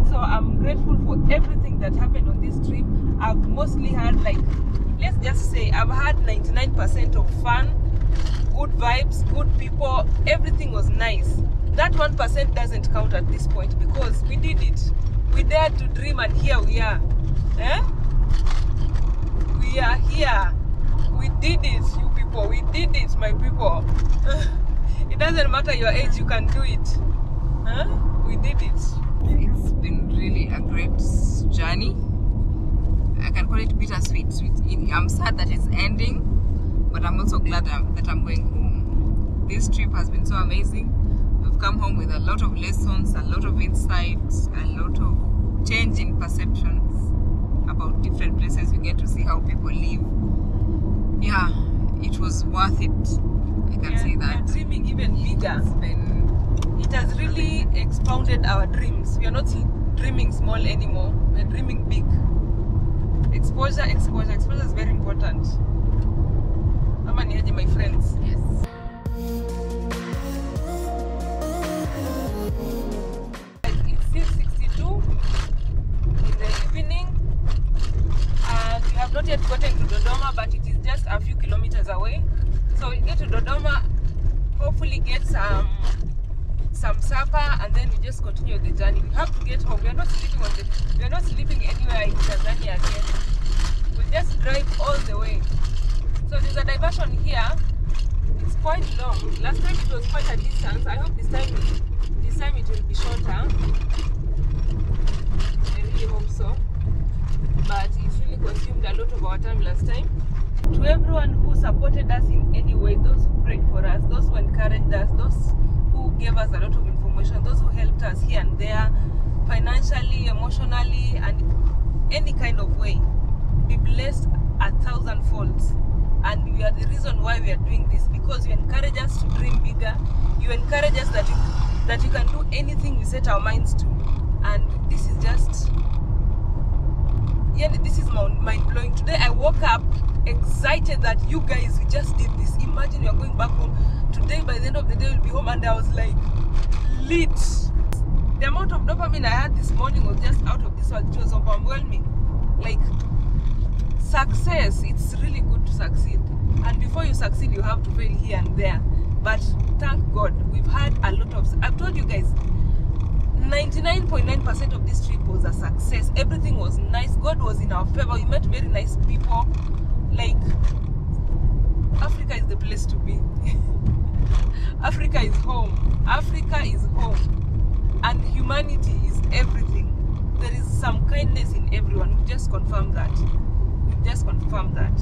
Speaker 1: So I'm grateful for everything that happened on this trip. I've mostly had, like, let's just say I've had 99% of fun, good vibes, good people, everything was nice. That 1% doesn't count at this point because we did it. We dared to dream, and here we are. We are here. We did it, you people. We did it, my people. It doesn't matter your age, you can do it. We did it.
Speaker 2: It's been really a great journey. I can call it bittersweet. I'm sad that it's ending, but I'm also glad that I'm going home. This trip has been so amazing. We've come home with a lot of lessons, a lot of insights, a lot of change in perceptions about different places. We get to see how people live. Yeah, it was worth it. I can say that.
Speaker 1: We're dreaming even bigger. It has really expounded our dreams. We are not dreaming small anymore. We're dreaming big. Exposure is very important. My friends.
Speaker 2: Yes.
Speaker 1: It's 6:62 in the evening, and we have not yet gotten to Dodoma, but it is just a few kilometers away. So we get to Dodoma, hopefully get some supper, and then we just continue the journey. We have to get home. We are not sleeping anywhere in Tanzania again. We'll just drive all the way. So there's a diversion here. It's quite long. Last time it was quite a distance. I hope this time it will be shorter. I really hope so. But it really consumed a lot of our time last time. To everyone who supported us in any way, those who prayed for us, those who encouraged us, those who gave us a lot of information, those who helped us here and there, financially, emotionally, and any kind of way, be blessed 1,000 folds. and we are the reason why we are doing this, because you encourage us to dream bigger. You encourage us that you can do anything we set our minds to, and this is just, yeah, this is mind-blowing. Today I woke up excited that you guys, we just did this. Imagine you're going back home today, by the end of the day we'll be home, and I was like lit. The amount of dopamine I had this morning was just out of this world. It was overwhelming. Like, success, it's really good to succeed, and before you succeed you have to fail here and there, but thank God we've had a lot of, I've told you guys, 99.9% of this trip was a success. Everything was nice. God was in our favor. We met very nice people. Like, Africa is the place to be. Africa is home. Africa is home, and humanity is everything. There is some kindness in everyone. We've just confirmed that. We've just confirmed that.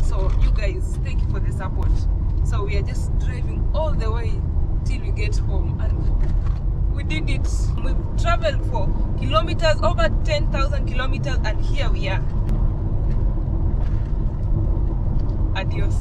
Speaker 1: So you guys, thank you for the support. So we are just driving all the way till we get home, and we did it. We've traveled for kilometers, over 10,000 kilometers, and here we are. Adios.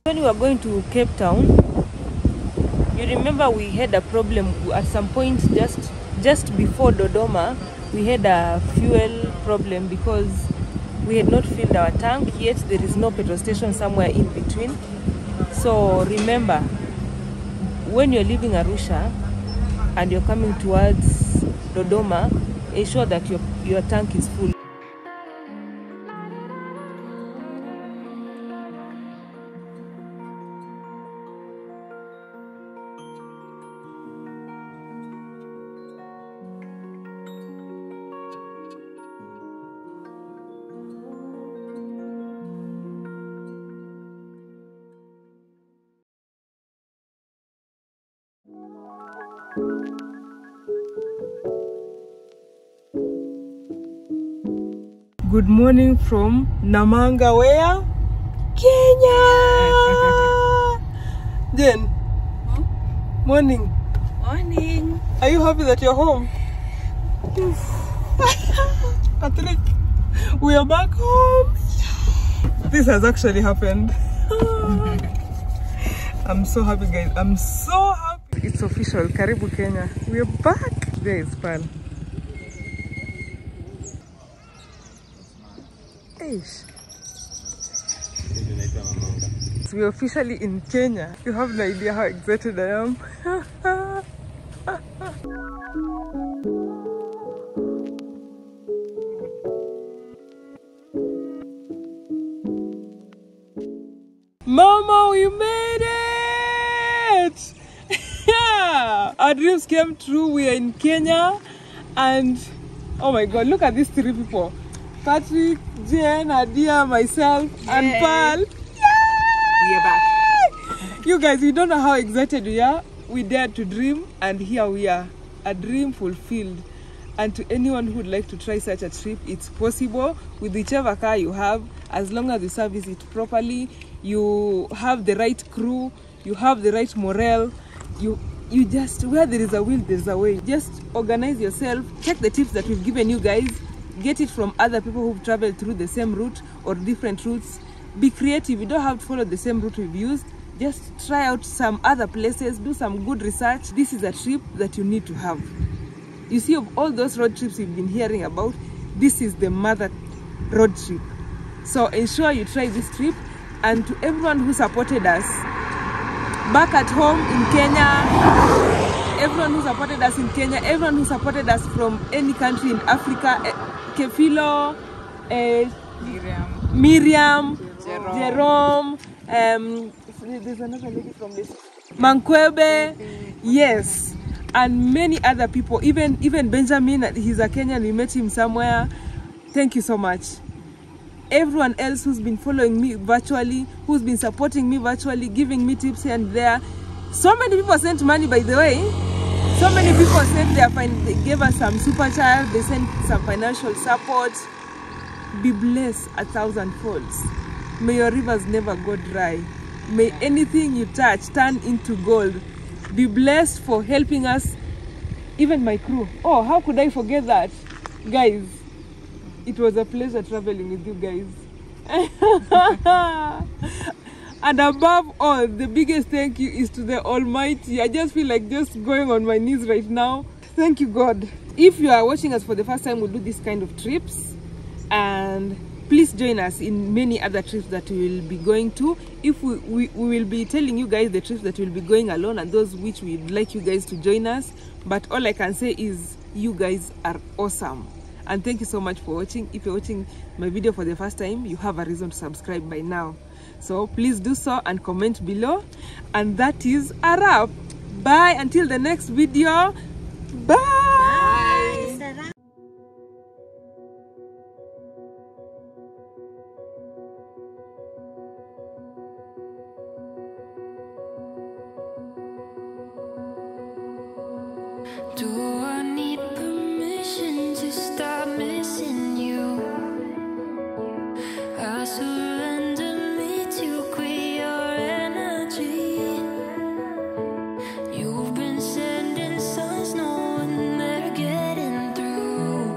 Speaker 1: When we were going to Cape Town, you remember we had a problem at some point just before Dodoma. We had a fuel problem because we had not filled our tank, yet there is no petrol station somewhere in between. So remember, when you're leaving Arusha and you're coming towards Dodoma, ensure that your tank is full. Good morning from Namanga, where? Kenya! Jen, morning.
Speaker 5: Morning.
Speaker 1: Are you happy that you're home? Catholic, we are back home. This has actually happened. I'm so happy, guys. I'm so happy. It's official. Karibu Kenya. We are back. There is Pearl. We're officially in Kenya. You have no idea how excited I am. Mama, we made it! Yeah! Our dreams came true. We are in Kenya, and oh my God, look at these three people. Patrick, Jen, Adia, myself, and Pearl. We are back. You guys, we don't know how excited we are. We dared to dream, and here we are. A dream fulfilled. And to anyone who would like to try such a trip, it's possible with whichever car you have, as long as you service it properly, you have the right crew, you have the right morale, you just, where there is a will, there's a way. Just organize yourself, check the tips that we've given you guys, get it from other people who've traveled through the same route or different routes. Be creative. You don't have to follow the same route we've used. Just try out some other places, do some good research. This is a trip that you need to have. You see, of all those road trips you've been hearing about, this is the mother road trip. So ensure you try this trip. And to everyone who supported us back at home in Kenya, everyone who supported us in Kenya, everyone who supported us from any country in Africa, Kefilo, Miriam, Jerome, there's another lady from this, Mankwebe, yes, and many other people, even Benjamin, he's a Kenyan, we met him somewhere. thank you so much. Everyone else who's been following me virtually, who's been supporting me virtually, giving me tips here and there. So many people sent money, by the way. So many people sent they gave us some super chat, they sent some financial support. Be blessed 1,000 folds. May your rivers never go dry. May anything you touch turn into gold. Be blessed for helping us, even my crew. Oh, how could I forget that? Guys, it was a pleasure traveling with you guys. And above all, the biggest thank you is to the Almighty. I just feel like just going on my knees right now. Thank you, God. If you are watching us for the first time, we'll do this kind of trips. And please join us in many other trips that we will be going to. If we will be telling you guys the trips that we'll be going alone and those which we'd like you guys to join us. But all I can say is you guys are awesome. And thank you so much for watching. If you're watching my video for the first time, you have a reason to subscribe by now. So please do so and comment below. And that is a wrap. Bye until the next video. Bye. Bye.
Speaker 20: Do I need permission to stop missing you? I surrender me to quit your energy. You've been sending signs knowing they're getting through.